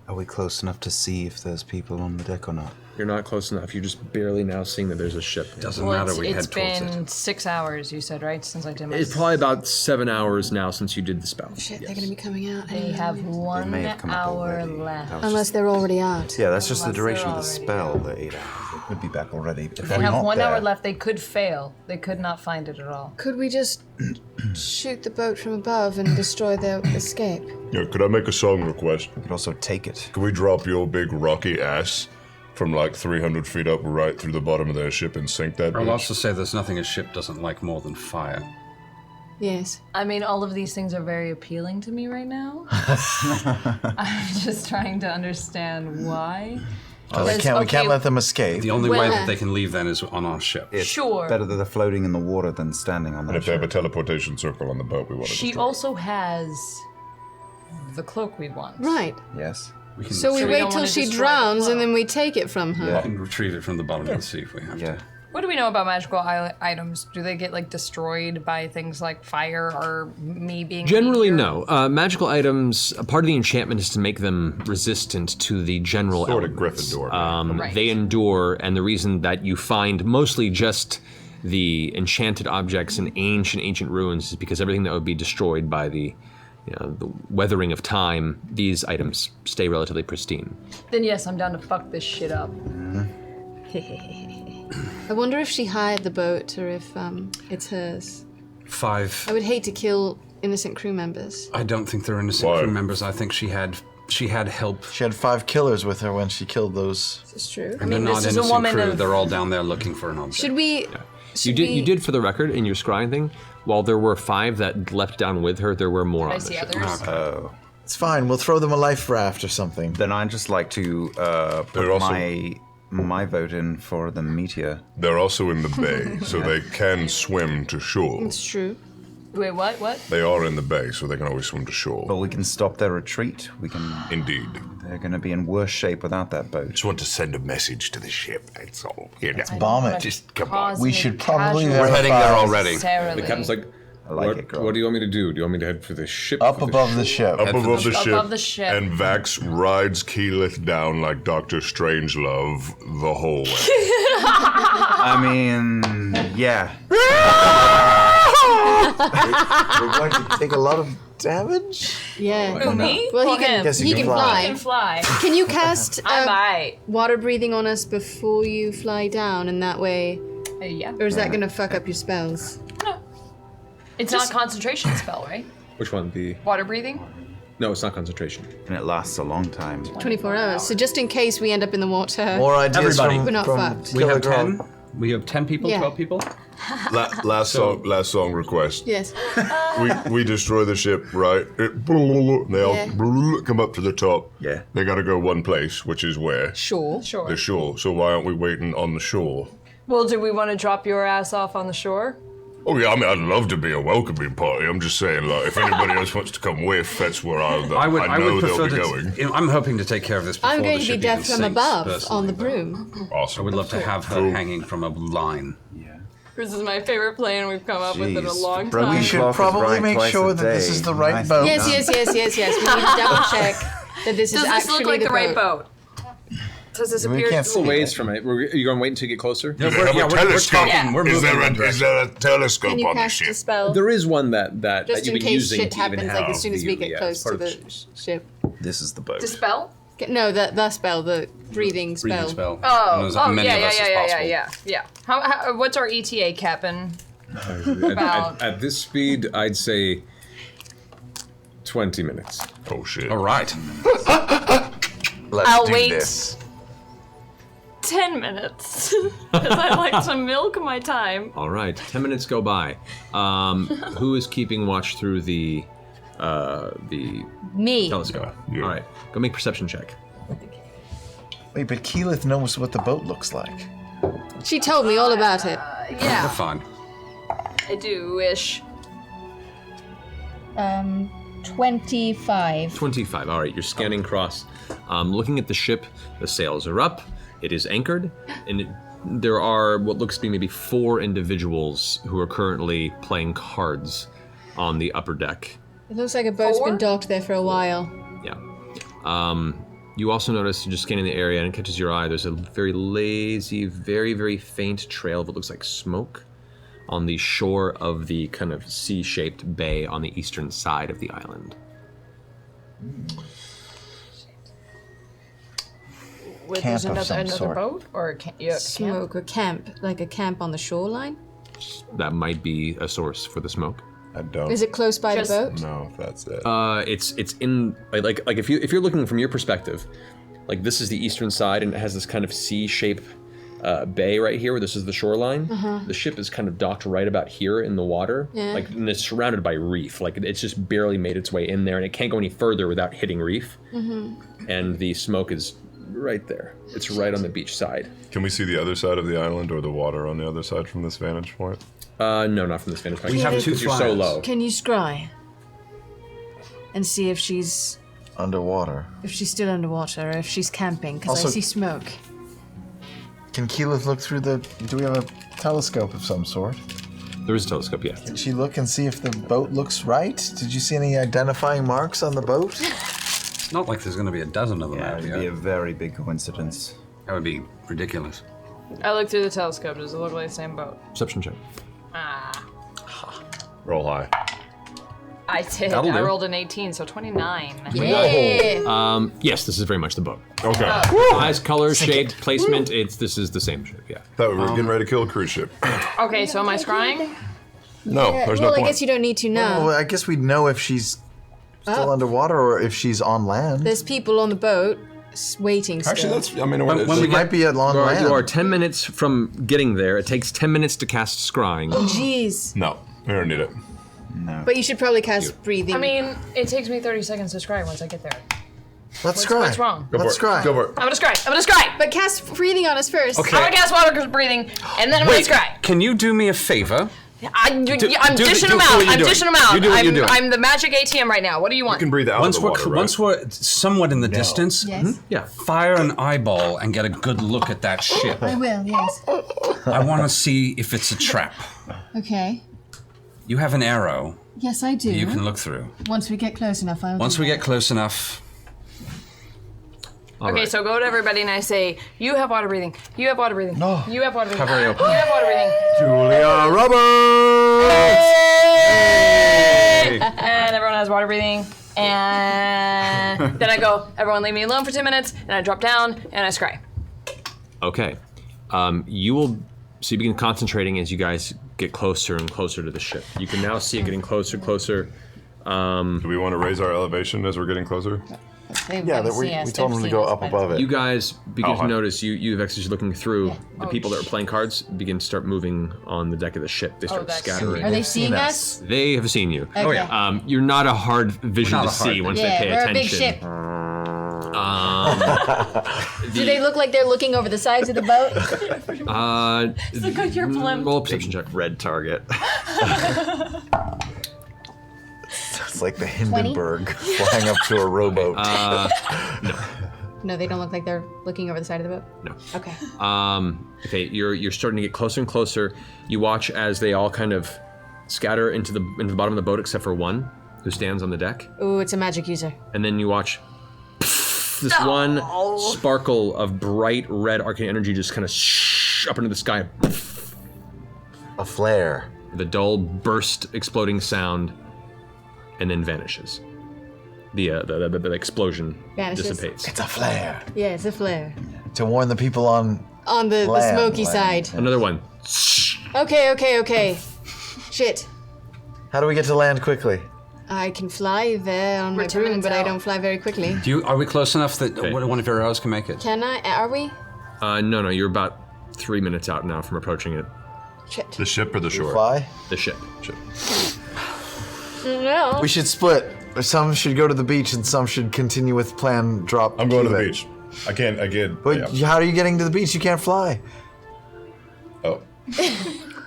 Speaker 8: Are we close enough to see if there's people on the deck or not?
Speaker 1: You're not close enough. You're just barely now seeing that there's a ship.
Speaker 6: Doesn't matter, we head towards it.
Speaker 10: It's been 6 hours, you said, right? Since I did my...
Speaker 1: It's probably about 7 hours now since you did the spell.
Speaker 11: Shit, they're gonna be coming out.
Speaker 10: They have 1 hour left.
Speaker 11: Unless they're already out.
Speaker 8: Yeah, that's just the
Speaker 10: Unless
Speaker 8: duration
Speaker 10: they're
Speaker 8: of the spell, the 8 hours. They could be back already. If
Speaker 10: They have 1 hour left. They could fail. They could not find it at all.
Speaker 11: Could we just shoot the boat from above and destroy their escape?
Speaker 9: Yeah, could I make a song request?
Speaker 8: We could also take it.
Speaker 9: Could we drop your big rocky ass from like 300 feet up right through the bottom of their ship and sink that
Speaker 6: I'll
Speaker 9: bitch?
Speaker 6: also say there's nothing a ship doesn't like more than fire.
Speaker 11: Yes.
Speaker 10: I mean, all of these things are very appealing to me right now. I'm just trying to understand why.
Speaker 5: We can't let them escape.
Speaker 6: The only way that they can leave then is on our ship.
Speaker 8: It's
Speaker 10: Sure.
Speaker 8: better that they're floating in the water than standing on the
Speaker 9: And if they have a teleportation circle on the boat, we want to
Speaker 10: She
Speaker 9: destroy it.
Speaker 10: also has the cloak we want.
Speaker 11: Right.
Speaker 8: Yes.
Speaker 11: So we wait till she drowns and then we take it from her.
Speaker 6: We can retrieve it from the bottom of the sea if we have to.
Speaker 10: What do we know about magical items? Do they get like destroyed by things like fire or me being
Speaker 1: Generally, no. Magical items, a part of the enchantment is to make them resistant to the general
Speaker 9: Sort of
Speaker 1: elements.
Speaker 9: Gryffindor.
Speaker 10: Right.
Speaker 1: They endure, and the reason that you find mostly just the enchanted objects in ancient ruins is because everything that would be destroyed by the weathering of time, these items stay relatively pristine.
Speaker 10: Then yes, I'm down to fuck this shit up.
Speaker 11: I wonder if she hired the boat or if it's hers.
Speaker 6: 5.
Speaker 11: I would hate to kill innocent crew members.
Speaker 6: I don't think they're innocent crew members. I think she had help.
Speaker 5: She had 5 killers with her when she killed those.
Speaker 11: This is true.
Speaker 6: And they're not innocent crew. They're all down there looking for an object.
Speaker 11: Should we?
Speaker 1: You did for the record in your scrying thing. While there were 5 that leapt down with her, there were more on the ship.
Speaker 5: Oh. It's fine. We'll throw them a life raft or something.
Speaker 8: Then I'd just like to put my vote in for the meteor.
Speaker 9: They're also in the bay, so they can swim to shore.
Speaker 11: It's true.
Speaker 10: Wait, what?
Speaker 9: They are in the bay, so they can always swim to shore.
Speaker 8: But we can stop their retreat. We can.
Speaker 9: Indeed.
Speaker 8: They're going to be in worse shape without that boat.
Speaker 9: Just want to send a message to the ship, that's all.
Speaker 5: Let's bomb it.
Speaker 9: Just come on.
Speaker 5: We should probably.
Speaker 6: We're heading there already.
Speaker 1: The captain's like, what do you want me to do? Do you want me to head for the ship?
Speaker 5: Up above the ship.
Speaker 9: Up above the ship.
Speaker 10: Above the ship.
Speaker 9: And Vax rides Keyleth down like Dr. Strangelove the whole way.
Speaker 8: I mean, yeah.
Speaker 5: We're going to take a lot of damage?
Speaker 11: Yeah.
Speaker 10: Who, me?
Speaker 11: Well,
Speaker 10: Or
Speaker 11: he can.
Speaker 10: him?
Speaker 5: Yes,
Speaker 11: he
Speaker 5: you
Speaker 11: can
Speaker 5: can fly.
Speaker 10: I can fly.
Speaker 11: Can you cast
Speaker 10: I might.
Speaker 11: water breathing on us before you fly down, and that way?
Speaker 10: Yeah.
Speaker 11: Or is that gonna fuck up your spells?
Speaker 10: It's not a concentration spell, right?
Speaker 1: Which one? The
Speaker 10: Water breathing?
Speaker 1: No, it's not concentration.
Speaker 8: And it lasts a long time.
Speaker 11: 24 hours. So just in case we end up in the water.
Speaker 5: More ideas
Speaker 6: Everybody.
Speaker 5: from,
Speaker 11: We're not
Speaker 5: from
Speaker 11: fucked.
Speaker 6: We have
Speaker 5: Killer Girl.
Speaker 6: 10. We have 10 people,
Speaker 11: Yeah.
Speaker 6: 12 people.
Speaker 9: Last song request.
Speaker 11: Yes.
Speaker 9: We destroy the ship, right? They all come up to the top.
Speaker 8: Yeah.
Speaker 9: They gotta go one place, which is where?
Speaker 11: Sure.
Speaker 9: The shore. So why aren't we waiting on the shore?
Speaker 10: Well, do we want to drop your ass off on the shore?
Speaker 9: Oh yeah, I mean, I'd love to be a welcoming party. I'm just saying, like, if anybody else wants to come with, that's where I know
Speaker 6: would
Speaker 9: they'll
Speaker 6: prefer
Speaker 9: be going.
Speaker 6: I'm hoping to take care of this before
Speaker 11: I'm going
Speaker 6: the
Speaker 11: to be
Speaker 6: ship
Speaker 11: deaf
Speaker 6: even
Speaker 11: from
Speaker 6: sinks,
Speaker 11: above
Speaker 6: personally,
Speaker 11: on the
Speaker 6: but
Speaker 11: broom.
Speaker 9: Awesome.
Speaker 6: I would love to have her hanging from a line.
Speaker 10: This is my favorite plan we've come up with in a
Speaker 8: Jeez.
Speaker 10: long
Speaker 8: Broken
Speaker 10: time.
Speaker 5: We should
Speaker 8: clock is
Speaker 5: probably
Speaker 8: right
Speaker 5: make
Speaker 8: twice
Speaker 5: sure
Speaker 8: a
Speaker 5: that this
Speaker 8: day.
Speaker 5: is the right
Speaker 8: Nice
Speaker 5: boat.
Speaker 11: Yes. We need to double check that this
Speaker 10: Does
Speaker 11: is
Speaker 10: this
Speaker 11: actually
Speaker 10: look like the right
Speaker 11: boat.
Speaker 10: boat? Does this
Speaker 5: We
Speaker 10: appear?
Speaker 5: can't
Speaker 1: Still
Speaker 5: see
Speaker 1: ways from it. Are you going to wait until you get closer?
Speaker 9: Do they have a telescope?
Speaker 6: We're
Speaker 9: Is there
Speaker 6: moving.
Speaker 9: is there a telescope
Speaker 11: Can you
Speaker 9: on the
Speaker 11: cast a
Speaker 9: ship?
Speaker 11: spell?
Speaker 1: There is one that
Speaker 11: Just
Speaker 1: you've
Speaker 11: in
Speaker 1: been
Speaker 11: case
Speaker 1: using
Speaker 11: shit
Speaker 1: to even
Speaker 11: happens,
Speaker 1: have
Speaker 11: like as soon as we
Speaker 1: the,
Speaker 11: get close
Speaker 1: part
Speaker 11: to
Speaker 1: of
Speaker 11: the ship.
Speaker 8: This is the boat.
Speaker 10: Dispel?
Speaker 11: No, the spell, the breathing spell.
Speaker 6: Breathing spell.
Speaker 10: Oh,
Speaker 6: And as many
Speaker 10: yeah,
Speaker 6: of us as possible.
Speaker 10: yeah. How, what's our ETA, Captain?
Speaker 1: At this speed, I'd say 20 minutes.
Speaker 9: Oh shit!
Speaker 6: All right.
Speaker 5: Let's
Speaker 10: I'll
Speaker 5: do
Speaker 10: wait.
Speaker 5: this.
Speaker 10: 10 minutes. Because I like to milk my time.
Speaker 1: All right, 10 minutes go by. Who is keeping watch through the
Speaker 11: Me.
Speaker 1: telescope? All right, go make perception check.
Speaker 5: Wait, but Keyleth knows what the boat looks like.
Speaker 11: She told me all about it.
Speaker 10: Yeah,
Speaker 6: We're fine.
Speaker 10: I do wish.
Speaker 11: 25.
Speaker 1: 25. All right, you're scanning across. Looking at the ship, the sails are up. It is anchored, and there are what looks to be maybe 4 individuals who are currently playing cards on the upper deck.
Speaker 11: It looks like a boat's been docked there for a while.
Speaker 1: Yeah. You also notice, just scanning the area, and it catches your eye, there's a very lazy, very, very faint trail of what looks like smoke on the shore of the kind of C-shaped bay on the eastern side of the island.
Speaker 10: Wait,
Speaker 11: Camp
Speaker 10: there's
Speaker 11: of some
Speaker 10: another
Speaker 11: sort.
Speaker 10: boat? Or a camp?
Speaker 11: Smoke or camp, like a camp on the shoreline?
Speaker 1: That might be a source for the smoke.
Speaker 9: I don't.
Speaker 11: Is it close by the boat?
Speaker 9: No, that's it.
Speaker 1: It's in like if you're looking from your perspective, like this is the eastern side and it has this kind of C-shaped bay right here where this is the shoreline.
Speaker 11: Uh-huh.
Speaker 1: The ship is kind of docked right about here in the water,
Speaker 11: Yeah.
Speaker 1: like and it's surrounded by reef. Like it's just barely made its way in there and it can't go any further without hitting reef.
Speaker 11: Mm-hmm.
Speaker 1: And the smoke is right there. It's right on the beach side.
Speaker 9: Can we see the other side of the island or the water on the other side from this vantage point?
Speaker 1: No, not from this vantage point.
Speaker 11: We have
Speaker 1: because you're so low.
Speaker 11: Can you scry? And see if she's
Speaker 5: Underwater.
Speaker 11: if she's still underwater or if she's camping, because I
Speaker 5: Also-
Speaker 11: see smoke.
Speaker 5: Can Keyleth look through the... Do we have a telescope of some sort?
Speaker 1: There is a telescope, yes.
Speaker 5: Can she look and see if the boat looks right? Did you see any identifying marks on the boat?
Speaker 6: It's not like there's going to be a dozen of them out
Speaker 8: It'd
Speaker 6: here.
Speaker 8: be a very big coincidence.
Speaker 6: That would be ridiculous.
Speaker 10: I looked through the telescope. Does it look like the same boat?
Speaker 1: Perception check.
Speaker 9: Roll high.
Speaker 10: I did.
Speaker 1: That'll
Speaker 10: I
Speaker 1: do.
Speaker 10: rolled an 18, so 29.
Speaker 1: Yes, this is very much the boat.
Speaker 9: Okay.
Speaker 1: Eyes, color, shape, placement. This is the same ship. Yeah.
Speaker 9: Thought we were getting ready to kill a cruise ship.
Speaker 10: Okay, so am I scrying?
Speaker 9: No,
Speaker 11: Yeah,
Speaker 9: there's
Speaker 11: well,
Speaker 9: no
Speaker 11: I
Speaker 9: point.
Speaker 11: guess you don't need to now.
Speaker 5: Well, I guess we'd know if she's still
Speaker 11: Oh.
Speaker 5: underwater or if she's on land.
Speaker 11: There's people on the boat waiting still.
Speaker 9: Actually, that's. I mean,
Speaker 1: When we
Speaker 5: might be at long land.
Speaker 1: You are 10 minutes from getting there. It takes 10 minutes to cast scrying.
Speaker 11: Oh, jeez.
Speaker 9: No, we don't need it.
Speaker 8: No.
Speaker 11: But you should probably cast breathing.
Speaker 10: I mean, it takes me 30 seconds to scry once I get there.
Speaker 5: Let's
Speaker 10: What's wrong?
Speaker 5: Let's scry.
Speaker 9: Go for it.
Speaker 10: I'm gonna scry. I'm gonna scry.
Speaker 11: But cast breathing on us first.
Speaker 6: Okay.
Speaker 10: I'm gonna cast water breathing, and then I'm
Speaker 6: Wait,
Speaker 10: gonna scry.
Speaker 6: can you do me a favor?
Speaker 10: I'm
Speaker 6: do
Speaker 10: dishing them
Speaker 6: what
Speaker 10: out.
Speaker 6: you're
Speaker 10: I'm
Speaker 6: doing.
Speaker 10: dishing them out.
Speaker 6: You do what you're doing.
Speaker 10: I'm the magic ATM right now. What do you want?
Speaker 9: You can breathe out
Speaker 6: Once
Speaker 9: of the
Speaker 6: we're
Speaker 9: water, right?
Speaker 6: once we're somewhat in the distance,
Speaker 11: Yes.
Speaker 1: Yeah.
Speaker 6: fire an eyeball and get a good look at that ship.
Speaker 11: I will, yes.
Speaker 6: I want to see if it's a trap.
Speaker 11: Okay.
Speaker 6: You have an arrow
Speaker 11: Yes, I do.
Speaker 6: that you can look through.
Speaker 11: Once we get close enough, I'll
Speaker 6: Once
Speaker 11: do
Speaker 6: we
Speaker 11: that.
Speaker 6: get close enough,
Speaker 10: Okay, so go to everybody and I say, you have water breathing. You have water breathing.
Speaker 5: No.
Speaker 10: You have water breathing.
Speaker 6: Cover it
Speaker 10: You have water breathing.
Speaker 9: Julia Roberts!
Speaker 10: And everyone has water breathing. And then I go, everyone leave me alone for 10 minutes. And I drop down and I scry.
Speaker 1: Okay. You begin concentrating as you guys get closer and closer to the ship. You can now see it getting closer, closer.
Speaker 4: Do we want to raise our elevation as we're getting closer?
Speaker 5: Yeah, we told them to go up above it.
Speaker 1: You guys begin to notice, you actually looking through, the people that are playing cards begin to start moving on the deck of the ship. They start scattering.
Speaker 11: Are they seeing us?
Speaker 1: They have seen you.
Speaker 11: Okay. Oh, yeah.
Speaker 1: You're not a hard vision to see once they pay
Speaker 11: we're
Speaker 1: attention.
Speaker 11: a big ship.
Speaker 14: Do they look like they're looking over the sides of the boat?
Speaker 10: Look at your blimp.
Speaker 1: Roll a perception check.
Speaker 5: Red target. It's like the
Speaker 14: 20?
Speaker 5: Hindenburg flying up to a rowboat.
Speaker 1: No.
Speaker 14: No, they don't look like they're looking over the side of the boat?
Speaker 1: No.
Speaker 14: Okay.
Speaker 1: Okay, you're starting to get closer and closer. You watch as they all kind of scatter into the bottom of the boat, except for one who stands on the deck.
Speaker 14: Ooh, it's a magic user.
Speaker 1: And then you watch this one sparkle of bright red arcane energy just kind of up into the sky.
Speaker 5: A flare.
Speaker 1: The dull burst exploding sound, and then vanishes. The explosion
Speaker 14: Vanishes?
Speaker 1: dissipates.
Speaker 5: It's a flare.
Speaker 14: Yeah, it's a flare.
Speaker 5: To warn the people on
Speaker 14: The
Speaker 5: land,
Speaker 14: smoky
Speaker 5: land.
Speaker 14: side.
Speaker 1: Another one.
Speaker 14: Okay. Shit.
Speaker 5: How do we get to land quickly?
Speaker 14: I can fly there on my broom, but I don't fly very quickly.
Speaker 6: Are we close enough that one of your arrows can make it?
Speaker 14: Can I? Are we?
Speaker 1: No, you're about 3 minutes out now from approaching it.
Speaker 14: Shit.
Speaker 4: The ship or the shore?
Speaker 5: Fly?
Speaker 1: The ship.
Speaker 14: No.
Speaker 5: We should split. Some should go to the beach and some should continue with plan drop.
Speaker 4: I'm going to the beach. I can't.
Speaker 5: But how are you getting to the beach? You can't fly.
Speaker 4: Oh.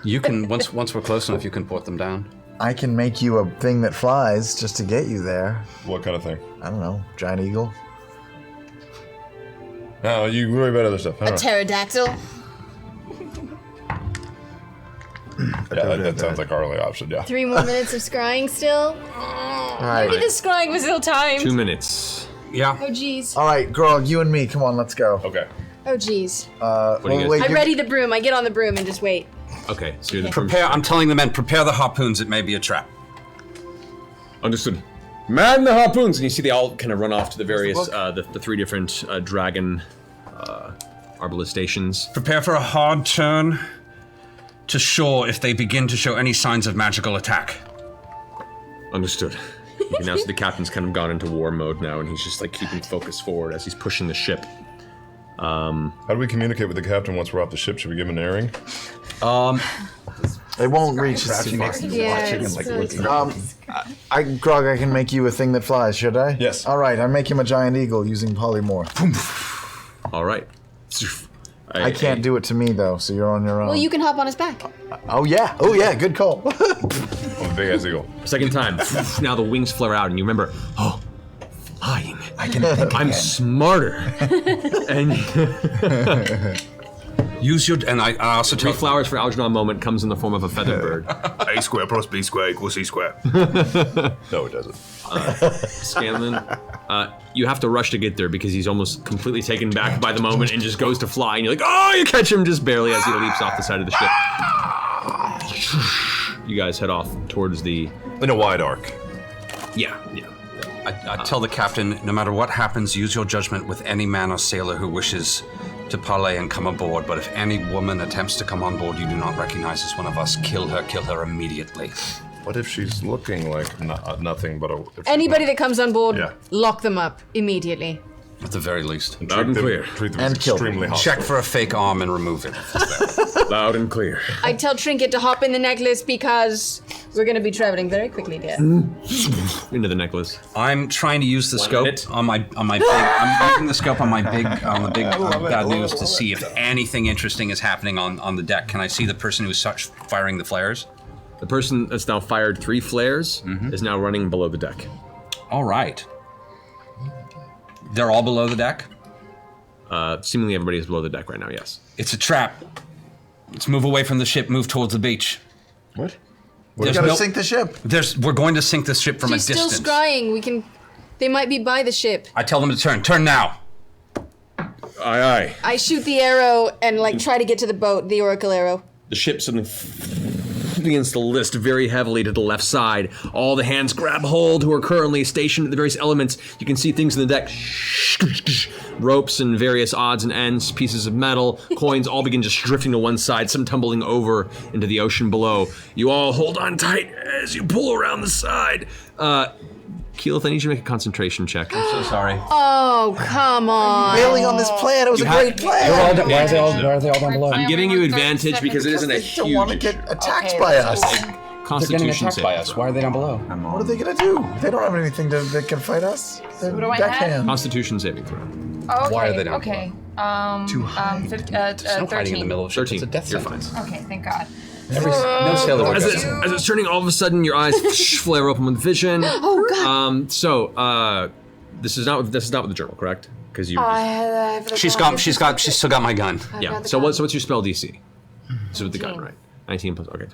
Speaker 6: You can, once we're close enough, you can port them down.
Speaker 5: I can make you a thing that flies just to get you there.
Speaker 4: What kind of thing?
Speaker 5: I don't know. Giant eagle?
Speaker 4: No, you worry about other stuff.
Speaker 14: A pterodactyl?
Speaker 4: Yeah, that sounds like our only option, yeah.
Speaker 14: 3 more minutes of scrying still?
Speaker 5: Alright.
Speaker 14: Maybe the scrying was ill-timed.
Speaker 1: 2 minutes.
Speaker 6: Yeah.
Speaker 14: Oh, jeez.
Speaker 5: Alright, Grog, you and me, come on, let's go.
Speaker 4: Okay.
Speaker 14: Oh, jeez. I ready the broom. I get on the broom and just wait.
Speaker 1: Okay, so you're the
Speaker 6: Prepare. I'm telling the men, prepare the harpoons. It may be a trap.
Speaker 1: Understood. Man the harpoons! And you see they all kind of run off to the various, the 3 different dragon arbalest stations.
Speaker 6: Prepare for a hard turn to shore if they begin to show any signs of magical attack.
Speaker 1: Understood. You can now see the captain's kind of gone into war mode now, and he's just like keeping focus forward as he's pushing the ship.
Speaker 4: How do we communicate with the captain once we're off the ship? Should we give him an airing?
Speaker 5: It won't reach us too far. Grog, I can make you a thing that flies, should I?
Speaker 4: Yes.
Speaker 5: Alright, I make him a giant eagle using polymorph.
Speaker 1: Alright.
Speaker 5: I can't do it to me though, so you're on your own.
Speaker 14: Well, you can hop on his back.
Speaker 5: Oh yeah, good call.
Speaker 4: Oh, big ass eagle.
Speaker 1: Second time. Now the wings flare out, and you remember, flying.
Speaker 5: I can think
Speaker 1: I'm
Speaker 5: again.
Speaker 1: smarter. And
Speaker 6: use your, and I also
Speaker 1: 3 flowers for Algernon moment comes in the form of a feathered bird.
Speaker 4: A square plus B square equals C square. No, it doesn't.
Speaker 1: Scanlan, you have to rush to get there because he's almost completely taken back by the moment and just goes to fly, and you're like, oh, you catch him just barely as he leaps off the side of the ship. You guys head off towards the...
Speaker 4: In a wide arc.
Speaker 1: Yeah.
Speaker 6: I tell the captain, no matter what happens, use your judgment with any man or sailor who wishes to parley and come aboard, but if any woman attempts to come on board you do not recognize as one of us, kill her immediately.
Speaker 4: What if she's looking like nothing but a...
Speaker 14: Anybody that comes on board,
Speaker 4: Yeah.
Speaker 14: lock them up immediately.
Speaker 6: At the very least.
Speaker 1: Loud and clear.
Speaker 4: Treat them
Speaker 5: And
Speaker 4: as
Speaker 5: kill them.
Speaker 4: extremely hostile.
Speaker 6: Check for a fake arm and remove it.
Speaker 1: Loud and clear.
Speaker 14: I tell Trinket to hop in the necklace because we're going to be traveling very quickly, dear.
Speaker 1: Into the necklace.
Speaker 6: I'm trying to use the scope
Speaker 1: minute.
Speaker 6: on my big. I'm using the scope on the big bad news to see if anything interesting is happening on the deck. Can I see the person who's firing the flares?
Speaker 1: The person that's now fired 3 flares is now running below the deck.
Speaker 6: All right. They're all below the deck?
Speaker 1: Seemingly everybody is below the deck right now, yes.
Speaker 6: It's a trap. Let's move away from the ship, move towards the beach.
Speaker 4: What?
Speaker 5: We gotta sink the ship.
Speaker 6: We're going to sink the ship from
Speaker 14: She's
Speaker 6: a distance.
Speaker 14: still scrying. They might be by the ship.
Speaker 6: I tell them to turn. Turn now.
Speaker 1: Aye.
Speaker 14: I shoot the arrow and try to get to the boat, the oracle arrow.
Speaker 1: The ship suddenly begins to list very heavily to the left side. All the hands grab hold who are currently stationed at the various elements. You can see things in the deck. Ropes and various odds and ends, pieces of metal, coins all begin just drifting to one side, some tumbling over into the ocean below. You all hold on tight as you pull around the side. Keyleth, I need you to make a concentration check. I'm so sorry.
Speaker 11: Oh, come on.
Speaker 5: Bailing on this plan. It was a great plan.
Speaker 6: Why are they all down below?
Speaker 1: I'm giving you advantage because it isn't a
Speaker 5: They don't want to
Speaker 1: huge
Speaker 5: get attacked by us.
Speaker 6: They're getting
Speaker 1: Constitution
Speaker 6: attacked by us. Why are they down below?
Speaker 5: What are they gonna do? They don't have anything that can fight us. They're
Speaker 10: What do I
Speaker 5: deckhand.
Speaker 1: Constitution saving throw.
Speaker 10: Okay,
Speaker 6: Why are they down
Speaker 10: okay.
Speaker 6: Too high.
Speaker 10: 13.
Speaker 6: In the middle of shit.
Speaker 1: 13.
Speaker 6: It's a death
Speaker 1: You're
Speaker 6: sentence.
Speaker 1: fine.
Speaker 10: Okay, thank God.
Speaker 6: No sailor would
Speaker 1: As
Speaker 6: go
Speaker 1: it's,
Speaker 6: down.
Speaker 1: as it's turning, all of a sudden your eyes flare open with vision.
Speaker 11: Oh, God.
Speaker 1: This is not with the journal, correct? Because you.
Speaker 6: She's still got my gun.
Speaker 1: Yeah. So what's your spell DC? So with the gun, right? 19 plus. Okay.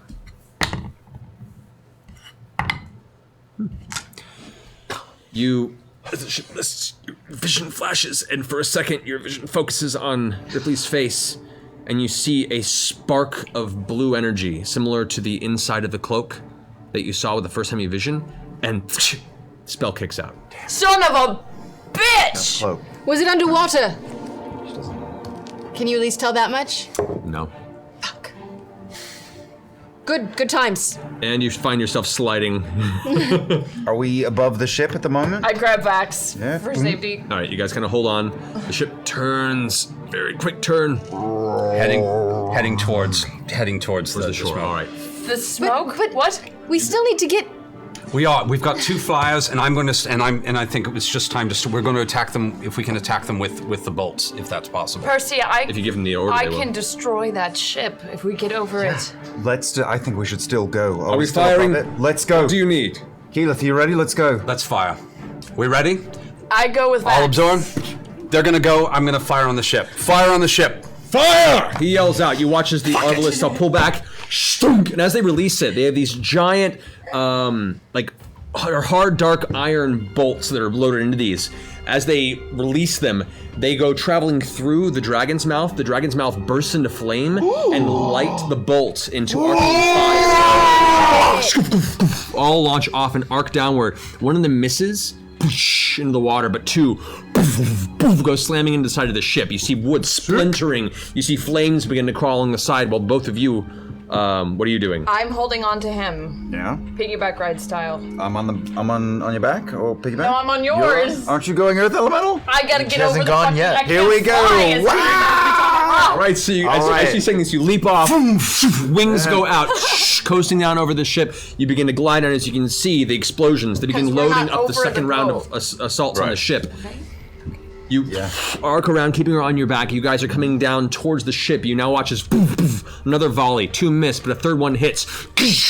Speaker 1: You, as the ship lists, your vision flashes, and for a second, your vision focuses on Ripley's face, and you see a spark of blue energy, similar to the inside of the cloak that you saw with the first time you vision, and spell kicks out.
Speaker 10: Son of a bitch!
Speaker 8: Cloak.
Speaker 11: Was it underwater? Can you at least tell that much?
Speaker 1: No.
Speaker 11: Good times.
Speaker 1: And you find yourself sliding.
Speaker 8: Are we above the ship at the moment?
Speaker 10: I grab Vax
Speaker 8: Yeah.
Speaker 10: for safety.
Speaker 1: All right, you guys kind of hold on. The ship turns, very quick turn.
Speaker 6: Heading towards the
Speaker 1: shore. All right.
Speaker 10: The smoke?
Speaker 11: But
Speaker 10: what?
Speaker 11: We still need to get.
Speaker 6: We've got 2 flyers, and I think it's just time we're going to attack them if we can attack them with the bolts, if that's possible.
Speaker 10: Percy,
Speaker 1: If you give them the order,
Speaker 10: I
Speaker 1: they will.
Speaker 10: can destroy that ship if we get over it.
Speaker 8: I think we should still go.
Speaker 1: Are we
Speaker 8: still
Speaker 1: firing?
Speaker 8: above it? Let's go.
Speaker 1: What do you need?
Speaker 8: Keyleth, you ready? Let's go.
Speaker 6: Let's fire. We ready?
Speaker 10: I go with Vax.
Speaker 6: All absorbed. They're gonna go. I'm gonna fire on the ship. Fire on the ship.
Speaker 1: Fire! He yells out. You watch as the Arbalist cell pull back, and as they release it, they have these giant, hard, dark iron bolts that are loaded into these. As they release them, they go traveling through the dragon's mouth. The dragon's mouth bursts into flame and light the bolts into arcane fire. All launch off and arc downward. One of them misses into the water, but 2 go slamming into the side of the ship. You see wood splintering. You see flames begin to crawl along the side while both of you, what are you doing?
Speaker 10: I'm holding on to him.
Speaker 8: Yeah.
Speaker 10: Piggyback ride style.
Speaker 8: I'm on your back or piggyback?
Speaker 10: No, I'm on yours.
Speaker 8: Aren't you going Earth Elemental?
Speaker 10: I gotta get over
Speaker 5: hasn't
Speaker 10: the
Speaker 5: gone
Speaker 10: fucking...
Speaker 5: yet.
Speaker 10: I can't
Speaker 8: Here we go.
Speaker 10: fly as quick as
Speaker 1: All right, so you, as you're saying this, you leap off, wings go out, coasting down over the ship. You begin to glide, and as you can see, the explosions. They begin
Speaker 10: 'Cause we're
Speaker 1: loading
Speaker 10: not
Speaker 1: up the
Speaker 10: over
Speaker 1: second
Speaker 10: the
Speaker 1: round
Speaker 10: boat.
Speaker 1: of assaults on the ship. You arc around, keeping her on your back. You guys are coming down towards the ship. You now watch as another volley, 2 miss, but a third one hits.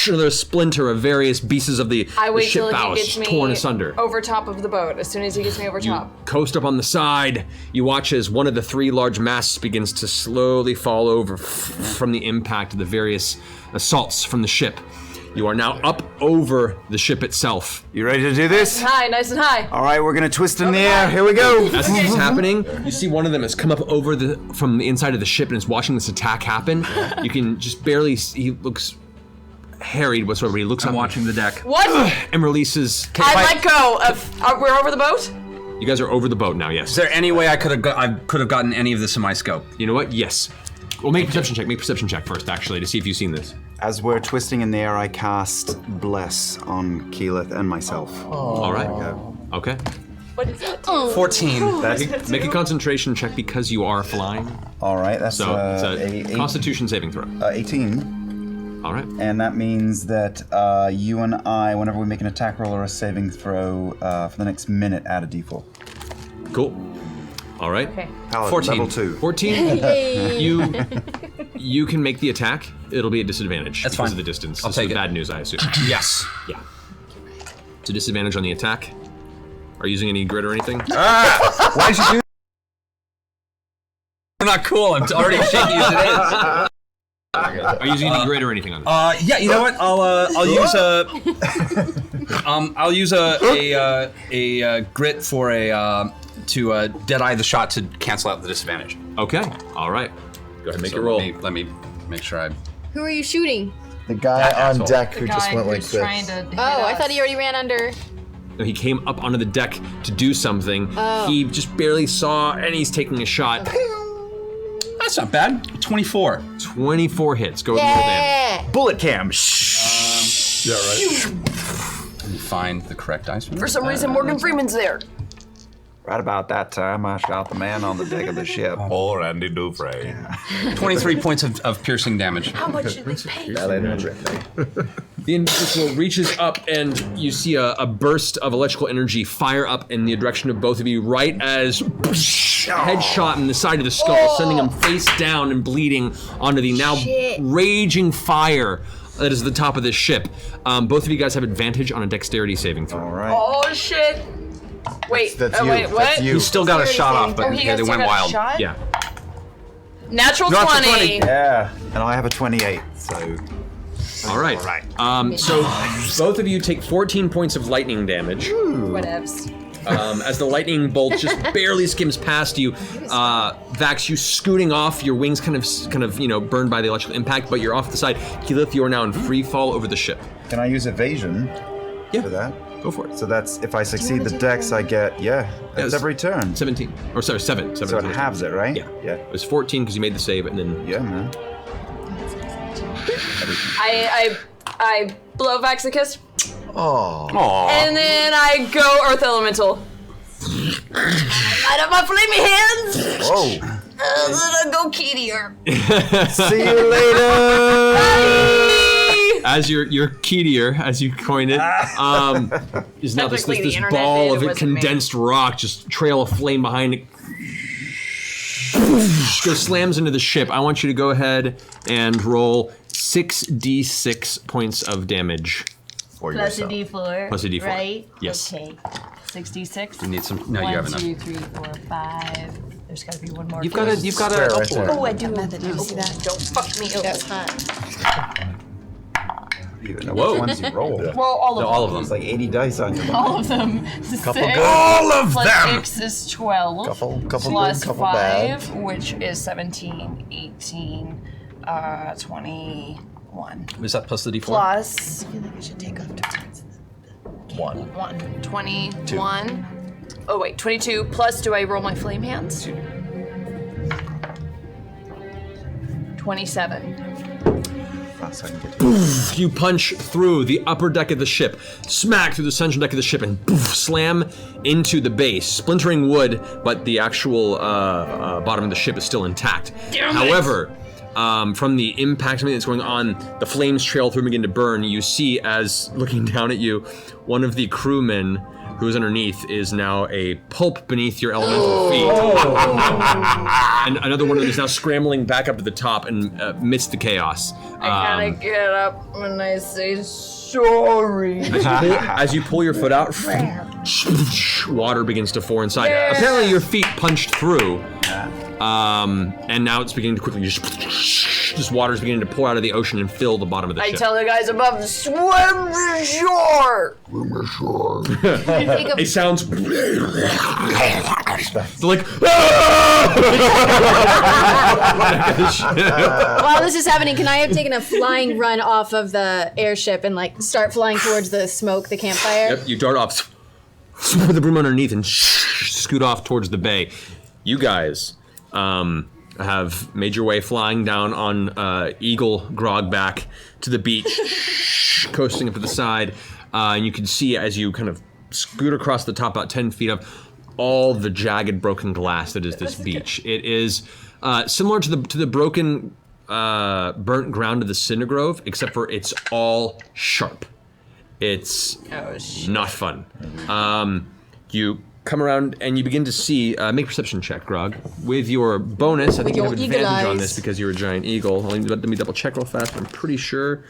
Speaker 1: Another splinter of various pieces of the,
Speaker 10: I
Speaker 1: the
Speaker 10: wait
Speaker 1: ship
Speaker 10: till he
Speaker 1: bows
Speaker 10: gets me
Speaker 1: torn asunder.
Speaker 10: over top of the boat. As soon as he gets me over
Speaker 1: You
Speaker 10: top.
Speaker 1: coast up on the side. You watch as one of the 3 large masts begins to slowly fall over from the impact of the various assaults from the ship. You are now up over the ship itself.
Speaker 8: You ready to do this?
Speaker 10: High, nice and high.
Speaker 8: All right, we're gonna twist in the air. Here we go.
Speaker 1: As this is happening, you see one of them has come up over from the inside of the ship and is watching this attack happen. You can just barely see, he looks harried whatsoever. He looks up watching the deck.
Speaker 10: What?
Speaker 1: And releases.
Speaker 10: I let go of... we're over the boat?
Speaker 1: You guys are over the boat now, yes.
Speaker 6: Is there any way I could have gotten any of this in my scope?
Speaker 1: You know what? Yes. Well, make a perception check. Make a perception check first, actually, to see if you've seen this.
Speaker 8: As we're twisting in the air, I cast Bless on Keyleth and myself.
Speaker 1: All right. Okay.
Speaker 10: What is that?
Speaker 6: 14.
Speaker 1: Make a concentration check because you are flying.
Speaker 8: All right, that's
Speaker 1: So it's a Constitution saving throw.
Speaker 8: 18.
Speaker 1: All right.
Speaker 8: And that means that you and I, whenever we make an attack roll or a saving throw for the next minute, add a d4.
Speaker 1: Cool. All right.
Speaker 10: Okay.
Speaker 8: Paladin,
Speaker 6: 14.
Speaker 8: Level 2.
Speaker 1: 14. You can make the attack. It'll be a disadvantage
Speaker 6: That's
Speaker 1: because
Speaker 6: fine.
Speaker 1: of the distance.
Speaker 6: I'll
Speaker 1: This
Speaker 6: take
Speaker 1: is
Speaker 6: it.
Speaker 1: bad news, I assume.
Speaker 6: Yes.
Speaker 1: Yeah. It's a disadvantage on the attack. Are you using any grit or anything?
Speaker 8: Why'd you do
Speaker 6: I'm not cool. I'm already shaky as it is.
Speaker 1: Are you using any grit or anything on it?
Speaker 6: Yeah. You know what? I'll use a grit for to dead-eye the shot to cancel out the disadvantage.
Speaker 1: Okay. All right. Go ahead and make
Speaker 6: So
Speaker 1: your roll.
Speaker 6: Let me make sure I.
Speaker 11: Who are you shooting?
Speaker 5: The guy on deck who just went like this.
Speaker 11: Oh, I thought he already ran under.
Speaker 1: No, he came up onto the deck to do something.
Speaker 11: Oh.
Speaker 1: He just barely saw, and he's taking a shot.
Speaker 6: That's not bad. 24.
Speaker 1: 24 hits. Go with more damage.
Speaker 2: Bullet cam.
Speaker 6: Yeah, right. Let me find the correct dice.
Speaker 10: For some reason, Morgan Freeman's there.
Speaker 8: Right about that time, I shot the man on the deck of the ship.
Speaker 9: Poor Andy Dufresne.
Speaker 6: 23 points of piercing damage.
Speaker 10: How much did they pay?
Speaker 1: The individual reaches up, and you see a burst of electrical energy fire up in the direction of both of you, right as headshot in the side of the skull, sending him face down and bleeding onto the now raging fire that is at the top of this ship. Both of you guys have advantage on a dexterity saving throw.
Speaker 8: All right.
Speaker 10: Oh shit! Wait,
Speaker 5: That's you.
Speaker 10: wait, what?
Speaker 5: That's you.
Speaker 6: You still got a shot off, but
Speaker 10: he
Speaker 6: yeah, they
Speaker 10: still
Speaker 6: went
Speaker 10: got a
Speaker 6: wild.
Speaker 10: shot?
Speaker 1: Yeah.
Speaker 10: Natural 20.
Speaker 8: Yeah. And I have a 28, so.
Speaker 1: All right. So both of you take 14 points of lightning damage.
Speaker 10: Whatevs.
Speaker 1: As the lightning bolt just barely skims past you. Vax, you scooting off, your wings kind of burned by the electrical impact, but you're off to the side. Keyleth, you are now in free fall over the ship.
Speaker 8: Can I use evasion for that?
Speaker 1: Go for it.
Speaker 8: So that's, if I succeed the dex, I get, it's every turn.
Speaker 1: 17. Or sorry, 7.
Speaker 8: So it halves it, right?
Speaker 1: Yeah. It was 14 because you made the save, and then...
Speaker 8: Yeah, man.
Speaker 10: I blow Vax a kiss.
Speaker 5: Oh.
Speaker 10: And then I go Earth Elemental. Light up my flaming hands.
Speaker 8: Whoa.
Speaker 10: And then I go Keetier.
Speaker 8: See you later.
Speaker 1: As your Keetier, as you coined it, is now this ball of condensed rock, just trail of flame behind it. Goes slams into the ship. I want you to go ahead and roll 6d6 points of damage for
Speaker 10: Plus
Speaker 1: yourself.
Speaker 10: a d4.
Speaker 1: Plus a d4.
Speaker 10: Right?
Speaker 1: Yes.
Speaker 10: Okay. 66.
Speaker 6: You need some. No, you have enough.
Speaker 10: 1, 2, 3, 4, 5. There's got to be one more.
Speaker 1: You've got a.
Speaker 10: Oh, I do. Method. You see that? Don't fuck me up. That's fine.
Speaker 8: Even know which ones you rolled.
Speaker 10: Well, all of them.
Speaker 1: All of them.
Speaker 8: It's like 80 dice on your
Speaker 10: All of them.
Speaker 8: Couple
Speaker 10: 6
Speaker 8: good. All of
Speaker 10: plus
Speaker 8: them.
Speaker 10: 6 is 12.
Speaker 8: Couple
Speaker 10: plus
Speaker 8: good, couple
Speaker 10: 5,
Speaker 8: bad.
Speaker 10: which is 17, 18, 21.
Speaker 6: Was that plus the d4?
Speaker 10: Plus
Speaker 11: I feel like I should take off defense.
Speaker 10: 21. Oh wait, 22. Plus, do I roll my flame hands? 27.
Speaker 1: You punch through the upper deck of the ship, smack through the central deck of the ship, and slam into the base, splintering wood, but the actual bottom of the ship is still intact. However, from the impact of everything that's going on, the flames trail through and begin to burn. You see, as looking down at you, one of the crewmen who's underneath is now a pulp beneath your elemental feet. And another one is now scrambling back up to the top and amidst the chaos.
Speaker 10: I kind of get up and I say sorry.
Speaker 1: As you pull your foot out, water begins to pour inside.
Speaker 10: Yeah.
Speaker 1: Apparently your feet punched through. And now it's beginning to quickly just water's beginning to pour out of the ocean and fill the bottom of the
Speaker 10: I
Speaker 1: ship.
Speaker 10: tell the guys above, swim ashore.
Speaker 1: It sounds they're like
Speaker 11: While this is happening, can I have taken a flying run off of the airship and like start flying towards the smoke, the campfire?
Speaker 1: Yep, you dart off with the broom underneath and scoot off towards the bay. You guys have made your way flying down on Eagle Grog back to the beach, coasting up to the side, and you can see as you kind of scoot across the top about 10 feet of all the jagged broken glass that is this beach. It is similar to the broken burnt ground of the Cinder Grove, except for it's all sharp. It's not fun. You come around and you begin to see, make a perception check, Grog. With your bonus, I think you have advantage on this because you're a giant eagle. Let me double check real fast, I'm pretty sure.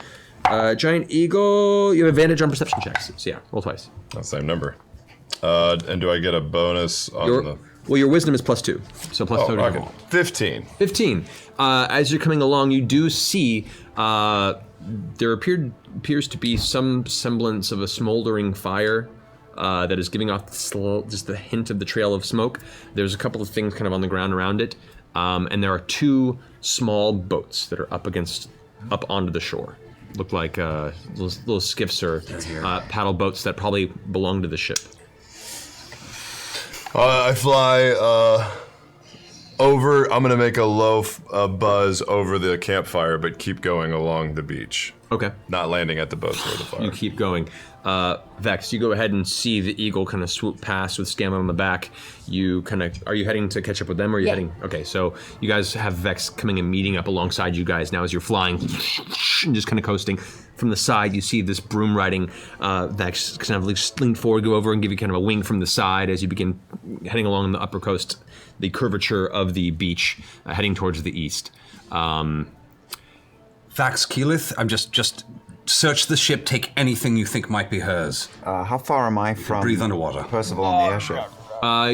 Speaker 1: Giant eagle, you have advantage on perception checks. So yeah, roll twice.
Speaker 4: Same number. And do I get a bonus on the...
Speaker 1: Well, your wisdom is +2, so +2 to your roll.
Speaker 4: 15.
Speaker 1: 15. As you're coming along, you do see there appears to be some semblance of a smoldering fire that is giving off just the hint of the trail of smoke. There's a couple of things kind of on the ground around it, and there are 2 small boats that are up onto the shore. look like little skiffs or paddle boats that probably belong to the ship.
Speaker 4: I fly over. I'm gonna make a low buzz over the campfire, but keep going along the beach.
Speaker 1: Okay.
Speaker 4: Not landing at the boats or the fire.
Speaker 1: You keep going. Vex, you go ahead and see the eagle kind of swoop past with Scam on the back. Are you heading to catch up with them, or are you heading? Okay, so you guys have Vex coming and meeting up alongside you guys now as you're flying, and just kind of coasting. From the side, you see this broom riding Vex kind of lean forward, go over and give you kind of a wing from the side as you begin heading along the upper coast, the curvature of the beach, heading towards the east.
Speaker 6: Vax Keyleth, I'm just search the ship, take anything you think might be hers.
Speaker 8: How far am I from
Speaker 6: breathe underwater?
Speaker 8: Percival on the airship?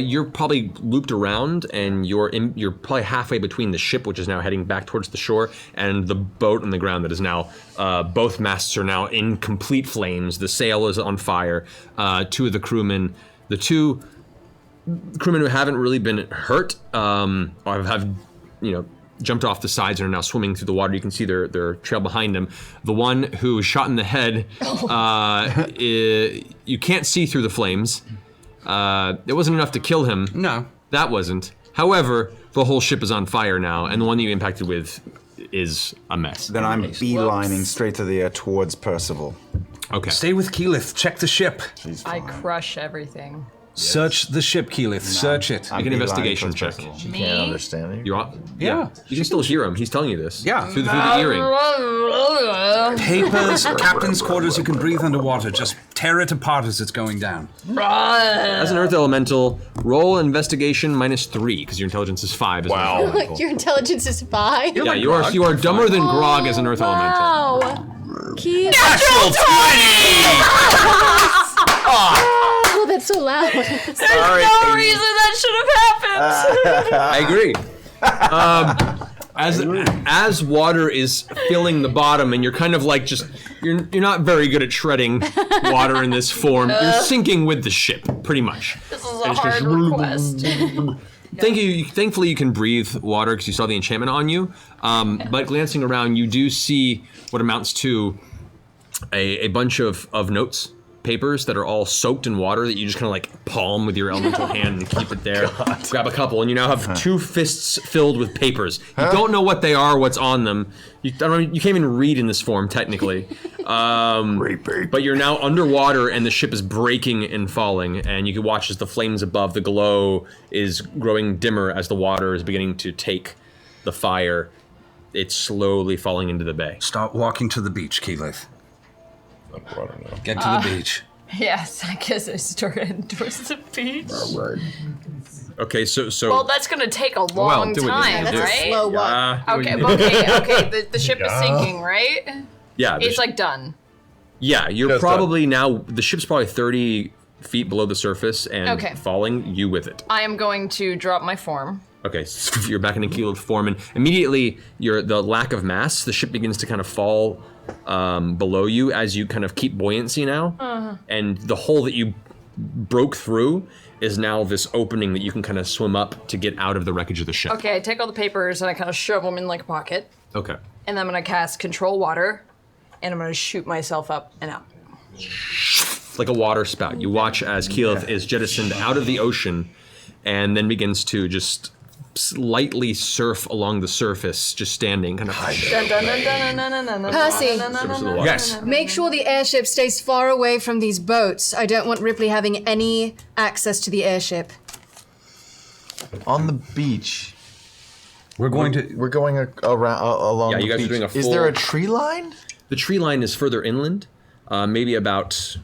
Speaker 1: You're probably looped around, and you're probably halfway between the ship, which is now heading back towards the shore, and the boat on the ground that is now, both masts are now in complete flames. The sail is on fire. Two of the crewmen, the two crewmen who haven't really been hurt, or have jumped off the sides and are now swimming through the water. You can see their trail behind them. The one who was shot in the head, you can't see through the flames. It wasn't enough to kill him.
Speaker 6: No.
Speaker 1: That wasn't. However, the whole ship is on fire now, and the one that you impacted with is a mess.
Speaker 8: Then I'm beelining straight to the towards Percival.
Speaker 1: Okay.
Speaker 6: Stay with Keyleth. Check the ship.
Speaker 10: I crush everything.
Speaker 6: Search the ship, Keyleth. Search it.
Speaker 1: Make an investigation check.
Speaker 5: She can't understand it.
Speaker 1: You're on?
Speaker 6: Yeah.
Speaker 1: You can still hear him. He's telling you this.
Speaker 6: Yeah.
Speaker 1: Through the earring.
Speaker 6: Papers, captain's quarters, you can breathe underwater. Just tear it apart as it's going down.
Speaker 1: As an earth elemental, roll investigation -3, because your intelligence is 5 as an earth elemental.
Speaker 11: Your intelligence is 5.
Speaker 1: Yeah, you are dumber than Grog as an earth elemental.
Speaker 11: Wow. Keith.
Speaker 6: Natural 20!
Speaker 11: Oh, that's so loud.
Speaker 10: There's no reason that should have happened.
Speaker 1: I agree. As water is filling the bottom, and you're kind of like you're not very good at shredding water in this form. You're sinking with the ship, pretty much.
Speaker 10: This is a hard request.
Speaker 1: Thankfully, you can breathe water because you saw the enchantment on you. But glancing around, you do see what amounts to a bunch of notes, papers that are all soaked in water that you just kind of like palm with your elemental hand and keep it there. Grab a couple, and you now have 2 fists filled with papers. You don't know what they are, what's on them. You can't even read in this form, technically. But you're now underwater, and the ship is breaking and falling, and you can watch as the flames above, the glow is growing dimmer as the water is beginning to take the fire. It's slowly falling into the bay.
Speaker 6: Start walking to the beach, Keyleth. Get to the beach.
Speaker 10: Yes, I guess I started towards the beach.
Speaker 1: Okay, so
Speaker 10: well, that's gonna take a long time,
Speaker 11: That's
Speaker 10: right?
Speaker 11: a slow walk.
Speaker 10: Okay. The ship is sinking, right?
Speaker 1: Yeah,
Speaker 10: It's like done.
Speaker 1: Yeah, you're probably now. The ship's probably 30 feet below the surface and
Speaker 10: Okay.
Speaker 1: falling. You with it.
Speaker 10: I am going to drop my form.
Speaker 1: Okay, so you're back in a keeled form, and immediately the lack of mass, the ship begins to kind of fall below you as you kind of keep buoyancy now, and the hole that you broke through is now this opening that you can kind of swim up to get out of the wreckage of the ship.
Speaker 10: Okay, I take all the papers and I kind of shove them in like a pocket,
Speaker 1: Okay.
Speaker 10: and then I'm gonna cast Control Water, and I'm gonna shoot myself up and out.
Speaker 1: Like a water spout. You watch as Keyleth is jettisoned out of the ocean, and then begins to just lightly surf along the surface, just standing, kind of.
Speaker 11: Percy.
Speaker 1: Yes.
Speaker 11: Make sure the airship stays far away from these boats. I don't want Ripley having any access to the airship.
Speaker 5: On the beach.
Speaker 6: We're going
Speaker 5: around along.
Speaker 1: Yeah,
Speaker 5: the
Speaker 1: you guys
Speaker 5: beach.
Speaker 1: are doing a full.
Speaker 5: Is there a tree line?
Speaker 1: The tree line is further inland, maybe about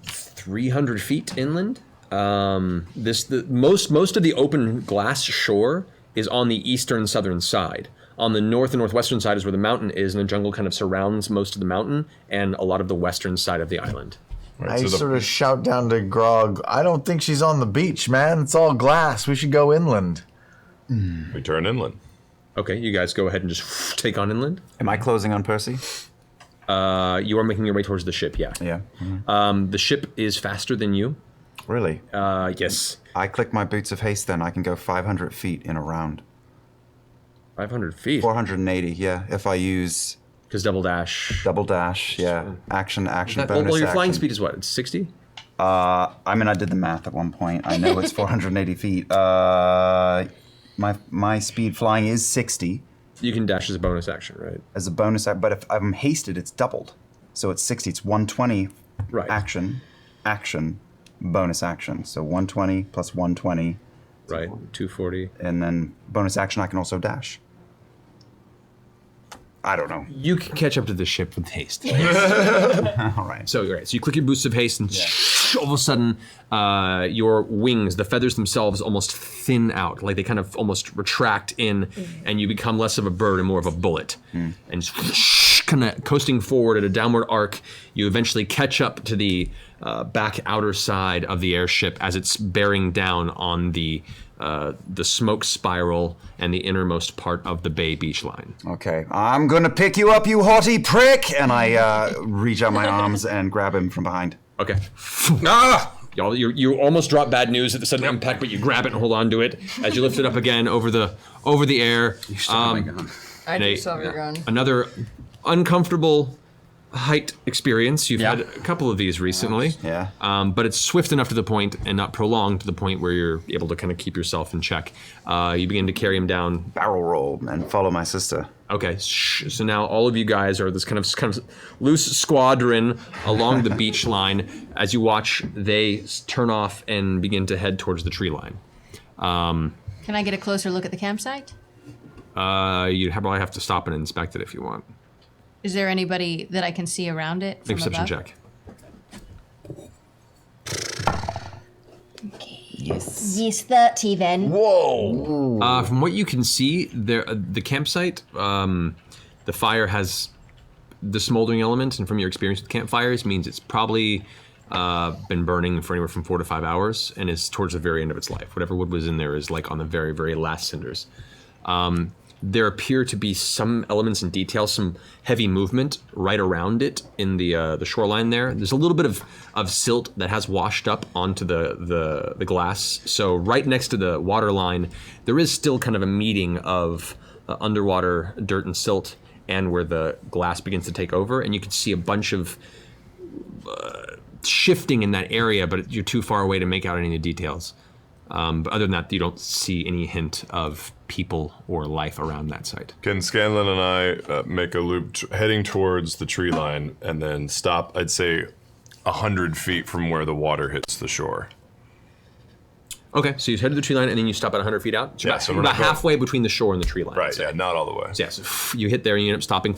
Speaker 1: 300 feet inland. Most of the open glass shore is on the eastern southern side. On the north and northwestern side is where the mountain is, and the jungle kind of surrounds most of the mountain and a lot of the western side of the island.
Speaker 5: I sort of shout down to Grog, I don't think she's on the beach, man. It's all glass. We should go inland.
Speaker 4: We turn inland.
Speaker 1: Okay, you guys go ahead and just take on inland.
Speaker 8: Am I closing on Percy?
Speaker 1: You are making your way towards the ship, yeah.
Speaker 8: Yeah.
Speaker 1: The ship is faster than you.
Speaker 8: Really?
Speaker 1: Yes.
Speaker 8: I click my boots of haste then. I can go 500 feet in a round.
Speaker 1: 500 feet?
Speaker 8: 480, yeah. If I use
Speaker 1: Because double dash.
Speaker 8: Double dash, yeah. Action, bonus
Speaker 1: well, your flying
Speaker 8: action.
Speaker 1: speed is what? It's 60?
Speaker 8: I mean, I did the math at one point. I know it's 480 feet. My speed flying is 60.
Speaker 1: You can dash as a bonus action, right?
Speaker 8: As a bonus action, but if I'm hasted, it's doubled. So it's 60. It's 120 action, bonus action. So 120 plus 120.
Speaker 1: Right, 240.
Speaker 8: And then bonus action, I can also dash. I don't know.
Speaker 1: You can catch up to the ship with haste.
Speaker 8: All right.
Speaker 1: So you click your boost of haste, and all of a sudden, your wings, the feathers themselves, almost thin out, like they kind of almost retract in, and you become less of a bird and more of a bullet. And kind of coasting forward at a downward arc, you eventually catch up to the back outer side of the airship as it's bearing down on the smoke spiral and the innermost part of the bay beach line.
Speaker 8: Okay, I'm gonna pick you up, you haughty prick! And I reach out my arms and grab him from behind.
Speaker 1: Okay. Y'all, you almost drop bad news at the sudden impact, but you grab it and hold on to it as you lift it up again over the air.
Speaker 6: You still have my gun.
Speaker 10: I do still have your gun.
Speaker 1: Another uncomfortable height experience. You've had a couple of these recently.
Speaker 8: Yeah.
Speaker 1: But it's swift enough to the point and not prolonged to the point where you're able to kind of keep yourself in check. You begin to carry him down.
Speaker 8: Barrel roll and follow my sister.
Speaker 1: Okay, so now all of you guys are this kind of loose squadron along the beach line. As you watch, they turn off and begin to head towards the tree line.
Speaker 3: Can I get a closer look at the campsite?
Speaker 1: You'd probably have to stop and inspect it if you want.
Speaker 3: Is there anybody that I can see around it from
Speaker 1: Make a perception
Speaker 3: above?
Speaker 1: check.
Speaker 14: Yes, 30 then.
Speaker 8: Whoa!
Speaker 1: From what you can see, the campsite, the fire has the smoldering element, and from your experience with campfires, means it's probably been burning for anywhere from 4 to 5 hours, and is towards the very end of its life. Whatever wood was in there is like on the very, very last cinders. There appear to be some elements and details, some heavy movement right around it in the shoreline there. There's a little bit of silt that has washed up onto the glass. So right next to the water line, there is still kind of a meeting of underwater dirt and silt and where the glass begins to take over. And you can see a bunch of shifting in that area, but you're too far away to make out any of the details. But other than that, you don't see any hint of people or life around that site.
Speaker 4: Can Scanlan and I make a loop heading towards the tree line and then stop, I'd say, 100 feet from where the water hits the shore?
Speaker 1: Okay, so you head to the tree line and then you stop at 100 feet out?
Speaker 4: Yeah, so we're
Speaker 1: about
Speaker 4: not going-
Speaker 1: halfway between the shore and the tree line.
Speaker 4: Right, yeah, not all the way.
Speaker 1: So, yeah, so you hit there and you end up stopping.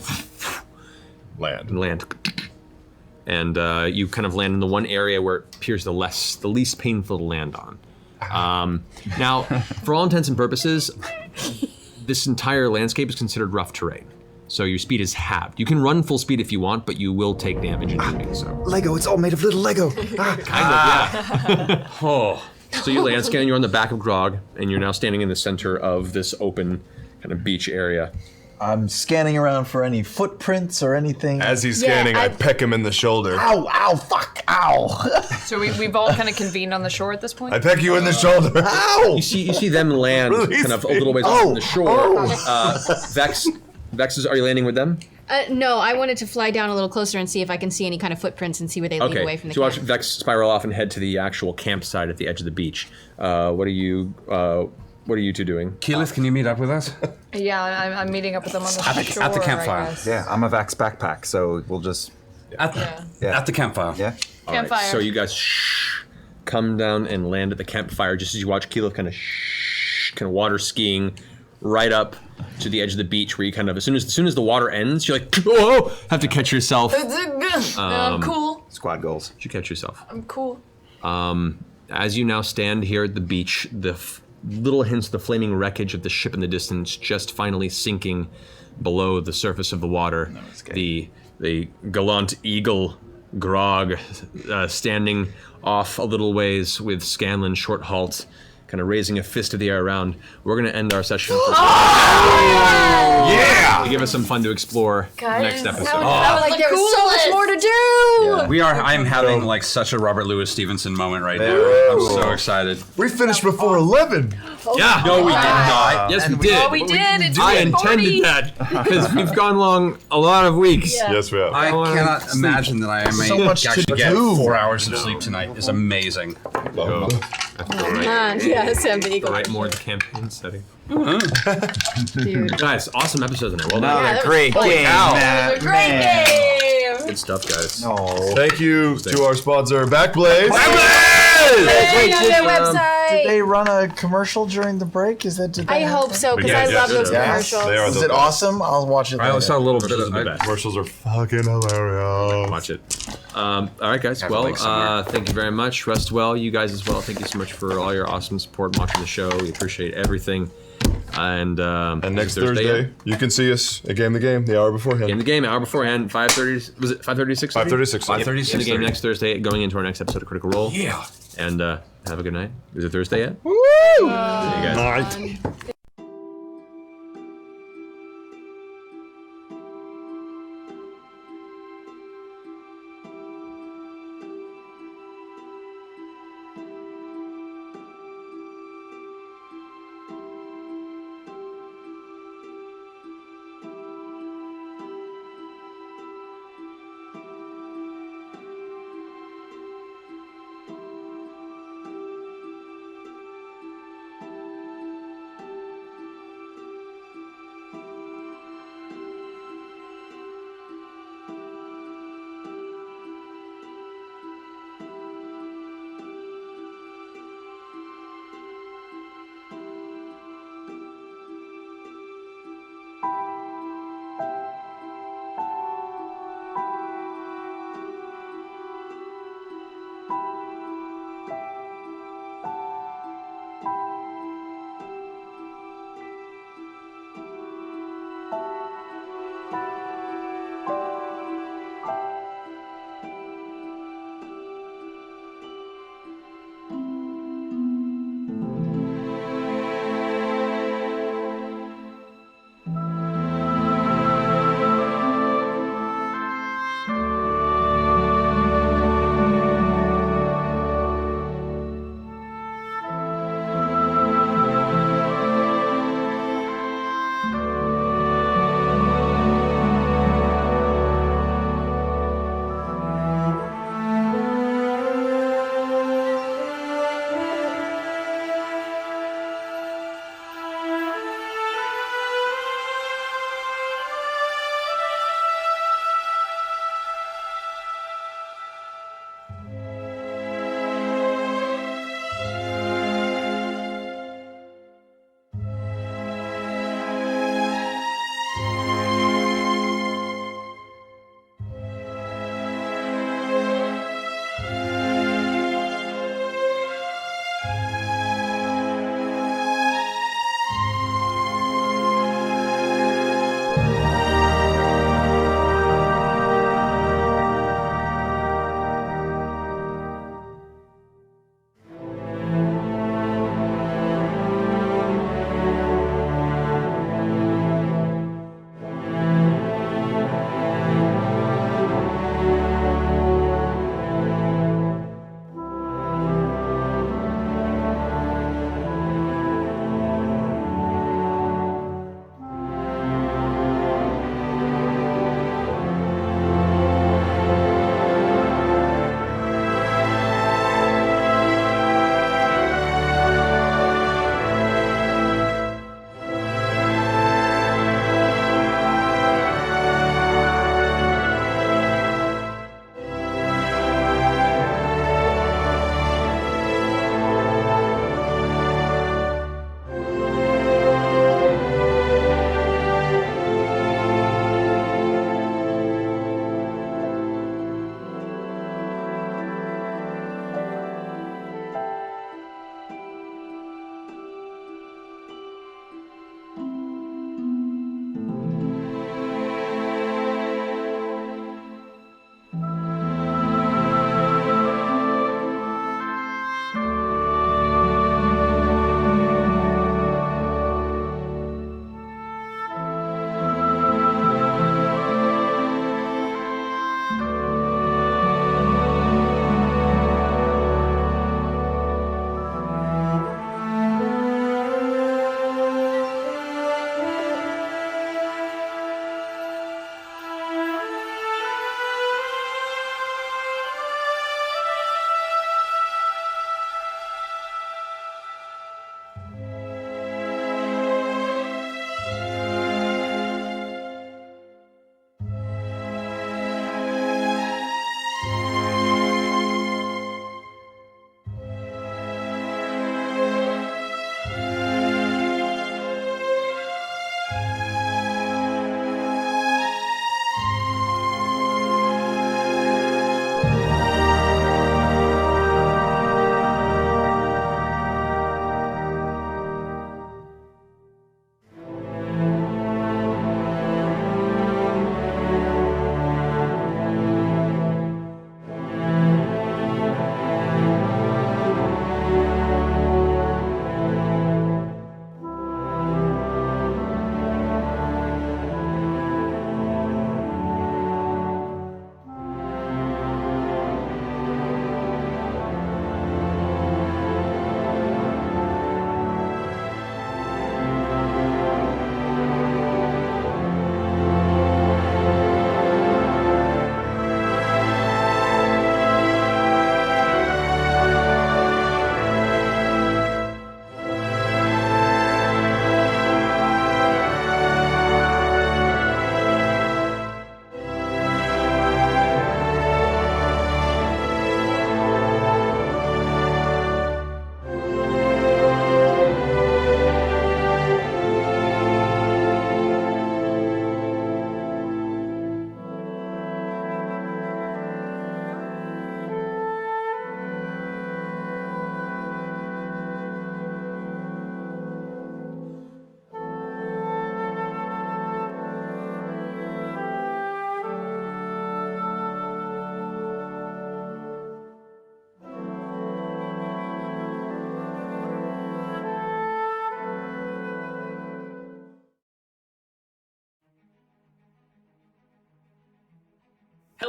Speaker 4: Land.
Speaker 1: And you kind of land in the one area where it appears the least painful to land on. Now, for all intents and purposes, this entire landscape is considered rough terrain. So your speed is halved. You can run full speed if you want, but you will take damage in doing so.
Speaker 8: Lego, it's all made of little Lego.
Speaker 1: Yeah. Oh. So you land scan, you're on the back of Grog, and you're now standing in the center of this open kind of beach area.
Speaker 5: I'm scanning around for any footprints or anything.
Speaker 4: As he's scanning, I peck him in the shoulder.
Speaker 5: Ow, fuck, ow.
Speaker 10: So we've all kind of convened on the shore at this point?
Speaker 4: I peck you in the shoulder.
Speaker 5: Ow!
Speaker 1: You see them land kind of a little ways off from the shore. Vex, are you landing with them?
Speaker 3: No, I wanted to fly down a little closer and see if I can see any kind of footprints and see where they lead away from the
Speaker 1: so watch
Speaker 3: camp.
Speaker 1: Vex spiral off and head to the actual campsite at the edge of the beach. What are you two doing?
Speaker 6: Keyleth, can you meet up with us?
Speaker 10: Yeah, I'm meeting up with them on the shore.
Speaker 6: At the campfire.
Speaker 10: I guess.
Speaker 8: Yeah, I'm a Vax backpack, so we'll just...
Speaker 6: At the campfire.
Speaker 8: Yeah.
Speaker 1: All right,
Speaker 10: Campfire.
Speaker 1: so you guys come down and land at the campfire just as you watch Keyleth kind of water skiing right up to the edge of the beach, where you kind of, as soon as the water ends, you're like, whoa, have to catch yourself.
Speaker 10: I'm cool.
Speaker 8: Squad goals.
Speaker 1: You catch yourself.
Speaker 10: I'm cool.
Speaker 1: As you now stand here at the beach, the little hints of the flaming wreckage of the ship in the distance just finally sinking below the surface of the water. The gallant eagle Grog standing off a little ways with Scanlan short halt kind of raising a fist of the air around. We're going to end our session.
Speaker 6: Yeah!
Speaker 1: To give us some fun to explore next episode.
Speaker 10: That was like there was so much more to do.
Speaker 6: We are. I'm having like such a Robert Louis Stevenson moment right now. I'm so excited.
Speaker 4: We finished before 11.
Speaker 1: Yeah.
Speaker 6: No, we did not.
Speaker 1: Yes, we did.
Speaker 10: Oh, we did. It's
Speaker 1: I
Speaker 10: 40.
Speaker 1: intended that because we've gone long a lot of weeks.
Speaker 10: Yeah.
Speaker 4: Yes, we have.
Speaker 6: I cannot imagine that I may
Speaker 5: So much to
Speaker 6: actually get
Speaker 5: do.
Speaker 6: 4 hours of sleep tonight. Is amazing.
Speaker 1: Oh,
Speaker 11: Man, yeah, Sam the Eagle.
Speaker 1: Right, more in the campaign setting.
Speaker 11: Dude.
Speaker 1: Guys, awesome episode tonight. Well done.
Speaker 8: Another great game.
Speaker 10: It was a great game.
Speaker 1: Good stuff, guys.
Speaker 5: No.
Speaker 4: Thank you to our sponsor, Backblaze.
Speaker 10: Hey, on their website.
Speaker 5: Did they run a commercial during the break? Is that? Did
Speaker 11: I
Speaker 5: that
Speaker 11: hope
Speaker 5: happen?
Speaker 11: so, because
Speaker 1: Yeah,
Speaker 11: I
Speaker 1: yeah,
Speaker 11: love
Speaker 1: yeah,
Speaker 11: those
Speaker 1: yeah.
Speaker 11: commercials.
Speaker 4: They are
Speaker 5: Is
Speaker 4: the
Speaker 5: it
Speaker 4: best.
Speaker 5: awesome? I'll watch it.
Speaker 6: I only saw a little bit
Speaker 1: Commercials
Speaker 6: of
Speaker 1: are the
Speaker 6: it.
Speaker 1: best.
Speaker 4: Commercials are fucking hilarious.
Speaker 1: Watch it. All right, guys.
Speaker 6: Have a
Speaker 1: Well,
Speaker 6: link somewhere.
Speaker 1: thank you very much. Rest well. You guys as well. Thank you so much for all your awesome support watching the show. We appreciate everything. And
Speaker 4: next Thursday, you can see us at Game the Game the hour beforehand.
Speaker 1: in the game, hour beforehand, 5:30. Was it 5:30 to 6:30?
Speaker 4: 5:30 to 6:30.
Speaker 6: 5:30
Speaker 1: In the game next Thursday, going into our next episode of Critical Role.
Speaker 6: Yeah.
Speaker 1: And have a good night. Is it Thursday yet?
Speaker 5: Woo!
Speaker 1: See you guys.
Speaker 4: Night.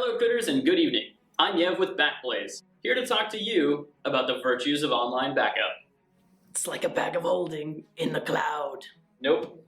Speaker 15: Hello, critters, and good evening. I'm Yev with Backblaze, here to talk to you about the virtues of online backup. It's like a bag of holding in the cloud. Nope.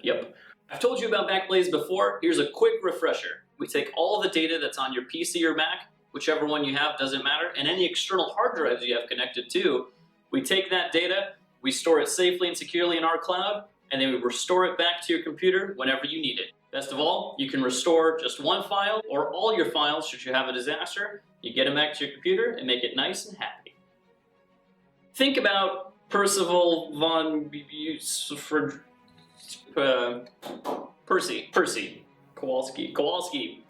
Speaker 15: Yep. I've told you about Backblaze before. Here's a quick refresher. We take all the data that's on your PC or Mac, whichever one you have, doesn't matter, and any external hard drives you have connected to. We take that data, we store it safely and securely in our cloud, and then we restore it back to your computer whenever you need it. Best of all, you can restore just one file or all your files should you have a disaster. You get them back to your computer and make it nice and happy. Think about Percival von Kowalski.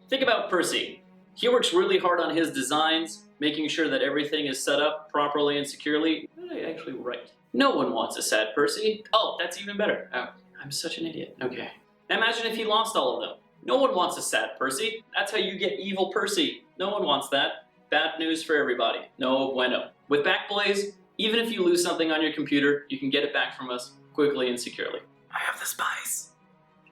Speaker 15: Think about Percy. He works really hard on his designs, making sure that everything is set up properly and securely. Actually, right. No one wants a sad Percy. Oh, that's even better. Oh, I'm such an idiot. Okay. Now imagine if he lost all of them. No one wants a sad Percy. That's how you get evil Percy. No one wants that. Bad news for everybody. No bueno. With Backblaze, even if you lose something on your computer, you can get it back from us quickly and securely. I have the spice.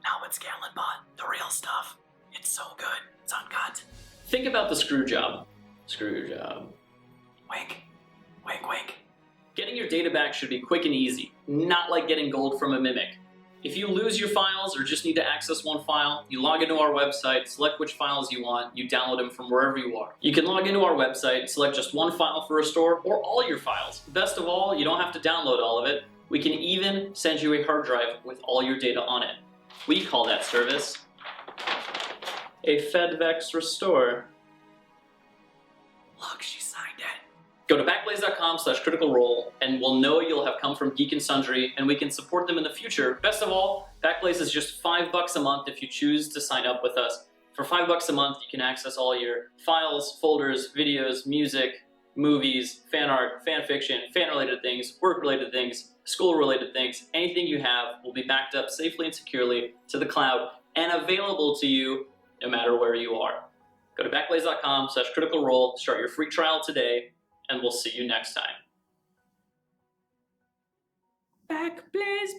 Speaker 15: Now it's Gallon Bot, the real stuff. It's so good. It's uncut. Think about the screw job. Screw job. Wink. Wink, wink. Getting your data back should be quick and easy, not like getting gold from a mimic. If you lose your files or just need to access one file, you log into our website, select which files you want, you download them from wherever you are. You can log into our website, select just one file for restore, or all your files. Best of all, you don't have to download all of it. We can even send you a hard drive with all your data on it. We call that service a FedVex Restore. Look, she signed it. Go to backblaze.com/criticalrole and we'll know you'll have come from Geek and Sundry and we can support them in the future. Best of all, Backblaze is just $5 a month if you choose to sign up with us. For $5 a month, you can access all your files, folders, videos, music, movies, fan art, fan fiction, fan-related things, work-related things, school-related things. Anything you have will be backed up safely and securely to the cloud and available to you no matter where you are. Go to backblaze.com/criticalrole, start your free trial today, and we'll see you next time.
Speaker 16: Backblaze,